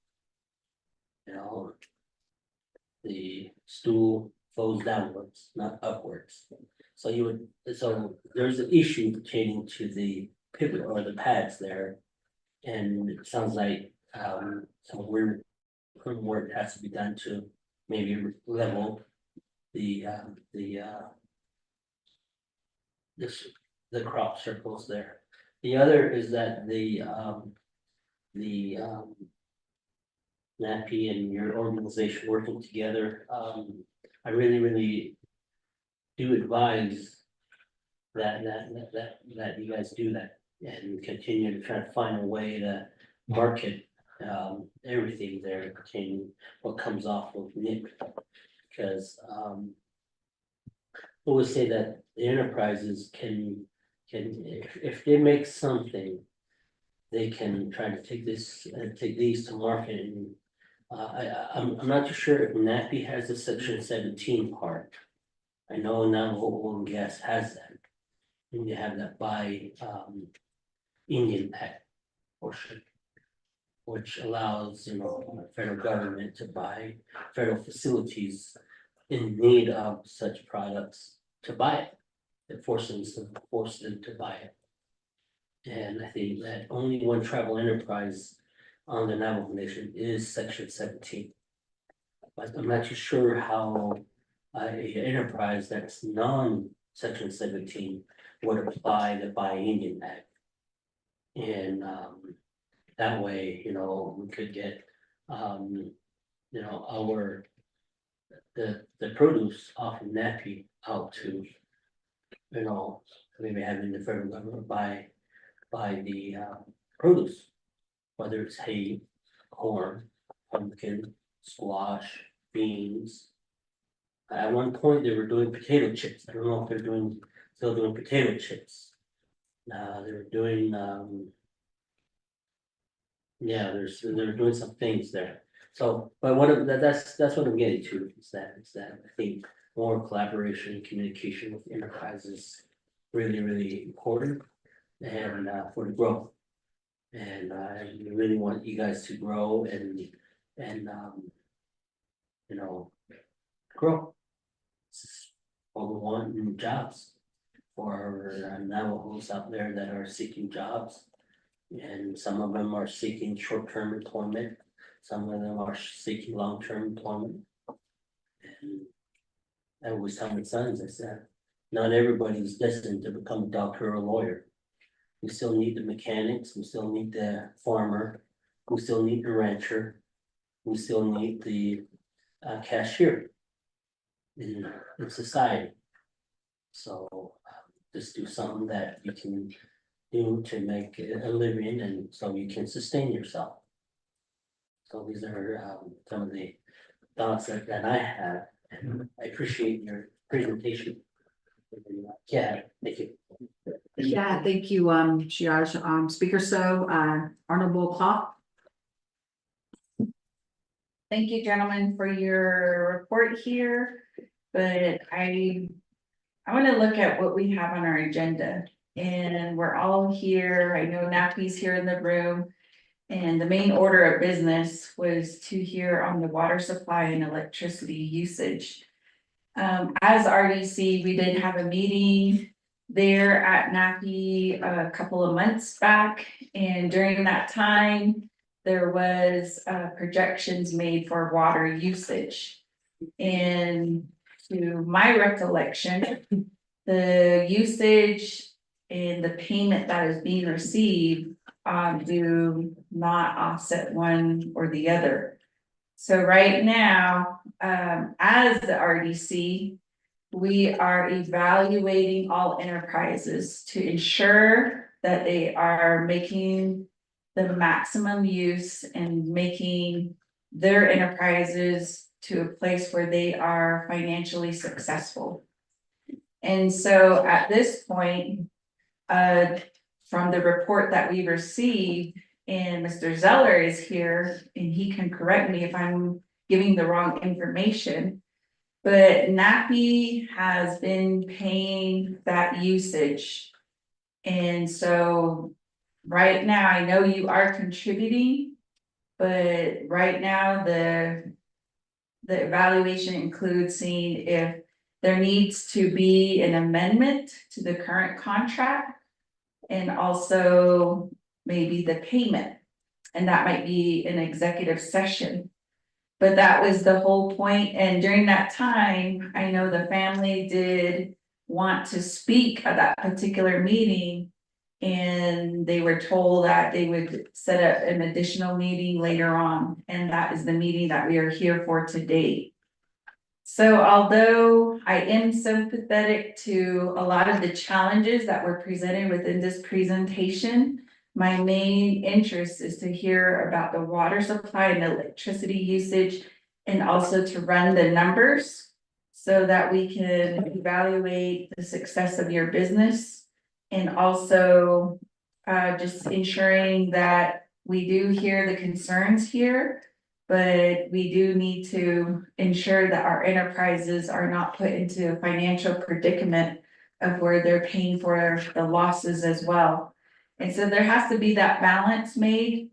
You know, the stool flows downwards, not upwards. So there's an issue pertaining to the pivot or the pads there. And it sounds like, some weird work has to be done to maybe level the crop circles there. The other is that the NAPI and your organization working together, I really do advise that you guys do that and continue to try to find a way to market everything there pertaining what comes off of NIP. Because I always say that the enterprises can if they make something, they can try to take these to market. And I'm not too sure if NAPI has the section 17 part. I know now Oil and Gas has that. And you have that by Indian Pact portion, which allows, federal government to buy federal facilities in need of such products to buy it. It forces them to buy it. And I think that only one tribal enterprise on the Navajo Nation is section 17. But I'm not too sure how an enterprise that's non-section 17 would apply the Buy Indian Act. And that way, we could get, the produce off of NAPI out to, maybe having the federal government buy the produce, whether it's hay, corn, pumpkin, squash, beans. At one point, they were doing potato chips. I don't know if they're still doing potato chips. They're doing, they're doing some things there. So, but that's what I'm getting to, is that I think more collaboration and communication with enterprises really important, and for the growth. And I really want you guys to grow and grow. This is what we want in jobs for Navajos out there that are seeking jobs. And some of them are seeking short-term employment. Some of them are seeking long-term employment. And I always tell my sons, I said, not everybody's destined to become a doctor or a lawyer. We still need the mechanics, we still need the farmer, we still need the rancher, we still need the cashier in society. So just do something that you can do to make a living, and so you can sustain yourself. So these are some of the thoughts that I have, and I appreciate your presentation. Yeah, thank you. Yeah, thank you, Shiaj. Speaker Honorable Claw. Thank you, gentlemen, for your report here, but I want to look at what we have on our agenda. And we're all here, I know NAPI's here in the room, and the main order of business was to hear on the water supply and electricity usage. As RDC, we did have a meeting there at NAPI a couple of months back, and during that time, there was projections made for water usage. And to my recollection, the usage and the payment that is being received do not offset one or the other. So right now, as the RDC, we are evaluating all enterprises to ensure that they are making the maximum use and making their enterprises to a place where they are financially successful. And so at this point, from the report that we received, and Mr. Zeller is here, and he can correct me if I'm giving the wrong information. But NAPI has been paying that usage. And so right now, I know you are contributing, but right now, the evaluation includes seeing if there needs to be an amendment to the current contract. And also maybe the payment, and that might be an executive session. But that was the whole point, and during that time, I know the family did want to speak at that particular meeting. And they were told that they would set up an additional meeting later on, and that is the meeting that we are here for today. So although I am sympathetic to a lot of the challenges that were presented within this presentation, my main interest is to hear about the water supply and electricity usage, and also to run the numbers so that we can evaluate the success of your business, and also just ensuring that we do hear the concerns here. But we do need to ensure that our enterprises are not put into a financial predicament of where they're paying for the losses as well. And so there has to be that balance made.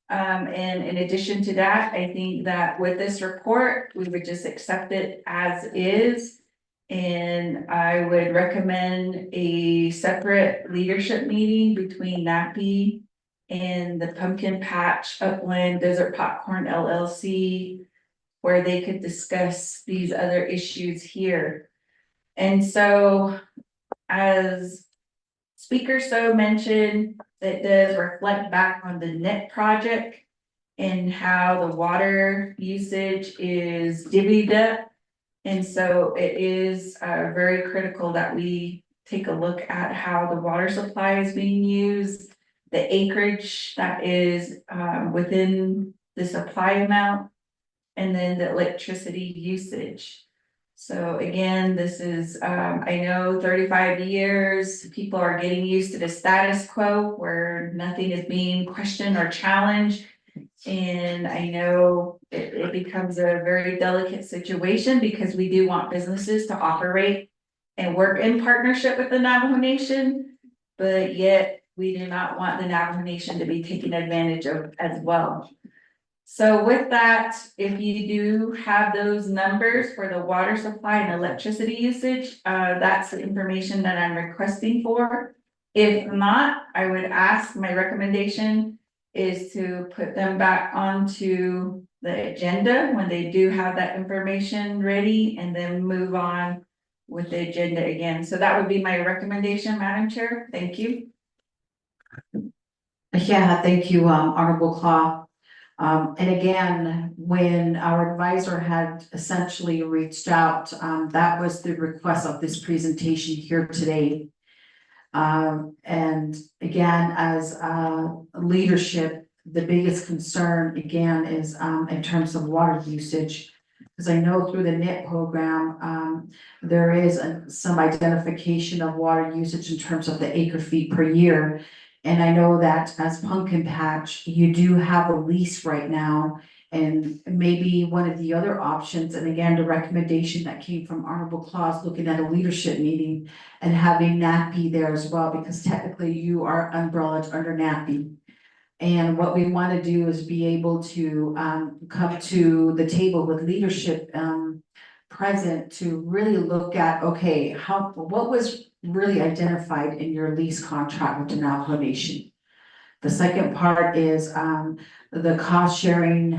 And in addition to that, I think that with this report, we would just accept it as is. And I would recommend a separate leadership meeting between NAPI and the Pumpkin Patch Upland Desert Popcorn LLC, where they could discuss these other issues here. And so, as Speaker So mentioned, it does reflect back on the NET project and how the water usage is divvied up. And so it is very critical that we take a look at how the water supply is being used, the acreage that is within the supply amount, and then the electricity usage. So again, this is, I know 35 years, people are getting used to the status quo where nothing is being questioned or challenged. And I know it becomes a very delicate situation because we do want businesses to operate and work in partnership with the Navajo Nation, but yet we do not want the Navajo Nation to be taken advantage of as well. So with that, if you do have those numbers for the water supply and electricity usage, that's the information that I'm requesting for. If not, I would ask, my recommendation is to put them back onto the agenda when they do have that information ready, and then move on with the agenda again. So that would be my recommendation, Madam Chair. Thank you. Yeah, thank you, Honorable Claw. And again, when our advisor had essentially reached out, that was the request of this presentation here today. And again, as leadership, the biggest concern again is in terms of water usage. Because I know through the NIT program, there is some identification of water usage in terms of the acre feet per year. And I know that as Pumpkin Patch, you do have a lease right now, and maybe one of the other options, and again, the recommendation that came from Honorable Claus looking at a leadership meeting and having NAPI there as well, because technically you are umbrellaed under NAPI. And what we want to do is be able to come to the table with leadership present to really look at, okay, what was really identified in your lease contract with the Navajo Nation. The second part is the cost sharing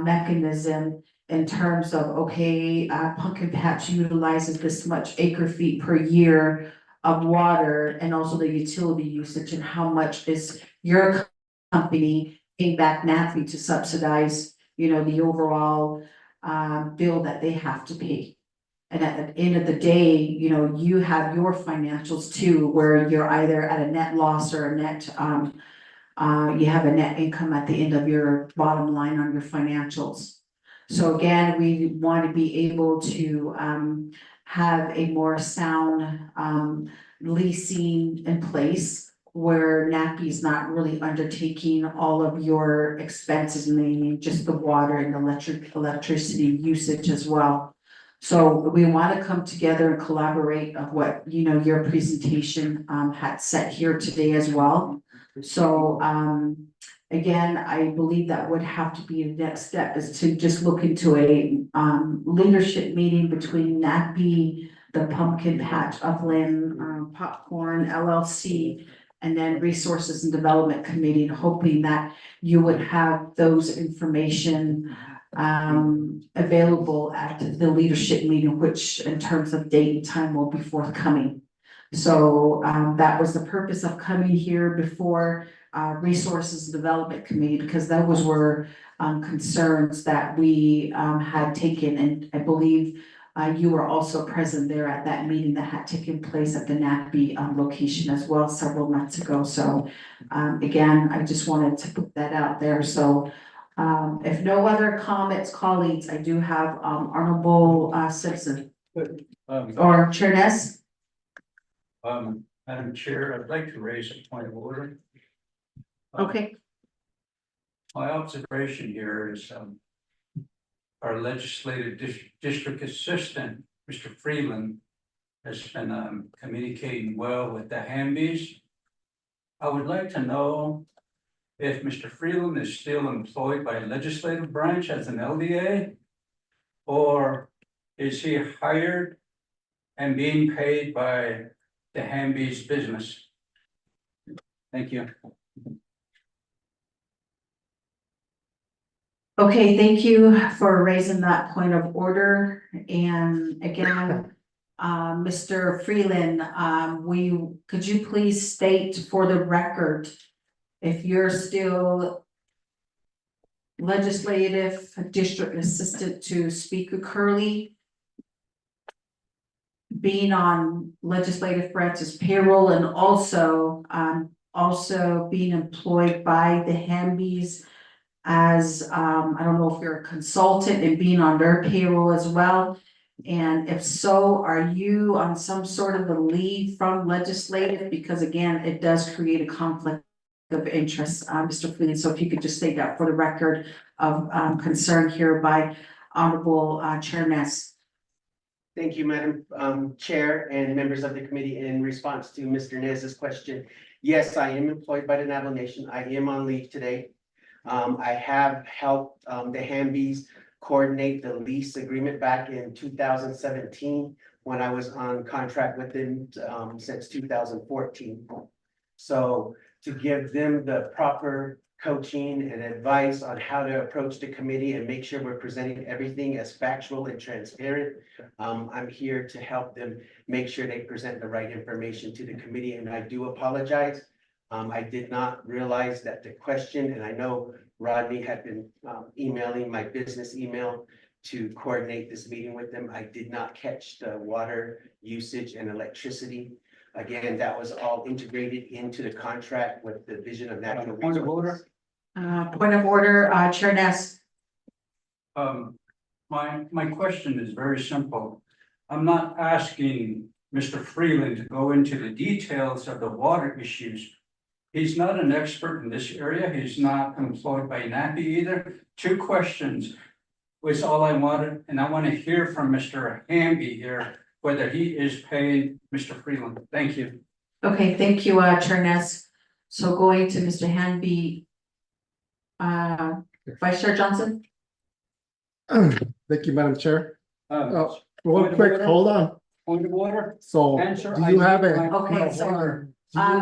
mechanism in terms of, okay, Pumpkin Patch utilizes this much acre feet per year of water, and also the utility usage, and how much is your company paying back NAPI to subsidize, the overall bill that they have to pay. And at the end of the day, you have your financials too, where you're either at a net loss or a net you have a net income at the end of your bottom line on your financials. So again, we want to be able to have a more sound leasing in place where NAPI is not really undertaking all of your expenses, mainly just the water and electricity usage as well. So we want to come together and collaborate of what, you know, your presentation had set here today as well. So again, I believe that would have to be the next step, is to just look into a leadership meeting between NAPI, the Pumpkin Patch Upland Popcorn LLC, and then Resources and Development Committee, hoping that you would have those information available at the leadership meeting, which in terms of date and time will be forthcoming. So that was the purpose of coming here before Resources and Development Committee, because those were concerns that we had taken, and I believe you were also present there at that meeting that had taken place at the NAPI location as well several months ago. So again, I just wanted to put that out there. So if no other comments, colleagues, I do have Honorable Simpson or Chair Ness. Madam Chair, I'd like to raise a point of order. Okay. My observation here is, our legislative district assistant, Mr. Freeland, has been, communicating well with the Hambies. I would like to know if Mr. Freeland is still employed by legislative branch as an LDA, or is he hired and being paid by the Hambies business? Thank you. Okay, thank you for raising that point of order. And again, Mr. Freeland, could you please state for the record if you're still legislative district assistant to Speaker Curley, being on legislative branch's payroll, and also being employed by the Hambies as, I don't know if you're a consultant and being on their payroll as well. And if so, are you on some sort of a leave from legislative? Because again, it does create a conflict of interest, Mr. Freeland. So if you could just state that for the record of concern here by Honorable Chair Ness. Thank you, Madam Chair and members of the committee. In response to Mr. Nez's question, yes, I am employed by the Navajo Nation. I am on leave today. I have helped the Hambies coordinate the lease agreement back in 2017 when I was on contract with them since 2014. So to give them the proper coaching and advice on how to approach the committee and make sure we're presenting everything as factual and transparent, I'm here to help them make sure they present the right information to the committee. And I do apologize. I did not realize that the question, and I know Rodney had been emailing my business email to coordinate this meeting with them. I did not catch the water usage and electricity. Again, that was all integrated into the contract with the Division of Natural Point of Resources. order. Point of order, Chair Ness. My question is very simple. I'm not asking Mr. Freeland to go into the details of the water issues. He's not an expert in this area. He's not employed by NAPI either. 2 questions was all I wanted, and I want to hear from Mr. Hamby here, whether he is paying Mr. Freeland. Thank you. Okay, thank you, Chair Ness. So going to Mr. Hanby, Vice Chair Johnson. Thank you, Madam Chair. Point Real of quick, order. hold on. Point of order. So, Answer, do you I have need a? my- Okay, so, hold on.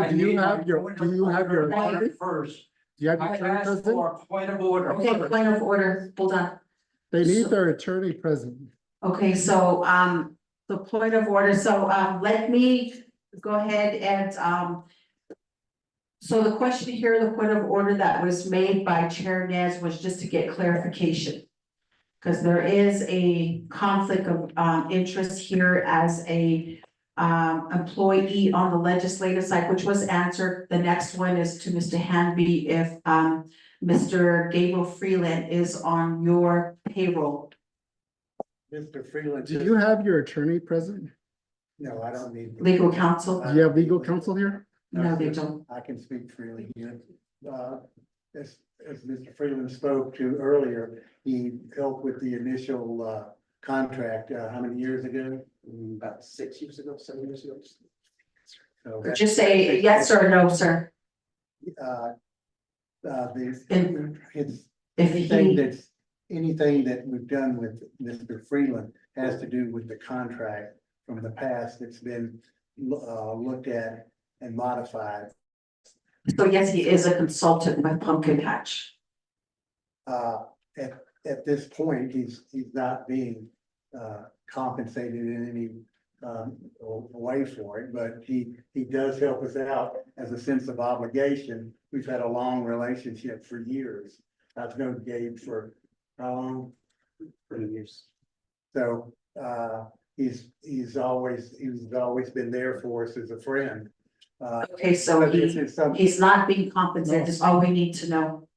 Do you have your, do you have your Right. attorney? First, Do you have I your attorney asked present? for a point of order. okay, point of order, hold on. They need their attorney present. Okay, so, the point of order, so, let me go ahead and, so the question here, the point of order that was made by Chair Nez was just to get clarification. Because there is a conflict of, interest here as a, employee on the legislative side, which was answered. The next one is to Mr. Hanby, if, Mr. Gabriel Freeland is on your payroll. Mr. Freeland. Do you have your attorney present? No, I don't need. Legal counsel? Do you have legal counsel here? No, they don't. I can speak freely here. As Mr. Freeland spoke to earlier, he helped with the initial contract, how many years ago? About 6 years ago, 7 years ago. So Just say yes or no, sir. It's If he, anything that we've done with Mr. Freeland has to do with the contract from the past that's been looked at and modified. so yes, he is a consultant with Pumpkin Patch. At this point, he's not being compensated in any way for it, but he does help us out as a sense of obligation. We've had a long relationship for years. I've known Gabe for how long? For years. So he's always been there for us as a friend. Okay, so he's not being compensated, is all we need to know.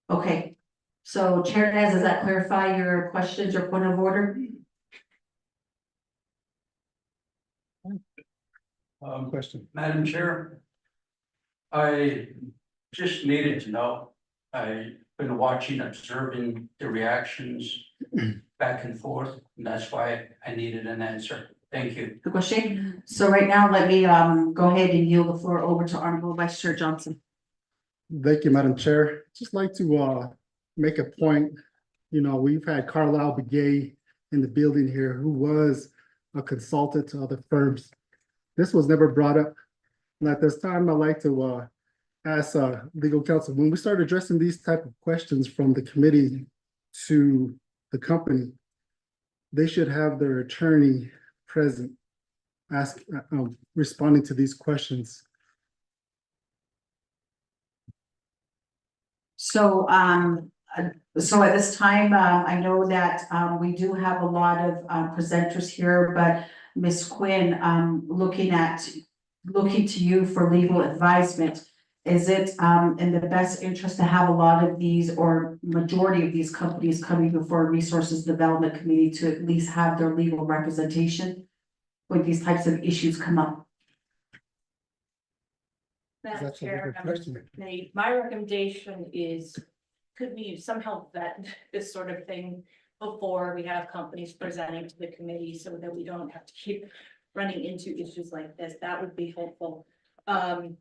Okay, so Chair Nez, does that clarify your questions or point of order? Question. Madam Chair. I just needed to know, I've been watching, observing the reactions back and forth, and that's why I needed an answer. Thank you. Good question. So right now, let me go ahead and yield the floor over to Honorable Vice Chair Johnson. Thank you, Madam Chair. Just like to make a point. You know, we've had Carlisle Begay in the building here who was a consultant to other firms. This was never brought up. And at this time, I'd like to ask legal counsel, when we start addressing these type of questions from the committee to the company, they should have their attorney present, responding to these questions. So, so at this time, I know that, we do have a lot of, presenters here, but Ms. Quinn, looking to you for legal advisement, is it, in the best interest to have a lot of these or majority of these companies coming before Resources Development Committee to at least have their legal representation when these types of issues come up? Madam That's a Chair, good members of the question. committee, my recommendation is, could we somehow vet this sort of thing before we have companies presenting to the committee so that we don't have to keep running into issues like this? That would be helpful. I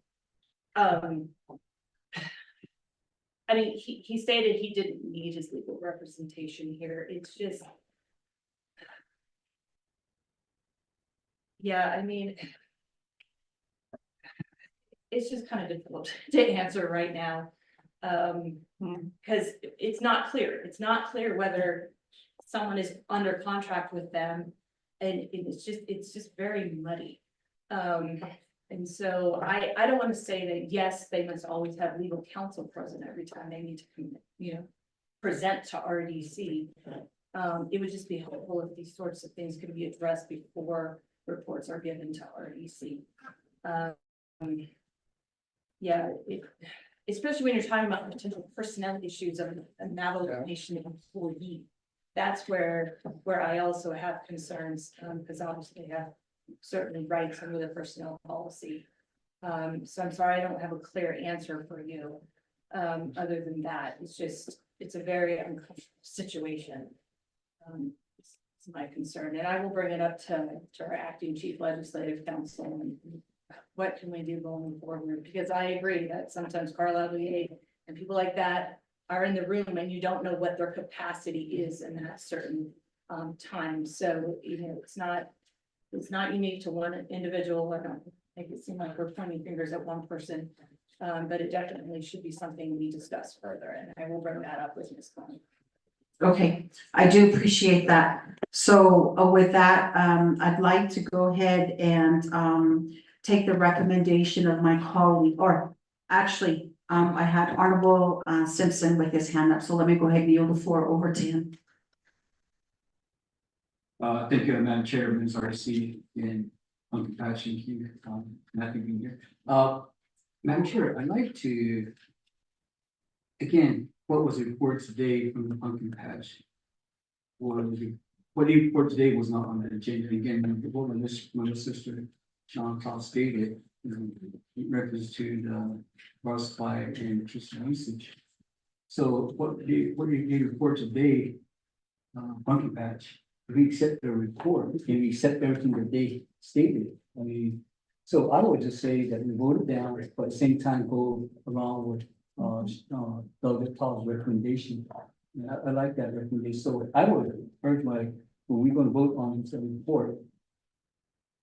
mean, he stated he didn't need his legal representation here. It's just. Yeah, I mean. It's just kind of difficult to answer right now. Because it's not clear. It's not clear whether someone is under contract with them. And it's just very muddy. And so I don't want to say that, yes, they must always have legal counsel present every time they need to, present to RDC. It would just be helpful if these sorts of things could be addressed before reports are given to RDC. Yeah, especially when you're talking about potential personnel issues of a Navajo Nation employee. That's where I also have concerns, because obviously they have certain rights under the personnel policy. So I'm sorry, I don't have a clear answer for you. Other than that, it's a very uncomfortable situation. It's my concern, and I will bring it up to our acting chief legislative counsel and what can we do going forward? Because I agree that sometimes Carlisle and people like that are in the room and you don't know what their capacity is in that certain time. So, it's not unique to one individual. I don't make it seem like we're pointing fingers at one person, but it definitely should be something we discuss further, and I will bring that up with Ms. Connie. Okay, I do appreciate that. So with that, I'd like to go ahead and take the recommendation of my colleague, or actually, I had Honorable Simpson with his hand up, so let me go ahead and yield the floor over to him. Thank you, Madam Chair, Ms. RC, and on compassion, you, Matthew being here. Madam Chair, I'd like to. Again, what was the report today from the pumpkin patch? What the report today was not on the agenda, again, what my sister John Claus stated, in reference to the water supply and electricity usage. So what the report today, pumpkin patch, we accept the report, and we accept everything that they stated. I mean, so I would just say that we voted down, but at the same time go along with Doug Paul's recommendation. And I like that recommendation, so I would urge when we're gonna vote on the report.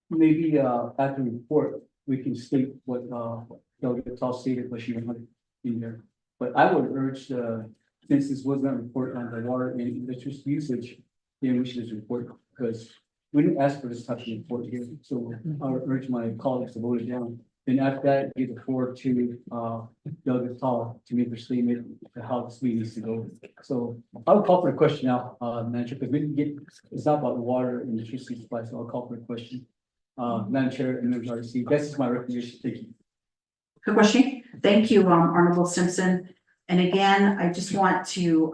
Maybe after the report, we can state what Doug Paul stated, but she wanted in there. But I would urge since this was not a report on the water and electricity usage, then we should just report, because we didn't ask for this type of report here, so I would urge my colleagues to vote it down. Then after that, give the floor to Doug Paul to make a statement to how this meeting needs to go. So I would call for a question now, Madam Chair, because we didn't get, it's not about the water and electricity supply, so I'll call for a question. Madam Chair, and members RDC, that's just my recommendation. Thank you. Good question. Thank you, Honorable Simpson. And again, I just want to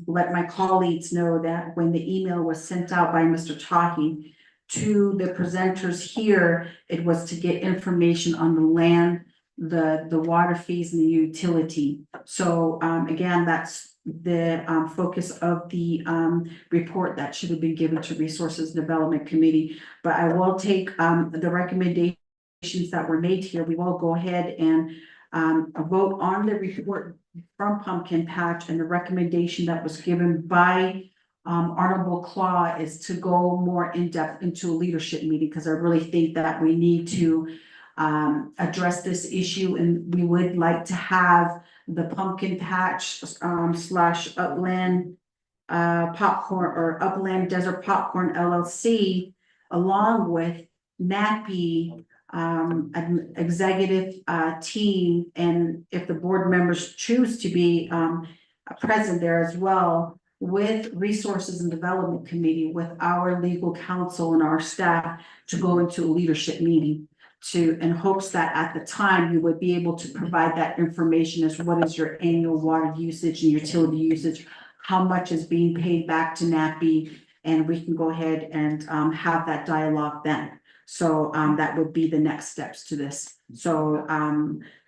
let my colleagues know that when the email was sent out by Mr. Tahi to the presenters here, it was to get information on the land, the water fees and the utility. So again, that's the focus of the report that should have been given to Resources Development Committee. But I will take the recommendations that were made here. We will go ahead and vote on the report from Pumpkin Patch, and the recommendation that was given by Honorable Claw is to go more in depth into a leadership meeting, because I really think that we need to address this issue, and we would like to have the Pumpkin Patch slash Upland Popcorn or Upland Desert Popcorn LLC along with NAPI an executive team, and if the board members choose to be present there as well, with Resources and Development Committee, with our legal counsel and our staff, to go into a leadership meeting in hopes that at the time you would be able to provide that information as what is your annual water usage and utility usage, how much is being paid back to NAPI, and we can go ahead and have that dialogue then. So that would be the next steps to this. So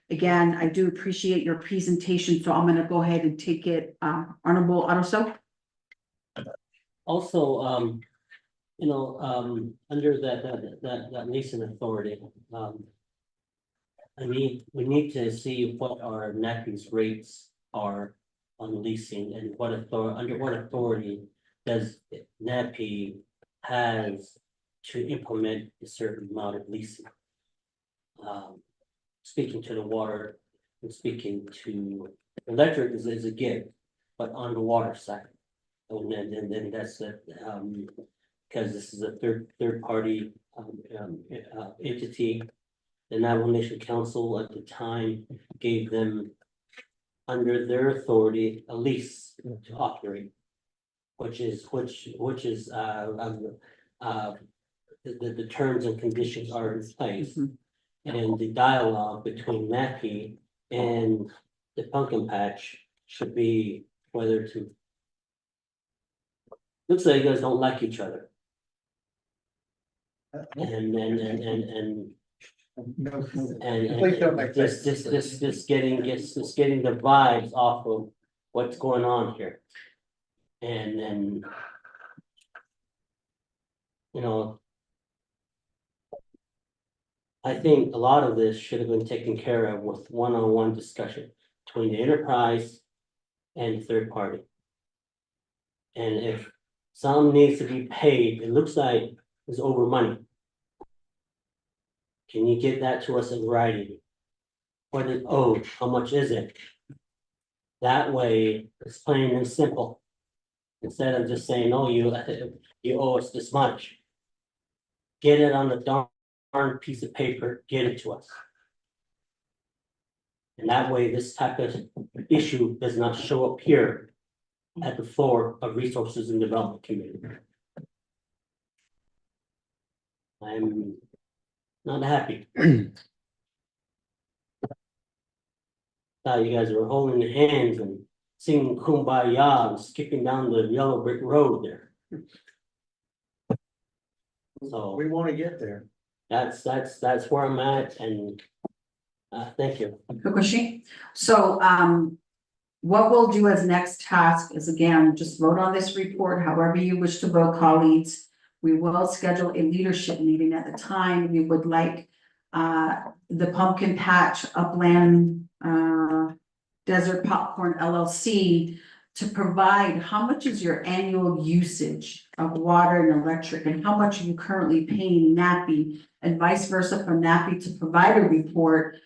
again, I do appreciate your presentation, so I'm gonna go ahead and take it. Honorable Aroso? Also, under that leasing authority, we need to see what our NAPI's rates are on leasing, and under what authority does NAPI has to implement a certain amount of leasing. Speaking to the water and speaking to electric is a gift, but on the water side. And then that's it, because this is a third party entity. The Navajo Nation Council at the time gave them, under their authority, a lease to operate, which is the terms and conditions are in place. And the dialogue between NAPI and the Pumpkin Patch should be whether to. Looks like you guys don't like each other. And just getting the vibes off of what's going on here. And I think a lot of this should have been taken care of with one-on-one discussion between the enterprise and third party. And if some needs to be paid, it looks like it's over money. Can you get that to us in writing? What is owed? How much is it? That way, it's plain and simple. Instead of just saying, oh, you owe us this much. Get it on the darn piece of paper, get it to us. And that way, this type of issue does not show up here at the floor of Resources and Development Committee. not happy. Thought you guys were holding hands and singing Kumbaya and skipping down the yellow brick road there. So We want to get there. that's where I'm at, and thank you. Fukushi. So, what we'll do as next task is again, just vote on this report, however you wish to vote, colleagues. We will schedule a leadership meeting at the time. We would like, the Pumpkin Patch Upland, Desert Popcorn LLC to provide how much is your annual usage of water and electric, and how much are you currently paying NAPI, and vice versa for NAPI to provide a report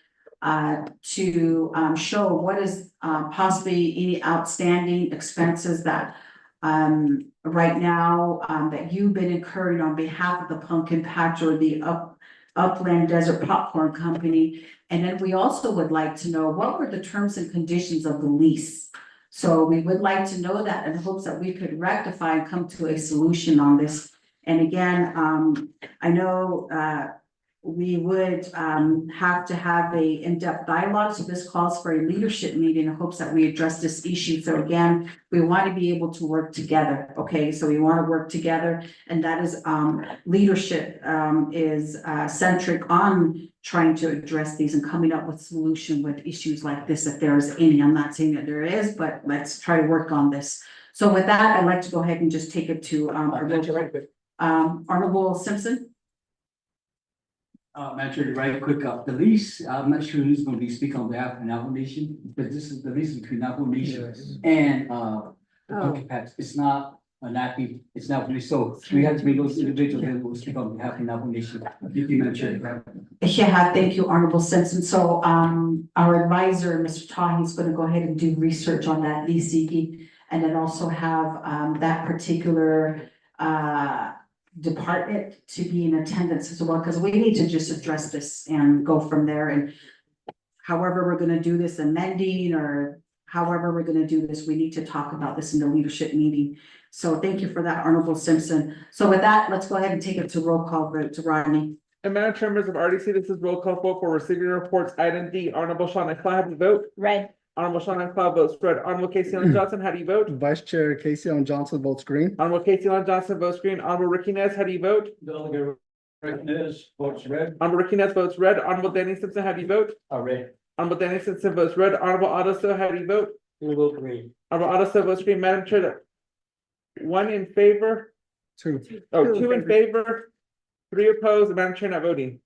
to show what is possibly any outstanding expenses that right now that you've been incurring on behalf of the Pumpkin Patch or the Upland Desert Popcorn Company. And then we also would like to know what were the terms and conditions of the lease. So we would like to know that in hopes that we could rectify and come to a solution on this. And again, I know we would have to have a in-depth dialogue. So this calls for a leadership meeting in hopes that we address this issue. So again, we want to be able to work together. Okay, so we want to work together, and that is leadership is centric on trying to address these and coming up with solution with issues like this, if there is any. I'm not saying that there is, but let's try to work on this. So with that, I'd like to go ahead and just take it to Honorable Simpson. Madam Chair, right quick, the lease, I'm not sure who's gonna be speaking on behalf of Navajo Nation, but this is the lease between Navajo Nation and, the Pumpkin Patch. It's not a NAPI, it's not really, so we have to be those individuals that will speak on behalf of Navajo Nation. Thank you, Madam Chair. Yeah, thank you, Honorable Simpson. So, our advisor, Mr. Tahi, is gonna go ahead and do research on that lease, Ziggy, and then also have, that particular, department to be in attendance as well, because we need to just address this and go from there. And however we're gonna do this, amending or however we're gonna do this, we need to talk about this in the leadership meeting. So thank you for that, Honorable Simpson. So with that, let's go ahead and take it to roll call vote to Rodney. And Madam Chair, members of RDC, this is roll call vote for receiving reports. Item D, Honorable Shauna Cloud, how do you vote? Red. Honorable Shauna Cloud votes red. Honorable Casey Allen Johnson, how do you vote? Vice Chair Casey Allen Johnson votes green. Honorable Casey Allen Johnson votes green. Honorable Ricky Nez, how do you vote? Delegate Rick Nez votes red. Honorable Ricky Nez votes red. Honorable Danny Simpson, how do you vote? Red. Honorable Danny Simpson votes red. Honorable Otto Still, how do you vote? We vote green. Honorable Otto Still votes green. Madam Chair, one in favor, Two. two in favor, three opposed, and Madam Chair not voting.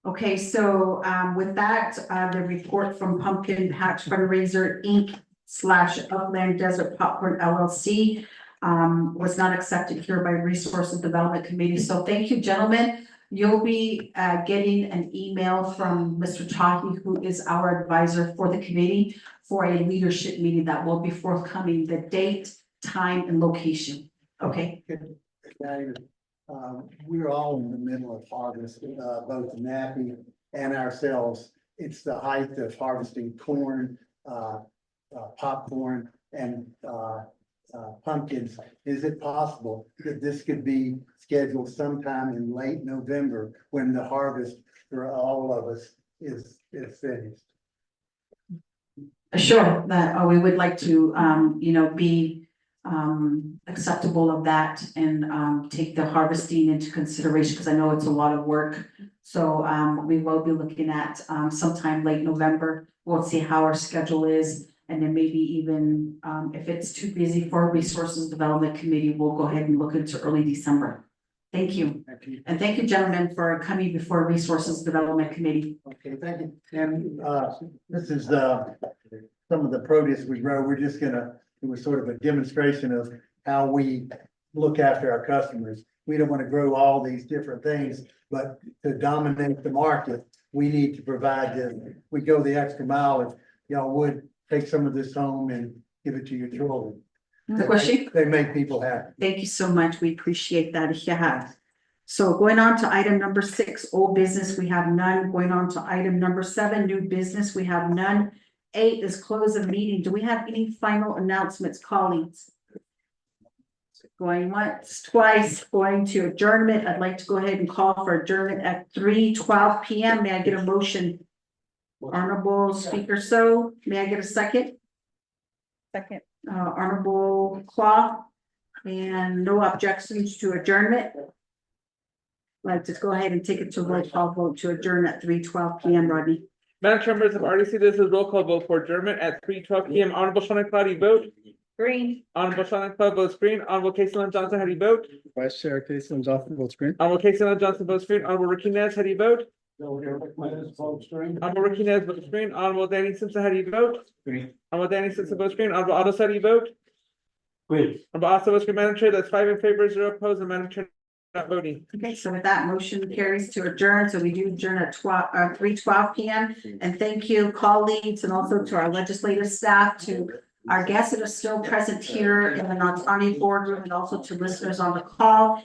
Okay, so with that, the report from Pumpkin Patch Fundraiser Inc. / Upland Desert Popcorn LLC was not accepted here by Resources Development Committee. So thank you, gentlemen. You'll be getting an email from Mr. Tahi, who is our advisor for the committee, for a leadership meeting that will be forthcoming, the date, time, and location. Okay. We're all in the middle of harvest, both NAPI and ourselves. It's the height of harvesting corn, popcorn, and pumpkins. Is it possible that this could be scheduled sometime in late November when the harvest for all of us is finished? Sure, that we would like to be acceptable of that and take the harvesting into consideration, because I know it's a lot of work. So we will be looking at sometime late November. We'll see how our schedule is, and then maybe even if it's too busy for Resources Development Committee, we'll go ahead and look into early December. Thank you. And thank you, gentlemen, for coming before Resources Development Committee. Okay, thank you. And this is some of the produce we grow. We're just gonna, it was sort of a demonstration of how we look after our customers. We don't want to grow all these different things, but to dominate the market, we need to provide them. We go the extra mile. If y'all would take some of this home and give it to your children. They make people happy. Thank you so much. We appreciate that. Yeah. So going on to item number 6, old business, we have none. Going on to item number 7, new business, we have none. 8 is close of meeting. Do we have any final announcements, colleagues? Going once, twice, going to adjournment. I'd like to go ahead and call for adjournment at 3:12 PM. May I get a motion? Honorable Speaker So, may I get a second? Second. Honorable Claw, and no objections to adjournment. Let's just go ahead and take it to roll call vote to adjourn at 3:12 PM, Rodney. Madam Chair, members of RDC, this is roll call vote for adjournment at 3:12 PM. Honorable Shawna Cloud, how do you vote? Green. Honorable Shawna Cloud votes green. Honorable Casey Lynn Johnson, how do you vote? Vice Chair Casey Lynn Johnson votes green. Honorable Casey Lynn Johnson votes green. Honorable Ricky Nez, how do you vote? Honorable Ricky Nez votes green. Honorable Danny Simpson, how do you vote? Green. Honorable Danny Simpson votes green. Honorable Otto, how do you vote? Green. Honorable Otto votes green. Madam Chair, that's 5 in favor, 0 opposed, and Madam Chair not voting. Okay, so with that, motion carries to adjourn. So we do adjourn at 3:12 PM. And thank you, colleagues, and also to our legislative staff, to our guests that are still present here in the Natani boardroom, and also to listeners on the call.